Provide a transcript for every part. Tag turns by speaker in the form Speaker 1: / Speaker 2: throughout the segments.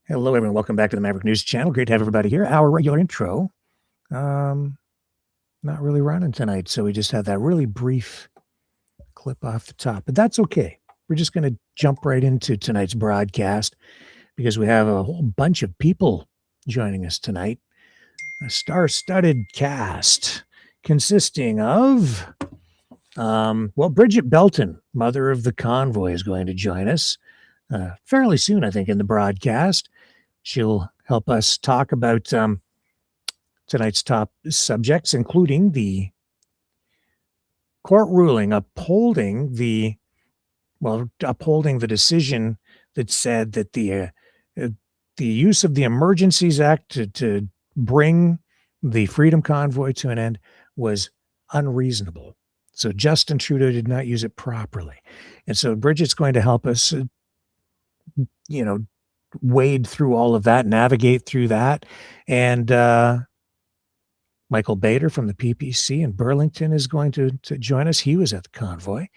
Speaker 1: Hello, everyone. Welcome back to the Maverick News Channel. Great to have everybody here. Our regular intro, um, not really running tonight, so we just had that really brief clip off the top, but that's okay. We're just going to jump right into tonight's broadcast because we have a whole bunch of people joining us tonight. A star-studded cast consisting of, Bridget Belton, mother of the convoy, is going to join us fairly soon, I think, in the broadcast. She'll help us talk about tonight's top subjects, including the court ruling upholding the decision that said that the use of the Emergencies Act to bring the Freedom Convoy to an end was unreasonable. So Justin Trudeau did not use it properly. And so Bridget's going to help us, wade through all of that, navigate through that. And Michael Bader from the PPC in Burlington is going to join us. He was at the convoy.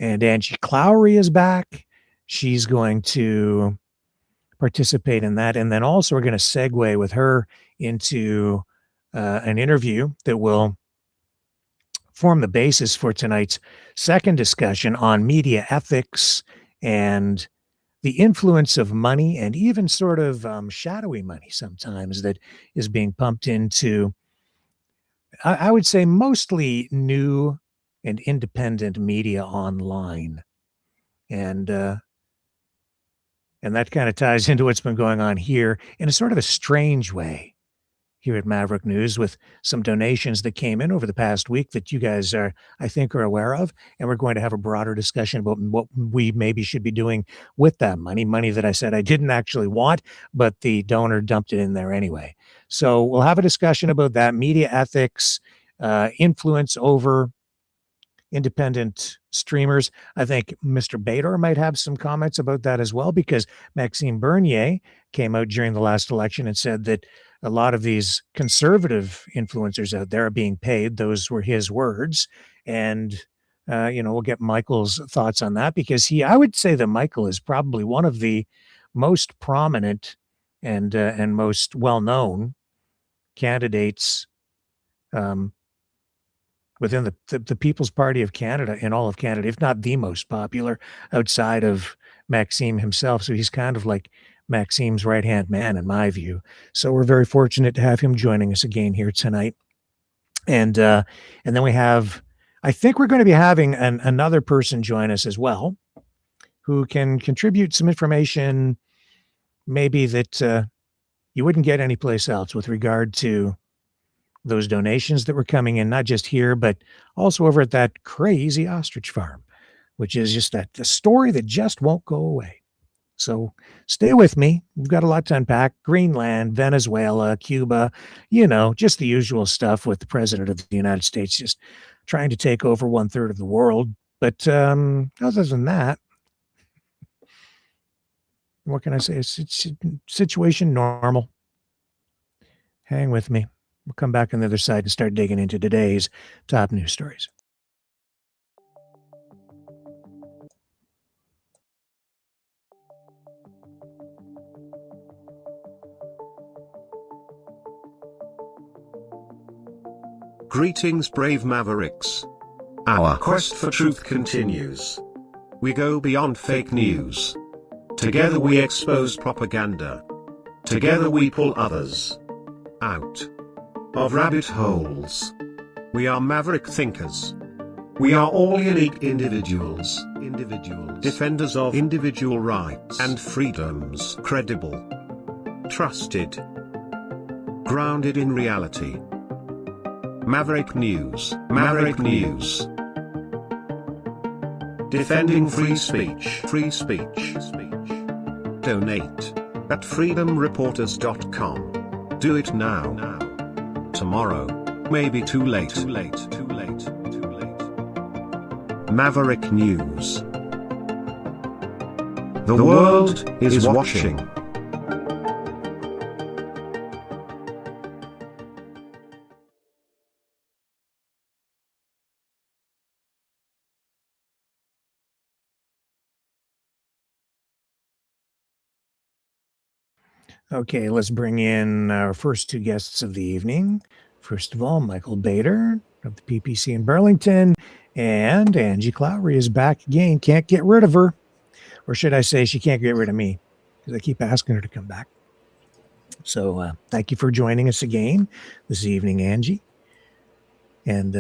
Speaker 1: And Angie Clowry is back. She's going to participate in that. And then also we're going to segue with her into an interview that will form the basis for tonight's second discussion on media ethics and the influence of money, and even sort of shadowy money sometimes that is being pumped into, I would say, mostly new and independent media online. And that kind of ties into what's been going on here in a sort of a strange way here at Maverick News, with some donations that came in over the past week that you guys I think, are aware of. And we're going to have a broader discussion about what we maybe should be doing with that money that I said I didn't actually want, but the donor dumped it in there anyway. So we'll have a discussion about that, media ethics, influence over independent streamers. I think Mr. Bader might have some comments about that as well, because Maxime Bernier came out during the last election and said that a lot of these conservative influencers out there are being paid. Those were his words. And, we'll get Michael's thoughts on that, because I would say that Michael is probably one of the most prominent and most well-known candidates within the People's Party of Canada, in all of Canada, if not the most popular outside of Maxime himself. So he's kind of like Maxime's right-hand man, in my view. So we're very fortunate to have him joining us again here tonight. And then we have, I think we're going to be having another person join us as well, who can contribute some information maybe that you wouldn't get anyplace else with regard to those donations that were coming in, not just here, but also over at that crazy ostrich farm, which is just the story that just won't go away. So stay with me. We've got a lot to unpack. Greenland, Venezuela, Cuba, just the usual stuff with the president of the United States just trying to take over 1/3 of the world. But other than that, what can I say? It's situation normal. Hang with me. We'll come back on the other side and start digging into today's top news stories.
Speaker 2: Greetings, brave Mavericks. Our quest for truth continues. We go beyond fake news. Together we expose propaganda. Together we pull others out of rabbit holes. We are maverick thinkers. We are all unique individuals, defenders of individual rights and freedoms, credible, trusted, grounded in reality. Maverick News, Maverick News. Defending free speech, free speech. Donate at freedomreporters.com. Do it now. Tomorrow may be too late. Maverick News. The world is watching.
Speaker 1: Okay, let's bring in our first two guests of the evening. First of all, Michael Bader of the PPC in Burlington, and Angie Clowry is back again. Can't get rid of her. Or should I say she can't get rid of me, because I keep asking her to come back. So thank you for joining us again this evening, Angie. And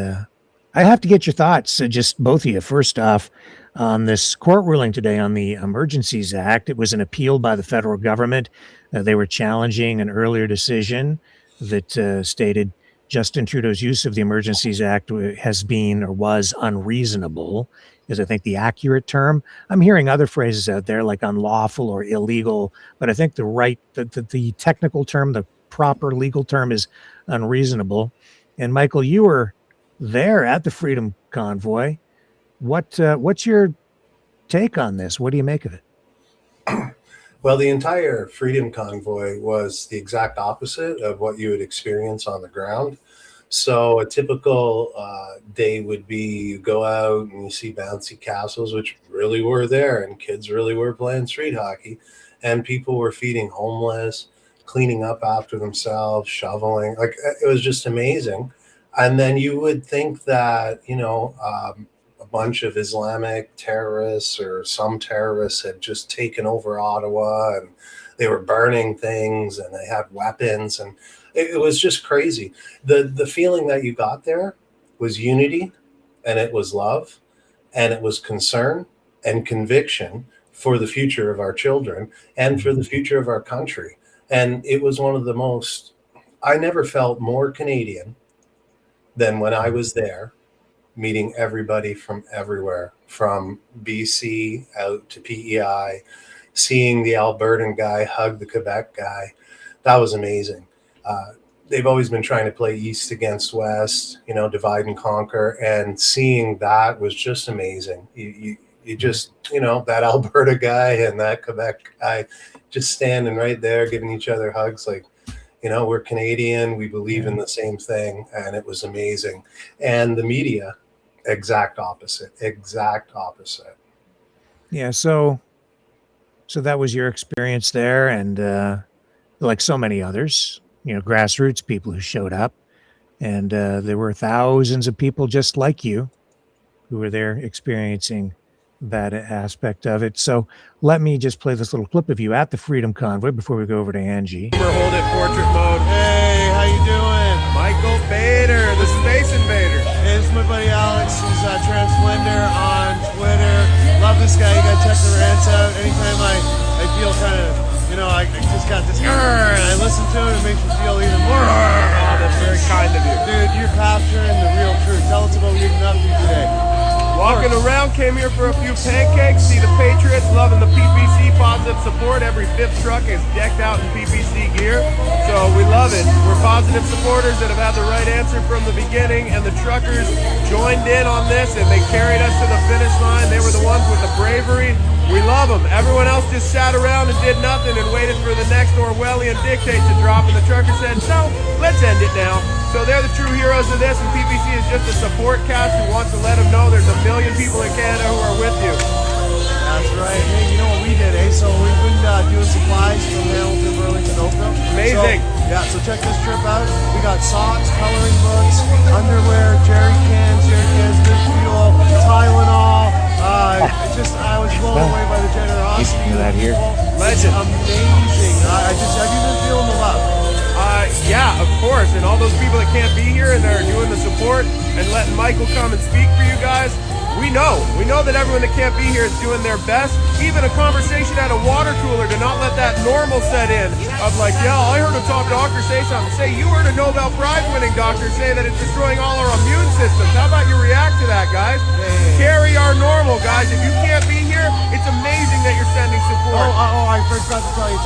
Speaker 1: I have to get your thoughts, just both of you. First off, on this court ruling today on the Emergencies Act. It was an appeal by the federal government. They were challenging an earlier decision that stated Justin Trudeau's use of the Emergencies Act has been or was unreasonable, is I think the accurate term. I'm hearing other phrases out there like unlawful or illegal, but I think the technical term, the proper legal term is unreasonable. And Michael, you were there at the Freedom Convoy. What's your take on this? What do you make of it?
Speaker 3: Well, the entire Freedom Convoy was the exact opposite of what you would experience on the ground. So a typical day would be you go out and you see bouncy castles, which really were there, and kids really were playing street hockey, and people were feeding homeless, cleaning up after themselves, shoveling. Like, it was just amazing. And then you would think that, a bunch of Islamic terrorists or some terrorists had just taken over Ottawa, and they were burning things and they had weapons, and it was just crazy. The feeling that you got there was unity, and it was love, and it was concern and conviction for the future of our children and for the future of our country. And it was one of the most, I never felt more Canadian than when I was there, meeting everybody from everywhere, from BC out to PEI, seeing the Albertan guy hug the Quebec guy. That was amazing. They've always been trying to play East against West, divide and conquer. And seeing that was just amazing. You just, that Alberta guy and that Quebec guy just standing right there, giving each other hugs like, we're Canadian, we believe in the same thing. And it was amazing. And the media, exact opposite.
Speaker 1: Yeah. So that was your experience there. And like so many others, grassroots people who showed up, and there were thousands of people just like you who were there experiencing that aspect of it. So let me just play this little clip of you at the Freedom Convoy before we go over to Angie.
Speaker 4: Hold it portrait mode. Hey, how you doing? Michael Bader, the Space Invader. Hey, this is my buddy Alex. He's Transplender on Twitter. Love this guy. You gotta check the rants out. Anytime I feel kind of, I just got this, and I listen to it, it makes me feel even more. Oh, that's very kind of you. Dude, you're capturing the real truth. Tell us about what you've been up to today. Walking around, came here for a few pancakes, see the Patriots, loving the PPC positive support. Every fifth truck is decked out in PPC gear, so we love it. We're positive supporters that have had the right answer from the beginning, and the truckers joined in on this, and they carried us to the finish line. They were the ones with the bravery. We love them. Everyone else just sat around and did nothing and waited for the next Orwellian dictate to drop, and the trucker said, no, let's end it now. So they're the true heroes of this, and PPC is just a support cast who wants to let them know there's a million people in Canada who are with you. That's right. Hey, you know what we did, eh? So we've been doing supplies from Hamilton, Burlington, Oakville. Amazing. So check this trip out. We got socks, coloring books, underwear, jerry cans, good fuel, Tylenol. I was blown away by the generosity of the people. Legend. Amazing. Have you been feeling the love? Yeah, of course. And all those people that can't be here and they're doing the support and letting Michael come and speak for you guys, we know that everyone that can't be here is doing their best. Even a conversation at a water cooler to not let that normal set in of like, yeah, I heard a top doctor say something. Say, you heard a Nobel Prize winning doctor say that it's destroying all our immune systems. How about you react to that, guys? Carry our normal, guys. If you can't be here, it's amazing that you're sending support. I forgot to tell you.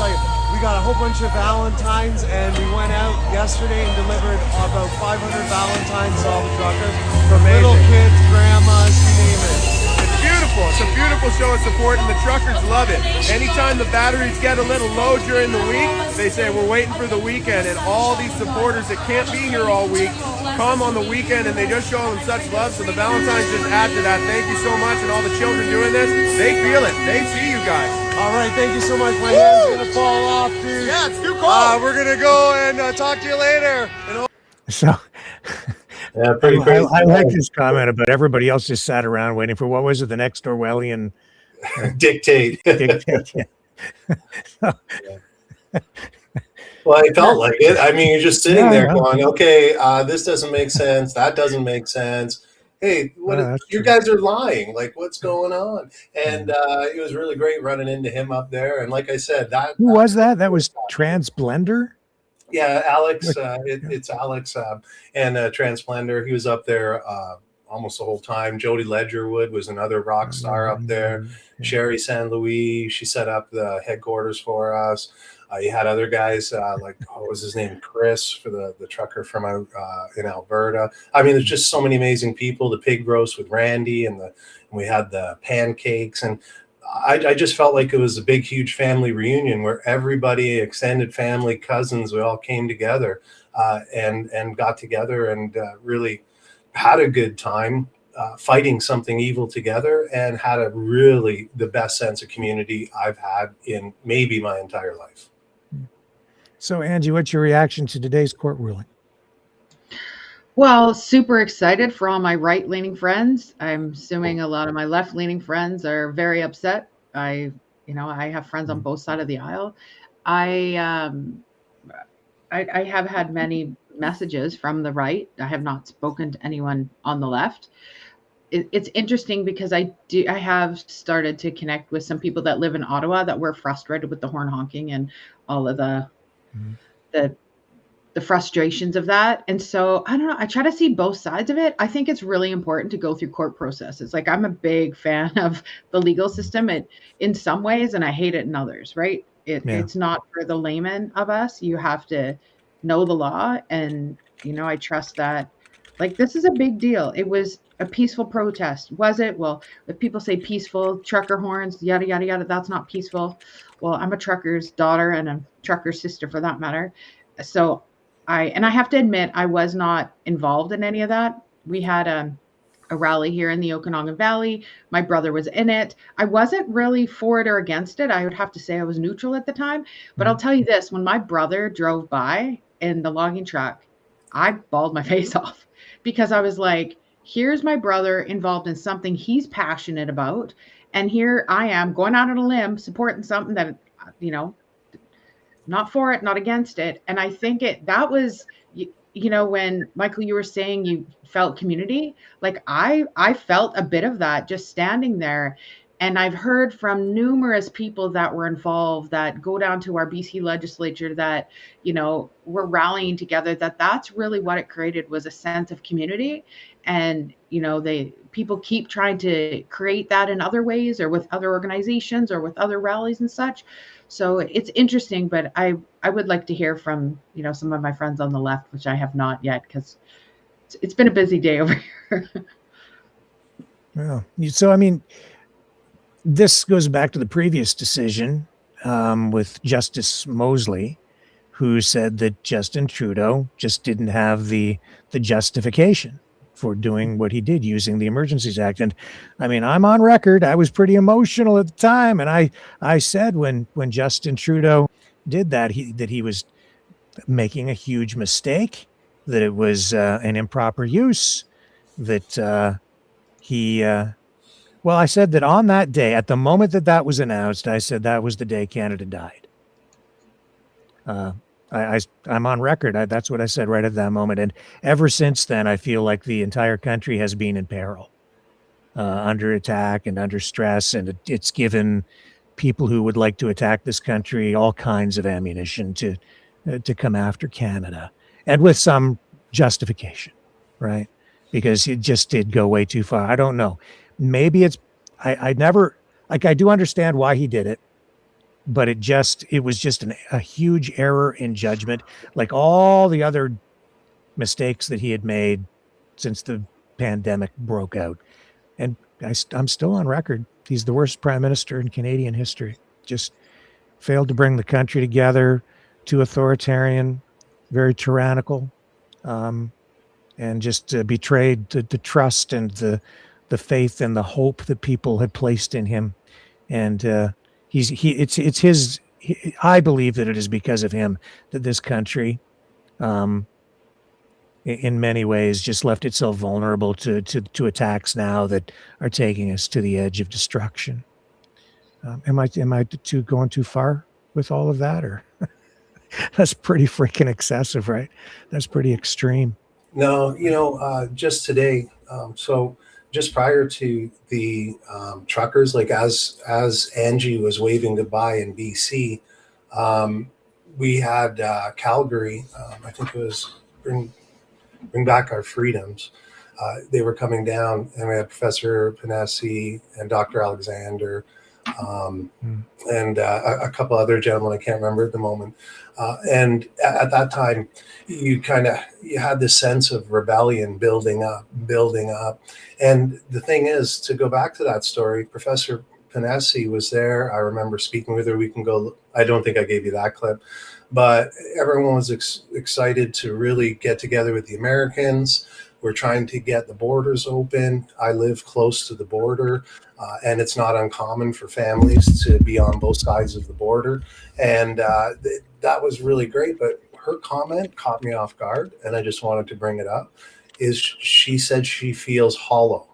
Speaker 4: We got a whole bunch of Valentines, and we went out yesterday and delivered about 500 Valentines to all the truckers. From little kids, grandmas, you name it. It's beautiful. It's a beautiful beautiful show of support, and the truckers love it. Anytime the batteries get a little low during the week, they say we're waiting for the weekend, and all these supporters that can't be here all week come on the weekend, and they just show them such love. So the Valentines just add to that. Thank you so much, and all the children doing this, they feel it. They see you guys. All right, thank you so much. My hand's gonna fall off, dude. Yeah, it's too cold. We're gonna go and talk to you later.
Speaker 1: So
Speaker 3: Yeah, pretty crazy.
Speaker 1: I like his comment about everybody else just sat around waiting for, what was it, the next Orwellian
Speaker 3: Dictate.
Speaker 1: dictate? Yeah.
Speaker 3: Well, I felt like it. I mean, you're just sitting
Speaker 1: Yeah,
Speaker 3: there
Speaker 1: yeah.
Speaker 3: going, okay, this doesn't make sense. That doesn't make sense. Hey,
Speaker 1: That's
Speaker 3: you
Speaker 1: true.
Speaker 3: guys are lying. Like, what's going on? And it was really great running into him up there. And like I said,
Speaker 1: Who was that? That was Transblender?
Speaker 3: yeah, Alex. It's Alex and Transplender. He was up there almost the whole time. Jody Ledgerwood was another rock star up there. Sherry San Luis, she set up the headquarters for us. You had other guys like, what was his name? Chris, for the trucker from in Alberta. I mean, there's just so many amazing people. The pig roast with Randy, and we had the pancakes, and I just felt like it was a big, huge family reunion where everybody, extended family, cousins, we all came together and got together and really had a good time fighting something evil together, and had a really the best sense of community I've had in maybe my entire life.
Speaker 1: So, Angie, what's your reaction to today's court ruling?
Speaker 5: Well, super excited for all my right-leaning friends. I'm assuming a lot of my left-leaning friends are very upset. I have friends on both sides of the aisle. I have had many messages from the right. I have not spoken to anyone on the left. It's interesting because I have started to connect with some people that live in Ottawa that were frustrated with the horn honking and all of the frustrations of that. And so I don't know, I try to see both sides of it. I think it's really important to go through court processes. Like, I'm a big fan of the legal system in some ways, and I hate it in others, right? It's not for the layman of us. You have to know the law. And, I trust that, like, this is a big deal. It was a peaceful protest. Was it? Well, if people say peaceful, trucker horns, yada, yada, yada, that's not peaceful. Well, I'm a trucker's daughter and a trucker's sister for that matter. So I have to admit, I was not involved in any of that. We had a rally here in the Okanagan Valley. My brother was in it. I wasn't really for it or against it. I would have to say I was neutral at the time. But I'll tell you this, when my brother drove by in the logging truck, I bawled my face off, because I was like, here's my brother involved in something he's passionate about. And here I am going out on a limb supporting something that, not for it, not against it. And I think that was, when Michael, you were saying you felt community, like I felt a bit of that just standing there. And I've heard from numerous people that were involved, that go down to our BC legislature, that, we're rallying together, that's really what it created, was a sense of community. And, people keep trying to create that in other ways, or with other organizations, or with other rallies and such. So it's interesting, but I would like to hear from, some of my friends on the left, which I have not yet, because it's been a busy day over here.
Speaker 1: Yeah. So, I mean, this goes back to the previous decision with Justice Mosley, who said that Justin Trudeau just didn't have the justification for doing what he did using the Emergencies Act. And I mean, I'm on record. I was pretty emotional at the time. And I said when Justin Trudeau did that, he was making a huge mistake, that it was an improper use, that well, I said that on that day, at the moment that was announced, I said that was the day Canada died. I'm on record. That's what I said right at that moment. And ever since then, I feel like the entire country has been in peril, under attack and under stress. And it's given people who would like to attack this country all kinds of ammunition to come after Canada, and with some justification, right? Because it just did go way too far. I don't know. Maybe I never, like, I do understand why he did it, but it was just a huge error in judgment, like all the other mistakes that he had made since the pandemic broke out. And I'm still on record. He's the worst prime minister in Canadian history. Just failed to bring the country together, too authoritarian, very tyrannical, and just betrayed the trust and the faith and the hope that people had placed in him. And it's his. I believe that it is because of him that this country, in many ways, just left itself vulnerable to attacks now that are taking us to the edge of destruction. Am I going too far with all of that, or that's pretty freaking excessive, right? That's pretty extreme.
Speaker 3: No, just today, so just prior to the truckers, like as Angie was waving goodbye in BC, we had Calgary. I think it was bring back our freedoms. They were coming down, and we had Professor Panesi and Dr. Alexander, and a couple other gentlemen I can't remember at the moment. And at that time, you had this sense of rebellion building up. And the thing is, to go back to that story, Professor Panesi was there. I remember speaking with her. We can go. I don't think I gave you that clip, but everyone was excited to really get together with the Americans. We're trying to get the borders open. I live close to the border, and it's not uncommon for families to be on both sides of the border. And that was really great. But her comment caught me off guard, and I just wanted to bring it up, is she said she feels hollow.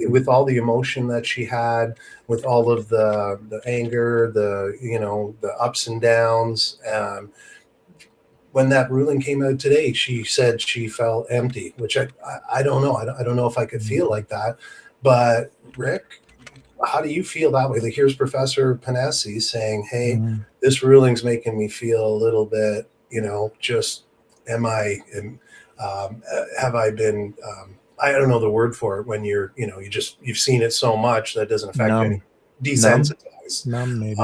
Speaker 3: With all the emotion that she had, with all of the anger, the ups and downs. When that ruling came out today, she said she felt empty, which I don't know. I don't know if I could feel like that. But Rick, how do you feel that way? Like, here's Professor Panesi saying, hey, this ruling's making me feel a little bit, just have I been, I don't know the word for it, when you're, you've seen it so much that it doesn't affect you anymore. Desensitized.
Speaker 1: Numb, maybe.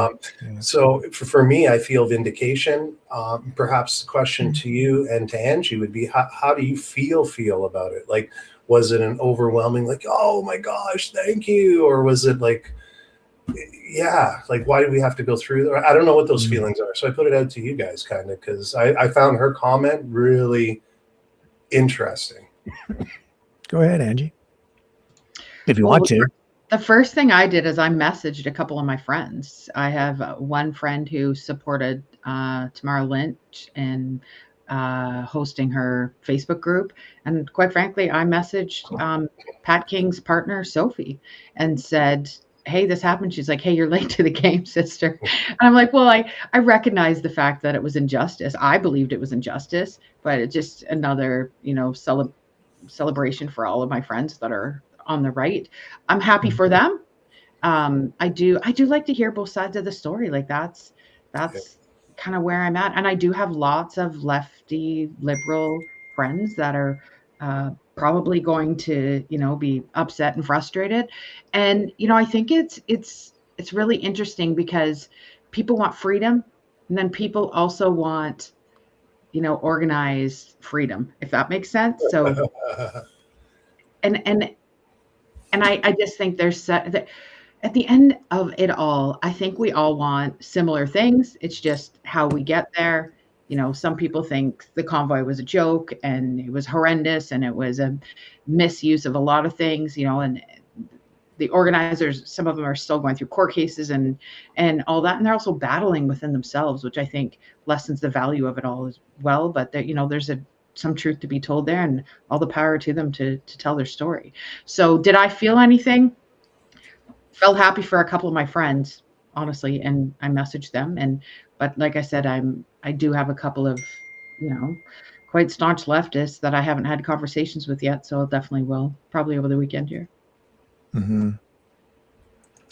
Speaker 3: So for me, I feel vindication. Perhaps the question to you and to Angie would be, how do you feel about it? Like, was it an overwhelming, like, oh my gosh, thank you? Or was it like, yeah, like, why do we have to go through that? I don't know what those feelings are. So I put it out to you guys kind of, because I found her comment really interesting.
Speaker 1: Go ahead, Angie, if you want to.
Speaker 5: The first thing I did is I messaged a couple of my friends. I have one friend who supported Tamara Lynch in hosting her Facebook group. And quite frankly, I messaged Pat King's partner, Sophie, and said, hey, this happened. She's like, hey, you're late to the game, sister. And I'm like, well, I recognize the fact that it was injustice. I believed it was injustice, but it's just another, celebration for all of my friends that are on the right. I'm happy for them. I do like to hear both sides of the story. Like, that's kind of where I'm at. And I do have lots of lefty liberal friends that are probably going to, be upset and frustrated. And, I think it's really interesting because people want freedom, and then people also want, organized freedom, if that makes sense. So, and I just think that at the end of it all, I think we all want similar things. It's just how we get there. Some people think the convoy was a joke and it was horrendous and it was a misuse of a lot of things, and the organizers, some of them are still going through court cases and all that. And they're also battling within themselves, which I think lessens the value of it all as well. But there's some truth to be told there, and all the power to them to tell their story. So did I feel anything? Felt happy for a couple of my friends, honestly, and I messaged them. But like I said, I do have a couple of, quite staunch leftists that I haven't had conversations with yet. So I definitely will, probably over the weekend here.
Speaker 1: Mm-hmm.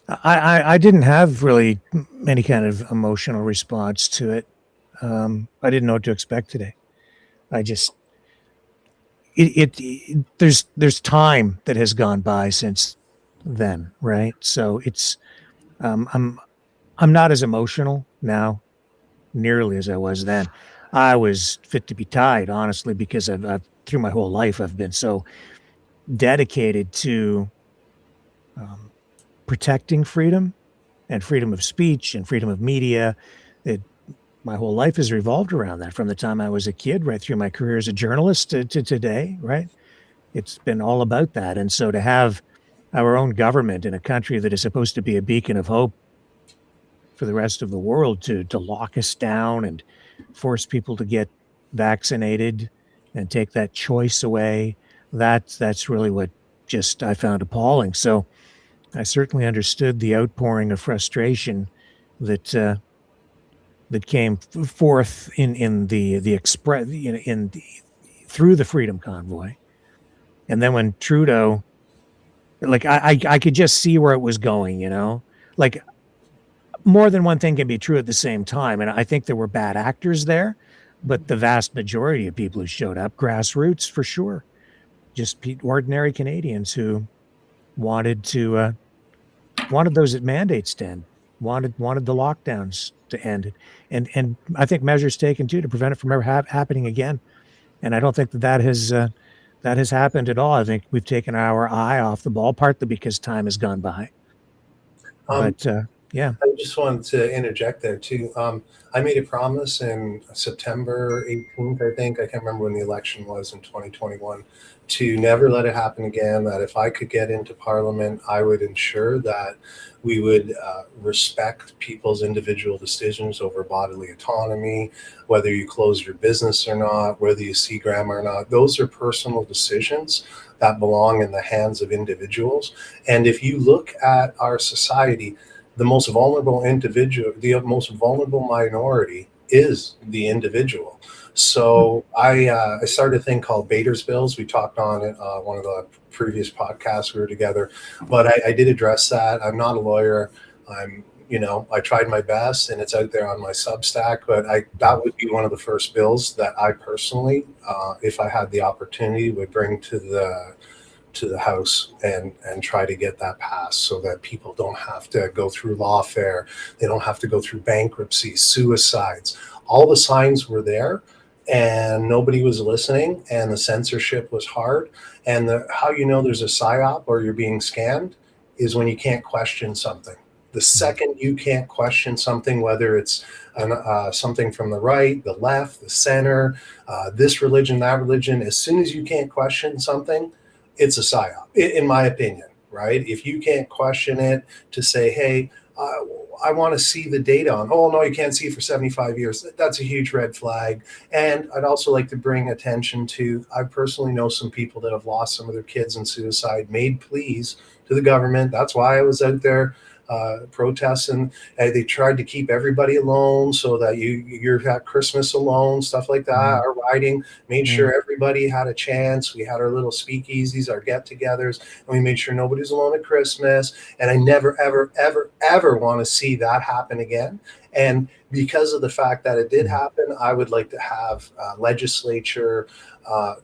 Speaker 1: I didn't have really any kind of emotional response to it. I didn't know what to expect today. I just, there's time that has gone by since then, right? So it's, I'm not as emotional now, nearly as I was then. I was fit to be tied, honestly, because I've through my whole life I've been so dedicated to protecting freedom and freedom of speech and freedom of media. My whole life has revolved around that, from the time I was a kid right through my career as a journalist to today, right? It's been all about that. And so to have our own government in a country that is supposed to be a beacon of hope for the rest of the world to lock us down and force people to get vaccinated and take that choice away, that's really what just I found appalling. So I certainly understood the outpouring of frustration that that came forth in the express, you know, through the Freedom Convoy. And then when Trudeau, like I could just see where it was going, you know, like more than one thing can be true at the same time. And I think there were bad actors there, but the vast majority of people who showed up, grassroots for sure, just ordinary Canadians who wanted those mandates to end, wanted the lockdowns to end, and I think measures taken too to prevent it from ever happening again. And I don't think that has happened at all. I think we've taken our eye off the ball, partly because time has gone by. But yeah.
Speaker 3: I just wanted to interject there too. I made a promise in September 18th, I think. I can't remember when the election was in 2021, to never let it happen again. That if I could get into Parliament, I would ensure that we would respect people's individual decisions over bodily autonomy, whether you close your business or not, whether you see grandma or not. Those are personal decisions that belong in the hands of individuals. And if you look at our society, the most vulnerable individual, the most vulnerable minority is the individual. So I started a thing called Bader's Bills. We talked on it, one of the previous podcasts we were together, but I did address that. I'm not a lawyer. I tried my best, and it's out there on my Substack, but that would be one of the first bills that I personally, if I had the opportunity, would bring to the House and try to get that passed, so that people don't have to go through lawfare. They don't have to go through bankruptcy, suicides. All the signs were there, and nobody was listening, and the censorship was hard. And how you know there's a psyop or you're being scammed is when you can't question something. The second you can't question something, whether it's something from the right, the left, the center, this religion, that religion, as soon as you can't question something, it's a psyop, in my opinion, right? If you can't question it to say, hey, I want to see the data on, oh, no, you can't see for 75 years. That's a huge red flag. And I'd also like to bring attention to, I personally know some people that have lost some of their kids in suicide, made pleas to the government. That's why I was out there protesting. They tried to keep everybody alone so that you're at Christmas alone, stuff like that. Our riding made sure everybody had a chance. We had our little speakeasies, our get-togethers, and we made sure nobody's alone at Christmas. And I never, ever, ever, ever want to see that happen again. And because of the fact that it did happen, I would like to have legislature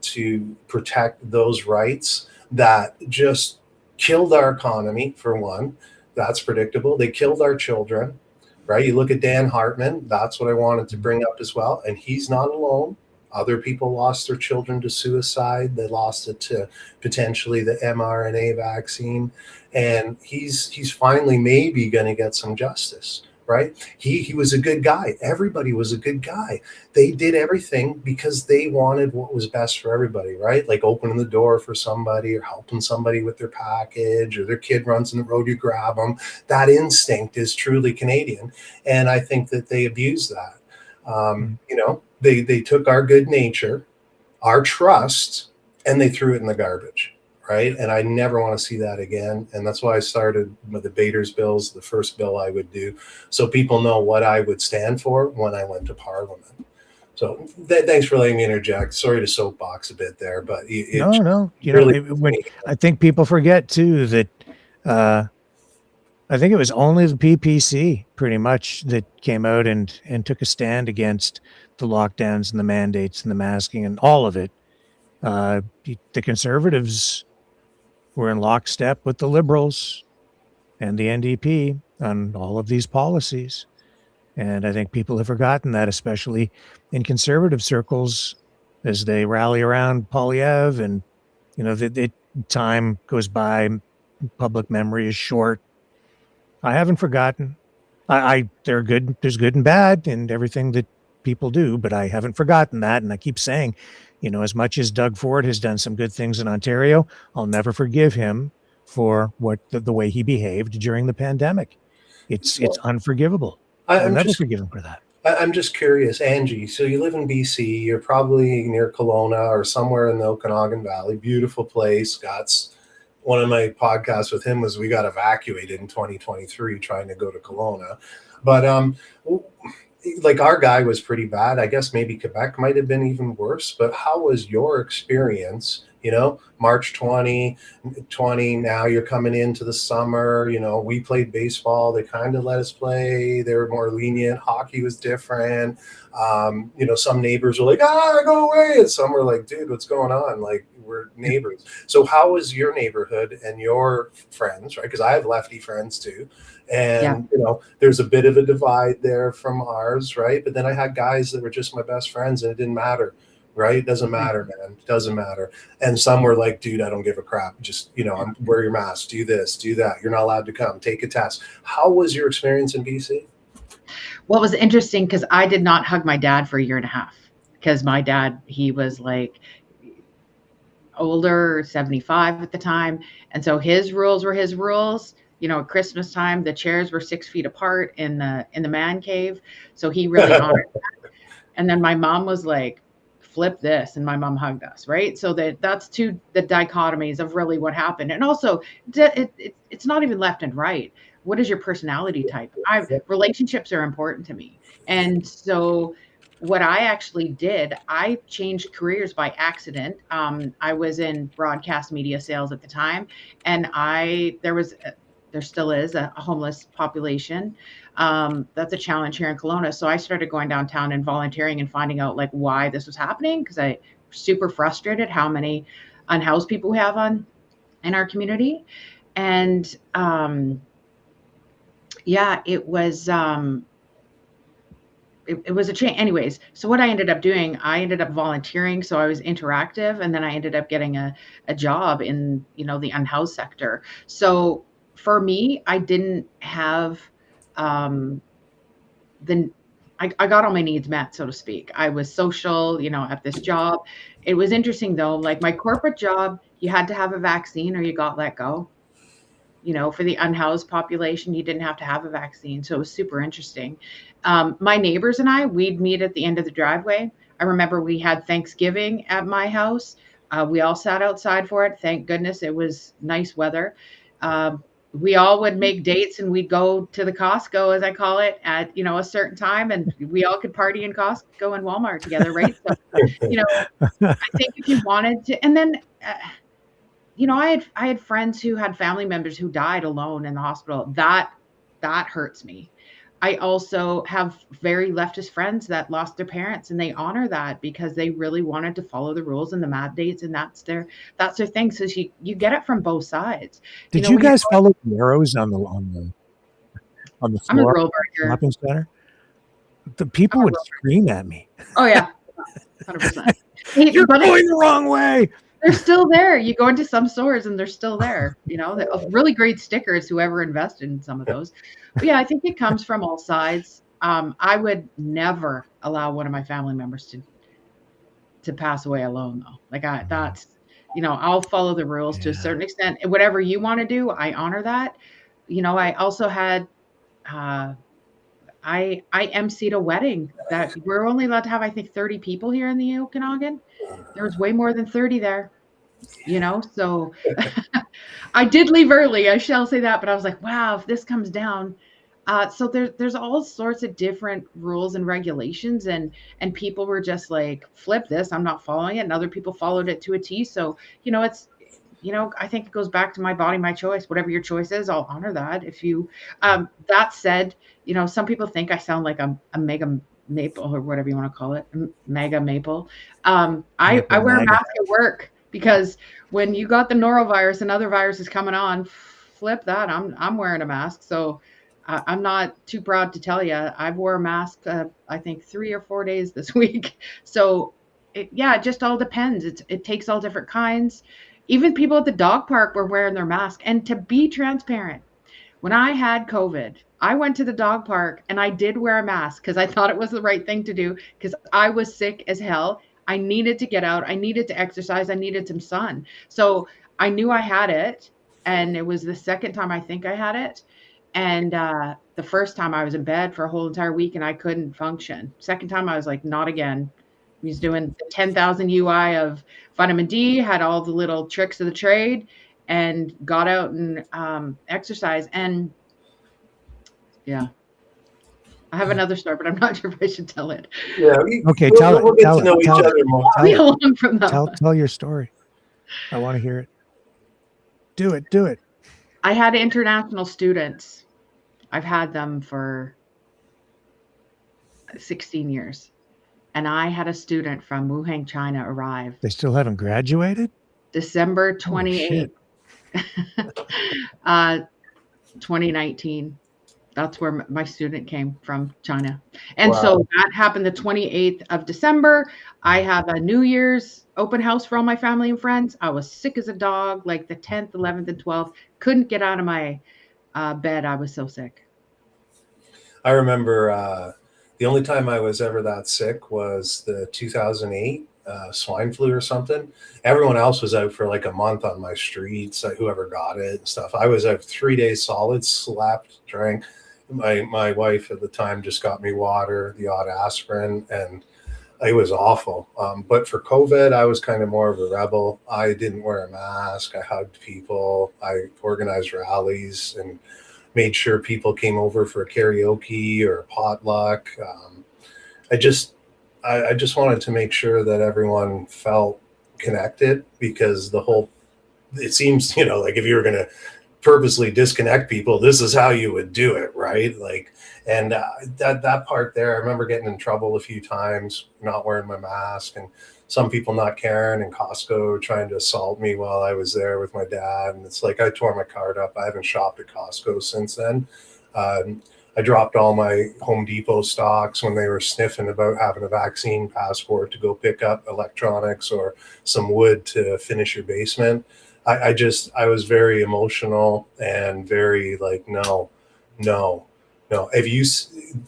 Speaker 3: to protect those rights that just killed our economy, for one. That's predictable. They killed our children, right? You look at Dan Hartman. That's what I wanted to bring up as well. And he's not alone. Other people lost their children to suicide. They lost it to potentially the mRNA vaccine. And he's finally maybe going to get some justice, right? He was a good guy. Everybody was a good guy. They did everything because they wanted what was best for everybody, right? Like opening the door for somebody or helping somebody with their package, or their kid runs in the road, you grab them. That instinct is truly Canadian. And I think that they abused that. They took our good nature, our trust, and they threw it in the garbage. Right. And I never want to see that again. And that's why I started with the Bader's Bills, the first bill I would do, so people know what I would stand for when I went to Parliament. So thanks for letting me interject. Sorry to soapbox a bit there, but
Speaker 1: No. I think people forget too that I think it was only the PPC pretty much that came out and took a stand against the lockdowns and the mandates and the masking and all of it. The Conservatives were in lockstep with the Liberals and the NDP on all of these policies. And I think people have forgotten that, especially in conservative circles, as they rally around Polyev, and, the time goes by, public memory is short. I haven't forgotten. There's good and bad in everything that people do, but I haven't forgotten that. And I keep saying, as much as Doug Ford has done some good things in Ontario, I'll never forgive him for what the way he behaved during the pandemic. It's unforgivable. I'll never forgive him for that.
Speaker 3: I'm just curious, Angie. So you live in BC. You're probably near Kelowna or somewhere in the Okanagan Valley. Beautiful place. One of my podcasts with him was we got evacuated in 2023 trying to go to Kelowna. But like our guy was pretty bad. I guess maybe Quebec might have been even worse. But how was your experience? March 2020, now you're coming into the summer. We played baseball. They kind of let us play. They were more lenient. Hockey was different. Some neighbors were like, go away. And some were like, dude, what's going on? Like, we're neighbors. So how was your neighborhood and your friends, right? Because I have lefty friends too. And, there's a bit of a divide there from ours, right? But then I had guys that were just my best friends and it didn't matter. Right? It doesn't matter, man. It doesn't matter. And some were like, dude, I don't give a crap. Just, wear your mask, do this, do that. You're not allowed to come, take a test. How was your experience in BC?
Speaker 5: Well, it was interesting because I did not hug my dad for a year and a half because my dad, he was like older, 75 at the time. And so his rules were his rules. At Christmas time, the chairs were 6 feet apart in the man cave. So he really honored that. And then my mom was like, flip this, and my mom hugged us, right? So that's the dichotomies of really what happened. And also it's not even left and right. What is your personality type? Relationships are important to me. And so what I actually did, I changed careers by accident. I was in broadcast media sales at the time, and there still is a homeless population. That's a challenge here in Kelowna. So I started going downtown and volunteering and finding out like why this was happening, because I was super frustrated how many unhoused people we have in our community. And it was it was a change. Anyways, so what I ended up doing, I ended up volunteering. So I was interactive, and then I ended up getting a job in the unhoused sector. So for me, I didn't have I got all my needs met, so to speak. I was social, at this job. It was interesting though, like my corporate job, you had to have a vaccine or you got let go. For the unhoused population, you didn't have to have a vaccine. So it was super interesting. My neighbors and we'd meet at the end of the driveway. I remember we had Thanksgiving at my house. We all sat outside for it. Thank goodness it was nice weather. We all would make dates and we'd go to the Costco, as I call it, at, a certain time, and we all could party in Costco and Walmart together. Right. So, I think if you wanted to, and then, I had friends who had family members who died alone in the hospital. That hurts me. I also have very leftist friends that lost their parents, and they honor that because they really wanted to follow the rules and the mandates, and that's their thing. So you get it from both sides.
Speaker 1: Did you guys follow the arrows on the
Speaker 5: I'm a
Speaker 1: floor
Speaker 5: rule
Speaker 1: of the
Speaker 5: breaker.
Speaker 1: shopping center? The people would scream at me.
Speaker 5: Oh yeah, 100%.
Speaker 1: You're going the wrong way.
Speaker 5: They're still there. You go into some stores and they're still there. Really great stickers, whoever invested in some of those. But yeah, I think it comes from all sides. I would never allow one of my family members to pass away alone though. Like I'll follow the rules to a certain extent. Whatever you want to do, I honor that. I also had, I emceed a wedding that we're only allowed to have, I think, 30 people here in the Okanagan. There was way more than 30 there, so I did leave early. I shall say that, but I was like, wow, if this comes down. So there's all sorts of different rules and regulations, and people were just like, flip this, I'm not following it. And other people followed it to a T. So, it's, I think it goes back to my body, my choice. Whatever your choice is, I'll honor that. If you, that said, some people think I sound like a mega maple or whatever you want to call it, mega maple. I wear a mask at work because when you got the norovirus and other viruses coming on, flip that, I'm wearing a mask. So I'm not too proud to tell you, I've wore a mask, I think 3 or 4 days this week. So it just all depends. It takes all different kinds. Even people at the dog park were wearing their mask. And to be transparent, when I had COVID, I went to the dog park and I did wear a mask because I thought it was the right thing to do because I was sick as hell. I needed to get out. I needed to exercise. I needed some sun. So I knew I had it. And it was the second time I think I had it. And the first time I was in bed for a whole entire week and I couldn't function. Second time I was like, not again. He was doing the 10,000 UI of vitamin D, had all the little tricks of the trade, and got out and exercise. And yeah, I have another story, but I'm not sure if I should tell it.
Speaker 3: Yeah.
Speaker 1: Okay,
Speaker 3: We'll get to know each other more.
Speaker 5: I'll be along from that one.
Speaker 1: Tell your story. I want to hear it. Do it.
Speaker 5: I had international students. I've had them for 16 years. And I had a student from Wuhan, China arrive
Speaker 1: They still haven't graduated?
Speaker 5: December
Speaker 1: Holy
Speaker 5: 28th, 2019. That's where my student came from, China. And
Speaker 3: Wow.
Speaker 5: so that happened the 28th of December. I have a New Year's open house for all my family and friends. I was sick as a dog, like the 10th, 11th, and 12th. Couldn't get out of my bed. I was so sick.
Speaker 3: I remember the only time I was ever that sick was the 2008 swine flu or something. Everyone else was out for like a month on my streets, like whoever got it and stuff. I was out 3 days solid, slept, drank. My wife at the time just got me water, the odd aspirin, and it was awful. But for COVID, I was kind of more of a rebel. I didn't wear a mask. I hugged people. I organized rallies and made sure people came over for a karaoke or a potluck. I just wanted to make sure that everyone felt connected, because it seems, like if you were going to purposely disconnect people, this is how you would do it, right? Like, and that part there, I remember getting in trouble a few times, not wearing my mask, and some people not caring, and Costco trying to assault me while I was there with my dad. And it's like, I tore my card up. I haven't shopped at Costco since then. I dropped all my Home Depot stocks when they were sniffing about having a vaccine passport to go pick up electronics or some wood to finish your basement. I was very emotional and very like, no.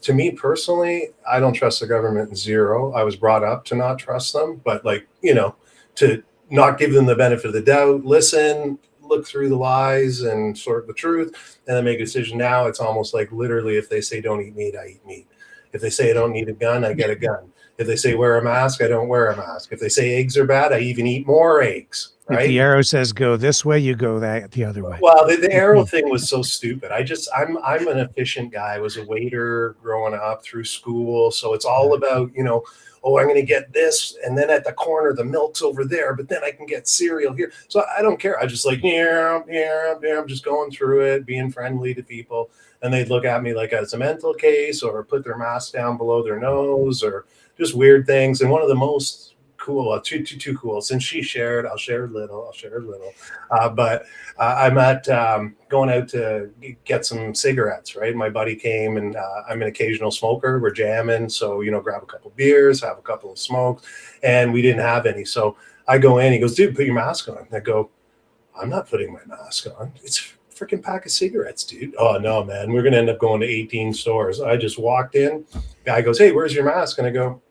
Speaker 3: To me personally, I don't trust the government, zero. I was brought up to not trust them, but to not give them the benefit of the doubt, listen, look through the lies and sort the truth, and then make a decision. Now it's almost like literally, if they say don't eat meat, I eat meat. If they say I don't need a gun, I get a gun. If they say wear a mask, I don't wear a mask. If they say eggs are bad, I even eat more eggs. Right?
Speaker 1: If the arrow says go this way, you go the other way.
Speaker 3: Well, the arrow thing was so stupid. I'm an efficient guy. I was a waiter growing up through school. So it's all about, I'm going to get this. And then at the corner, the milk's over there, but then I can get cereal here. So I don't care. I just like, I'm just going through it, being friendly to people. And they'd look at me like it's a mental case, or put their mask down below their nose, or just weird things. And one of the most cool, too cool. Since she shared, I'll share a little. But I'm at going out to get some cigarettes, right? My buddy came, and I'm an occasional smoker. We're jamming. So, grab a couple beers, have a couple of smokes, and we didn't have any. So I go in, he goes, dude, put your mask on. I go, I'm not putting my mask on. It's a freaking pack of cigarettes, dude. Oh no, man. We're going to end up going to 18 stores. I just walked in. Guy goes, hey, where's your mask? And I go,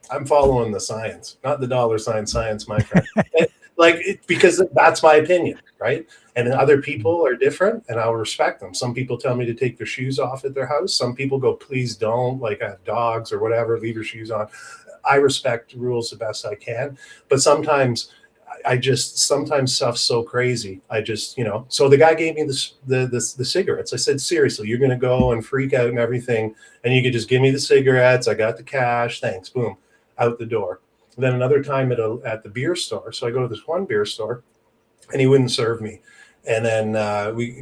Speaker 3: I'm following the science, not the $ science, my friend. Because that's my opinion, right? And other people are different, and I'll respect them. Some people tell me to take their shoes off at their house. Some people go, please don't, like I have dogs or whatever, leave your shoes on. I respect rules the best I can, but sometimes stuff's so crazy. So the guy gave me the cigarettes. I said, seriously, you're going to go and freak out and everything, and you could just give me the cigarettes. I got the cash. Thanks. Boom. Out the door. And then another time at the beer store. So I go to this one beer store, and he wouldn't serve me. And then we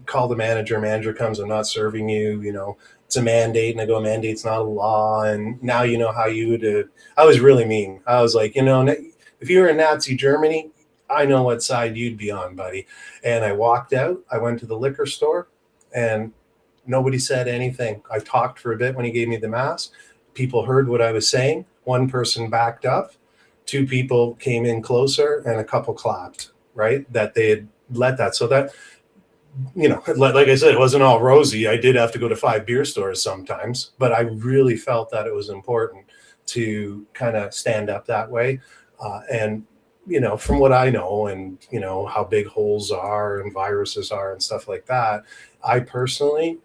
Speaker 3: call the manager. Manager comes, I'm not serving you. It's a mandate. And I go, mandate's not a law. And now you know how you would. I was really mean. I was like, if you were in Nazi Germany, I know what side you'd be on, buddy. And I walked out. I went to the liquor store, and nobody said anything. I talked for a bit when he gave me the mask. People heard what I was saying. One person backed up. 2 people came in closer and a couple clapped, right? That they had let that. So that, like I said, it wasn't all rosy. I did have to go to 5 beer stores sometimes, but I really felt that it was important to kind of stand up that way. And, from what I know and, how big holes are and viruses are and stuff like that, I personally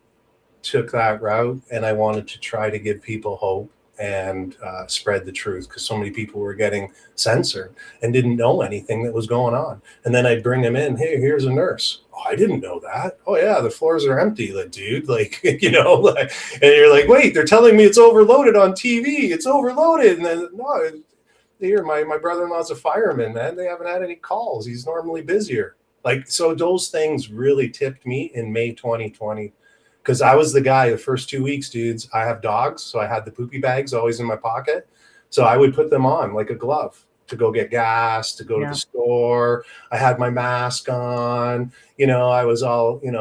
Speaker 3: took that route, and I wanted to try to give people hope and spread the truth, because so many people were getting censored and didn't know anything that was going on. And then I'd bring them in. Hey, here's a nurse. Oh, I didn't know that. Oh yeah, the floors are empty, like, dude. Like, and you're like, wait, they're telling me it's overloaded on TV. It's overloaded. And then no, here, my brother-in-law's a fireman, man. They haven't had any calls. He's normally busier. Like, so those things really tipped me in May 2020. Because I was the guy the first 2 weeks, dudes. I have dogs, so I had the poopy bags always in my pocket. So I would put them on like a glove to go get gas, to go to the store. I had my mask on. I was all, in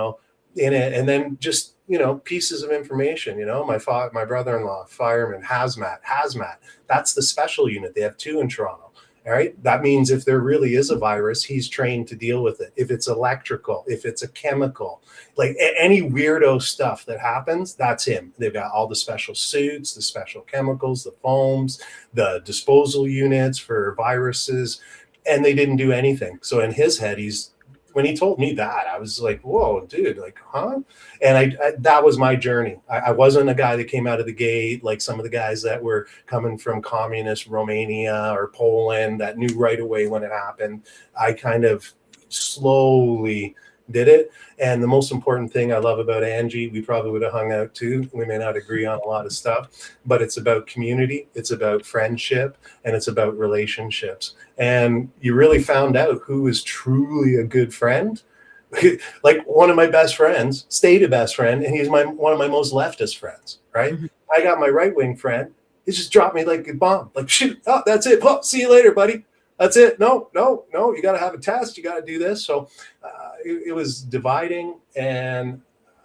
Speaker 3: it. And then just, pieces of information. My brother-in-law, fireman, hazmat. That's the special unit. They have 2 in Toronto. All right. That means if there really is a virus, he's trained to deal with it. If it's electrical, if it's a chemical, like any weirdo stuff that happens, that's him. They've got all the special suits, the special chemicals, the foams, the disposal units for viruses, and they didn't do anything. So in his head, when he told me that, I was like, whoa, dude, like, huh? And I that was my journey. I wasn't a guy that came out of the gate like some of the guys that were coming from communist Romania or Poland that knew right away when it happened. I kind of slowly did it. And the most important thing I love about Angie, we probably would have hung out too. We may not agree on a lot of stuff, but it's about community, it's about friendship, and it's about relationships. And you really found out who is truly a good friend. Like one of my best friends stayed a best friend, and he's one of my most leftist friends, right? Mm-hmm. I got my right-wing friend. He just dropped me like a bomb. Like, shoot, oh, that's it. Oh, see you later, buddy. That's it. No. You got to have a test. You got to do this. So it was dividing. And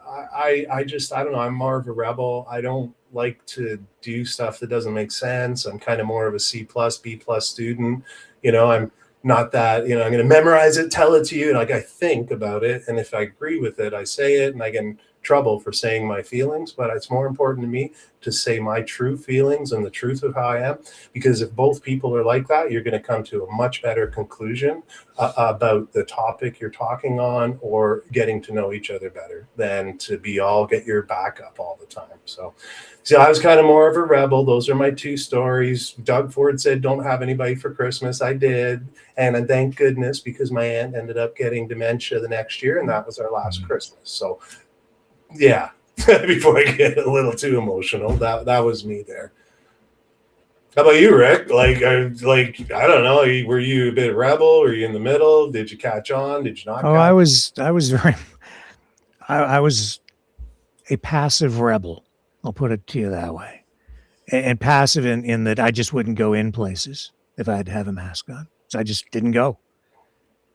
Speaker 3: I don't know. I'm more of a rebel. I don't like to do stuff that doesn't make sense. I'm kind of more of a C+, B+ student. I'm not that, I'm going to memorize it, tell it to you. And like, I think about it. And if I agree with it, I say it, and I get in trouble for saying my feelings. But it's more important to me to say my true feelings and the truth of how I am, because if both people are like that, you're going to come to a much better conclusion about the topic you're talking on, or getting to know each other better than to get your back up all the time. So I was kind of more of a rebel. Those are my 2 stories. Doug Ford said, don't have anybody for Christmas. I did. And thank goodness, because my aunt ended up getting dementia the next year, and that was our last Christmas. So yeah, before I get a little too emotional, that was me there. How about you, Rick? Like, I don't know. Were you a bit rebel? Were you in the middle? Did you catch on? Did you not?
Speaker 1: Oh, I was I was a passive rebel. I'll put it to you that way. And passive in that I just wouldn't go in places if I had to have a mask on. So I just didn't go.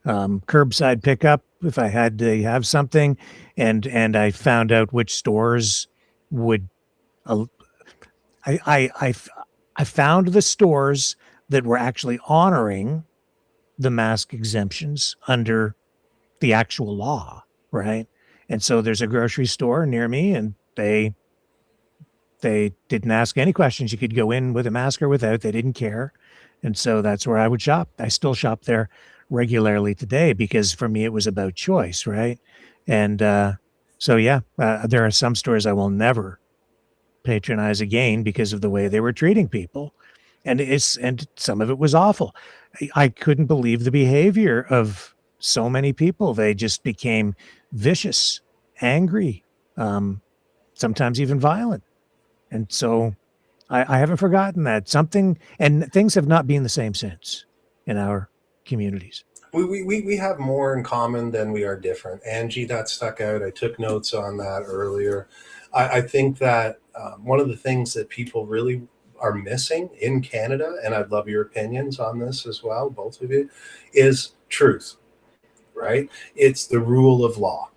Speaker 1: Curbside pickup if I had to have something, and I found out which stores would. I found the stores that were actually honoring the mask exemptions under the actual law, right? And so there's a grocery store near me, and they didn't ask any questions. You could go in with a mask or without. They didn't care. And so that's where I would shop. I still shop there regularly today, because for me, it was about choice, right? And there are some stores I will never patronize again because of the way they were treating people. And some of it was awful. I couldn't believe the behavior of so many people. They just became vicious, angry, sometimes even violent. And so I haven't forgotten that. Things have not been the same since in our communities.
Speaker 3: We have more in common than we are different. Angie, that stuck out. I took notes on that earlier. I think that one of the things that people really are missing in Canada, and I'd love your opinions on this as well, both of you, is truth, right? It's the rule of law,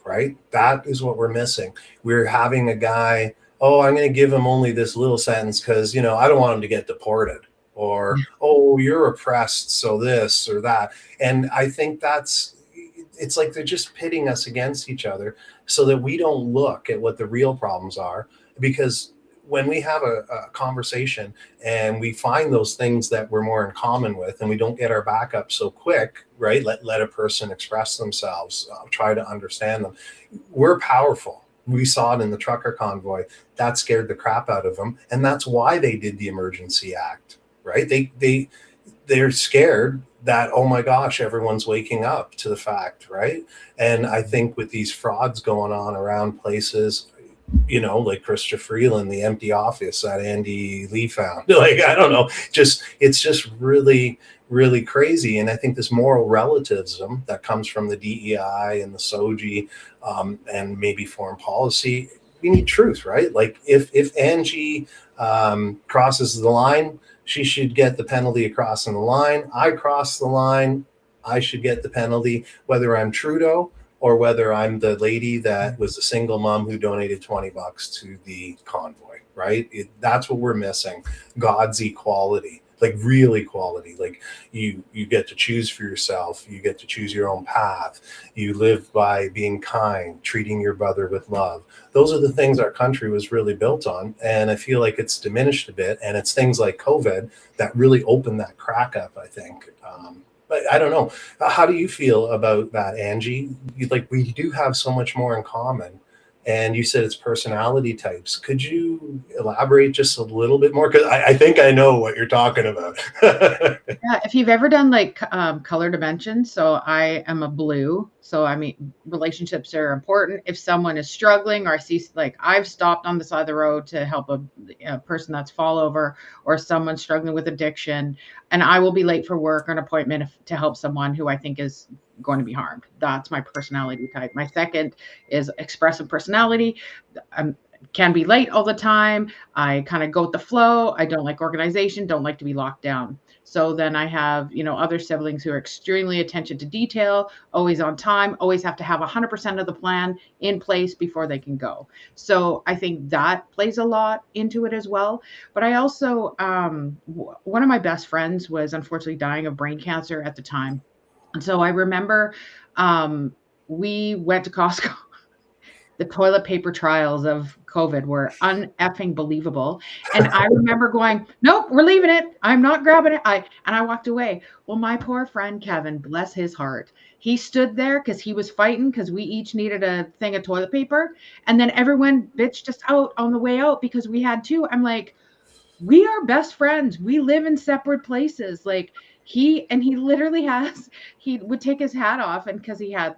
Speaker 3: right? That is what we're missing. We're having a guy, I'm going to give him only this little sentence because, I don't want him to get deported. or, oh, you're oppressed, so this or that. And I think it's like they're just pitting us against each other so that we don't look at what the real problems are. Because when we have a conversation and we find those things that we're more in common with, and we don't get our back up so quick, right? Let a person express themselves, try to understand them. We're powerful. We saw it in the trucker convoy. That scared the crap out of them. And that's why they did the Emergency Act, right? They're scared that, oh my gosh, everyone's waking up to the fact, right? And I think with these frauds going on around places, like Chrystia Freeland, the empty office that Andy Lee found. Like, I don't know, it's just really, really crazy. And I think this moral relativism that comes from the DEI and the SOGI, and maybe foreign policy, we need truth, right? Like if Angie crosses the line, she should get the penalty of crossing the line. I cross the line, I should get the penalty, whether I'm Trudeau or whether I'm the lady that was a single mom who donated $20 to the convoy, right? That's what we're missing. God's equality, like real equality. Like you get to choose for yourself. You get to choose your own path. You live by being kind, treating your brother with love. Those are the things our country was really built on. And I feel like it's diminished a bit. And it's things like COVID that really opened that crack up, I think. But I don't know. How do you feel about that, Angie? We do have so much more in common. And you said it's personality types. Could you elaborate just a little bit more? Because I think I know what you're talking about.
Speaker 5: Yeah, if you've ever done color dimensions, so I am a blue. So I mean, relationships are important. If someone is struggling, or I see I've stopped on the side of the road to help a person that's fall over, or someone struggling with addiction, and I will be late for work or an appointment to help someone who I think is going to be harmed. That's my personality type. My second is expressive personality. Can be late all the time. I kind of go with the flow. I don't like organization, don't like to be locked down. So then I have, other siblings who are extremely attention to detail, always on time, always have to have 100% of the plan in place before they can go. So I think that plays a lot into it as well. But I also, one of my best friends was unfortunately dying of brain cancer at the time. And so I remember we went to Costco. The toilet paper trials of COVID were uneffing believable. And I remember going, nope, we're leaving it. I'm not grabbing it. And I walked away. Well, my poor friend, Kevin, bless his heart. He stood there because he was fighting because we each needed a thing of toilet paper. And then everyone bitched us out on the way out because we had two. I'm like, we are best friends. We live in separate places. He literally he would take his hat off, and because he had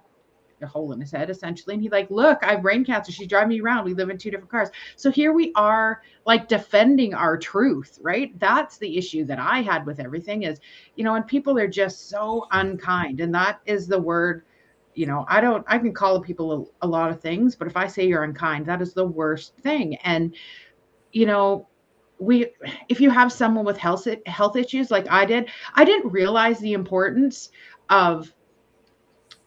Speaker 5: a hole in his head essentially, and he's look, I have brain cancer, she's driving me around, we live in two different cars. So here we are defending our truth, right? That's the issue that I had with everything is, and people are just so unkind, and that is the word. I can call people a lot of things, but if I say you're unkind, that is the worst thing. And if you have someone with health issues like I didn't realize the importance of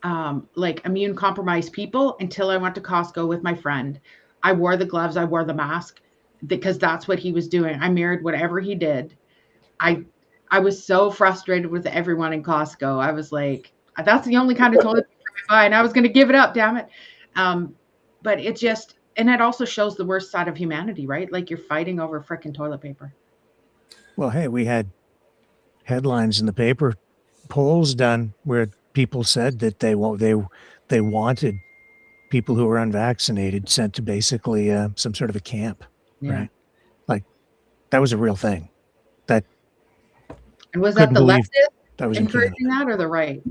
Speaker 5: immune compromised people until I went to Costco with my friend. I wore the gloves, I wore the mask because that's what he was doing. I mirrored whatever he did. I was so frustrated with everyone in Costco. I was like, that's the only kind of toilet paper I buy, and I was going to give it up, damn it. But it also shows the worst side of humanity, right? You're fighting over frickin' toilet paper.
Speaker 1: Well, hey, we had headlines in the paper, polls done where people said that they wanted people who were unvaccinated sent to basically some sort of a camp, right? That was a real thing.
Speaker 5: And was that the leftist
Speaker 1: that was
Speaker 5: encouraging that, or the right?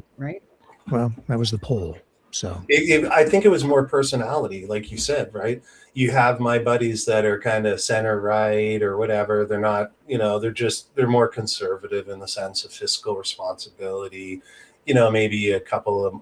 Speaker 1: Well, that was the poll. So
Speaker 3: I think it was more personality, like you said, right? You have my buddies that are kind of center right or whatever. They're not, they're more conservative in the sense of fiscal responsibility. Maybe a couple of,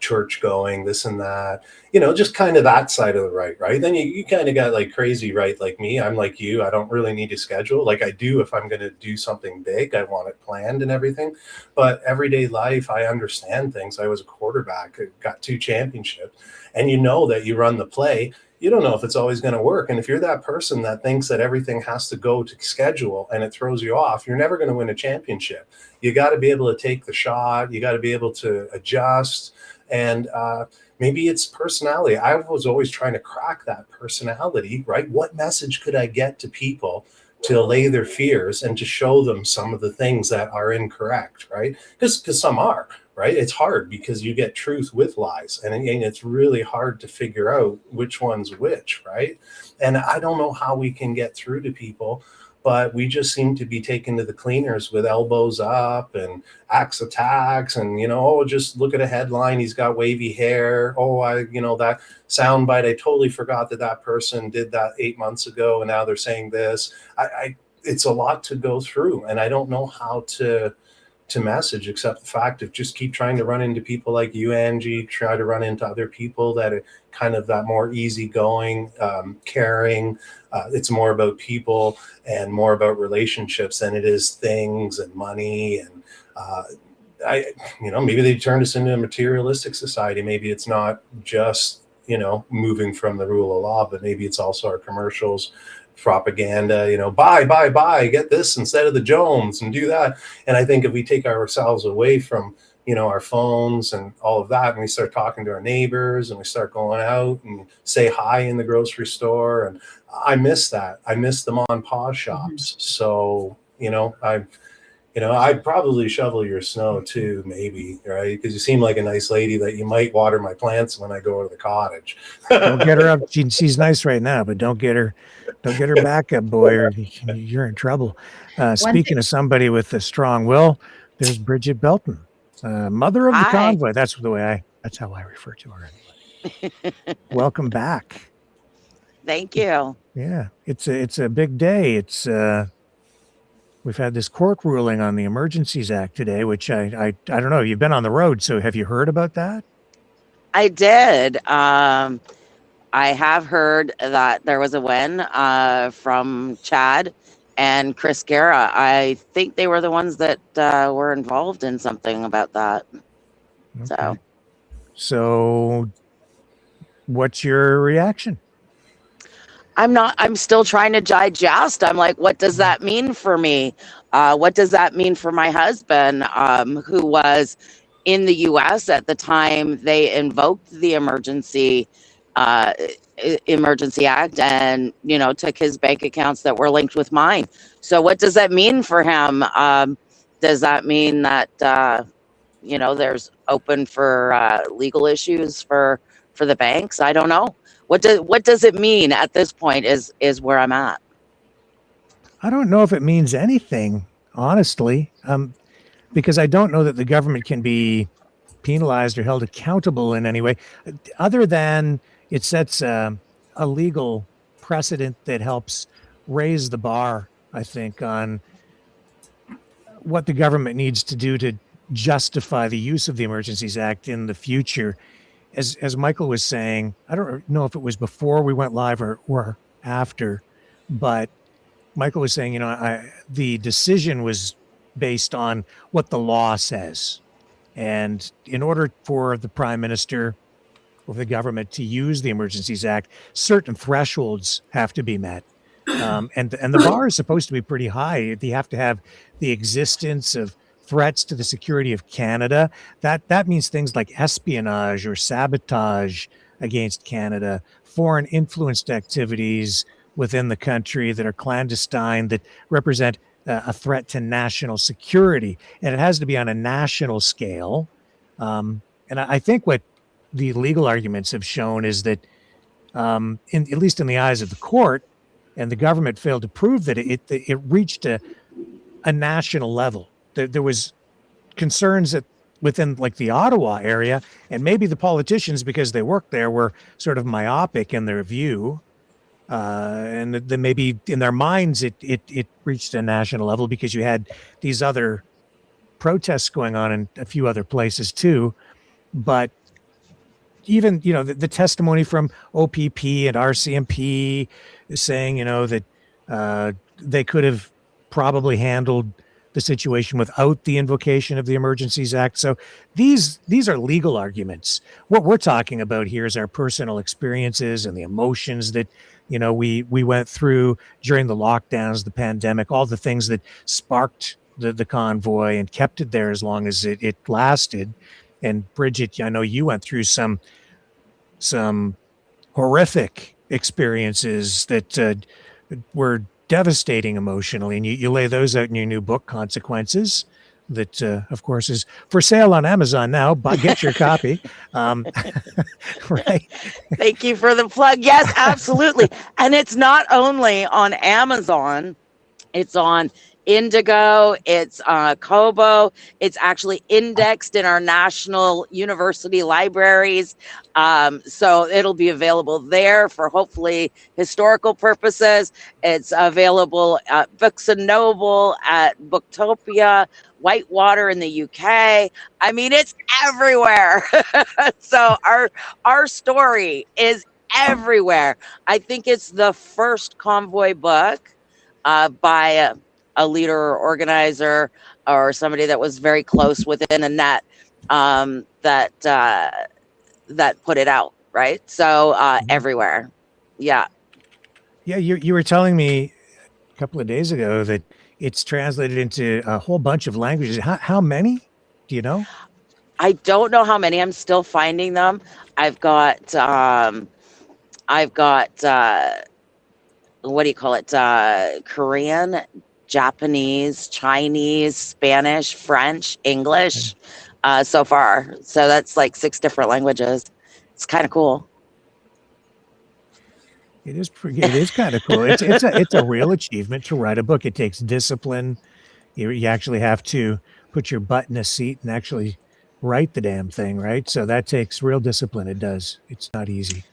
Speaker 3: church going, this and that, just kind of that side of the right? Then you kind of got crazy right like me. I'm like you. I don't really need to schedule. I do if I'm going to do something big. I want it planned and everything. But everyday life, I understand things. I was a quarterback. I got 2 championships. And that you run the play. you don't know if it's always going to work. And if you're that person that thinks that everything has to go to schedule and it throws you off, you're never going to win a championship. You got to be able to take the shot. You got to be able to adjust. And maybe it's personality. I was always trying to crack that personality, right? What message could I get to people to allay their fears and to show them some of the things that are incorrect, right? Because some are. Right? It's hard because you get truth with lies, and it's really hard to figure out which one's which, right? And I don't know how we can get through to people, but we just seem to be taken to the cleaners with elbows up and axe attacks, and oh, just look at a headline, he's got wavy hair. Oh, that soundbite, I totally forgot that person did that 8 months ago, and now they're saying this. It's a lot to go through, and I don't know how to message, except the fact of just keep trying to run into people like you, Angie, try to run into other people that are kind of that more easygoing, caring. It's more about people and more about relationships than it is things and money. And maybe they turned us into a materialistic society. Maybe it's not just, moving from the rule of law, but maybe it's also our commercials, propaganda, buy, get this instead of the Jones and do that. And I think if we take ourselves away from, our phones and all of that, and we start talking to our neighbors and we start going out and say hi in the grocery store. And I miss that. I miss the mom and pop shops. So, I'd probably shovel your snow too, maybe, right? Because you seem like a nice lady that you might water my plants when I go to the cottage.
Speaker 1: Don't get her up. She's nice right now, but don't get her back up, boy, or you're in trouble. Speaking of somebody with a strong will, there's Bridget Belton, mother of the convoy. That's how I refer to her anyway. Welcome back.
Speaker 6: Thank you.
Speaker 1: Yeah, it's a big day. We've had this court ruling on the Emergencies Act today, which I don't know. You've been on the road, so have you heard about that?
Speaker 6: I did. I have heard that there was a win from Chad and Chris Guerra. I think they were the ones that were involved in something about that. Okay.
Speaker 1: So what's your reaction?
Speaker 6: I'm still trying to digest. I'm like, what does that mean for me? What does that mean for my husband, who was in the U.S. at the time they invoked the Emergency Act and, took his bank accounts that were linked with mine. So what does that mean for him? Does that mean that, there's open for legal issues for the banks? I don't know. What does it mean at this point is where I'm at.
Speaker 1: I don't know if it means anything, honestly, because I don't know that the government can be penalized or held accountable in any way, other than it sets a legal precedent that helps raise the bar, I think, on what the government needs to do to justify the use of the Emergencies Act in the future. As Michael was saying, I don't know if it was before we went live or after, but Michael was saying, the decision was based on what the law says. And in order for the prime minister or the government to use the Emergencies Act, certain thresholds have to be met. And the bar is supposed to be pretty high. You have to have the existence of threats to the security of Canada. That means things like espionage or sabotage against Canada, foreign influenced activities within the country that are clandestine, that represent a threat to national security. And it has to be on a national scale. And I think what the legal arguments have shown is that, at least in the eyes of the court, and the government failed to prove that it reached a national level. There was concerns that within like the Ottawa area, and maybe the politicians, because they work there, were sort of myopic in their view. And then maybe in their minds, it reached a national level because you had these other protests going on in a few other places too. But even, the testimony from OPP and RCMP is saying, that they could have probably handled the situation without the invocation of the Emergencies Act. So these are legal arguments. What we're talking about here is our personal experiences and the emotions that, you know, we went through during the lockdowns, the pandemic, all the things that sparked the convoy and kept it there as long as it lasted. And Bridget, I know you went through some horrific experiences that were devastating emotionally, and you lay those out in your new book, Consequences, that of course is for sale on Amazon now. But get your copy. Right.
Speaker 6: Thank you for the plug. Yes, absolutely. And it's not only on Amazon, it's on Indigo, it's Kobo. It's actually indexed in our national university libraries. So it'll be available there for hopefully historical purposes. It's available at Books and Noble, at Booktopia, Whitewater in the UK. I mean, it's everywhere. So our story is everywhere. I think it's the first convoy book by a leader or organizer or somebody that was very close within a net that put it out, right? So everywhere. Yeah.
Speaker 1: Yeah, you were telling me a couple of days ago that it's translated into a whole bunch of languages. How many? Do you know?
Speaker 6: I don't know how many. I'm still finding them. I've got what do you call it? Korean, Japanese, Chinese, Spanish, French, English, so far. So that's like 6 different languages. It's kind of cool.
Speaker 1: It is kind of cool. It's a real achievement to write a book. It takes discipline. You actually have to put your butt in a seat and actually write the damn thing, right? So that takes real discipline. It does. It's not easy.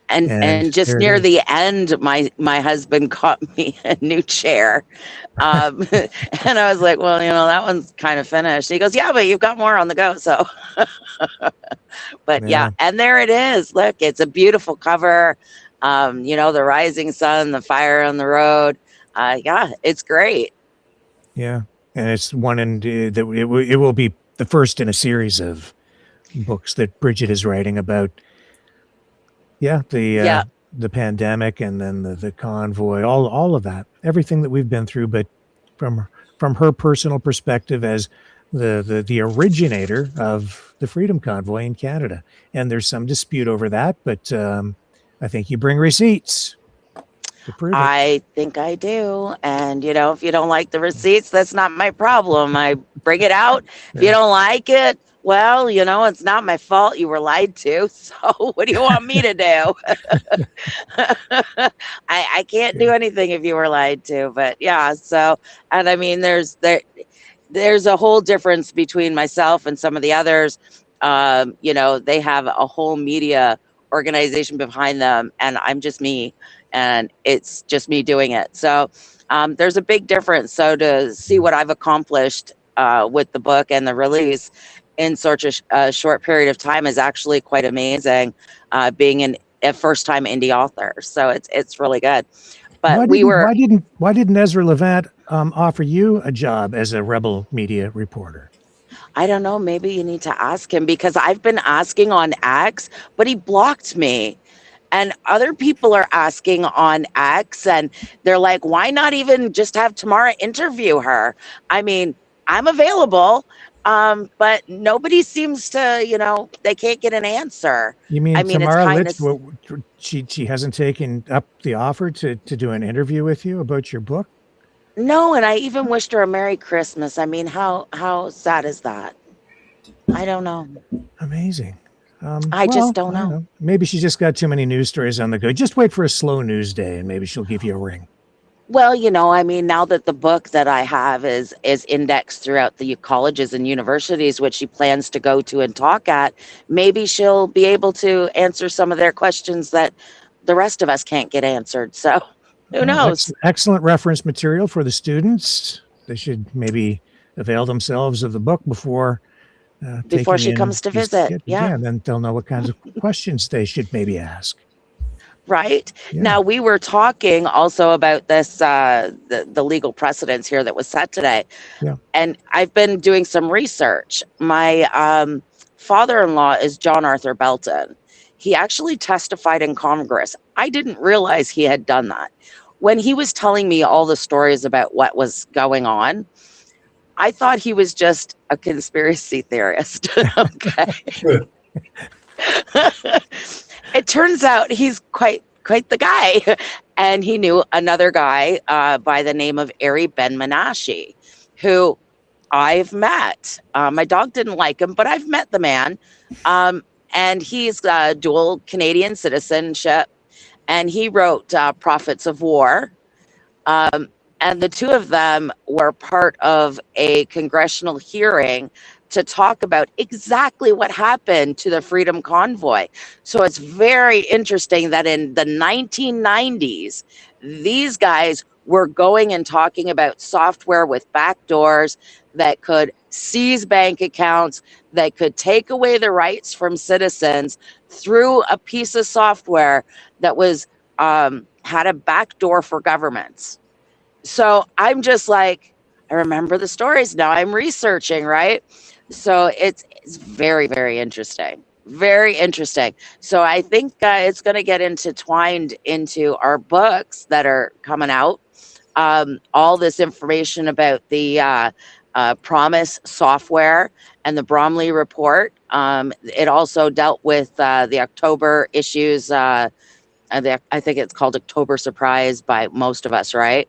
Speaker 6: And just near the end, my husband got me a new chair. And I was like, well, that one's kind of finished. He goes, yeah, but you've got more on the go. So, but yeah. And there it is. Look, it's a beautiful cover. The rising sun, the fire on the road. Yeah, it's great.
Speaker 1: Yeah. And it's one that it will be the first in a series of books that Bridget is writing about. Yeah, the pandemic and then the convoy, all of that, everything that we've been through, but from her personal perspective as the originator of the Freedom Convoy in Canada. And there's some dispute over that, but I think you bring receipts to prove it.
Speaker 6: I think I do. And, if you don't like the receipts, that's not my problem. I bring it out. If you don't like it, well, it's not my fault. You were lied to. So what do you want me to do? I can't do anything if you were lied to. But yeah, so, and I mean, there's a whole difference between myself and some of the others. They have a whole media organization behind them, and I'm just me, and it's just me doing it. So there's a big difference. So to see what I've accomplished with the book and the release in such a short period of time is actually quite amazing, being a first-time indie author. So it's really good. But
Speaker 1: why didn't Ezra Levant offer you a job as a Rebel media reporter?
Speaker 6: I don't know. Maybe you need to ask him, because I've been asking on X, but he blocked me. And other people are asking on X, and they're like, why not even just have Tamara interview her? I mean, I'm available. But nobody seems to, they can't get an answer.
Speaker 1: You mean Tamara Litz, she hasn't taken up the offer to do an interview with you about your book?
Speaker 6: No, and I even wished her a Merry Christmas. I mean, how sad is that? I don't know.
Speaker 1: Amazing.
Speaker 6: I just don't know.
Speaker 1: Maybe she's just got too many news stories on the go. Just wait for a slow news day, and maybe she'll give you a ring.
Speaker 6: Well, I mean, now that the book that I have is indexed throughout the colleges and universities, which she plans to go to and talk at, maybe she'll be able to answer some of their questions that the rest of us can't get answered. So who knows?
Speaker 1: Excellent reference material for the students. They should maybe avail themselves of the book before
Speaker 6: she comes to visit.
Speaker 1: Yeah, and then they'll know what kinds of questions they should maybe ask.
Speaker 6: Right.
Speaker 1: Yeah.
Speaker 6: Now, we were talking also about this, the legal precedents here that was set today.
Speaker 1: Yeah.
Speaker 6: And I've been doing some research. My father-in-law is John Arthur Belton. He actually testified in Congress. I didn't realize he had done that. When he was telling me all the stories about what was going on, I thought he was just a conspiracy theorist. Okay. It turns out he's quite the guy. And he knew another guy by the name of Ari Ben Menashe, who I've met. My dog didn't like him, but I've met the man. And he's dual Canadian citizenship. And he wrote Prophets of War. And the two of them were part of a congressional hearing to talk about exactly what happened to the Freedom Convoy. So it's very interesting that in the 1990s, these guys were going and talking about software with backdoors that could seize bank accounts, that could take away the rights from citizens through a piece of software that was had a backdoor for governments. So I'm just like, I remember the stories. Now I'm researching, right? So it's very, very interesting. Very interesting. So I think it's going to get intertwined into our books that are coming out. All this information about the Promise software and the Bromley report. It also dealt with the October issues. I think it's called October Surprise by most of us, right?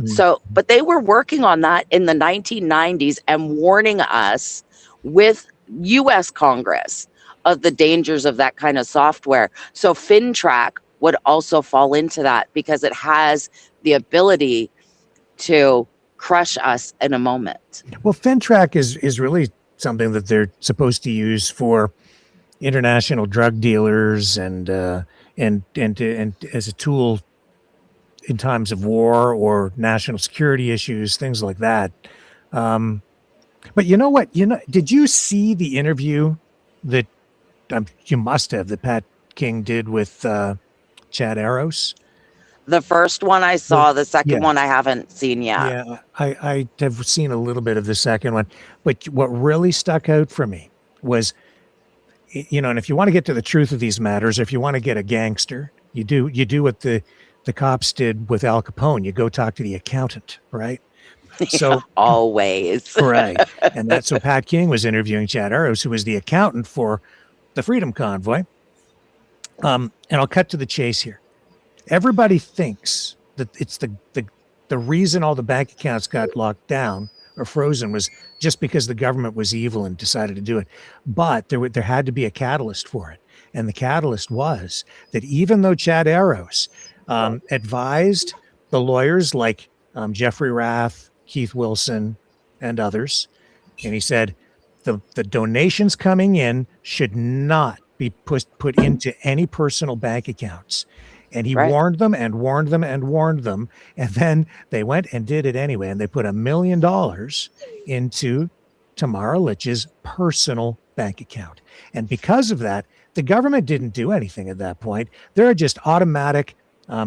Speaker 6: So, but they were working on that in the 1990s and warning us with US Congress of the dangers of that kind of software. So FinTrack would also fall into that because it has the ability to crush us in a moment.
Speaker 1: Well, FinTrack is really something that they're supposed to use for international drug dealers and as a tool in times of war or national security issues, things like that. But you know what? Did you see the interview that you must have that Pat King did with Chad Arrows?
Speaker 6: The first one I saw, the second
Speaker 1: Yeah.
Speaker 6: one I haven't seen yet.
Speaker 1: Yeah, I have seen a little bit of the second one, but what really stuck out for me was, and if you want to get to the truth of these matters, if you want to get a gangster, you do what the cops did with Al Capone. You go talk to the accountant, right? So
Speaker 6: yeah, always.
Speaker 1: right. And that's so Pat King was interviewing Chad Arrows, who was the accountant for the Freedom Convoy. And I'll cut to the chase here. Everybody thinks that it's the reason all the bank accounts got locked down or frozen was just because the government was evil and decided to do it. But there had to be a catalyst for it. And the catalyst was that even though Chad Arrows advised the lawyers like Jeffrey Rath, Keith Wilson, and others, and he said the donations coming in should not be put into any personal bank accounts. And he warned them and warned them and warned them. And then they went and did it anyway. And they put $1 million into Tamara Litch's personal bank account. And because of that, the government didn't do anything at that point. There are just automatic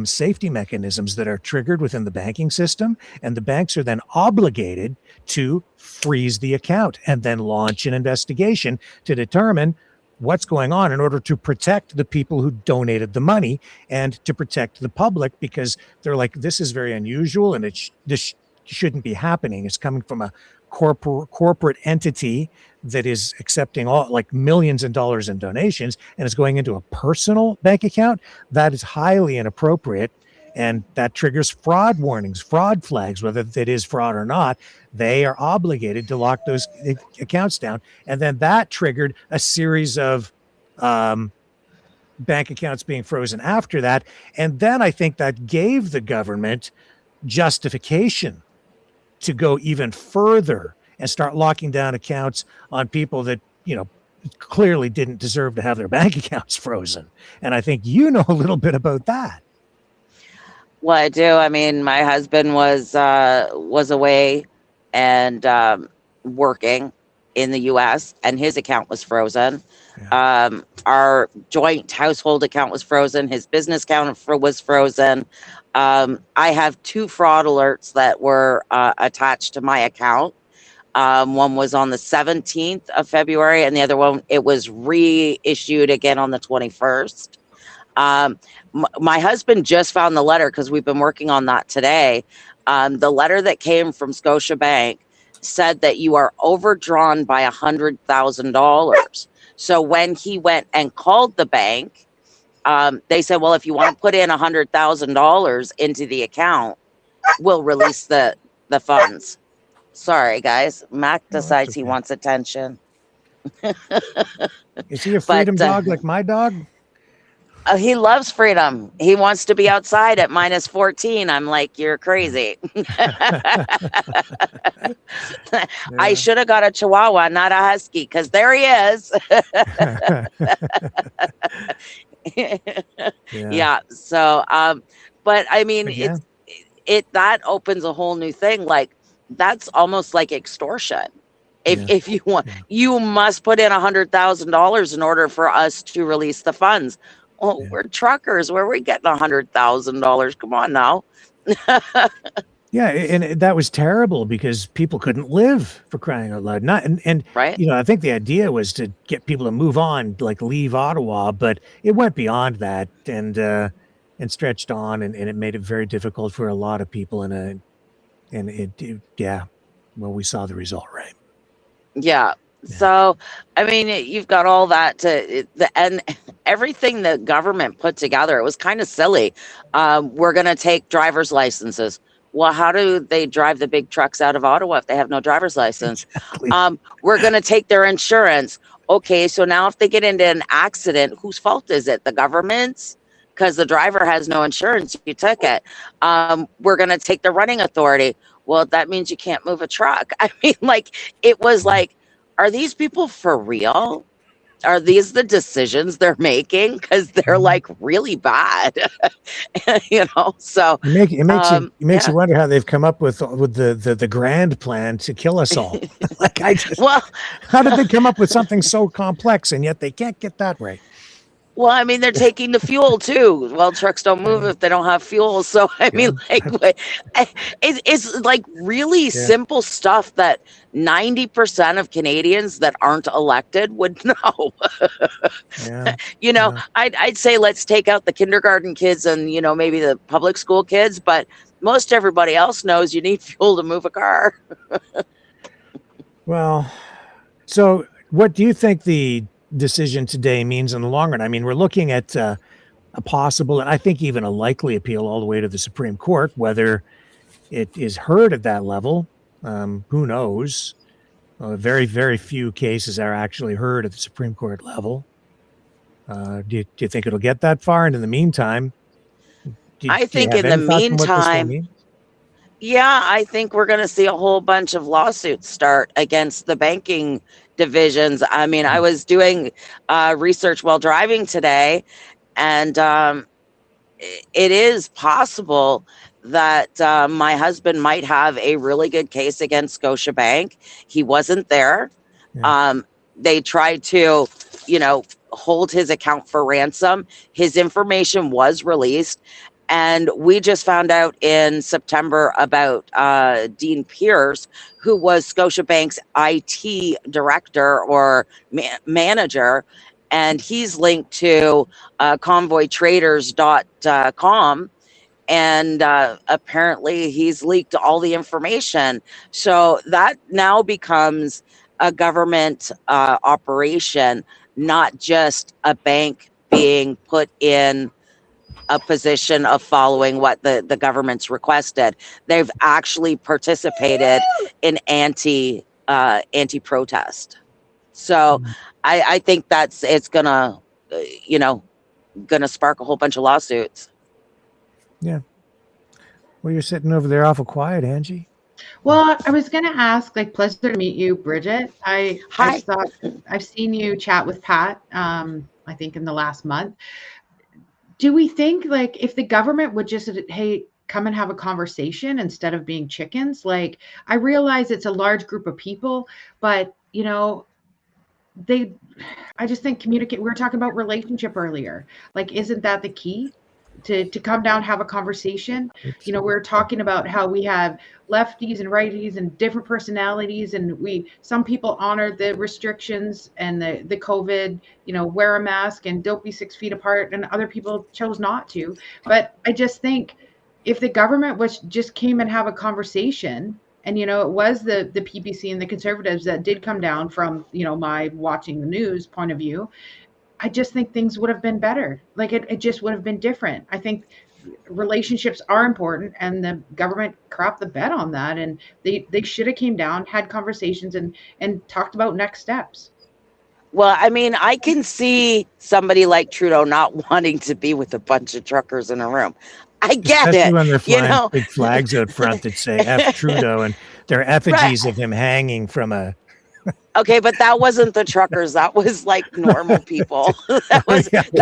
Speaker 1: safety mechanisms that are triggered within the banking system. And the banks are then obligated to freeze the account and then launch an investigation to determine what's going on in order to protect the people who donated the money and to protect the public, because they're like, this is very unusual and this shouldn't be happening. It's coming from a corporate entity that is accepting millions of dollars in donations and is going into a personal bank account. That is highly inappropriate. And that triggers fraud warnings, fraud flags, whether it is fraud or not. They are obligated to lock those accounts down. And then that triggered a series of bank accounts being frozen after that. And then I think that gave the government justification to go even further and start locking down accounts on people that, clearly didn't deserve to have their bank accounts frozen. And I think you know a little bit about that.
Speaker 6: Well, I do. I mean, my husband was away and working in the U.S. and his account was frozen. Our joint household account was frozen. His business account was frozen. I have 2 fraud alerts that were attached to my account. One was on the 17th of February, and the other one, it was reissued again on the 21st. My husband just found the letter because we've been working on that today. The letter that came from Scotiabank said that you are overdrawn by $100,000. So when he went and called the bank, they said, well, if you want to put in $100,000 into the account, we'll release the funds. Sorry, guys. Mac decides he wants attention.
Speaker 1: Is he a freedom dog like my dog?
Speaker 6: He loves freedom. He wants to be outside at -14. I'm like, you're crazy. I should have got a Chihuahua, not a Husky, because there he is. Yeah. So, but I mean, that opens a whole new thing. Like, that's almost like extortion. If you want, you must put in $100,000 in order for us to release the funds. Oh, we're truckers. Where are we getting $100,000? Come on now.
Speaker 1: Yeah, and that was terrible because people couldn't live, for crying out loud. And
Speaker 6: right.
Speaker 1: You know, I think the idea was to get people to move on, like leave Ottawa, but it went beyond that and stretched on, and it made it very difficult for a lot of people. And well, we saw the result, right?
Speaker 6: Yeah. So, I mean, you've got all that and everything the government put together. It was kind of silly. We're going to take driver's licenses. Well, how do they drive the big trucks out of Ottawa if they have no driver's license?
Speaker 1: Exactly.
Speaker 6: We're going to take their insurance. Okay, so now if they get into an accident, whose fault is it? The government's? Because the driver has no insurance. You took it. We're going to take the running authority. Well, that means you can't move a truck. I mean, like, it was like, are these people for real? Are these the decisions they're making? Because they're like really bad, you know. So
Speaker 1: it makes you wonder how they've come up with the grand plan to kill us all. Like, how did they come up with something so complex and yet they can't get that right?
Speaker 6: Well, I mean, they're taking the fuel too. Well, trucks don't move if they don't have fuel. So, I mean, like, it's like really simple stuff that 90% of Canadians that aren't elected would know. You know, I'd say let's take out the kindergarten kids and, you know, maybe the public school kids, but most everybody else knows you need fuel to move a car.
Speaker 1: Well, so what do you think the decision today means in the long run? I mean, we're looking at a possible, and I think even a likely appeal all the way to the Supreme Court. Whether it is heard at that level, who knows? Very, very few cases are actually heard at the Supreme Court level. Do you think it'll get that far? And in the meantime,
Speaker 6: I think in the meantime, I think we're going to see a whole bunch of lawsuits start against the banking divisions. I mean, I was doing research while driving today, and it is possible that my husband might have a really good case against Scotiabank. He wasn't there. They tried to, you know, hold his account for ransom. His information was released. And we just found out in September about Dean Pierce, who was Scotiabank's IT director or manager, and he's linked to convoytraders.com. And apparently he's leaked all the information. So that now becomes a government operation, not just a bank being put in a position of following what the government's requested. They've actually participated in anti-protest. So I think it's gonna, you know, gonna spark a whole bunch of lawsuits.
Speaker 1: Yeah. Well, you're sitting over there awful quiet, Angie.
Speaker 5: Well, I was going to ask, like, pleasure to meet you, Bridget.
Speaker 6: Hi.
Speaker 5: I've seen you chat with Pat, I think in the last month. Do we think, like, if the government would just, hey, come and have a conversation instead of being chickens? Like, I realize it's a large group of people, but, you know, I just think communicate. We were talking about relationship earlier. Like, isn't that the key? To come down, have a conversation. We were talking about how we have lefties and righties and different personalities, and some people honor the restrictions and the COVID, wear a mask and don't be 6 feet apart, and other people chose not to. But I just think if the government just came and have a conversation, and it was the PPC and the Conservatives that did come down from my watching the news point of view, I just think things would have been better. Like it just would have been different. I think relationships are important, and the government crapped the bed on that. And they should have came down, had conversations, and talked about next steps.
Speaker 6: Well, I mean, I can see somebody like Trudeau not wanting to be with a bunch of truckers in a room. I get
Speaker 1: Especially
Speaker 6: it.
Speaker 1: when they're flying big flags out front that say F Trudeau, and there are effigies of him hanging from a.
Speaker 6: Okay, but that wasn't the truckers. That was like normal people. that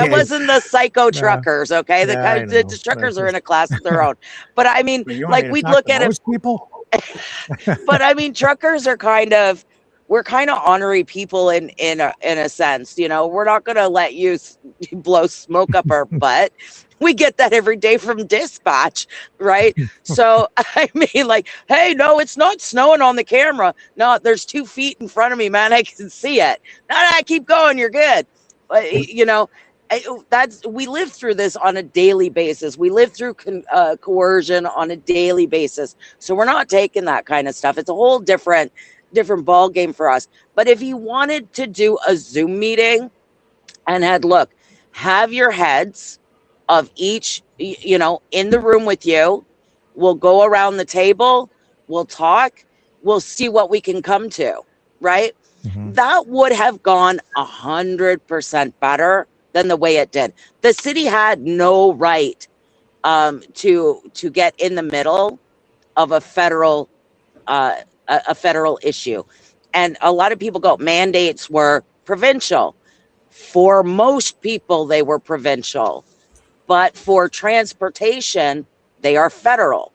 Speaker 6: wasn't the psycho truckers. Okay, the truckers are in a class of their own. But I mean, like we'd look at it.
Speaker 1: People.
Speaker 6: But I mean, truckers are we're kind of honorary people in a sense. We're not going to let you blow smoke up our butt. We get that every day from dispatch, right? So, I mean, like, hey, no, it's not snowing on the camera. No, there's 2 feet in front of me, man. I can see it. No, keep going. You're good. But, we live through this on a daily basis. We live through coercion on a daily basis. So we're not taking that kind of stuff. It's a whole different ball game for us. But if you wanted to do a Zoom meeting and have your heads of each, in the room with you, we'll go around the table, we'll talk, we'll see what we can come to, right? Mm-hmm. That would have gone 100% better than the way it did. The city had no right to get in the middle of a federal issue. And a lot of people go, mandates were provincial. For most people, they were provincial. But for transportation, they are federal.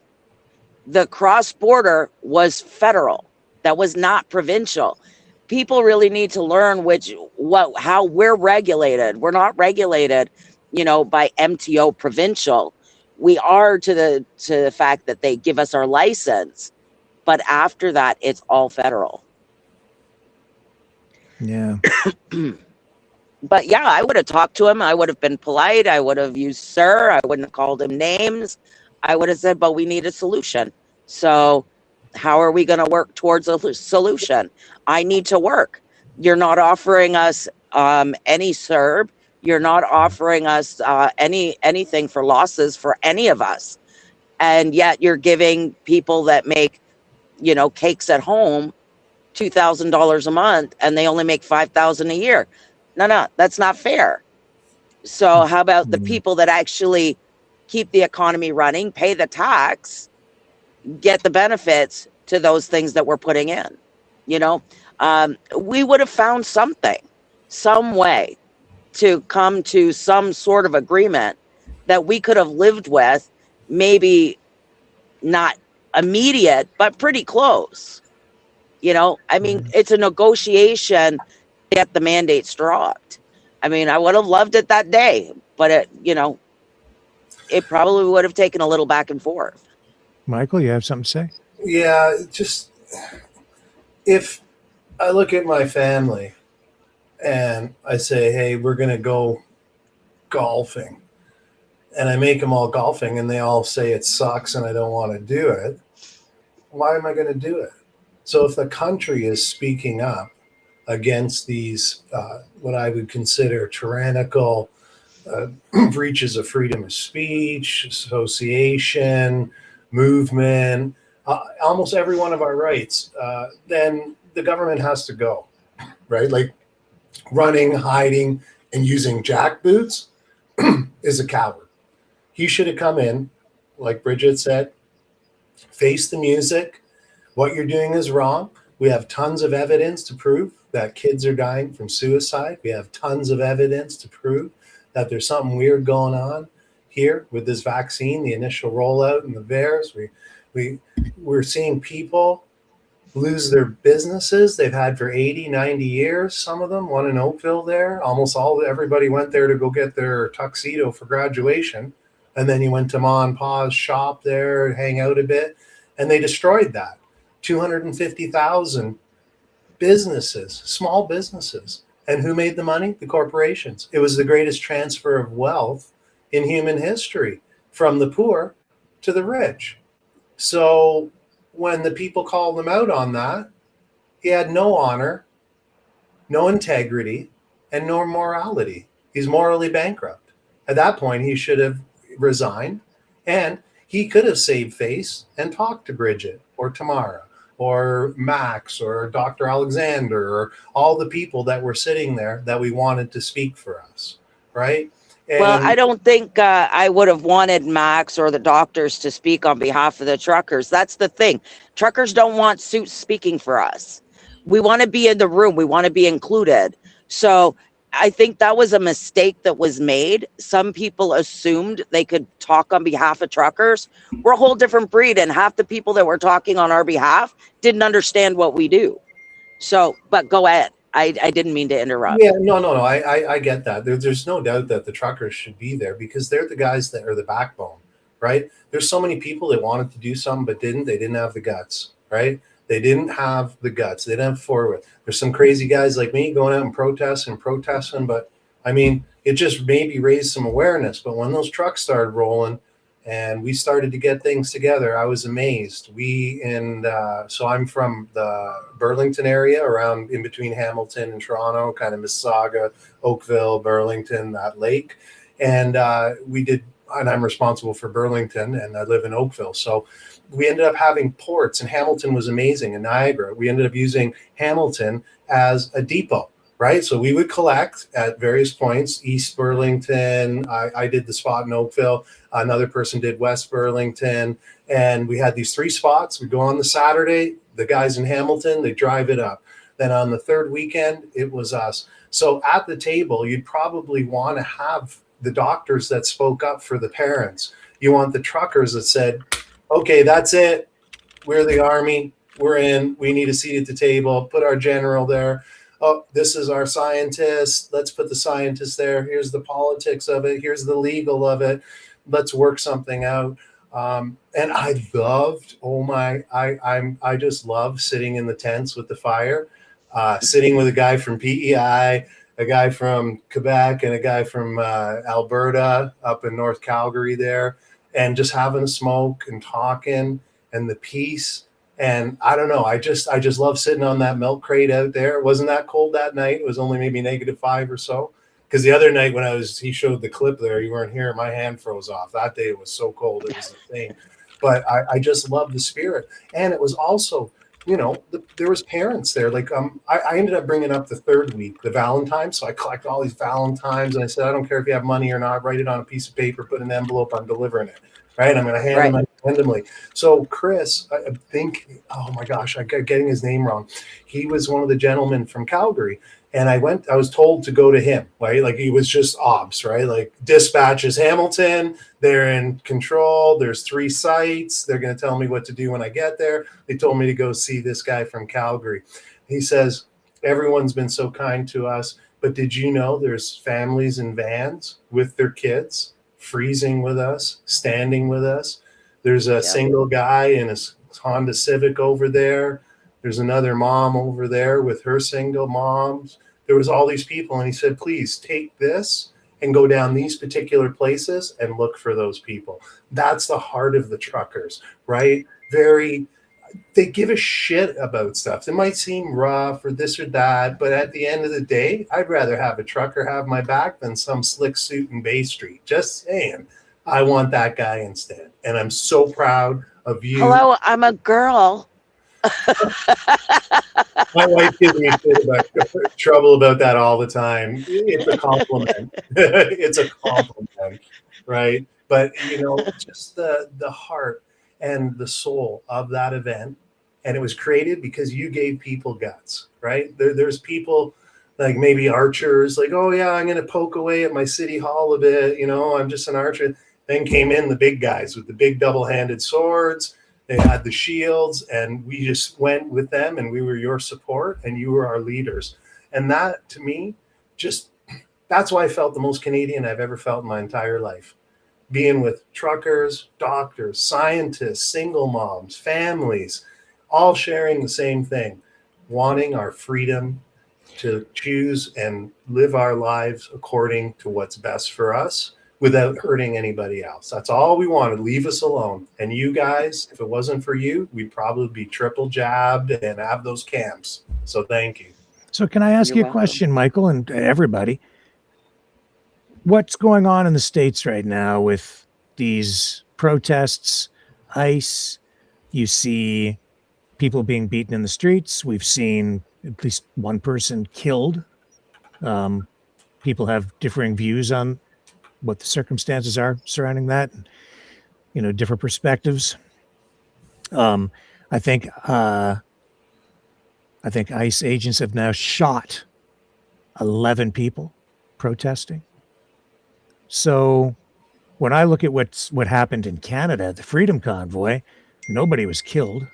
Speaker 6: The cross-border was federal. That was not provincial. People really need to learn how we're regulated. We're not regulated, by MTO provincial. We are to the fact that they give us our license, but after that, it's all federal.
Speaker 1: Yeah.
Speaker 6: But yeah, I would have talked to him. I would have been polite. I would have used sir. I wouldn't have called him names. I would have said, but we need a solution. So how are we going to work towards a solution? I need to work. You're not offering us any CERB. You're not offering us anything for losses for any of us. And yet you're giving people that make, cakes at home $2,000 a month, and they only make $5,000 a year. No, that's not fair. So how about the people that actually keep the economy running, pay the tax, get the benefits to those things that we're putting in? We would have found some way to come to some sort of agreement that we could have lived with, maybe not immediate, but pretty close. I mean, it's a negotiation to get the mandates dropped. I mean, I would have loved it that day, but it probably would have taken a little back and forth.
Speaker 1: Michael, you have something to say?
Speaker 3: Yeah, just if I look at my family and I say, hey, we're going to go golfing, and I make them all golfing and they all say it sucks and I don't want to do it, why am I going to do it? So if the country is speaking up against these, what I would consider tyrannical breaches of freedom of speech, association, movement, almost every one of our rights, then the government has to go, right? Like running, hiding, and using jackboots is a coward. He should have come in, like Bridget said, face the music. What you're doing is wrong. We have tons of evidence to prove that kids are dying from suicide. We have tons of evidence to prove that there's something weird going on here with this vaccine, the initial rollout and the VAERS. We're seeing people lose their businesses they've had for 80, 90 years. Some of them, one in Oakville there, everybody went there to go get their tuxedo for graduation. And then you went to Ma and Pa's shop there, hang out a bit, and they destroyed that. 250,000 businesses, small businesses. And who made the money? The corporations. It was the greatest transfer of wealth in human history, from the poor to the rich. So when the people called him out on that, he had no honor, no integrity, and no morality. He's morally bankrupt. At that point, he should have resigned, and he could have saved face and talked to Bridget or Tamara or Max or Dr. Alexander or all the people that were sitting there that we wanted to speak for us, right? And
Speaker 6: well, I don't think I would have wanted Max or the doctors to speak on behalf of the truckers. That's the thing. Truckers don't want suits speaking for us. We want to be in the room. We want to be included. So I think that was a mistake that was made. Some people assumed they could talk on behalf of truckers. We're a whole different breed, and half the people that were talking on our behalf didn't understand what we do. So, but go ahead. I didn't mean to interrupt.
Speaker 3: Yeah, no. I get that. There's no doubt that the truckers should be there because they're the guys that are the backbone, right? There's so many people that wanted to do something but didn't. They didn't have the guts, right? They didn't have the guts. They didn't have forward. There's some crazy guys like me going out and protesting, but I mean, it just maybe raised some awareness. But when those trucks started rolling and we started to get things together, I was amazed. So I'm from the Burlington area, around in between Hamilton and Toronto, kind of Mississauga, Oakville, Burlington, that lake. And and I'm responsible for Burlington, and I live in Oakville. So we ended up having ports, and Hamilton was amazing. In Niagara, we ended up using Hamilton as a depot, right? So we would collect at various points. East Burlington, I did the spot in Oakville. Another person did West Burlington. And we had these 3 spots. We go on the Saturday, the guys in Hamilton, they drive it up. Then on the third weekend, it was us. So at the table, you'd probably want to have the doctors that spoke up for the parents. You want the truckers that said, okay, that's it. We're the army. We're in. We need a seat at the table. Put our general there. Oh, this is our scientist. Let's put the scientist there. Here's the politics of it. Here's the legal of it. Let's work something out. And I loved, I just love sitting in the tents with the fire, sitting with a guy from PEI, a guy from Quebec, and a guy from Alberta up in North Calgary there, and just having a smoke and talking and the peace. And I don't know, I just love sitting on that milk crate out there. It wasn't that cold that night. It was only maybe -5 or so. Because the other night when he showed the clip there, you weren't here. My hand froze off. That day it was so cold. It was insane. But I just love the spirit. And it was also, there was parents there. Like I ended up bringing up the third week, the Valentine's. So I collect all these Valentines, and I said, I don't care if you have money or not. Write it on a piece of paper, put an envelope, I'm delivering it. Right? I'm going to hand them randomly. So Chris, I think, oh my gosh, I'm getting his name wrong. He was one of the gentlemen from Calgary. And I was told to go to him, right? Like he was just ops, right? Like dispatches Hamilton, they're in control. There's 3 sites. They're going to tell me what to do when I get there. They told me to go see this guy from Calgary. He says, everyone's been so kind to us, but did you know there's families in vans with their kids freezing with us, standing with us? There's a single guy in a Honda Civic over there. There's another mom over there with her single moms. There was all these people, and he said, please take this and go down these particular places and look for those people. That's the heart of the truckers, right? They give a shit about stuff. It might seem rough or this or that, but at the end of the day, I'd rather have a trucker have my back than some slick suit in Bay Street. Just saying, I want that guy instead. And I'm so proud of you.
Speaker 6: Hello, I'm a girl.
Speaker 3: My wife gives me trouble about that all the time. It's a compliment. It's a compliment, right? But just the heart and the soul of that event, and it was created because you gave people guts, right? There's people like maybe archers, like, oh yeah, I'm going to poke away at my city hall a bit. I'm just an archer. Then came in the big guys with the big double-handed swords. They had the shields, and we just went with them, and we were your support, and you were our leaders. And that, to me, that's why I felt the most Canadian I've ever felt in my entire life. Being with truckers, doctors, scientists, single moms, families, all sharing the same thing, wanting our freedom to choose and live our lives according to what's best for us without hurting anybody else. That's all we wanted. Leave us alone. And you guys, if it wasn't for you, we'd probably be triple jabbed and have those camps. So thank you.
Speaker 1: So can I ask
Speaker 6: You're
Speaker 1: you a
Speaker 6: welcome.
Speaker 1: question, Michael, and everybody? What's going on in the States right now with these protests, ICE? You see people being beaten in the streets. We've seen at least one person killed. People have differing views on what the circumstances are surrounding that, and, different perspectives. I think ICE agents have now shot 11 people protesting. So when I look at what happened in Canada, the Freedom Convoy, nobody was killed.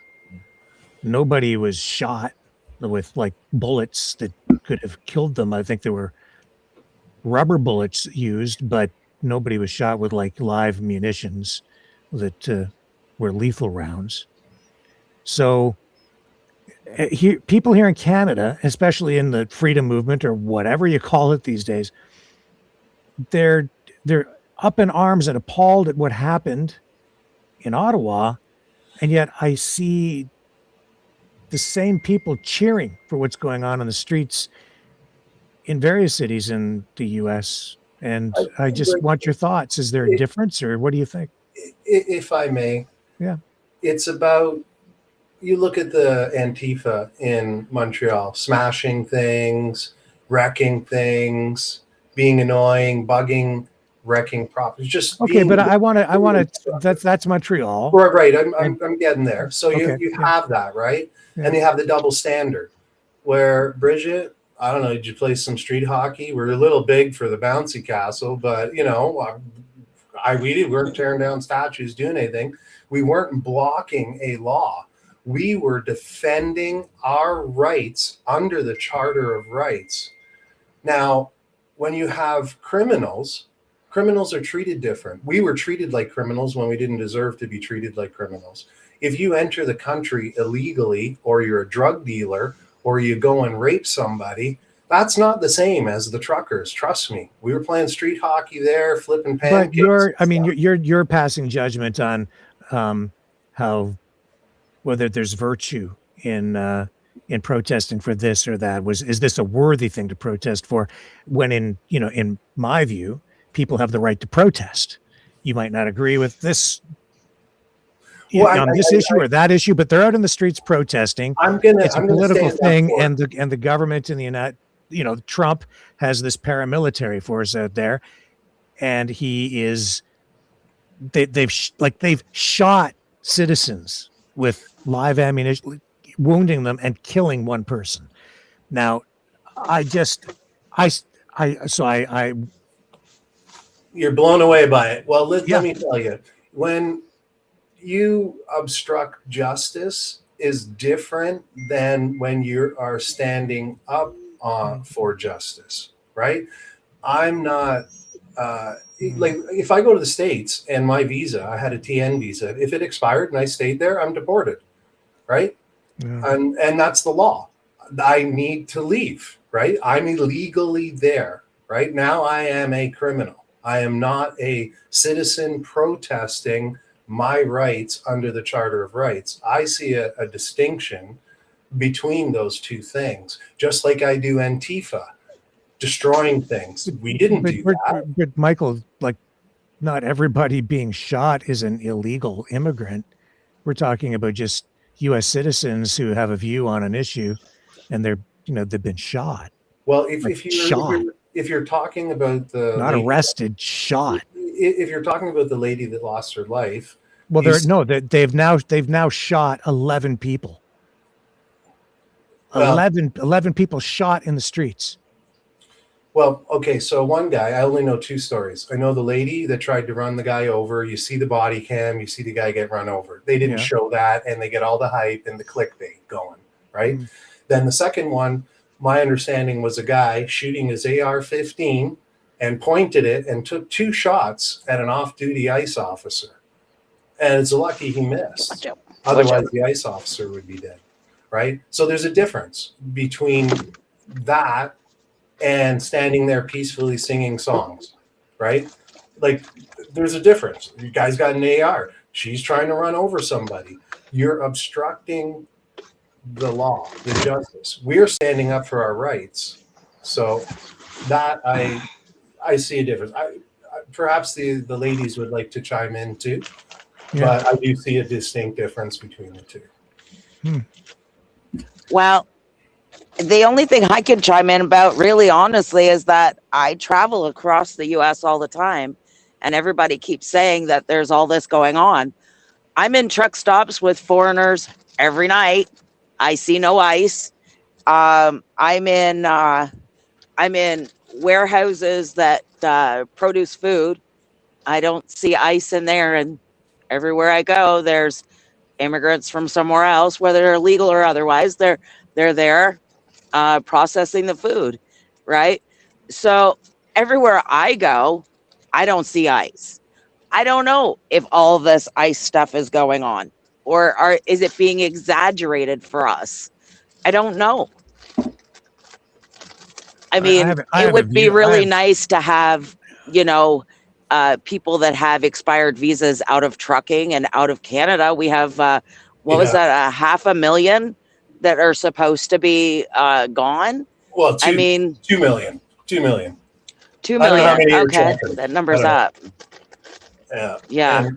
Speaker 1: Nobody was shot with like bullets that could have killed them. I think there were rubber bullets used, but nobody was shot with like live munitions that were lethal rounds. So people here in Canada, especially in the freedom movement or whatever you call it these days, they're up in arms and appalled at what happened in Ottawa, and yet I see the same people cheering for what's going on the streets in various cities in the U.S. And I just want your thoughts. Is there a difference, or what do you think?
Speaker 3: If I may,
Speaker 1: yeah,
Speaker 3: it's about, you look at the Antifa in Montreal, smashing things, wrecking things, being annoying, bugging, wrecking properties. Just
Speaker 1: okay, but I want to. That's Montreal.
Speaker 3: Right. I'm getting there. So
Speaker 1: okay,
Speaker 3: you have that, right? Yeah. And you have the double standard, where Bridget, I don't know, did you play some street hockey? We're a little big for the bouncy castle, but we weren't tearing down statues, doing anything. We weren't blocking a law. We were defending our rights under the Charter of Rights. Now, when you have criminals are treated different. We were treated like criminals when we didn't deserve to be treated like criminals. If you enter the country illegally, or you're a drug dealer, or you go and rape somebody, that's not the same as the truckers. Trust me. We were playing street hockey there, flipping pancakes.
Speaker 1: But you're passing judgment on how, whether there's virtue in protesting for this or that. Is this a worthy thing to protest for? When in my view, people have the right to protest. You might not agree with this on this issue or that issue, but they're out in the streets protesting. It's a political thing, and the government in the Trump has this paramilitary force out there, and they've shot citizens with live ammunition, wounding them and killing one person. Now,
Speaker 3: you're blown away by it. Well, let me tell you, when you obstruct justice is different than when you are standing up for justice, right? I'm not like, if I go to the States and my visa, I had a TN visa, if it expired and I stayed there, I'm deported, right? Yeah. And that's the law. I need to leave, right? I'm illegally there. Right now, I am a criminal. I am not a citizen protesting my rights under the Charter of Rights. I see a distinction between those two things, just like I do Antifa, destroying things. We didn't do that.
Speaker 1: But Michael, like, not everybody being shot is an illegal immigrant. We're talking about just U.S. citizens who have a view on an issue, and they've been shot.
Speaker 3: Well, if you're talking about the
Speaker 1: not lady, arrested, shot.
Speaker 3: If you're talking about the lady that lost her life,
Speaker 1: well, they've now shot 11 people. Well, 11 people shot in the streets.
Speaker 3: Well, okay, so one guy, I only know two stories. I know the lady that tried to run the guy over. You see the body cam, you see the guy get run over. They didn't
Speaker 1: Yeah.
Speaker 3: show that, and they get all the hype and the clickbait going, right?
Speaker 1: Mm.
Speaker 3: Then the second one, my understanding was a guy shooting his AR-15 and pointed it and took 2 shots at an off-duty ICE officer. And it's lucky he missed. Otherwise, the ICE officer would be dead, right? So there's a difference between that and standing there peacefully singing songs, right? Like, there's a difference. You guys got an AR. She's trying to run over somebody. You're obstructing the law, the justice. We're standing up for our rights. So that I see a difference. Perhaps the ladies would like to chime in too, but I do see a distinct difference between the two.
Speaker 6: Well, the only thing I can chime in about, really honestly, is that I travel across the US all the time, and everybody keeps saying that there's all this going on. I'm in truck stops with foreigners every night. I see no ICE. I'm in warehouses that produce food. I don't see ICE in there, and everywhere I go, there's immigrants from somewhere else, whether they're legal or otherwise. They're there processing the food, right? So everywhere I go, I don't see ICE. I don't know if all this ICE stuff is going on, or is it being exaggerated for us? I don't know. I mean, it would be really nice to have, people that have expired visas out of trucking and out of Canada. We have, was that, 500,000 that are supposed to be gone?
Speaker 3: Well, 2 million. 2 million.
Speaker 6: 2 million. Okay, that number's up.
Speaker 3: Yeah.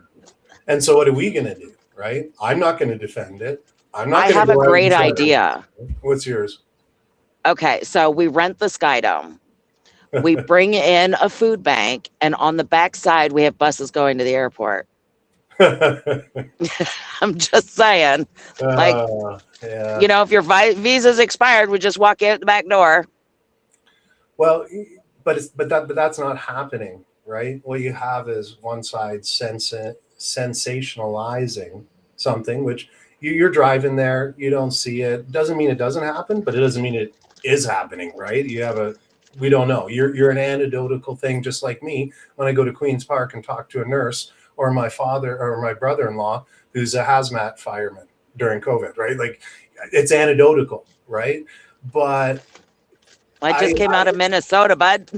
Speaker 3: And so what are we going to do, right? I'm not going to defend it.
Speaker 6: I have a great idea.
Speaker 3: What's yours?
Speaker 6: Okay, so we rent the Skydome. We bring in a food bank, and on the back side, we have buses going to the airport. I'm just saying. If your visa's expired, we just walk out the back door.
Speaker 3: Well, but that's not happening, right? What you have is one side sensationalizing something, which you're driving there, you don't see it. Doesn't mean it doesn't happen, but it doesn't mean it is happening, right? We don't know. You're an anecdotal thing, just like me when I go to Queen's Park and talk to a nurse, or my father or my brother-in-law who's a hazmat fireman during COVID, right? Like, it's anecdotal, right? But
Speaker 6: I just came out of Minnesota, bud.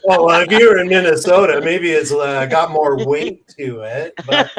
Speaker 3: Well, if you're in Minnesota, maybe it's got more weight to it. But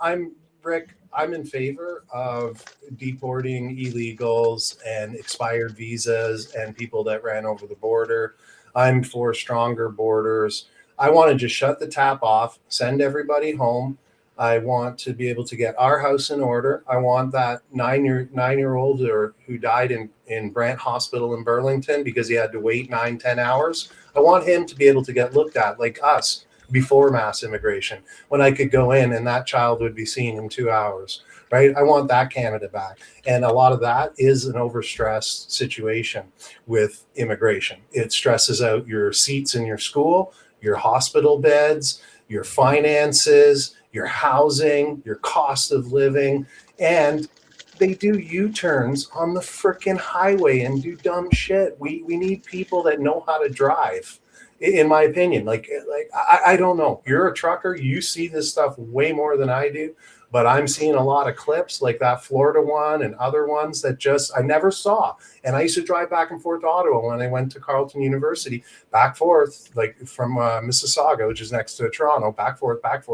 Speaker 3: I'm Rick. I'm in favor of deporting illegals and expired visas and people that ran over the border. I'm for stronger borders. I want to just shut the tap off, send everybody home. I want to be able to get our house in order. I want that nine-year-old who died in Brant Hospital in Burlington because he had to wait 9-10 hours. I want him to be able to get looked at like us before mass immigration, when I could go in and that child would be seen in 2 hours, right? I want that Canada back. And a lot of that is an overstressed situation with immigration. It stresses out your seats in your school, your hospital beds, your finances, your housing, your cost of living, and they do U-turns on the frickin' highway and do dumb shit. We need people that know how to drive, in my opinion. I don't know. You're a trucker. You see this stuff way more than I do, but I'm seeing a lot of clips like that Florida one and other ones that I never saw. And I used to drive back and forth to Ottawa when I went to Carleton University, back forth, like from Mississauga, which is next to Toronto, back forth. I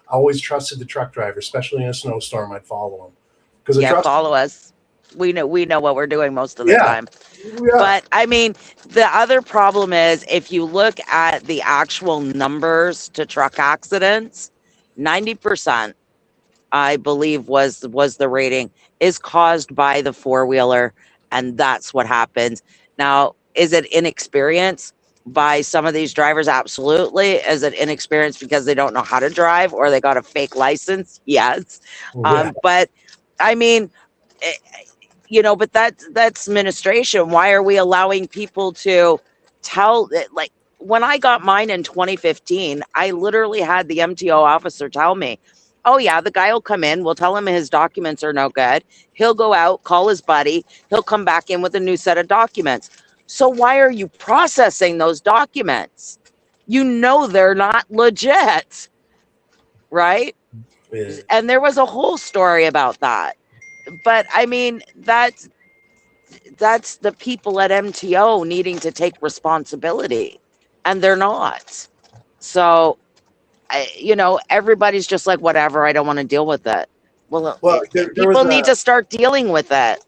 Speaker 3: always trusted the truck driver, especially in a snowstorm. I'd follow him.
Speaker 6: Follow us. We know what we're doing most of the time. Yeah. But I mean, the other problem is, if you look at the actual numbers to truck accidents, 90%, I believe was the rating, is caused by the four-wheeler, and that's what happens. Now, is it inexperience by some of these drivers? Absolutely. Is it inexperience because they don't know how to drive or they got a fake license? Yes. Yeah. But I mean, but that's administration. Why are we allowing people to tell it? Like when I got mine in 2015, I literally had the MTO officer tell me, oh yeah, the guy will come in, we'll tell him his documents are no good. He'll go out, call his buddy, he'll come back in with a new set of documents. So why are you processing those documents? You know they're not legit, right?
Speaker 3: Yeah.
Speaker 6: And there was a whole story about that. But I mean, that's the people at MTO needing to take responsibility, and they're not. So, everybody's just like, whatever, I don't want to deal with it. Well, people need to start dealing with it.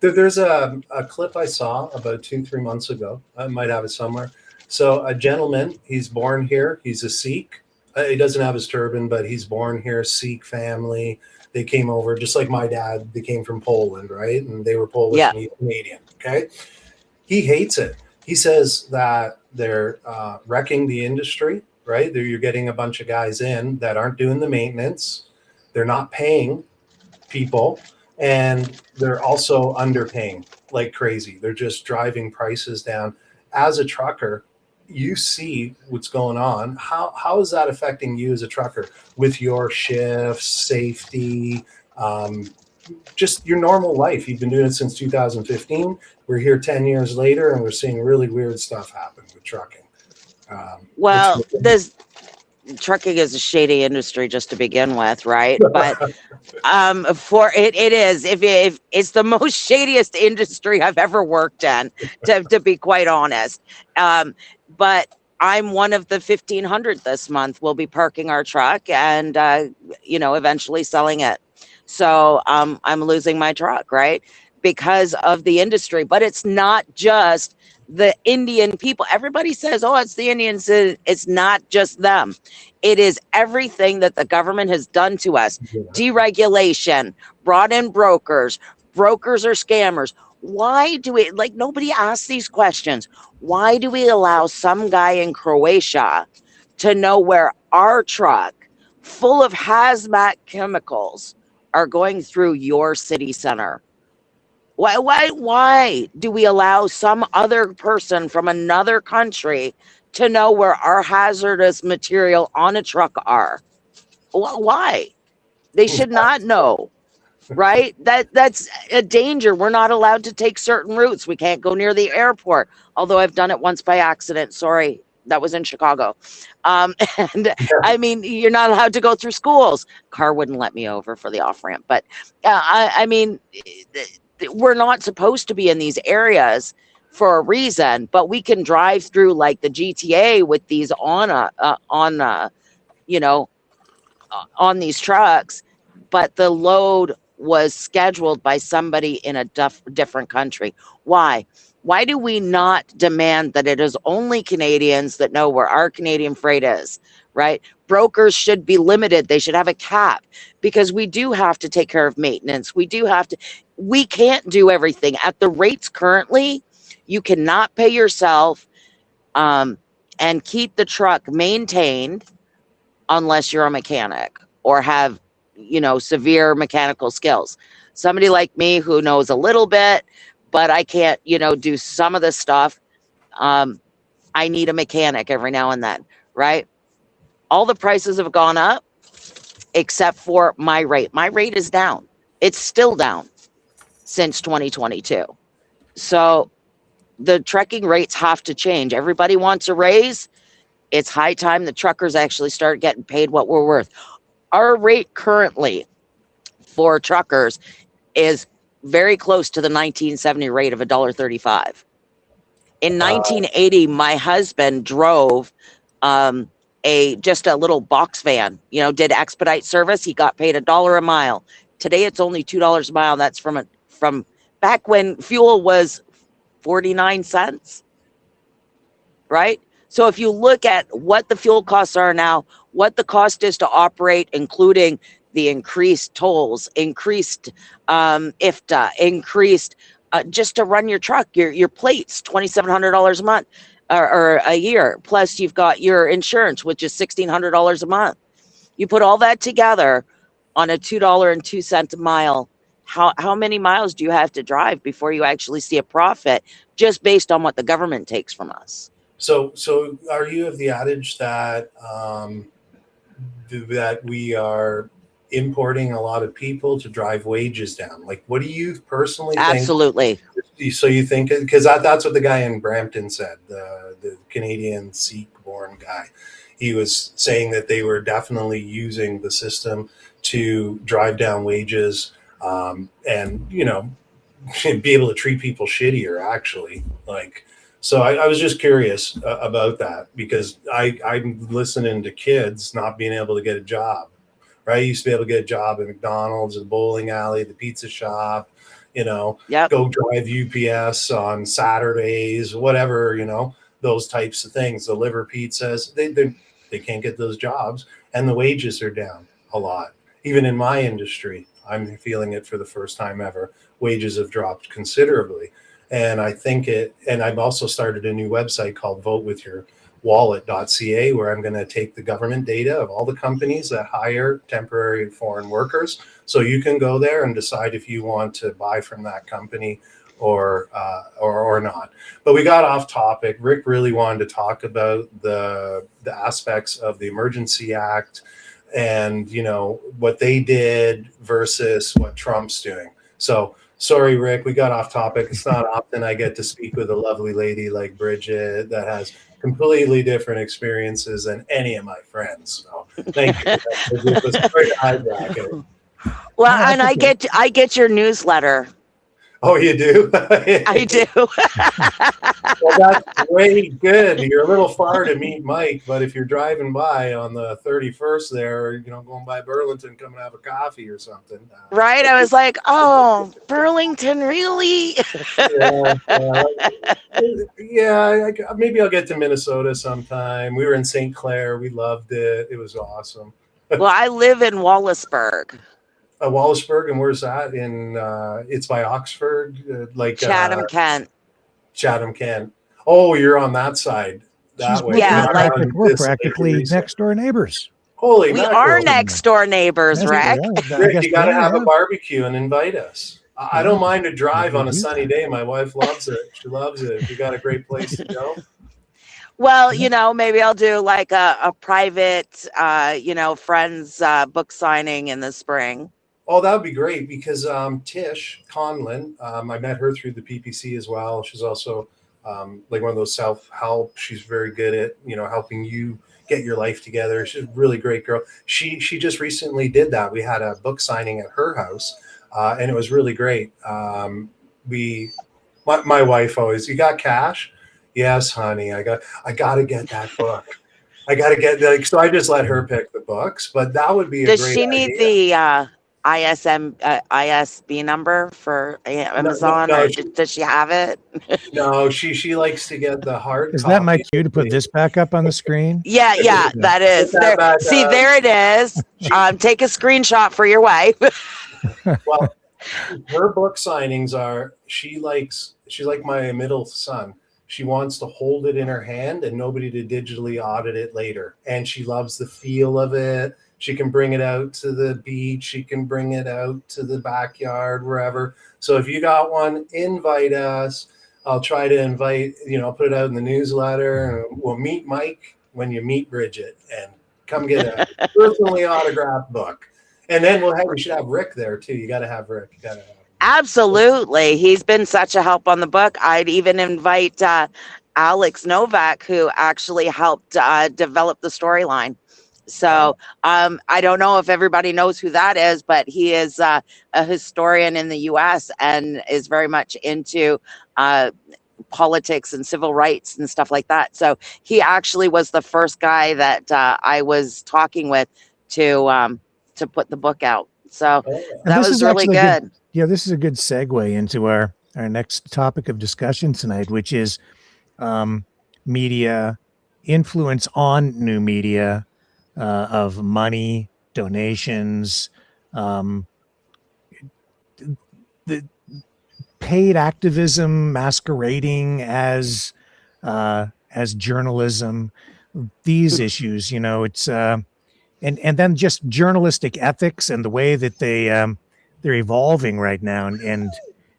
Speaker 3: There's a clip I saw about 2-3 months ago. I might have it somewhere. So a gentleman, he's born here. He's a Sikh. He doesn't have his turban, but he's born here, Sikh family. They came over, just like my dad. They came from Poland, right? And they were Polish and he's Canadian, okay? He hates it. He says that they're wrecking the industry, right? You're getting a bunch of guys in that aren't doing the maintenance. They're not paying people. And they're also underpaying like crazy. They're just driving prices down. As a trucker, you see what's going on. How is that affecting you as a trucker with your shifts, safety, just your normal life? You've been doing it since 2015. We're here 10 years later, and we're seeing really weird stuff happen with trucking.
Speaker 6: Trucking is a shady industry just to begin with, right? But if it's the most shadiest industry I've ever worked in, to be quite honest. But I'm one of the 1,500 this month. We'll be parking our truck and eventually selling it. So I'm losing my truck, right? Because of the industry. But it's not just the Indian people. Everybody says, oh, it's the Indians. It's not just them. It is everything that the government has done to us. Deregulation, brought in brokers. Brokers are scammers. Why do we, nobody asks these questions. Why do we allow some guy in Croatia to know where our truck full of hazmat chemicals are going through your city center? Why do we allow some other person from another country to know where our hazardous material on a truck are? Why? They should not know, right? That's a danger. We're not allowed to take certain routes. We can't go near the airport, although I've done it once by accident. Sorry, that was in Chicago. I mean, you're not allowed to go through schools. Car wouldn't let me over for the off-ramp. But I mean, we're not supposed to be in these areas for a reason, but we can drive through like the GTA with these on these trucks, but the load was scheduled by somebody in a different country. Why do we not demand that it is only Canadians that know where our Canadian freight is, right? Brokers should be limited. They should have a cap, because we do have to take care of maintenance. We can't do everything at the rates currently. You cannot pay yourself and keep the truck maintained unless you're a mechanic or have, severe mechanical skills. Somebody like me who knows a little bit, but I can't, do some of the stuff. I need a mechanic every now and then, right? All the prices have gone up except for my rate. My rate is down. It's still down since 2022. So the trucking rates have to change. Everybody wants a raise. It's high time the truckers actually start getting paid what we're worth. Our rate currently for truckers is very close to the 1970 rate of $1.35. In 1980, my husband drove just a little box van, did expedite service. He got paid $1 a mile. Today it's only $2 a mile. That's from back when fuel was 49 cents, right? So if you look at what the fuel costs are now, what the cost is to operate, including the increased tolls, increased IFTA, increased just to run your truck, your plates, $2,700 a month or a year. Plus you've got your insurance, which is $1,600 a month. You put all that together on a $2.02 a mile how many miles do you have to drive before you actually see a profit just based on what the government takes from us?
Speaker 3: So are you of the adage that that we are importing a lot of people to drive wages down? Like, what do you personally think?
Speaker 6: Absolutely.
Speaker 3: So you think, because that's what the guy in Brampton said, the Canadian Sikh-born guy. He was saying that they were definitely using the system to drive down wages, and be able to treat people shittier. Actually, like, so I was just curious about that, because I'm listening to kids not being able to get a job. Right, you used to be able to get a job at McDonald's, the bowling alley, the pizza shop.
Speaker 6: Yep.
Speaker 3: Go drive UPS on Saturdays, whatever, those types of things. Deliver pizzas. They can't get those jobs, and the wages are down a lot. Even in my industry, I'm feeling it for the first time ever. Wages have dropped considerably, and I think and I've also started a new website called votewithyourwallet.ca, where I'm going to take the government data of all the companies that hire temporary foreign workers. So you can go there and decide if you want to buy from that company or not. But we got off topic. Rick really wanted to talk about the aspects of the Emergency Act and what they did versus what Trump's doing. So sorry, Rick, we got off topic. It's not often I get to speak with a lovely lady like Bridget that has completely different experiences than any of my friends. So thank you. It was great to hijack it.
Speaker 6: Well, and I get your newsletter.
Speaker 3: Oh, you do?
Speaker 6: I do.
Speaker 3: Well, that's way good. You're a little far to meet Mike, but if you're driving by on the 31st there, going by Burlington, come and have a coffee or something.
Speaker 6: Right? I was like, oh, Burlington, really?
Speaker 3: Yeah, maybe I'll get to Minnesota sometime. We were in St. Clair. We loved it. It was awesome.
Speaker 6: Well, I live in Wallaceburg.
Speaker 3: Wallaceburg, and where's that? It's by Oxford,
Speaker 6: Chatham, Kent.
Speaker 3: Chatham, Kent. Oh, you're on that side. That way.
Speaker 6: Yeah,
Speaker 1: we're practically next door neighbors.
Speaker 3: Holy,
Speaker 6: we are next door neighbors, Rick.
Speaker 3: Rick, you got to have a barbecue and invite us. I don't mind a drive on a sunny day. My wife loves it. She loves it. We got a great place to go.
Speaker 6: Well, maybe I'll do like a private, friends book signing in the spring.
Speaker 3: Oh, that would be great, because Tish Conlon, I met her through the PPC as well. She's also like one of those self-help. She's very good at, helping you get your life together. She's a really great girl. She just recently did that. We had a book signing at her house, and it was really great. My wife always, you got cash? Yes, honey. I got to get that book. I got to get so I just let her pick the books, but that would be a great idea.
Speaker 6: Does she need the ISB number for Amazon,
Speaker 3: no,
Speaker 6: or does she have it?
Speaker 3: No, she likes to get the hard.
Speaker 1: Is that my cue to put this back up on the screen?
Speaker 6: Yeah, that is. There, see, there it is. Take a screenshot for your wife.
Speaker 3: Well, her book signings are, she's like my middle son. She wants to hold it in her hand and nobody to digitally audit it later. And she loves the feel of it. She can bring it out to the beach. She can bring it out to the backyard, wherever. So if you got one, invite us. I'll try to invite, put it out in the newsletter. And we'll meet Mike when you meet Bridget, and come get a personally autographed book. And then we should have Rick there too. You got to have Rick.
Speaker 6: Absolutely. He's been such a help on the book. I'd even invite Alex Novak, who actually helped develop the storyline. So I don't know if everybody knows who that is, but he is a historian in the U.S. and is very much into politics and civil rights and stuff like that. So he actually was the first guy that I was talking with to put the book out. So that was really good.
Speaker 1: Yeah, this is a good segue into our next topic of discussion tonight, which is media influence on new media, of money, donations, the paid activism masquerading as journalism. These issues, it's and then just journalistic ethics and the way that they're evolving right now, and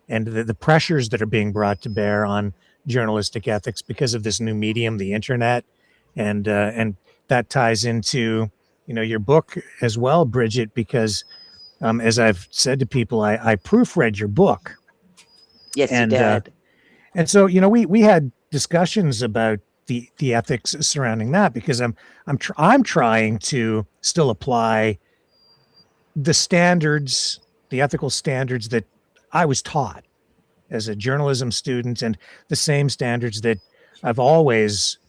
Speaker 1: the pressures that are being brought to bear on journalistic ethics because of this new medium, the internet, and that ties into your book as well, Bridget, because as I've said to people, I proofread your book.
Speaker 6: Yes, you
Speaker 1: and
Speaker 6: did.
Speaker 1: and so we had discussions about the ethics surrounding that, because I'm trying to still apply the standards, the ethical standards that I was taught as a journalism student, and the same standards that I've always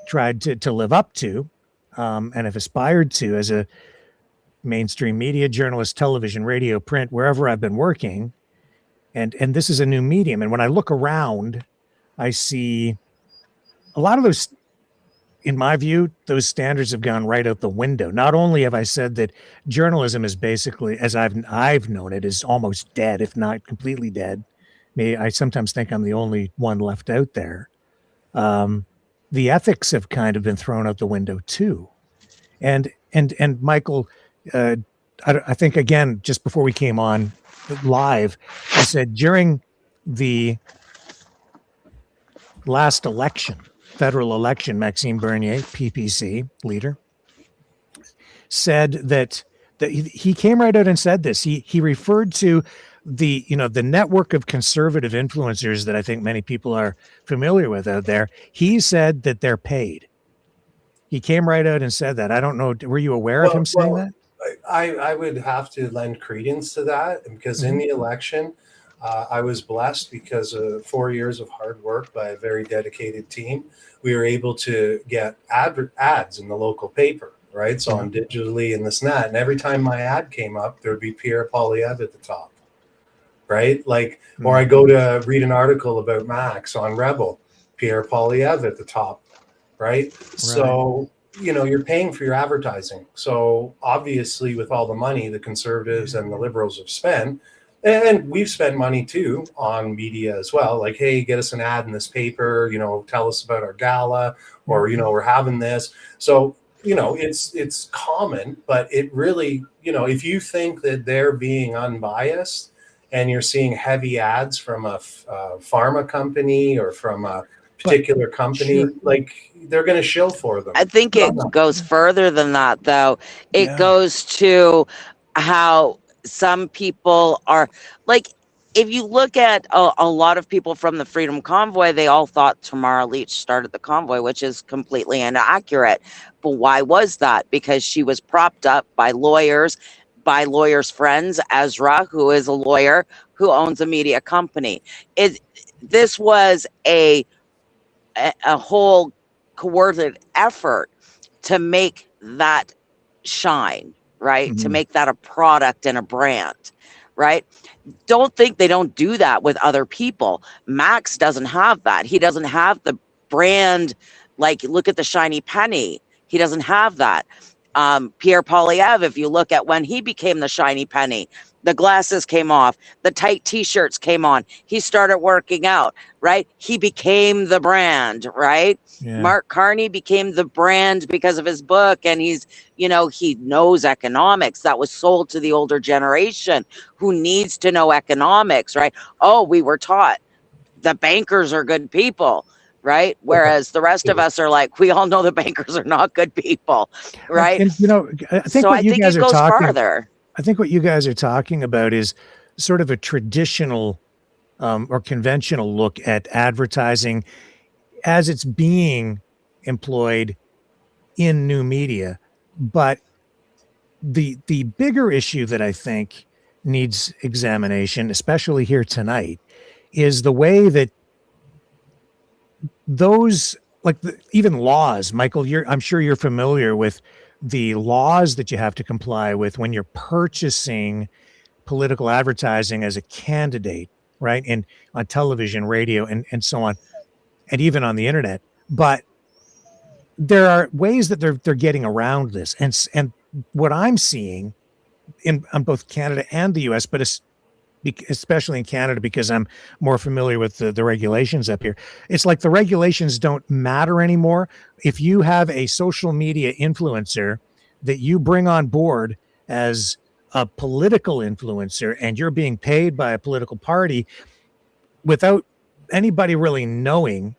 Speaker 1: tried to live up to, and have aspired to as a mainstream media journalist, television, radio, print, wherever I've been working. And this is a new medium. And when I look around, I see a lot of those, in my view, those standards have gone right out the window. Not only have I said that journalism is basically, as I've known it, is almost dead, if not completely dead. I sometimes think I'm the only one left out there. The ethics have kind of been thrown out the window too. And Michael, I think, again, just before we came on live, I said during the last election, federal election, Maxime Bernier, PPC leader, said that he came right out and said this. He referred to the network of conservative influencers that I think many people are familiar with out there. He said that they're paid. He came right out and said that. I don't know. Were you aware of him saying that?
Speaker 3: I would have to lend credence to that, because in the election, I was blessed because of 4 years of hard work by a very dedicated team. We were able to get ads in the local paper, right? So on digitally and this and that. And every time my ad came up, there would be Pierre Poilievre at the top, right? Like, or I go to read an article about Max on Rebel, Pierre Poilievre at the top, right? So, you're paying for your advertising. So obviously, with all the money the conservatives and the liberals have spent, and we've spent money too on media as well. Like, hey, get us an ad in this paper, tell us about our gala, or, we're having this. So, it's common, but it really, if you think that they're being unbiased and you're seeing heavy ads from a pharma company or from a particular company, like, they're going to shill for them.
Speaker 6: I think it goes further than that, though. It goes to how some people are, like, if you look at a lot of people from the Freedom Convoy, they all thought Tamara Lich started the convoy, which is completely inaccurate. But why was that? Because she was propped up by lawyers friends, Ezra, who is a lawyer who owns a media company. This was a whole coordinated effort to make that shine, right? To make that a product and a brand, right? Don't think they don't do that with other people. Max doesn't have that. He doesn't have the brand, like, look at the shiny penny. He doesn't have that. Pierre Poilievre, if you look at when he became the shiny penny, the glasses came off, the tight t-shirts came on, he started working out, right? He became the brand, right? Mark Carney became the brand because of his book, and he's, he knows economics. That was sold to the older generation who needs to know economics, right? Oh, we were taught the bankers are good people, right? Whereas the rest of us are like, we all know the bankers are not good people, right?
Speaker 1: And I think what you guys are talking
Speaker 6: farther.
Speaker 1: I think what you guys are talking about is sort of a traditional or conventional look at advertising as it's being employed in new media. But the bigger issue that I think needs examination, especially here tonight, is the way that those, like, even laws, Michael, I'm sure you're familiar with the laws that you have to comply with when you're purchasing political advertising as a candidate, right? And on television, radio, and so on, and even on the internet. But there are ways that they're getting around this. And what I'm seeing on both Canada and the US, but especially in Canada, because I'm more familiar with the regulations up here, it's like the regulations don't matter anymore. If you have a social media influencer that you bring on board as a political influencer and you're being paid by a political party without anybody really knowing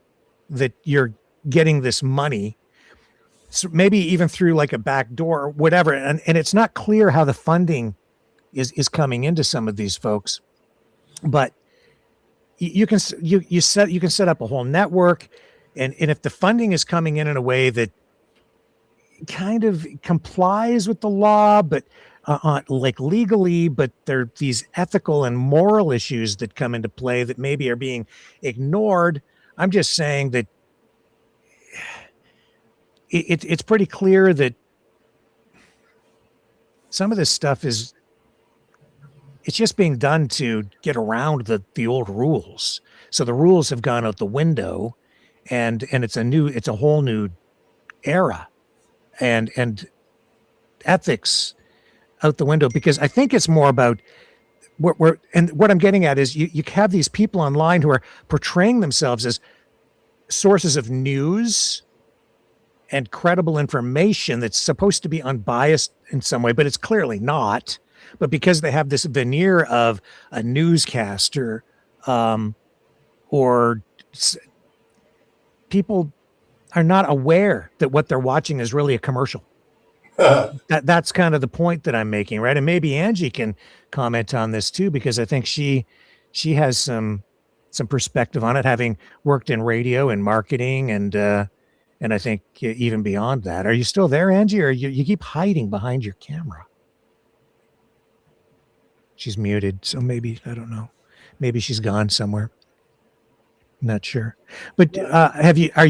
Speaker 1: that you're getting this money, so maybe even through like a back door or whatever, and it's not clear how the funding is coming into some of these folks, but you can set up a whole network, and if the funding is coming in a way that kind of complies with the law, but like legally, but there are these ethical and moral issues that come into play that maybe are being ignored. I'm just saying that it's pretty clear that some of this stuff it's just being done to get around the old rules. So the rules have gone out the window, and it's a whole new era, and ethics out the window, because I think it's more about and what I'm getting at is you have these people online who are portraying themselves as sources of news and credible information that's supposed to be unbiased in some way, but it's clearly not. But because they have this veneer of a newscaster, or people are not aware that what they're watching is really a commercial. That's kind of the point that I'm making, right? And maybe Angie can comment on this too, because I think she has some perspective on it, having worked in radio and marketing, and I think even beyond that. Are you still there, Angie, or you keep hiding behind your camera? She's muted, so maybe, I don't know. Maybe she's gone somewhere. Not sure. But are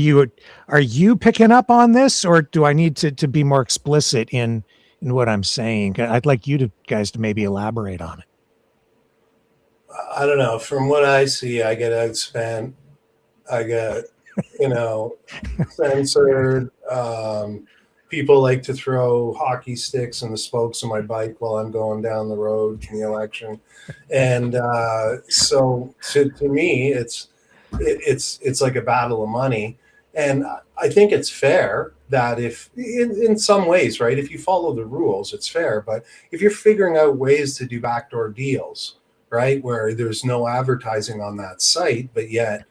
Speaker 1: you picking up on this, or do I need to be more explicit in what I'm saying? I'd like you guys to maybe elaborate on it.
Speaker 3: I don't know. From what I see, I get outspent. I get, censored. People like to throw hockey sticks in the spokes of my bike while I'm going down the road in the election. And so to me, it's like a battle of money. And I think it's fair that if in some ways, right, if you follow the rules, it's fair. But if you're figuring out ways to do backdoor deals, right, where there's no advertising on that site, but yet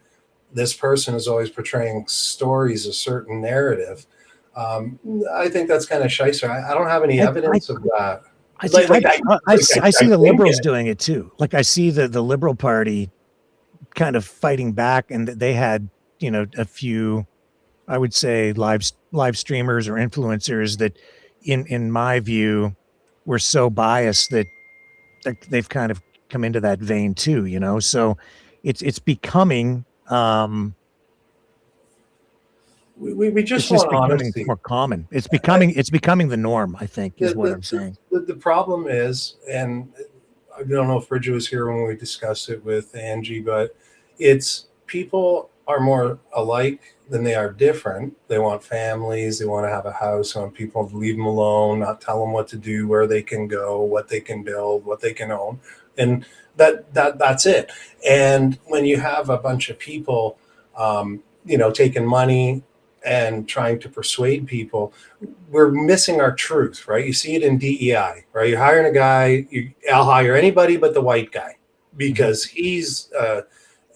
Speaker 3: this person is always portraying stories, a certain narrative, I think that's kind of shicer. I don't have any evidence of that.
Speaker 1: I see the Liberals doing it too. Like I see the Liberal Party kind of fighting back, and they had, a few, I would say, live streamers or influencers that in my view were so biased that they've kind of come into that vein too, so it's becoming
Speaker 3: we just want honesty.
Speaker 1: More common. It's becoming the norm, I think, is what I'm saying.
Speaker 3: The problem is, and I don't know if Bridget was here when we discussed it with Angie, but it's people are more alike than they are different. They want families, they want to have a house, they want people to leave them alone, not tell them what to do, where they can go, what they can build, what they can own. And that's it. And when you have a bunch of people, taking money and trying to persuade people, we're missing our truth, right? You see it in DEI, right? You're hiring a guy, I'll hire anybody but the white guy because he's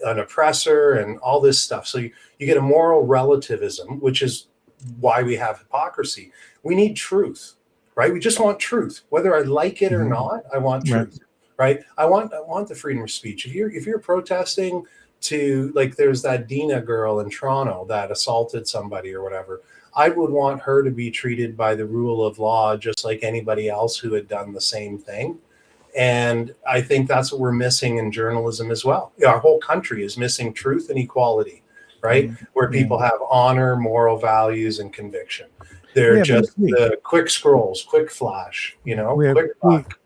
Speaker 3: an oppressor and all this stuff. So you get a moral relativism, which is why we have hypocrisy. We need truth, right? We just want truth. Whether I like it or not, I want truth, right? I want the freedom of speech. If you're protesting to, like, there's that Dina girl in Toronto that assaulted somebody or whatever, I would want her to be treated by the rule of law just like anybody else who had done the same thing. And I think that's what we're missing in journalism as well. Our whole country is missing truth and equality, right? Where people have honor, moral values, and conviction. They're just the quick scrolls, quick flash, quick buck.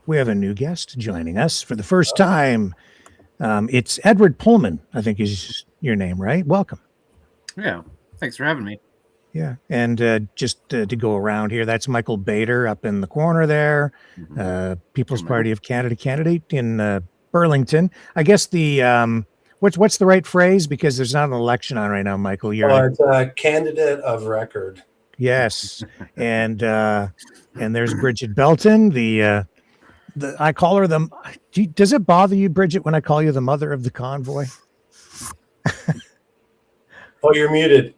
Speaker 1: We have a new guest joining us for the first time. It's Edward Pullman, I think is your name, right? Welcome.
Speaker 7: Yeah, thanks for having me.
Speaker 1: Yeah, and just to go around here, that's Michael Bader up in the corner there, People's Party of Canada candidate in Burlington. I guess the what's the right phrase, because there's not an election on right now, Michael.
Speaker 3: It's a candidate of record.
Speaker 1: Yes, and there's Bridget Belton, the I call her does it bother you, Bridget, when I call you the mother of the convoy?
Speaker 3: Oh, you're muted.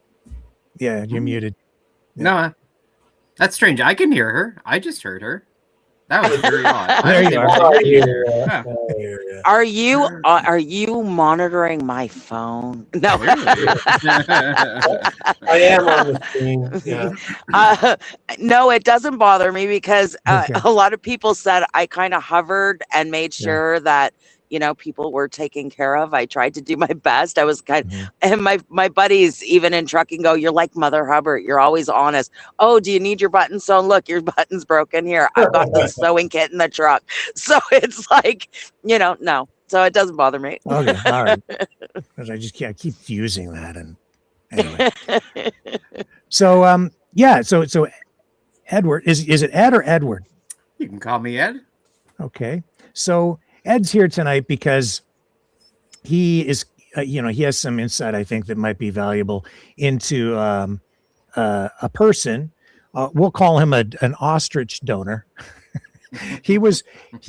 Speaker 1: Yeah, you're muted.
Speaker 7: No, that's strange. I can hear her. I just heard her. That was very odd.
Speaker 1: There you are.
Speaker 3: Oh, yeah.
Speaker 7: Yeah.
Speaker 3: Oh, yeah.
Speaker 6: Are you monitoring my phone? No.
Speaker 3: I am on the screen. Yeah.
Speaker 6: No, it doesn't bother me because
Speaker 1: Okay.
Speaker 6: a lot of people said I kind of hovered and made sure that, people were taken care of. I tried to do my best. I was and my buddies, even in trucking, go, "You're like Mother Hubbard. You're always honest. Oh, do you need your button sewn? Look, your button's broken. Here, I've got the sewing kit in the truck." So it's like, no. So it doesn't bother me.
Speaker 1: Okay, all right. Because I keep using that, and anyway. So so Edward, is it Ed or Edward?
Speaker 7: You can call me Ed.
Speaker 1: Okay, so Ed's here tonight because he is, he has some insight I think that might be valuable into a person. We'll call him an ostrich donor. He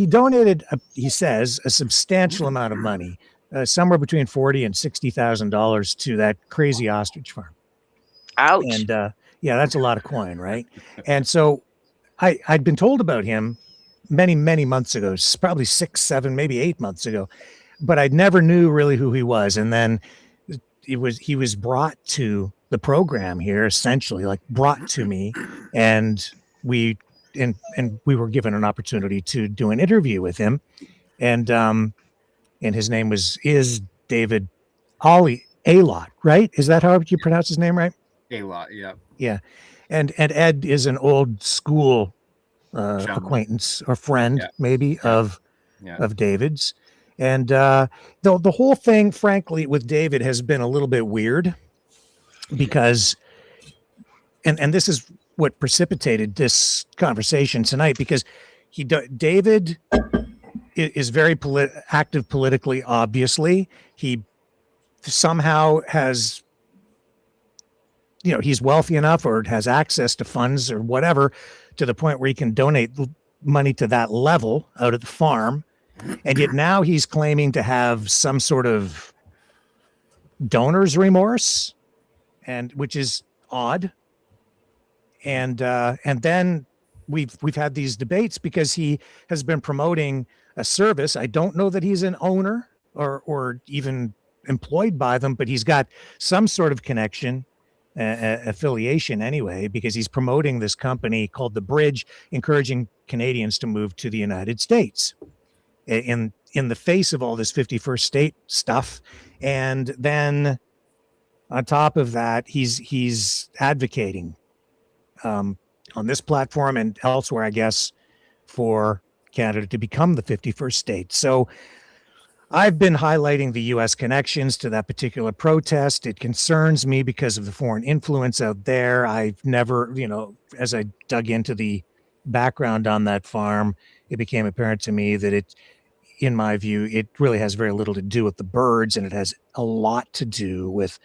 Speaker 1: donated, he says, a substantial amount of money, somewhere between $40,000 and $60,000 to that crazy ostrich farm.
Speaker 6: Ouch.
Speaker 1: And that's a lot of coin, right? And so I'd been told about him many, many months ago, probably 6, 7, maybe 8 months ago, but I never knew really who he was. And then he was brought to the program here, essentially, like brought to me, and we were given an opportunity to do an interview with him, and his name is David Alot, right? Is that how you pronounce his name, right?
Speaker 7: Alot, yeah.
Speaker 1: Yeah, and Ed is an old school acquaintance or friend, maybe of David's, and the whole thing, frankly, with David has been a little bit weird because, and this is what precipitated this conversation tonight, because David is very active politically. Obviously, he somehow has, he's wealthy enough or has access to funds or whatever to the point where he can donate money to that level out at the farm. And yet now he's claiming to have some sort of donor's remorse, and which is odd. And then we've had these debates because he has been promoting a service. I don't know that he's an owner or even employed by them, but he's got some sort of connection, affiliation anyway, because he's promoting this company called The Bridge, encouraging Canadians to move to the United States in the face of all this 51st state stuff. And then on top of that, he's advocating on this platform and elsewhere, I guess, for Canada to become the 51st state. So I've been highlighting the U.S. connections to that particular protest. It concerns me because of the foreign influence out there. I've never, as I dug into the background on that farm, it became apparent to me that in my view, it really has very little to do with the birds, and it has a lot to do with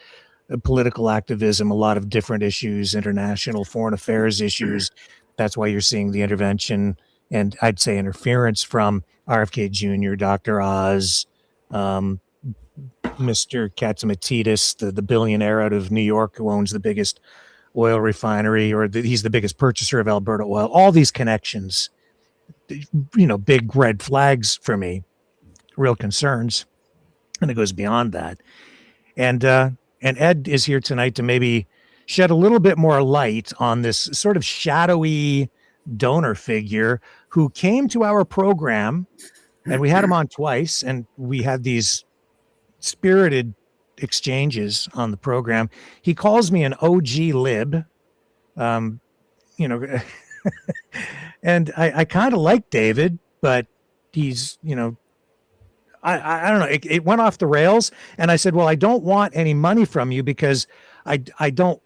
Speaker 1: political activism, a lot of different issues, international foreign affairs issues. That's why you're seeing the intervention and I'd say interference from RFK Jr., Dr. Oz, Mr. Katzimatidis, the billionaire out of New York who owns the biggest oil refinery, or he's the biggest purchaser of Alberta oil. All these connections, big red flags for me, real concerns. And it goes beyond that. And Ed is here tonight to maybe shed a little bit more light on this sort of shadowy donor figure who came to our program, and we had him on twice, and we had these spirited exchanges on the program. He calls me an OG lib, and I kind of like David, but he's, I don't know. It went off the rails, and I said, well, I don't want any money from you because I don't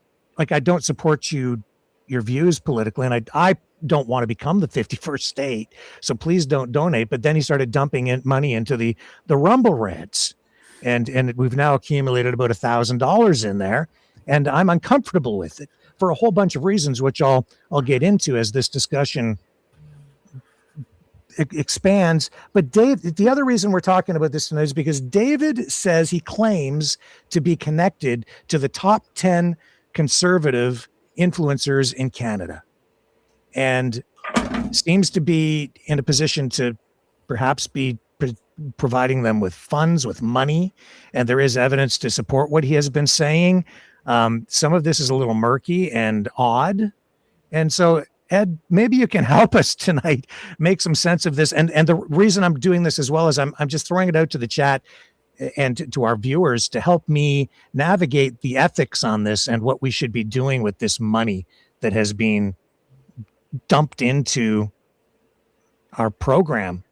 Speaker 1: support your views politically, and I don't want to become the 51st state. So please don't donate. But then he started dumping in money into the Rumble Reds, and we've now accumulated about $1,000 in there, and I'm uncomfortable with it for a whole bunch of reasons, which I'll get into as this discussion expands. But Dave, the other reason we're talking about this tonight is because David says he claims to be connected to the top 10 conservative influencers in Canada, and seems to be in a position to perhaps be providing them with funds, with money, and there is evidence to support what he has been saying. Some of this is a little murky and odd, and so Ed, maybe you can help us tonight make some sense of this. And the reason I'm doing this as well is I'm just throwing it out to the chat and to our viewers to help me navigate the ethics on this and what we should be doing with this money that has been dumped into our program,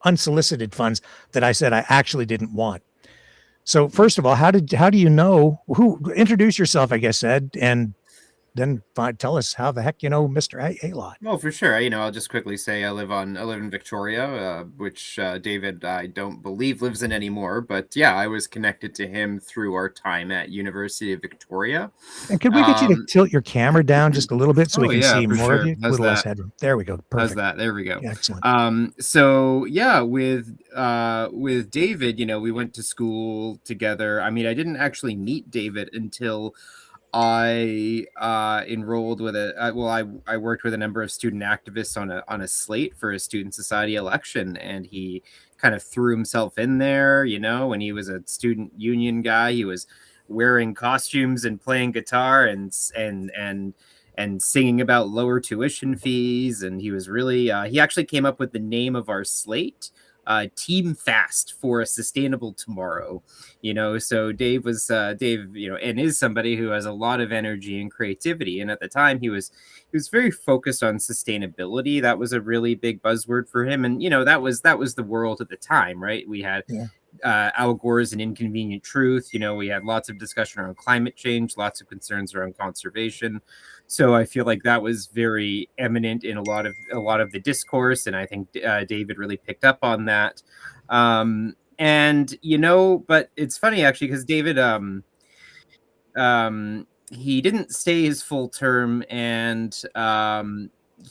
Speaker 1: unsolicited funds that I said I actually didn't want. So first of all, how do you know introduce yourself, I guess, Ed, and then tell us how the heck you know Mr. A-Lot.
Speaker 7: Well, for sure. I'll just quickly say I live in Victoria, which David, I don't believe lives in anymore. But yeah, I was connected to him through our time at University of Victoria.
Speaker 1: And could we get you to tilt your camera down just a little bit so we can see more of you? A little less headroom. There we go. Perfect.
Speaker 7: How's that? There we go.
Speaker 1: Yeah, excellent.
Speaker 7: So yeah, with David, we went to school together. I mean, I didn't actually meet David until I enrolled with I worked with a number of student activists on a slate for a student society election, and he kind of threw himself in there, when he was a student union guy. He was wearing costumes and playing guitar and singing about lower tuition fees, and he was really he actually came up with the name of our slate, Team Fast for a Sustainable Tomorrow. So Dave was and is somebody who has a lot of energy and creativity, and at the time he was very focused on sustainability. That was a really big buzzword for him, and that was the world at the time, right? We had Al Gore's An Inconvenient Truth. We had lots of discussion around climate change, lots of concerns around conservation. So I feel like that was very eminent in a lot of the discourse, and I think David really picked up on that. But it's funny actually, because David he didn't stay his full term, and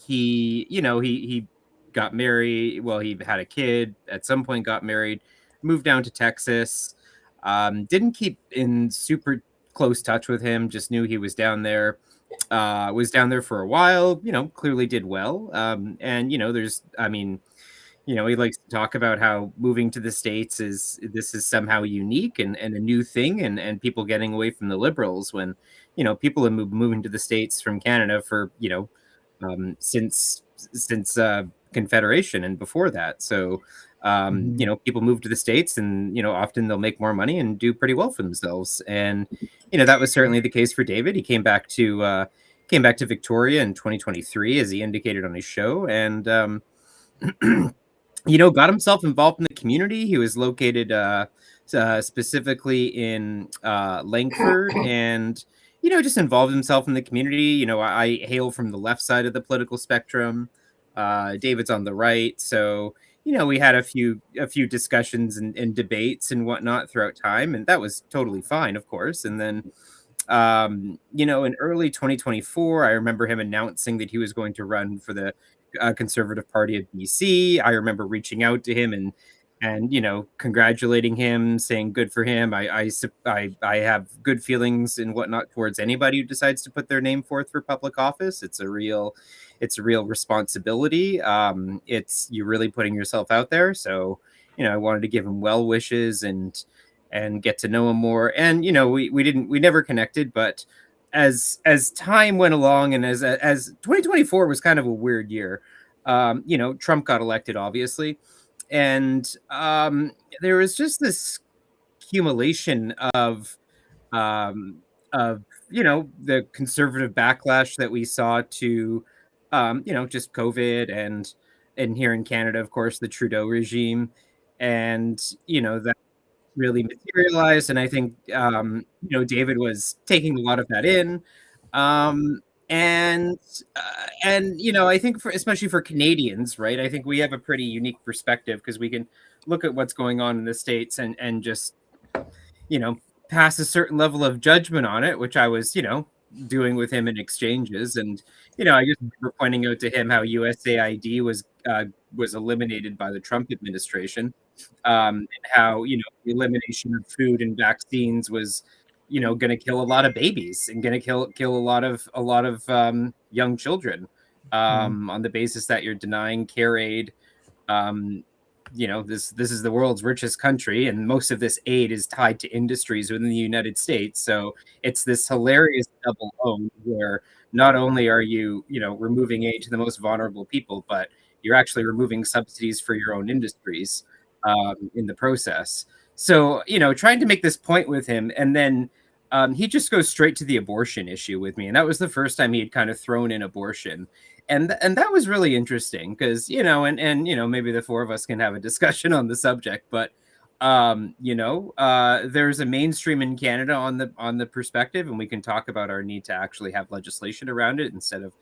Speaker 7: he got married. Well, he had a kid at some point, got married, moved down to Texas. Didn't keep in super close touch with him, just knew he was down there. Was down there for a while, clearly did well. He likes to talk about how moving to the States is somehow unique and a new thing, and people getting away from the Liberals when, people have moving to the States from Canada for, since Confederation and before that. So, people move to the States and, often they'll make more money and do pretty well for themselves. And, that was certainly the case for David. He came back to Victoria in 2023, as he indicated on his show. And, got himself involved in the community. He was located specifically in Langford, and, just involved himself in the community. I hail from the left side of the political spectrum. David's on the right. So, we had a few discussions and debates and whatnot throughout time, and that was totally fine, of course. And then, in early 2024, I remember him announcing that he was going to run for the Conservative Party of BC. I remember reaching out to him and congratulating him, saying good for him. I have good feelings and whatnot towards anybody who decides to put their name forth for public office. It's a real responsibility. It's you really putting yourself out there. So, I wanted to give him well wishes and get to know him more. And, we never connected, but as time went along, and as 2024 was kind of a weird year, Trump got elected, obviously. And there was just this accumulation of the conservative backlash that we saw to, just COVID and here in Canada, of course, the Trudeau regime. And, that really materialized. And I think, David was taking a lot of that in. I think especially for Canadians, right? I think we have a pretty unique perspective because we can look at what's going on in the States and just, pass a certain level of judgment on it, which I was, doing with him in exchanges. And I just remember pointing out to him how USAID was eliminated by the Trump administration, and how the elimination of food and vaccines was going to kill a lot of babies and going to kill a lot of young children, on the basis that you're denying care aid. This is the world's richest country, and most of this aid is tied to industries within the United States. So it's this hilarious double own where not only are you removing aid to the most vulnerable people, but you're actually removing subsidies for your own industries in the process. So trying to make this point with him, and then he just goes straight to the abortion issue with me, and that was the first time he had kind of thrown in abortion. And that was really interesting because, and maybe the four of us can have a discussion on the subject, but, there's a mainstream in Canada on the perspective, and we can talk about our need to actually have legislation around it instead of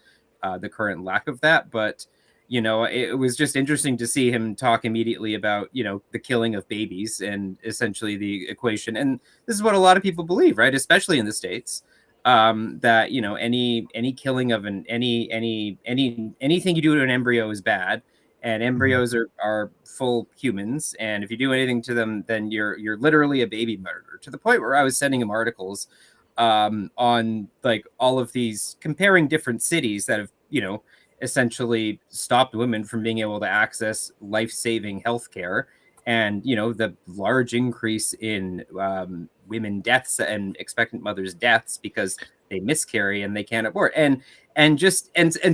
Speaker 7: the current lack of that. But, it was just interesting to see him talk immediately about, the killing of babies and essentially the equation. And this is what a lot of people believe, right? Especially in the States. That any killing of anything you do to an embryo is bad, and embryos are full humans, and if you do anything to them, then you're literally a baby murderer, to the point where I was sending him articles on like all of these, comparing different cities that have essentially stopped women from being able to access life-saving healthcare, and the large increase in women deaths and expectant mothers deaths because they miscarry and they can't abort, and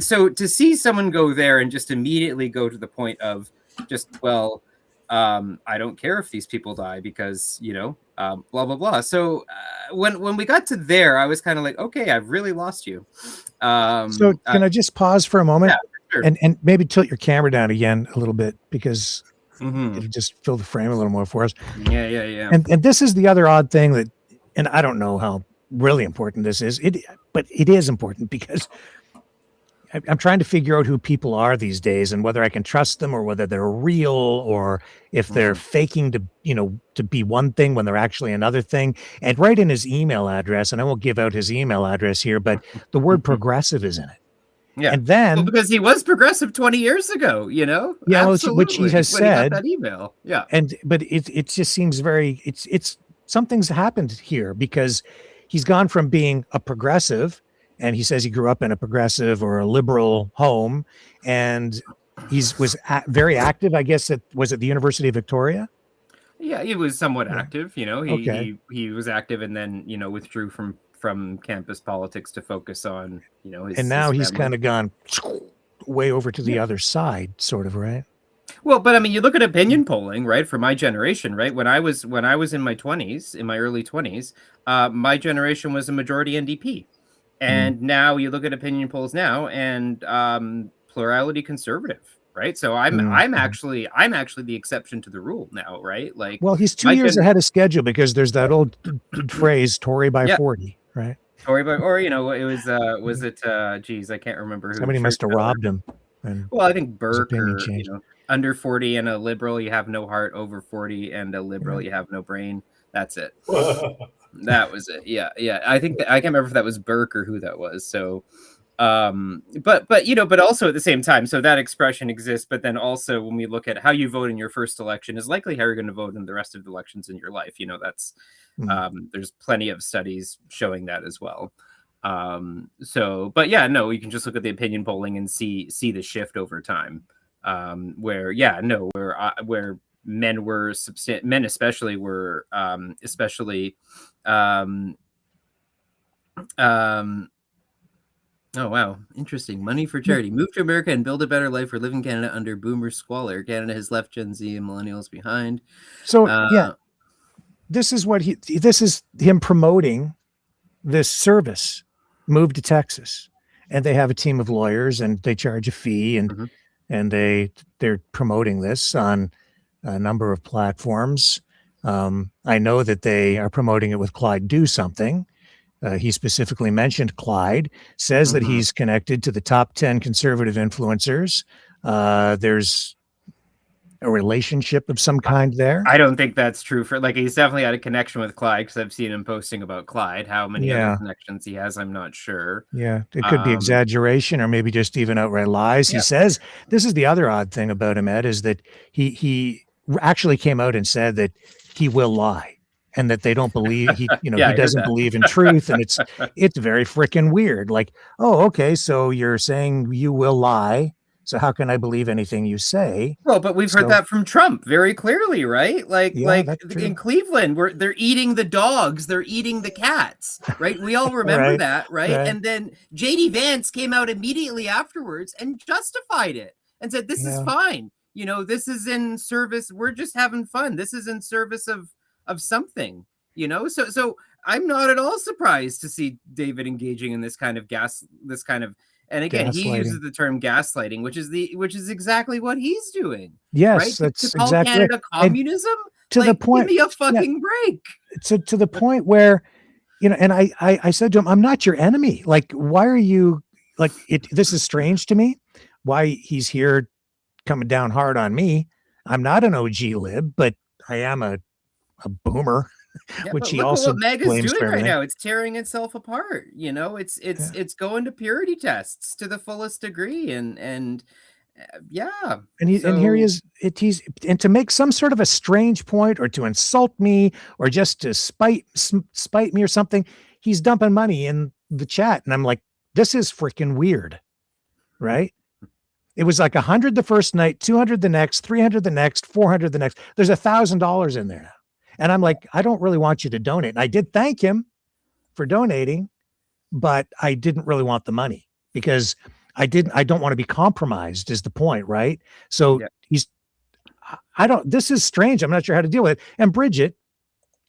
Speaker 7: so to see someone go there and just immediately go to the point of just, well, I don't care if these people die because blah blah blah. So when we got to there, I was kind of like, okay, I've really lost you.
Speaker 1: So can I just pause for a moment?
Speaker 7: Yeah, sure.
Speaker 1: and maybe tilt your camera down again a little bit, because
Speaker 7: Mm-hmm.
Speaker 1: it'll just fill the frame a little more for us.
Speaker 7: Yeah.
Speaker 1: And this is the other odd thing that, and I don't know how really important this is, but it is important because I'm trying to figure out who people are these days and whether I can trust them or whether they're real, or if they're faking to be one thing when they're actually another thing. And right in his email address, and I won't give out his email address here, but the word progressive is in it.
Speaker 7: Yeah,
Speaker 1: and then
Speaker 7: because he was progressive 20 years ago,
Speaker 1: yeah,
Speaker 7: absolutely,
Speaker 1: which he has
Speaker 7: when he got
Speaker 1: said
Speaker 7: that email. Yeah,
Speaker 1: but it just seems very it's something's happened here, because he's gone from being a progressive, and he says he grew up in a progressive or a liberal home, and was very active. I guess was at the University of Victoria.
Speaker 7: Yeah, he was somewhat active.
Speaker 1: Okay.
Speaker 7: He was active, and then withdrew from campus politics to focus on his.
Speaker 1: And now he's
Speaker 7: family.
Speaker 1: kind of gone way over to the other side, sort of, right?
Speaker 7: Well, but I mean, you look at opinion polling, right? For my generation, right? When I was in my 20s, in my early 20s, my generation was a majority NDP, and now you look at opinion polls now, and plurality conservative, right? So I'm actually the exception to the rule now, right? Like,
Speaker 1: well, he's 2 years ahead of schedule, because there's that old phrase, Tory by 40, right?
Speaker 7: Tory by, or it was it? Geez, I can't remember who.
Speaker 1: Somebody must have robbed him.
Speaker 7: Well, I think Burke, or under 40 and a liberal, you have no heart. Over 40 and a liberal, you have no brain. That's it. That was it. Yeah. I think I can't remember if that was Burke or who that was. So, but also at the same time, so that expression exists. But then also, when we look at how you vote in your first election is likely how you're going to vote in the rest of the elections in your life. That's there's plenty of studies showing that as well. So, but yeah, no, you can just look at the opinion polling and see the shift over time, where men were men especially were oh wow, interesting. Money for charity. Move to America and build a better life or live in Canada under boomer squalor. Canada has left Gen Z and millennials behind.
Speaker 1: So this is him promoting this service. Move to Texas, and they have a team of lawyers, and they charge a fee, and they're promoting this on a number of platforms. I know that they are promoting it with Clyde Do Something. He specifically mentioned Clyde, says that he's connected to the top 10 conservative influencers. There's a relationship of some kind there?
Speaker 7: I don't think that's true for like he's definitely had a connection with Clyde because I've seen him posting about Clyde. How many other
Speaker 1: Yeah.
Speaker 7: connections he has, I'm not sure.
Speaker 1: Yeah, it could be exaggeration or maybe just even outright lies. He
Speaker 7: Yeah.
Speaker 1: says this is the other odd thing about him, Ed, is that he actually came out and said that he will lie and that they don't believe he, you know,
Speaker 7: Yeah, I
Speaker 1: he
Speaker 7: heard
Speaker 1: doesn't
Speaker 7: that.
Speaker 1: believe in truth, and it's very freaking weird. Like, oh, okay, so you're saying you will lie, so how can I believe anything you say?
Speaker 7: Well, but we've heard
Speaker 1: So-
Speaker 7: that from Trump very clearly, right? Like,
Speaker 1: Yeah, that's true.
Speaker 7: in Cleveland, where they're eating the dogs, they're eating the cats, right? We all remember
Speaker 1: Right,
Speaker 7: that, right?
Speaker 1: right.
Speaker 7: And then JD Vance came out immediately afterwards and justified it and said, "This is
Speaker 1: Yeah.
Speaker 7: fine. You know, this is in service. We're just having fun. This is in service of something." You know, so I'm not at all surprised to see David engaging in this kind of and again, he
Speaker 1: Gaslighting.
Speaker 7: uses the term gaslighting, which is exactly what he's doing.
Speaker 1: Yes,
Speaker 7: Right?
Speaker 1: that's
Speaker 7: To call
Speaker 1: exactly
Speaker 7: Canada
Speaker 1: right. And
Speaker 7: communism?
Speaker 1: to the
Speaker 7: Like,
Speaker 1: point,
Speaker 7: give me a fucking break.
Speaker 1: to the point where, you know, and I said to him, I'm not your enemy. Like, why are you like it? This is strange to me. Why he's here coming down hard on me. I'm not an OG lib, but I am a boomer,
Speaker 7: Yeah,
Speaker 1: which
Speaker 7: but
Speaker 1: he
Speaker 7: look at
Speaker 1: also
Speaker 7: what Meg is
Speaker 1: blames
Speaker 7: doing
Speaker 1: for
Speaker 7: right
Speaker 1: everything.
Speaker 7: now. It's tearing itself apart. You know, it's going to purity tests to the fullest degree, and yeah.
Speaker 1: And here he
Speaker 7: So-
Speaker 1: is. And to make some sort of a strange point, or to insult me, or just to spite me or something, he's dumping money in the chat, and I'm like, this is freaking weird, right? It was like 100 the first night, 200 the next, 300 the next, 400 the next. There's $1,000 in there now, and I'm like, I don't really want you to donate. And I did thank him for donating, but I didn't really want the money because I don't want to be compromised is the point, right? So
Speaker 7: Yeah.
Speaker 1: this is strange. I'm not sure how to deal with it. And Bridget,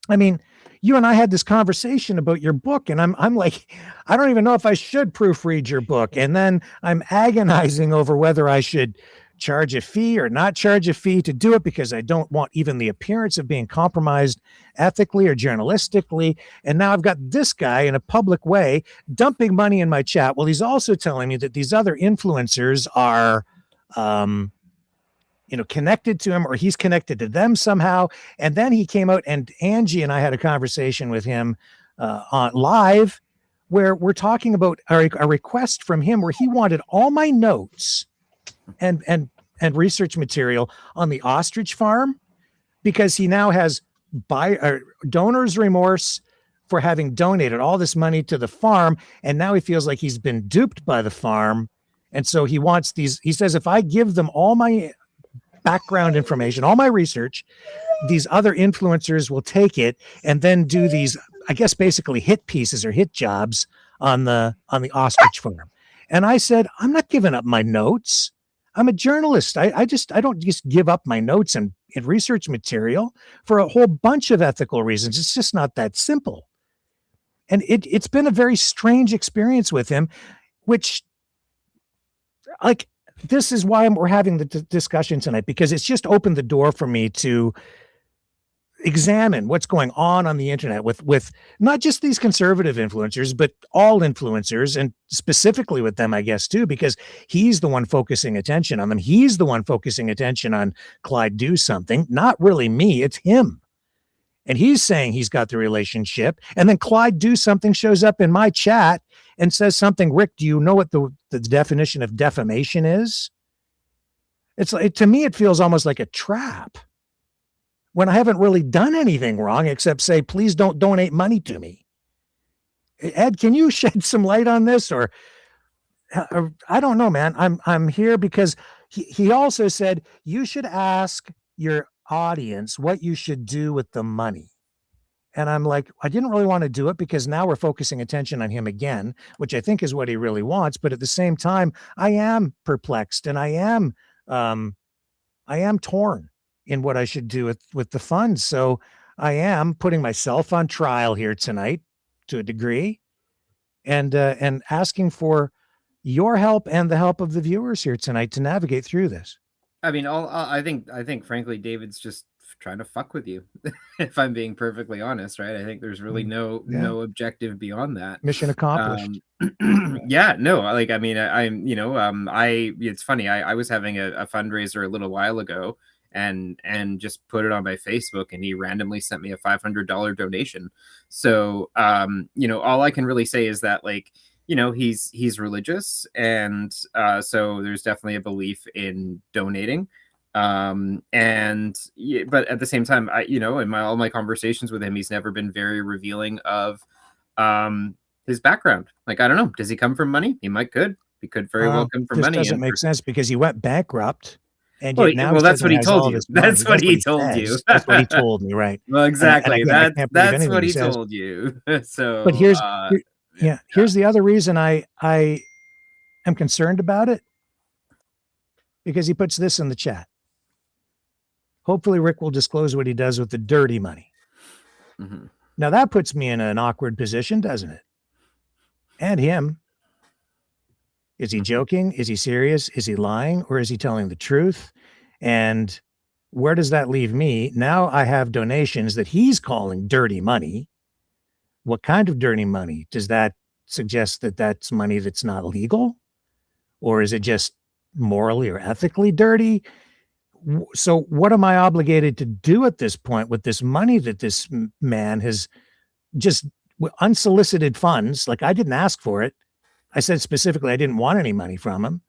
Speaker 1: I mean, you and I had this conversation about your book, and I'm like, I don't even know if I should proofread your book. And then I'm agonizing over whether I should charge a fee or not charge a fee to do it because I don't want even the appearance of being compromised ethically or journalistically. And now I've got this guy in a public way dumping money in my chat. Well, he's also telling me that these other influencers are, connected to him, or he's connected to them somehow. And then he came out, and Angie and I had a conversation with him on live where we're talking about a request from him where he wanted all my notes and research material on the ostrich farm, because he now has donor's remorse for having donated all this money to the farm. And now he feels like he's been duped by the farm. And so he wants he says, if I give them all my background information, all my research, these other influencers will take it and then do these, I guess, basically hit pieces or hit jobs on the ostrich farm. And I said, I'm not giving up my notes. I'm a journalist. I don't just give up my notes and research material for a whole bunch of ethical reasons. It's just not that simple. And it's been a very strange experience with him, which, like, this is why we're having the discussion tonight, because it's just opened the door for me to examine what's going on the internet with not just these conservative influencers, but all influencers, and specifically with them, I guess, too, because he's the one focusing attention on them. He's the one focusing attention on Clyde do something, not really me. It's him. And he's saying he's got the relationship. And then Clyde do something shows up in my chat and says something. Rick, do you know what the definition of defamation is? It's like, to me, it feels almost like a trap when I haven't really done anything wrong except say, please don't donate money to me. Ed, can you shed some light on this? Or I don't know, man. I'm here because he also said you should ask your audience what you should do with the money. And I'm like, I didn't really want to do it because now we're focusing attention on him again, which I think is what he really wants. But at the same time, I am perplexed, and I am torn in what I should do with the funds. So I am putting myself on trial here tonight to a degree, and asking for your help and the help of the viewers here tonight to navigate through this.
Speaker 7: I mean, I think, frankly, David's just trying to fuck with you. If I'm being perfectly honest, right? I think there's really no objective beyond that.
Speaker 1: Mission accomplished.
Speaker 7: Yeah, no, like, I mean, it's funny. I was having a fundraiser a little while ago, and just put it on my Facebook, and he randomly sent me a $500 donation. So all I can really say is that, like, he's religious, and so there's definitely a belief in donating. But at the same time, in all my conversations with him, he's never been very revealing of his background. Like, I don't know, does he come from money? He could very well come from money.
Speaker 1: This doesn't make sense, because he went bankrupt. And
Speaker 7: well,
Speaker 1: yet now
Speaker 7: that's what he told you. That's what he told you.
Speaker 1: That's what he told me, right?
Speaker 7: Well, exactly.
Speaker 1: And
Speaker 7: That's what he told you. So,
Speaker 1: but here's the other reason I am concerned about it, because he puts this in the chat. Hopefully, Rick will disclose what he does with the dirty money.
Speaker 7: Mm-hmm.
Speaker 1: Now that puts me in an awkward position, doesn't it? And him. Is he joking? Is he serious? Is he lying? Or is he telling the truth? And where does that leave me? Now I have donations that he's calling dirty money. What kind of dirty money? Does that suggest that that's money that's not legal? Or is it just morally or ethically dirty? So what am I obligated to do at this point with this money that this man has just unsolicited funds? Like, I didn't ask for it. I said specifically I didn't want any money from him.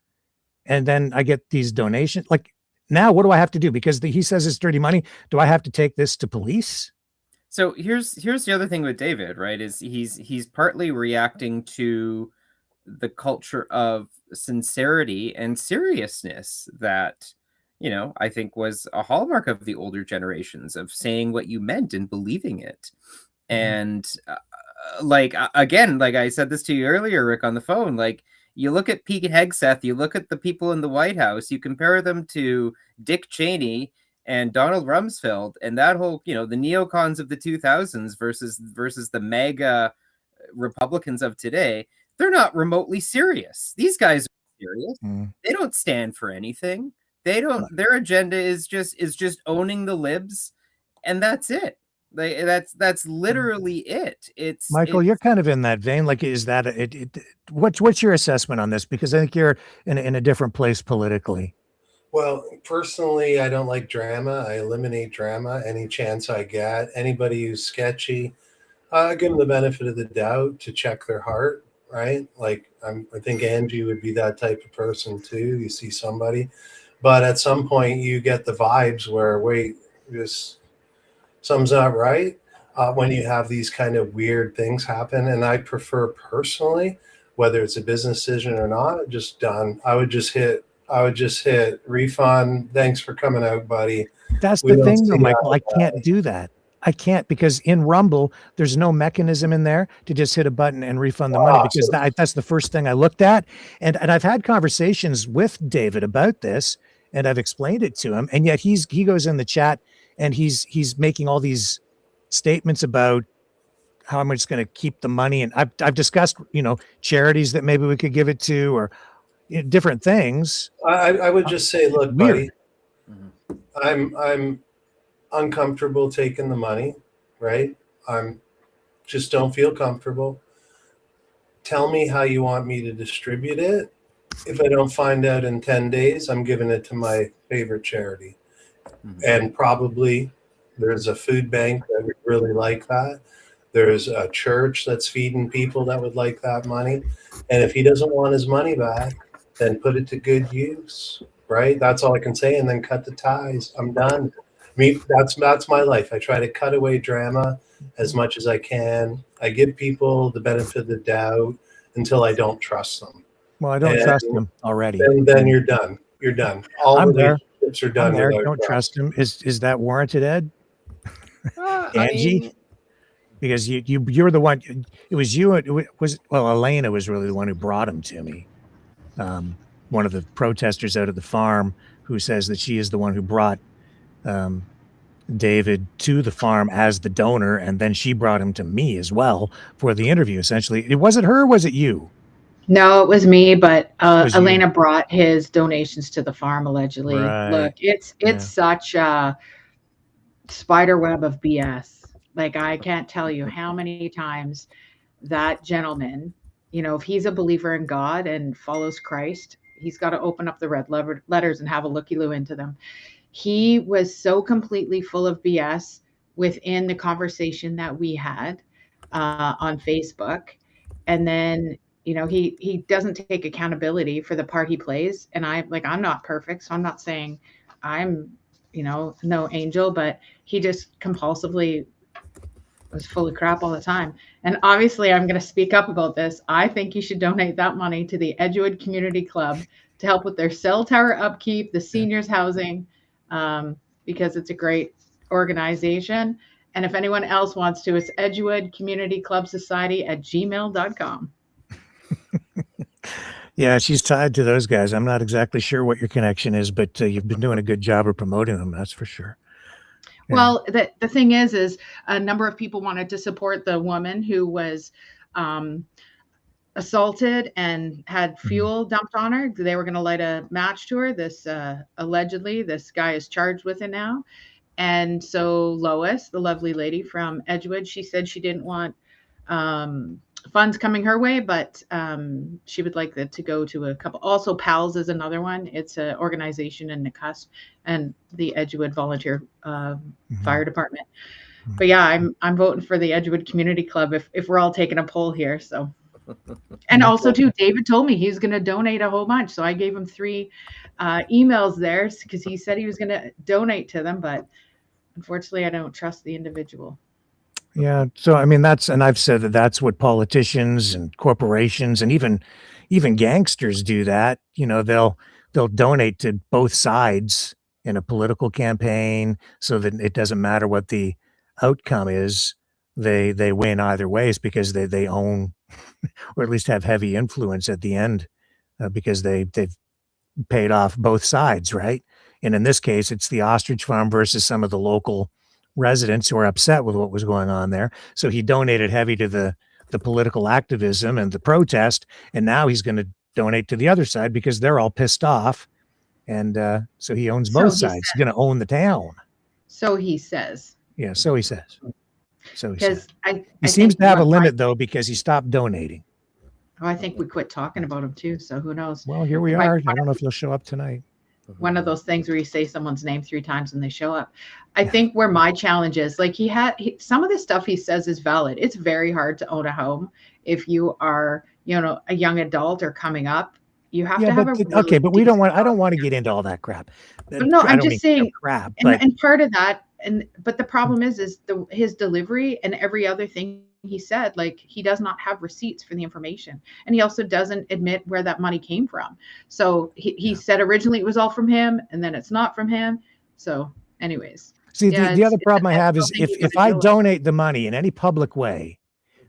Speaker 1: And then I get these donations. Like, now what do I have to do? Because he says it's dirty money. Do I have to take this to police?
Speaker 7: So here's the other thing with David, right? Is he's partly reacting to the culture of sincerity and seriousness that, I think was a hallmark of the older generations, of saying what you meant and believing it. And like, again, like I said this to you earlier, Rick, on the phone, like, you look at Pete Hegseth, you look at the people in the White House, you compare them to Dick Cheney and Donald Rumsfeld, and that whole, the neocons of the 2000s versus the MAGA Republicans of today. They're not remotely serious. These guys are serious. They don't stand for anything. Their agenda is just owning the libs, and that's it. That's literally it. It's
Speaker 1: Michael, you're kind of in that vein. Like, is that what's your assessment on this? Because I think you're in a different place politically.
Speaker 3: Well, personally, I don't like drama. I eliminate drama any chance I get. Anybody who's sketchy, I give them the benefit of the doubt to check their heart, right? Like, I think Angie would be that type of person too. You see somebody, but at some point you get the vibes where, wait, something's not right, when you have these kind of weird things happen. And I prefer personally, whether it's a business decision or not, just done. I would just hit refund. Thanks for coming out, buddy.
Speaker 1: That's the thing though, Michael. I can't do that. I can't, because in Rumble, there's no mechanism in there to just hit a button and refund the money, because that's the first thing I looked at. And I've had conversations with David about this, and I've explained it to him. And yet he goes in the chat and he's making all these statements about how I'm just going to keep the money. And I've discussed, charities that maybe we could give it to, or different things.
Speaker 3: I would just say, look, buddy, I'm uncomfortable taking the money, right? Just don't feel comfortable. Tell me how you want me to distribute it. If I don't find out in 10 days, I'm giving it to my favorite charity. And probably there's a food bank that would really like that. There's a church that's feeding people that would like that money. And if he doesn't want his money back, then put it to good use, right? That's all I can say. And then cut the ties. I'm done. That's my life. I try to cut away drama as much as I can. I give people the benefit of the doubt until I don't trust them.
Speaker 1: Well, I don't trust them already.
Speaker 3: Then you're done. You're done. All relationships are done.
Speaker 1: I don't trust him. Is that warranted, Ed? Angie? Because you're the one. It was you. Elena was really the one who brought him to me. One of the protesters out of the farm, who says that she is the one who brought David to the farm as the donor, and then she brought him to me as well for the interview. Essentially, was it her? Or was it you?
Speaker 5: No, it was me, but Elena brought his donations to the farm, allegedly. Right. Look, it's such a spider web of BS. Like, I can't tell you how many times that gentleman, if he's a believer in God and follows Christ, he's got to open up the red letters and have a looky-loo into them. He was so completely full of BS within the conversation that we had on Facebook. And then, he doesn't take accountability for the part he plays. And I'm not perfect, so I'm not saying I'm, no angel, but he just compulsively was full of crap all the time. And obviously I'm going to speak up about this. I think you should donate that money to the Edgewood Community Club to help with their cell tower upkeep, the seniors housing, because it's a great organization. And if anyone else wants to, it's Edgewood Community Club Society at gmail.com.
Speaker 1: Yeah, she's tied to those guys. I'm not exactly sure what your connection is, but you've been doing a good job of promoting them. That's for sure. Yeah.
Speaker 5: Well, the thing is a number of people wanted to support the woman who was assaulted and had fuel dumped on her. They were going to light a match to her. This allegedly, this guy is charged with it now. And so Lois, the lovely lady from Edgewood, she said she didn't want funds coming her way, but she would like to go to a couple. Also, PALS is another one. It's an organization in the cusp and the Edgewood Volunteer Fire Department. But yeah, I'm voting for the Edgewood Community Club if we're all taking a poll here. So, and also too, David told me he's going to donate a whole bunch, so I gave him 3 emails there because he said he was going to donate to them, but unfortunately, I don't trust the individual.
Speaker 1: Yeah. So, I mean, and I've said that's what politicians and corporations and even gangsters do that. They'll donate to both sides in a political campaign so that it doesn't matter what the outcome is. They win either ways because they own or at least have heavy influence at the end because they've paid off both sides. Right. And in this case, it's the ostrich farm versus some of the local residents who are upset with what was going on there. So he donated heavy to the political activism and the protest. And now he's going to donate to the other side because they're all pissed off. And so he owns both sides. He's going to own the town.
Speaker 5: So he says.
Speaker 1: Yeah, so he says. So he says.
Speaker 5: He
Speaker 1: seems to have a limit, though, because he stopped donating.
Speaker 5: Oh, I think we quit talking about him, too. So who knows?
Speaker 1: Well, here we are. I don't know if he'll show up tonight.
Speaker 5: One of those things where you say someone's name 3 times and they show up. I think where my challenge is, like some of the stuff he says is valid. It's very hard to own a home if you are, a young adult or coming up. You have to have
Speaker 1: okay, but I don't want to get into all that crap.
Speaker 5: But no, I'm just saying
Speaker 1: crap.
Speaker 5: And part of that, but the problem is his delivery and every other thing he said, like he does not have receipts for the information. And he also doesn't admit where that money came from. So he said originally it was all from him and then it's not from him. So anyways.
Speaker 1: See, the other problem I have is if I donate the money in any public way,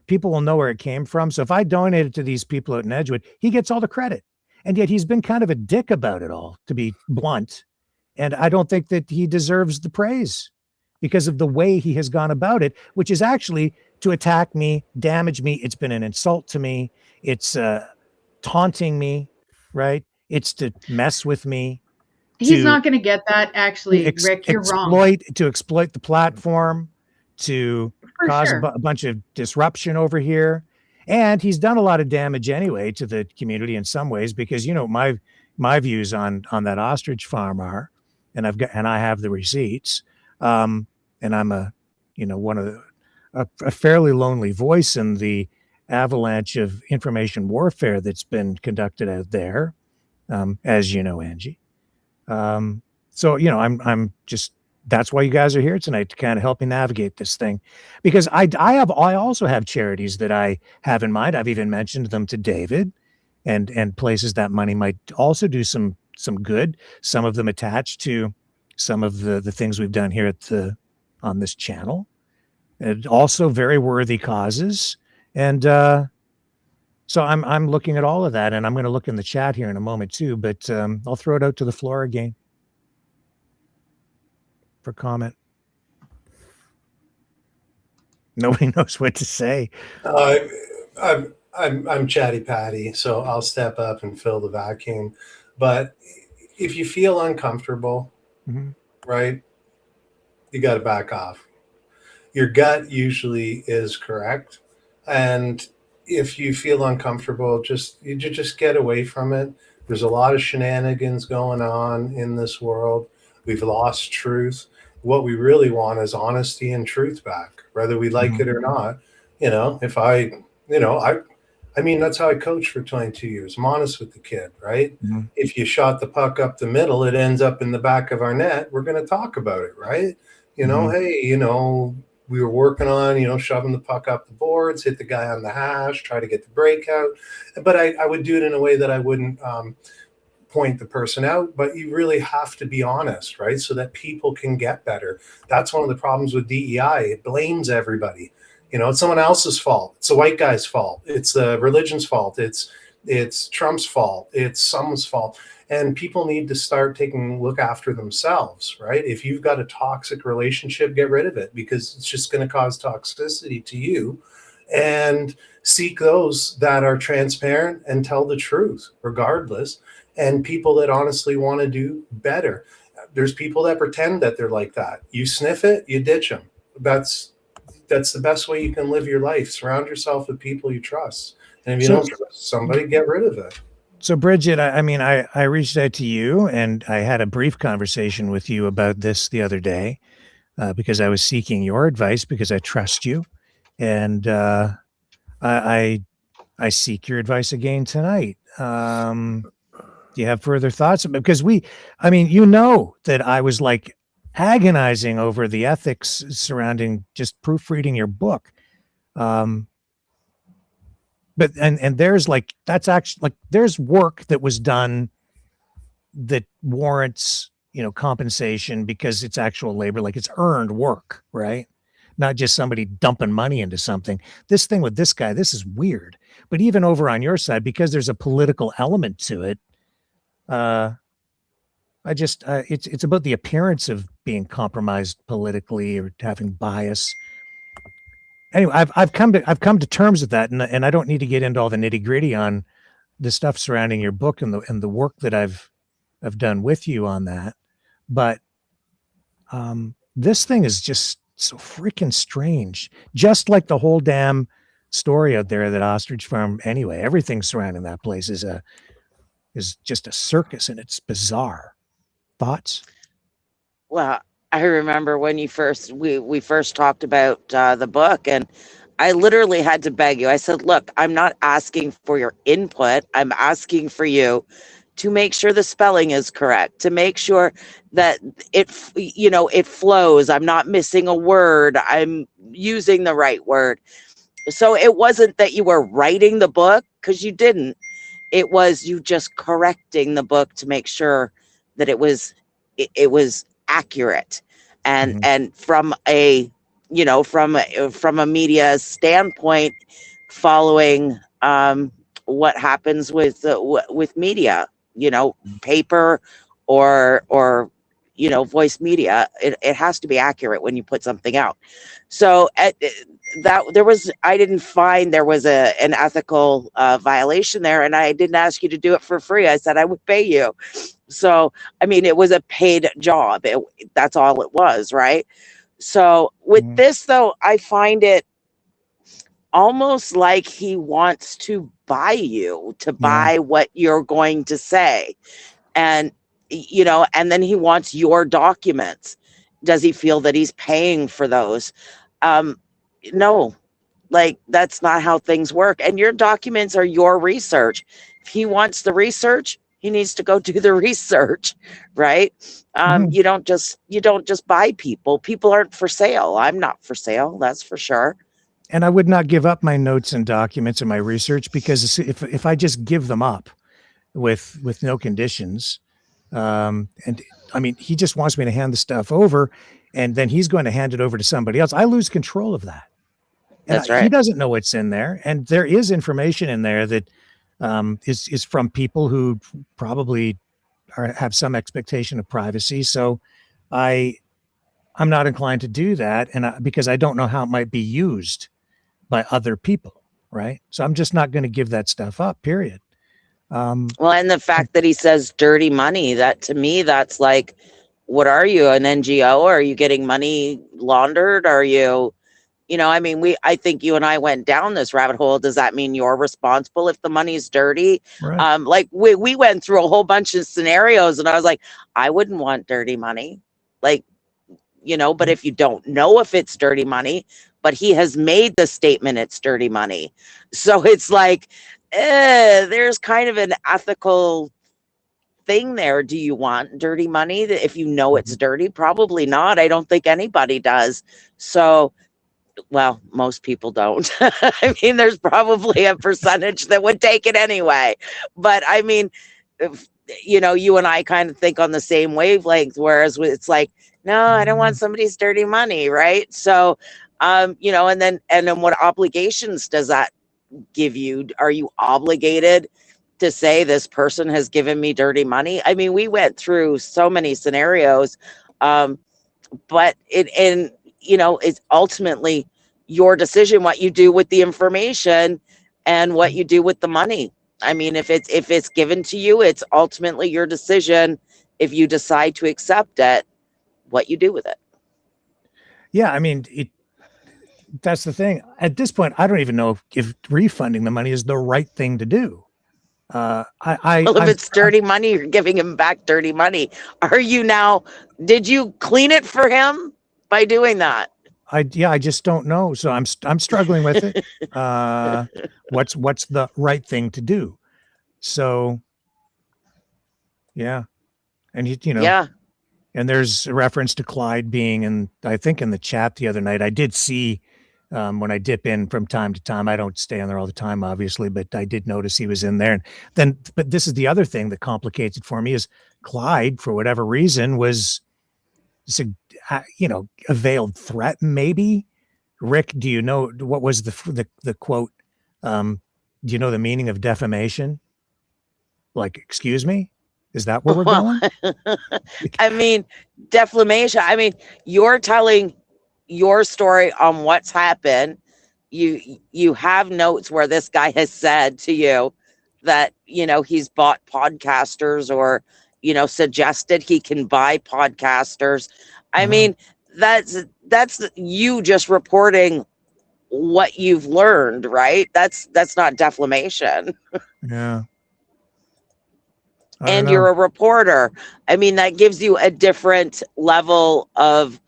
Speaker 1: people will know where it came from. So if I donate it to these people out in Edgewood, he gets all the credit. And yet he's been kind of a dick about it all, to be blunt. And I don't think that he deserves the praise because of the way he has gone about it, which is actually to attack me, damage me. It's been an insult to me. It's taunting me, right? It's to mess with me.
Speaker 5: He's not going to get that, actually, Rick. You're wrong.
Speaker 1: To exploit the platform, to cause a bunch of disruption over here. And he's done a lot of damage anyway to the community in some ways because, my views on that ostrich farm are, and I have the receipts. And I'm a fairly lonely voice in the avalanche of information warfare that's been conducted out there, as you know, Angie. So, I'm just, that's why you guys are here tonight, to kind of help me navigate this thing, because I also have charities that I have in mind. I've even mentioned them to David and places that money might also do some good. Some of them attached to some of the things we've done here on this channel, and also very worthy causes. And, so I'm looking at all of that, and I'm going to look in the chat here in a moment too, but I'll throw it out to the floor again for comment. Nobody knows what to say.
Speaker 3: I'm chatty patty, so I'll step up and fill the vacuum. But if you feel uncomfortable, right, you got to back off. Your gut usually is correct, and if you feel uncomfortable, just get away from it. There's a lot of shenanigans going on in this world. We've lost truth. What we really want is honesty and truth back, whether we like it or not. If I mean, that's how I coached for 22 years. I'm honest with the kid, right? If you shot the puck up the middle, it ends up in the back of our net. We're going to talk about it, right? Hey, we were working on, shoving the puck up the boards, hit the guy on the hash, try to get the breakout. But I would do it in a way that I wouldn't point the person out. But you really have to be honest, right? So that people can get better. That's one of the problems with DEI. It blames everybody. It's someone else's fault. It's the white guy's fault. It's the religion's fault. It's Trump's fault. It's someone's fault. And people need to start taking a look after themselves, right? If you've got a toxic relationship, get rid of it, because it's just going to cause toxicity to you. And seek those that are transparent and tell the truth regardless. And people that honestly want to do better. There's people that pretend that they're like that. You sniff it, you ditch them. That's the best way you can live your life. Surround yourself with people you trust. And if you don't trust somebody, get rid of it.
Speaker 1: So Bridget, I reached out to you and I had a brief conversation with you about this the other day because I was seeking your advice because I trust you. And I seek your advice again tonight. Do you have further thoughts? Because that I was like agonizing over the ethics surrounding just proofreading your book. But there's that's actually there's work that was done that warrants, compensation because it's actual labor, it's earned work, right? Not just somebody dumping money into something. This thing with this guy, this is weird. But even over on your side, because there's a political element to it, it's about the appearance of being compromised politically or having bias. Anyway, I've come to terms with that, and I don't need to get into all the nitty gritty on the stuff surrounding your book and the work that I've done with you on that. But this thing is just so freaking strange. Just like the whole damn story out there, that Ostrich Farm. Anyway, everything surrounding that place is just a circus, and it's bizarre. Thoughts?
Speaker 6: Well, I remember when we first talked about the book, and I literally had to beg you. I said, look, I'm not asking for your input. I'm asking for you to make sure the spelling is correct, to make sure that it flows. I'm not missing a word. I'm using the right word. So it wasn't that you were writing the book, because you didn't. It was you just correcting the book to make sure that it was accurate. And from a media standpoint, following what happens with media, paper or voice media, it has to be accurate when you put something out. So I didn't find there was an ethical violation there, and I didn't ask you to do it for free. I said I would pay you. So, it was a paid job. That's all it was, right? So with this, though, I find it almost like he wants to buy you, to buy what you're going to say. And, and then he wants your documents. Does he feel that he's paying for those? No, that's not how things work. And your documents are your research. If he wants the research, he needs to go do the research, right? You don't just buy people. People aren't for sale. I'm not for sale. That's for sure.
Speaker 1: And I would not give up my notes and documents and my research, because if I just give them up with no conditions, he just wants me to hand the stuff over, and then he's going to hand it over to somebody else. I lose control of that. And
Speaker 6: That's right.
Speaker 1: He doesn't know what's in there. And there is information in there that is from people who probably have some expectation of privacy. So I'm not inclined to do that, because I don't know how it might be used by other people, right? So I'm just not going to give that stuff up, period.
Speaker 6: Well, and the fact that he says dirty money, that to me, that's like, what are you, an NGO? Are you getting money laundered? Are you, You know, I mean, I think you and I went down this rabbit hole. Does that mean you're responsible if the money's dirty?
Speaker 1: Right.
Speaker 6: Like we went through a whole bunch of scenarios, and I was like, I wouldn't want dirty money. Like, you know, but if you don't know if it's dirty money, but he has made the statement it's dirty money. So it's like, there's kind of an ethical thing there. Do you want dirty money if you know it's dirty? Probably not. I don't think anybody does. So, well, most people don't. I mean, there's probably a percentage that would take it anyway. But I mean, you know, you and I kind of think on the same wavelength, whereas it's like, no, I don't want somebody's dirty money, right? So, you know, and then what obligations does that give you? Are you obligated to say this person has given me dirty money? I mean, we went through so many scenarios, but you know, it's ultimately your decision what you do with the information and what you do with the money. I mean, if it's given to you, it's ultimately your decision. If you decide to accept it, what you do with it.
Speaker 1: Yeah, I mean, that's the thing. At this point, I don't even know if refunding the money is the right thing to do.
Speaker 6: Well, if it's dirty money, you're giving him back dirty money. Did you clean it for him by doing that?
Speaker 1: I just don't know. So I'm struggling with it. What's the right thing to do? So, yeah. And you know,
Speaker 6: yeah.
Speaker 1: And there's a reference to Clyde being I think in the chat the other night. I did see when I dip in from time to time. I don't stay on there all the time, obviously, but I did notice he was in there. But this is the other thing that complicates it for me is Clyde, for whatever reason, was, you know, a veiled threat, maybe. Rick, do you know what was the quote? Do you know the meaning of defamation? Like, excuse me? Is that where we're going?
Speaker 6: I mean, defamation. I mean, you're telling your story on what's happened. You have notes where this guy has said to you that, you know, he's bought podcasters or, you know, suggested he can buy podcasters. I mean, that's you just reporting what you've learned, right? That's not defamation.
Speaker 1: Yeah.
Speaker 6: And you're a reporter. I mean, that gives you a different level of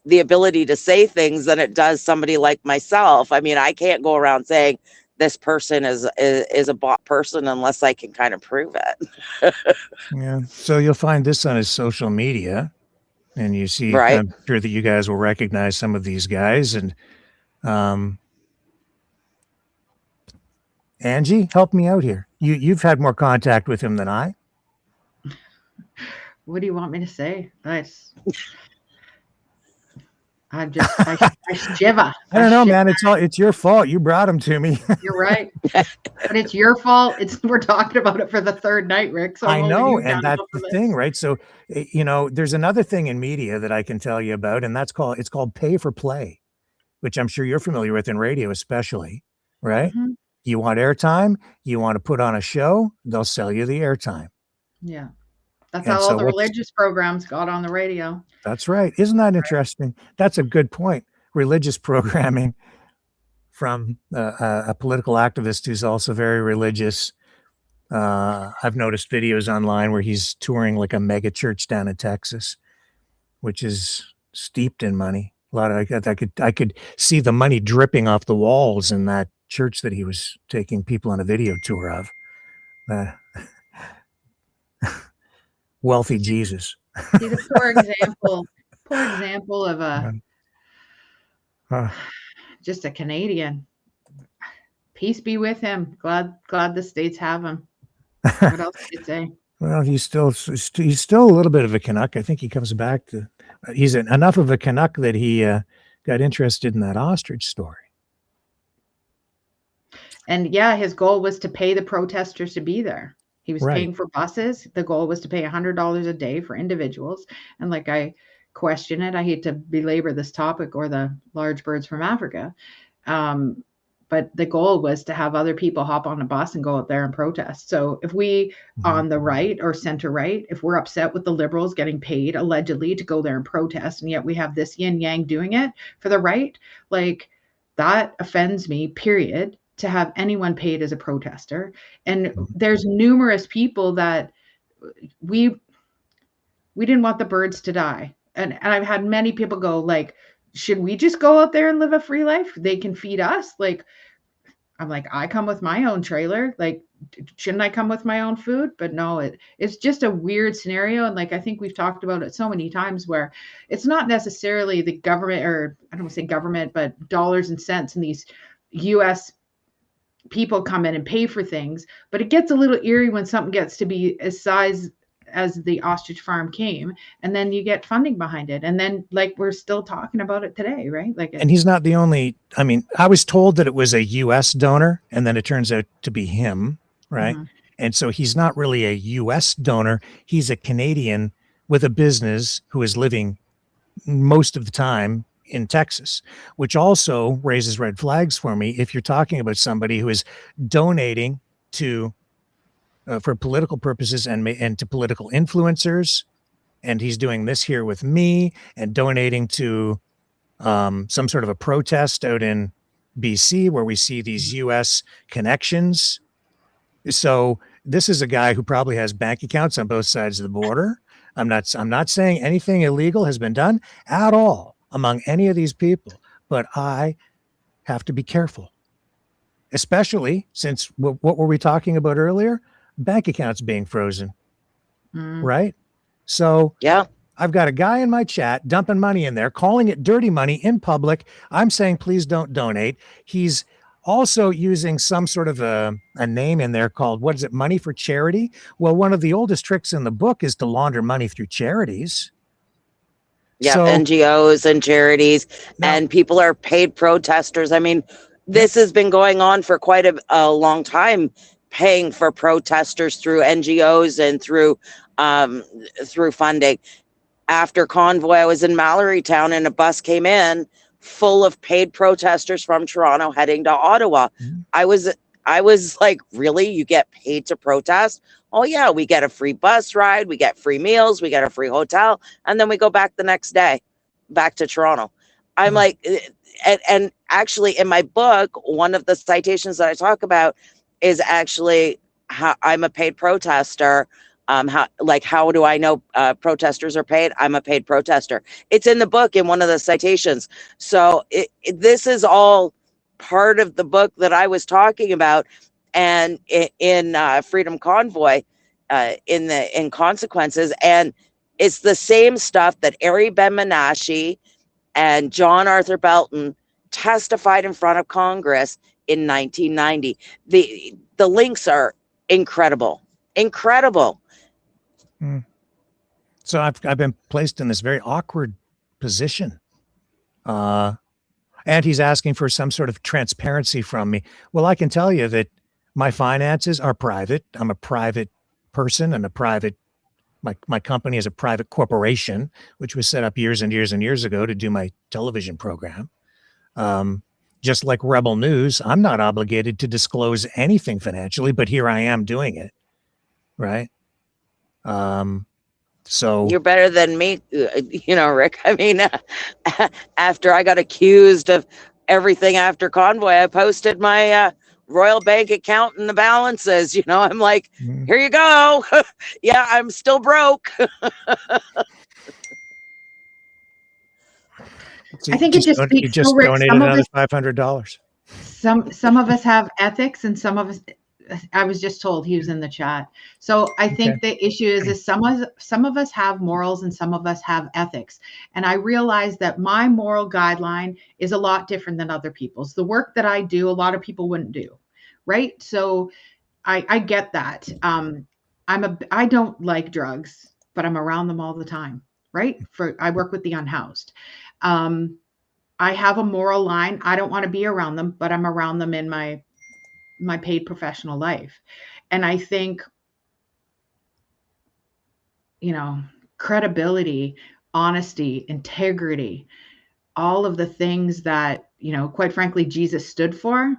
Speaker 6: the ability to say things than it does somebody like myself. I mean, I can't go around saying this person is a bought person unless I can kind of prove it.
Speaker 1: Yeah. So you'll find this on his social media, and you see,
Speaker 6: right.
Speaker 1: I'm sure that you guys will recognize some of these guys. And Angie, help me out here. You've had more contact with him than I.
Speaker 5: What do you want me to say? I shiver.
Speaker 1: I don't know, man. It's your fault. You brought him to me.
Speaker 5: You're right. But it's your fault. We're talking about it for the third night, Rick. So
Speaker 1: I know, and that's the thing, right? So, you know, there's another thing in media that I can tell you about, and it's called pay for play, which I'm sure you're familiar with in radio, especially, right? Mm-hmm. You want airtime, you want to put on a show, they'll sell you the airtime.
Speaker 5: Yeah. That's how all the religious programs got on the radio.
Speaker 1: That's right. Isn't that interesting? That's a good point. Religious programming from a political activist who's also very religious. I've noticed videos online where he's touring like a mega church down in Texas, which is steeped in money. A lot of I could see the money dripping off the walls in that church that he was taking people on a video tour of. Wealthy Jesus.
Speaker 5: See the poor example of just a Canadian. Peace be with him. Glad the states have him. What else did you say?
Speaker 1: Well, he's still a little bit of a Canuck. I think he comes back to. He's enough of a Canuck that he got interested in that ostrich story.
Speaker 5: And yeah, his goal was to pay the protesters to be there. He was paying for buses. The goal was to pay $100 a day for individuals. And like I question it, I hate to belabor this topic or the large birds from Africa. but the goal was to have other people hop on a bus and go out there and protest. So if we on the right or center right, if we're upset with the Liberals getting paid allegedly to go there and protest, and yet we have this yin yang doing it for the right, like that offends me, period, to have anyone paid as a protester. And there's numerous people that we didn't want the birds to die. And I've had many people go like, should we just go out there and live a free life? They can feed us. Like, I'm like, I come with my own trailer. Like, shouldn't I come with my own food? But no, it's just a weird scenario. And like, I think we've talked about it so many times where it's not necessarily the government, or I don't want to say government, but dollars and cents, and these US people come in and pay for things. But it gets a little eerie when something gets to be as size as the ostrich farm came, and then you get funding behind it, and then like we're still talking about it today, right? Like,
Speaker 1: and he's not the only. I mean, I was told that it was a U.S. donor, and then it turns out to be him, right? And so he's not really a U.S. donor. He's a Canadian with a business who is living most of the time in Texas, which also raises red flags for me if you're talking about somebody who is donating to for political purposes and to political influencers. And he's doing this here with me and donating to some sort of a protest out in BC where we see these US connections. So this is a guy who probably has bank accounts on both sides of the border. I'm not saying anything illegal has been done at all among any of these people, but I have to be careful, especially since what were we talking about earlier? Bank accounts being frozen, right? So
Speaker 6: Yeah.
Speaker 1: I've got a guy in my chat dumping money in there, calling it dirty money in public. I'm saying, please don't donate. He's also using some sort of a name in there called, what is it, money for charity? Well, one of the oldest tricks in the book is to launder money through charities.
Speaker 6: Yeah,
Speaker 1: So,
Speaker 6: NGOs and charities, and people are paid protesters. I mean, this has been going on for quite a long time, paying for protesters through NGOs and through funding. After Convoy, I was in Mallory Town, and a bus came in full of paid protesters from Toronto heading to Ottawa. I was like, really? You get paid to protest? Oh yeah, we get a free bus ride, we get free meals, we get a free hotel, and then we go back the next day, back to Toronto. I'm like, and actually in my book, one of the citations that I talk about is actually how I'm a paid protester. How do I know protesters are paid? I'm a paid protester. It's in the book in one of the citations. So this is all part of the book that I was talking about. And in Freedom Convoy, in Consequences, and it's the same stuff that Ari Ben-Menashe and John Arthur Belton testified in front of Congress in 1990. The links are incredible.
Speaker 1: So I've been placed in this very awkward position. And he's asking for some sort of transparency from me. Well, I can tell you that my finances are private. I'm a private person and my company is a private corporation, which was set up years and years and years ago to do my television program. Just like Rebel News, I'm not obligated to disclose anything financially, but here I am doing it. Right. So
Speaker 6: you're better than me, Rick. I mean, after I got accused of everything after Convoy, I posted my Royal Bank account and the balances. I'm like, here you go. Yeah, I'm still broke.
Speaker 5: I think it just speaks.
Speaker 1: You just donated another $500.
Speaker 5: Some of us have ethics, and some of us. I was just told he was in the chat. So I think the issue is some of us have morals and some of us have ethics. And I realize that my moral guideline is a lot different than other people's. The work that I do, a lot of people wouldn't do. Right. So I get that. I don't like drugs, but I'm around them all the time. Right. I work with the unhoused. I have a moral line. I don't want to be around them, but I'm around them in my paid professional life. And I think, credibility, honesty, integrity, all of the things that, quite frankly, Jesus stood for,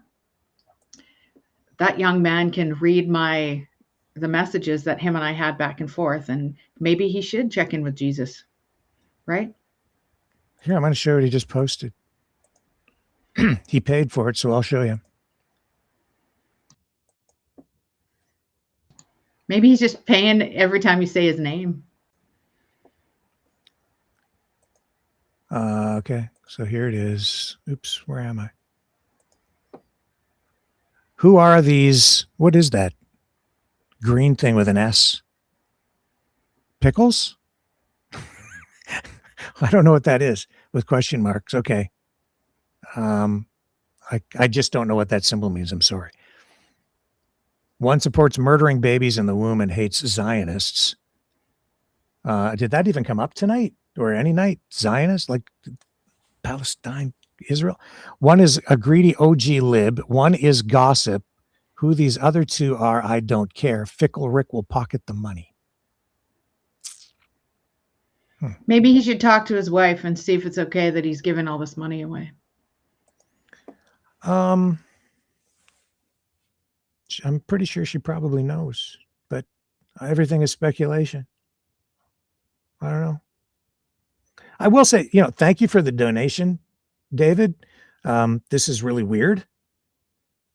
Speaker 5: that young man can read the messages that him and I had back and forth, and maybe he should check in with Jesus, right?
Speaker 1: Here, I'm going to show you what he just posted. He paid for it, so I'll show you.
Speaker 5: Maybe he's just paying every time you say his name.
Speaker 1: Okay, so here it is. Oops, where am I? Who are these? What is that green thing with an S? Pickles? I don't know what that is with question marks. Okay. I just don't know what that symbol means. I'm sorry. One supports murdering babies in the womb and hates Zionists. Did that even come up tonight or any night? Zionists, like Palestine, Israel. One is a greedy OG lib. One is gossip. Who these other two are, I don't care. Fickle Rick will pocket the money.
Speaker 5: Maybe he should talk to his wife and see if it's okay that he's giving all this money away.
Speaker 1: I'm pretty sure she probably knows, but everything is speculation. I don't know. I will say, thank you for the donation, David. This is really weird.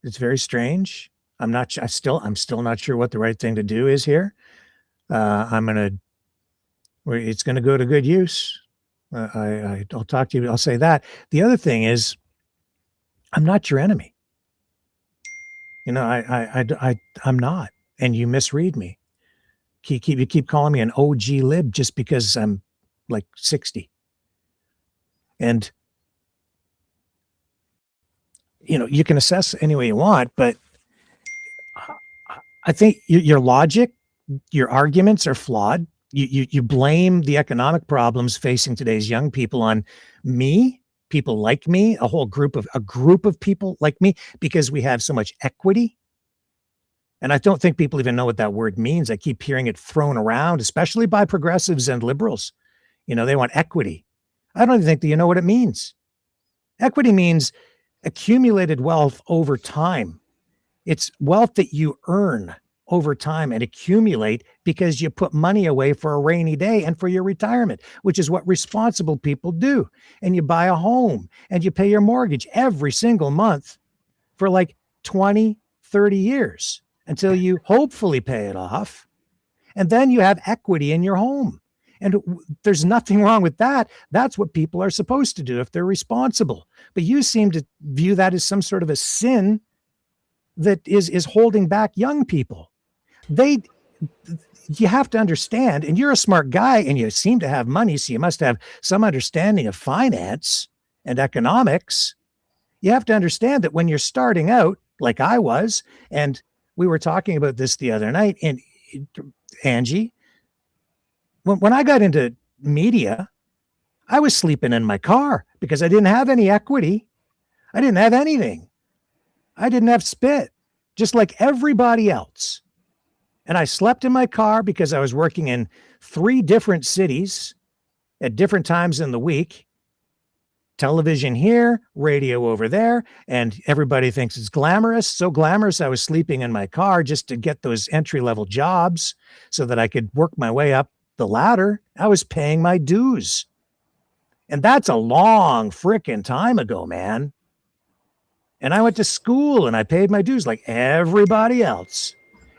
Speaker 1: It's very strange. I'm still not sure what the right thing to do is here. It's going to go to good use. I'll talk to you. I'll say that. The other thing is, I'm not your enemy. I'm not, and you misread me. You keep calling me an OG lib just because I'm like 60. And you can assess any way you want, but I think your logic, your arguments are flawed. You blame the economic problems facing today's young people on me, people like me, a group of people like me, because we have so much equity. And I don't think people even know what that word means. I keep hearing it thrown around, especially by progressives and liberals. They want equity. I don't even think that you know what it means. Equity means accumulated wealth over time. It's wealth that you earn over time and accumulate because you put money away for a rainy day and for your retirement, which is what responsible people do. And you buy a home and you pay your mortgage every single month for like 20, 30 years until you hopefully pay it off. And then you have equity in your home. And there's nothing wrong with that. That's what people are supposed to do if they're responsible. But you seem to view that as some sort of a sin that is holding back young people. You have to understand, and you're a smart guy and you seem to have money, so you must have some understanding of finance and economics. You have to understand that when you're starting out, like I was, and we were talking about this the other night, and Angie, when I got into media, I was sleeping in my car because I didn't have any equity. I didn't have anything. I didn't have spit, just like everybody else. And I slept in my car because I was working in 3 different cities at different times in the week. Television here, radio over there, and everybody thinks it's glamorous. So glamorous, I was sleeping in my car just to get those entry-level jobs so that I could work my way up the ladder. I was paying my dues. And that's a long frickin' time ago, man. And I went to school and I paid my dues like everybody else.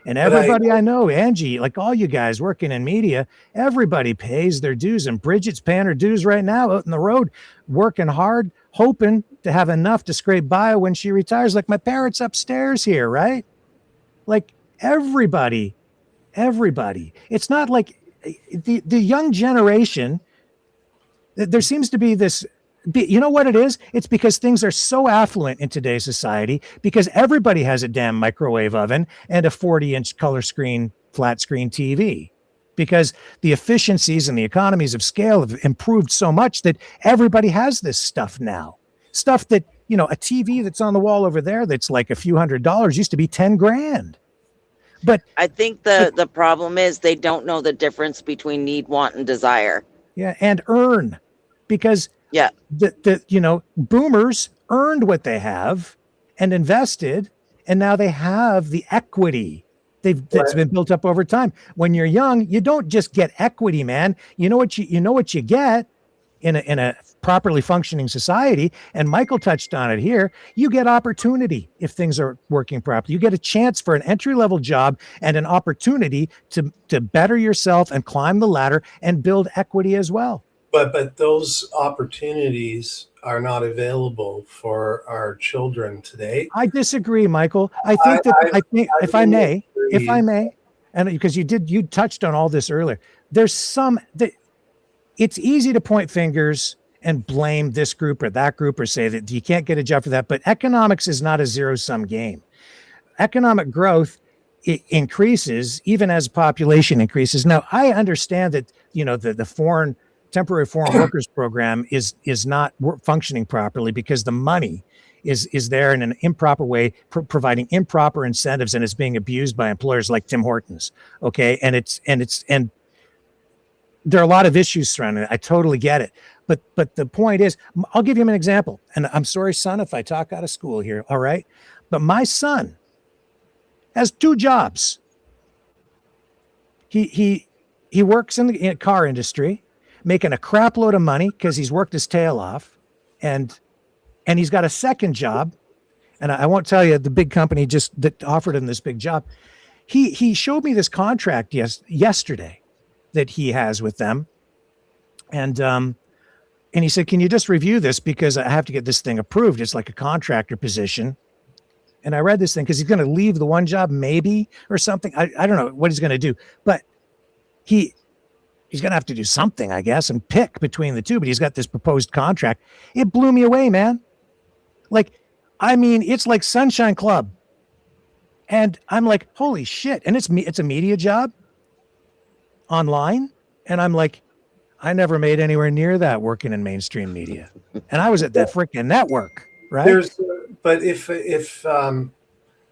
Speaker 1: And everybody I know, Angie, like all you guys working in media, everybody pays their dues. And Bridget's paying her dues right now out in the road, working hard, hoping to have enough to scrape by when she retires. Like my parents upstairs here, right? Like everybody. It's not like the young generation, there seems to be this, you know what it is? It's because things are so affluent in today's society because everybody has a damn microwave oven and a 40-inch color screen, flat screen TV, because the efficiencies and the economies of scale have improved so much that everybody has this stuff now. Stuff that, a TV that's on the wall over there that's like a few $100s used to be 10 grand. But
Speaker 6: I think the problem is they don't know the difference between need, want, and desire.
Speaker 1: Yeah, and earn, because the boomers earned what they have and invested and now they have the equity that's been built up over time. When you're young, you don't just get equity, man. You know what you get in a properly functioning society, and Michael touched on it here. You get opportunity if things are working properly. You get a chance for an entry-level job and an opportunity to better yourself and climb the ladder and build equity as well.
Speaker 3: But those opportunities are not available for our children today.
Speaker 1: I disagree, Michael. I think if I may, and because you touched on all this earlier, it's easy to point fingers and blame this group or that group or say that you can't get a job for that. But economics is not a zero-sum game. Economic growth increases even as population increases. Now, I understand that, the temporary foreign workers program is not functioning properly because the money is there in an improper way, providing improper incentives, and it's being abused by employers like Tim Hortons. Okay. And there are a lot of issues surrounding it. I totally get it. But the point is, I'll give you an example. And I'm sorry, son, if I talk out of school here. All right. But my son has 2 jobs. He works in the car industry, making a crap load of money because he's worked his tail off. And he's got a second job. And I won't tell you the big company that offered him this big job. He showed me this contract yesterday that he has with them. And he said, can you just review this because I have to get this thing approved. It's like a contractor position. And I read this thing because he's going to leave the one job maybe or something. I don't know what he's going to do, but he's going to have to do something, I guess, and pick between the two. But he's got this proposed contract. It blew me away, man. It's like Sunshine Club. And I'm like, holy shit. And it's a media job online. And I'm like, I never made anywhere near that working in mainstream media. And I was at that freaking network, right?
Speaker 3: But if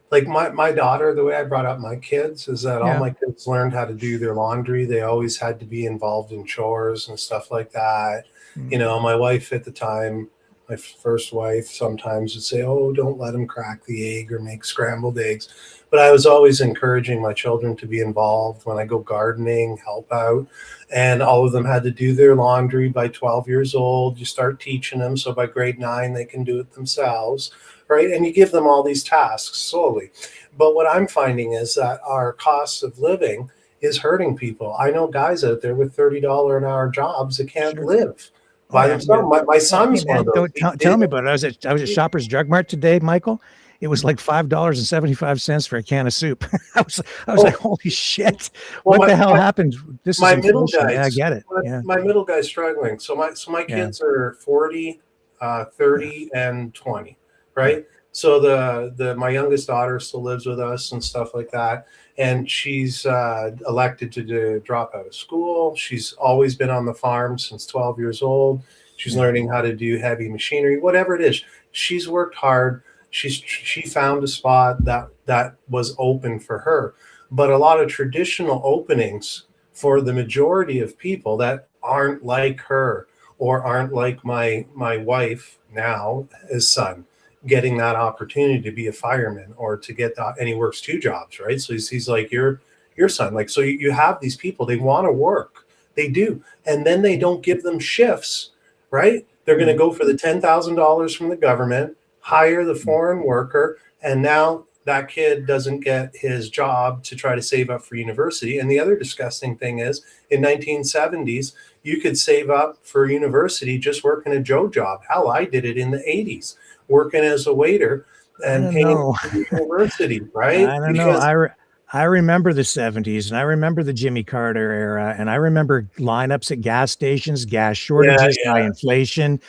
Speaker 3: like my daughter, the way I brought up my kids is that all my kids learned how to do their laundry. They always had to be involved in chores and stuff like that. Mm-hmm. My wife at the time, my first wife, sometimes would say, oh, don't let them crack the egg or make scrambled eggs. But I was always encouraging my children to be involved when I go gardening, help out. And all of them had to do their laundry by 12 years old. You start teaching them. So by grade 9, they can do it themselves, right? And you give them all these tasks slowly. But what I'm finding is that our cost of living is hurting people. I know guys out there with $30 an hour jobs that can't live by themselves. My son's one of those.
Speaker 1: Don't tell me about it. I was at Shoppers Drug Mart today, Michael. It was like $5.75 for a can of soup. I was like, holy shit! What the hell happened? This
Speaker 3: my
Speaker 1: is
Speaker 3: middle
Speaker 1: guy.
Speaker 3: guys.
Speaker 1: I get it.
Speaker 3: My middle guy's struggling. So my kids are 40, 30, and 20, right? So my youngest daughter still lives with us and stuff like that. And she's elected to drop out of school. She's always been on the farm since 12 years old. She's learning how to do heavy machinery, whatever it is. She's worked hard. She found a spot that was open for her. But a lot of traditional openings for the majority of people that aren't like her or aren't like my wife now, his son, getting that opportunity to be a fireman or to get that, and he works 2 jobs, right? So he's like your son. Like, so you have these people, they want to work, they do, and then they don't give them shifts, right? They're going to go for the $10,000 from the government, hire the foreign worker, and now that kid doesn't get his job to try to save up for university. And the other disgusting thing is, in 1970s, you could save up for university just working a Joe job. Hell, I did it in the 80s, working as a waiter and paying for university, right?
Speaker 1: I don't know. I remember the 70s, and I remember the Jimmy Carter era, and I remember lineups at gas stations, gas shortages, high inflation,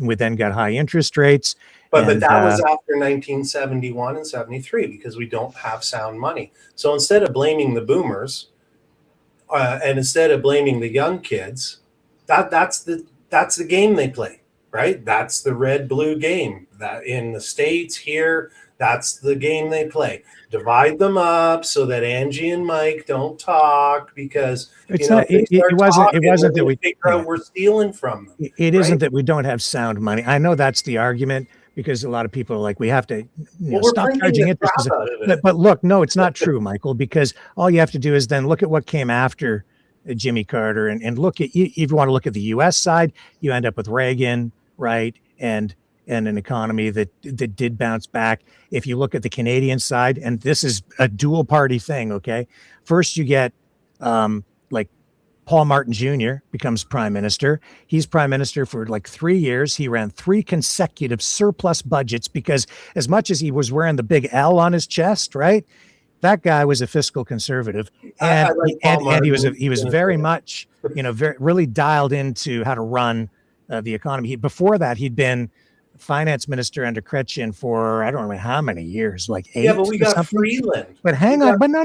Speaker 1: we then got high interest rates.
Speaker 3: But that was after 1971 and 73 because we don't have sound money. So instead of blaming the boomers and instead of blaming the young kids, that's the game they play, right? That's the red-blue game that in the States here. That's the game they play. Divide them up so that Angie and Mike don't talk because
Speaker 1: it wasn't that we
Speaker 3: figure out we're stealing from them.
Speaker 1: It isn't that we don't have sound money. I know that's the argument, because a lot of people are like, we have to
Speaker 3: Well, we're
Speaker 1: stop
Speaker 3: printing
Speaker 1: charging
Speaker 3: the
Speaker 1: interest.
Speaker 3: crap out of it.
Speaker 1: But look, no, it's not true, Michael, because all you have to do is then look at what came after Jimmy Carter and look at, if you want to look at the U.S. side, you end up with Reagan, right? And an economy that did bounce back. If you look at the Canadian side, and this is a dual party thing, okay? First you get like Paul Martin Jr. becomes prime minister. He's prime minister for like 3 years. He ran 3 consecutive surplus budgets because as much as he was wearing the big L on his chest, right? That guy was a fiscal conservative, and he was very much, really dialed into how to run the economy. Before that, he'd been finance minister under Chrétien for I don't know how many years, like 8.
Speaker 3: Yeah, but we got Freeland.
Speaker 1: But hang on, but no,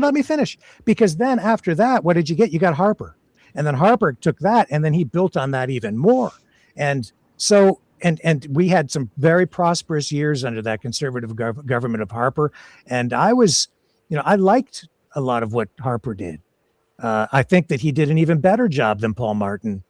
Speaker 1: let me finish. Because then after that, what did you get? You got Harper, and then Harper took that, and then he built on that even more. And so, and we had some very prosperous years under that conservative government of Harper. And I was, I liked a lot of what Harper did. I think that he did an even better job than Paul Martin.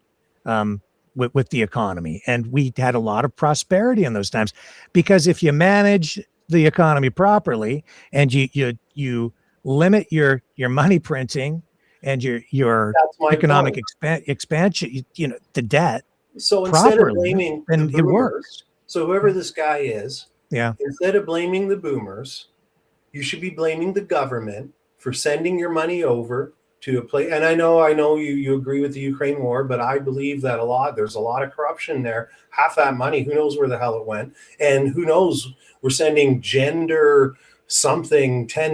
Speaker 1: With the economy, and we had a lot of prosperity in those times, because if you manage the economy properly and you limit your money printing and your economic expansion, the debt.
Speaker 3: So instead of blaming
Speaker 1: and
Speaker 3: the boomers,
Speaker 1: it works.
Speaker 3: So whoever this guy is,
Speaker 1: yeah,
Speaker 3: instead of blaming the boomers, you should be blaming the government for sending your money over to a place. And I know you agree with the Ukraine war, but I believe that there's a lot of corruption there. Half that money, who knows where the hell it went, and who knows, we're sending $10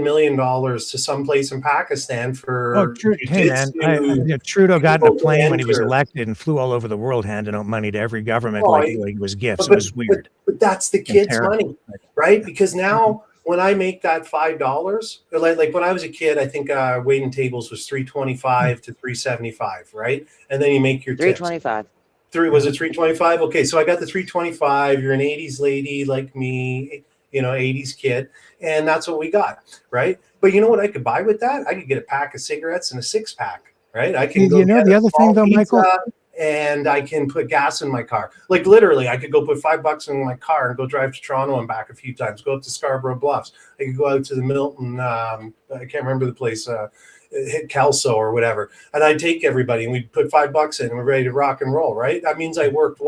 Speaker 3: million to some place in Pakistan for
Speaker 1: Trudeau got in a plane when he was elected and flew all over the world handing out money to every government like it was gifts. It was weird.
Speaker 3: But that's the kids' money, right? Because now when I make that $5, like when I was a kid, I think waiting tables was $3.25 to $3.75, right? And then you make your tips.
Speaker 6: $3.25.
Speaker 3: Was it $3.25? Okay, so I got the $3.25. You're an '80s lady like me, '80s kid, and that's what we got, right? But you know what I could buy with that? I could get a pack of cigarettes and a 6-pack, right? I can go.
Speaker 1: The other thing though, Michael.
Speaker 3: And I can put gas in my car. Like literally, I could go put $5 in my car and go drive to Toronto and back a few times. Go up to Scarborough Bluffs. I could go out to the Milton. I can't remember the place. Hit Kelso or whatever. And I'd take everybody and we'd put $5 in and we're ready to rock and roll. Right? That means I worked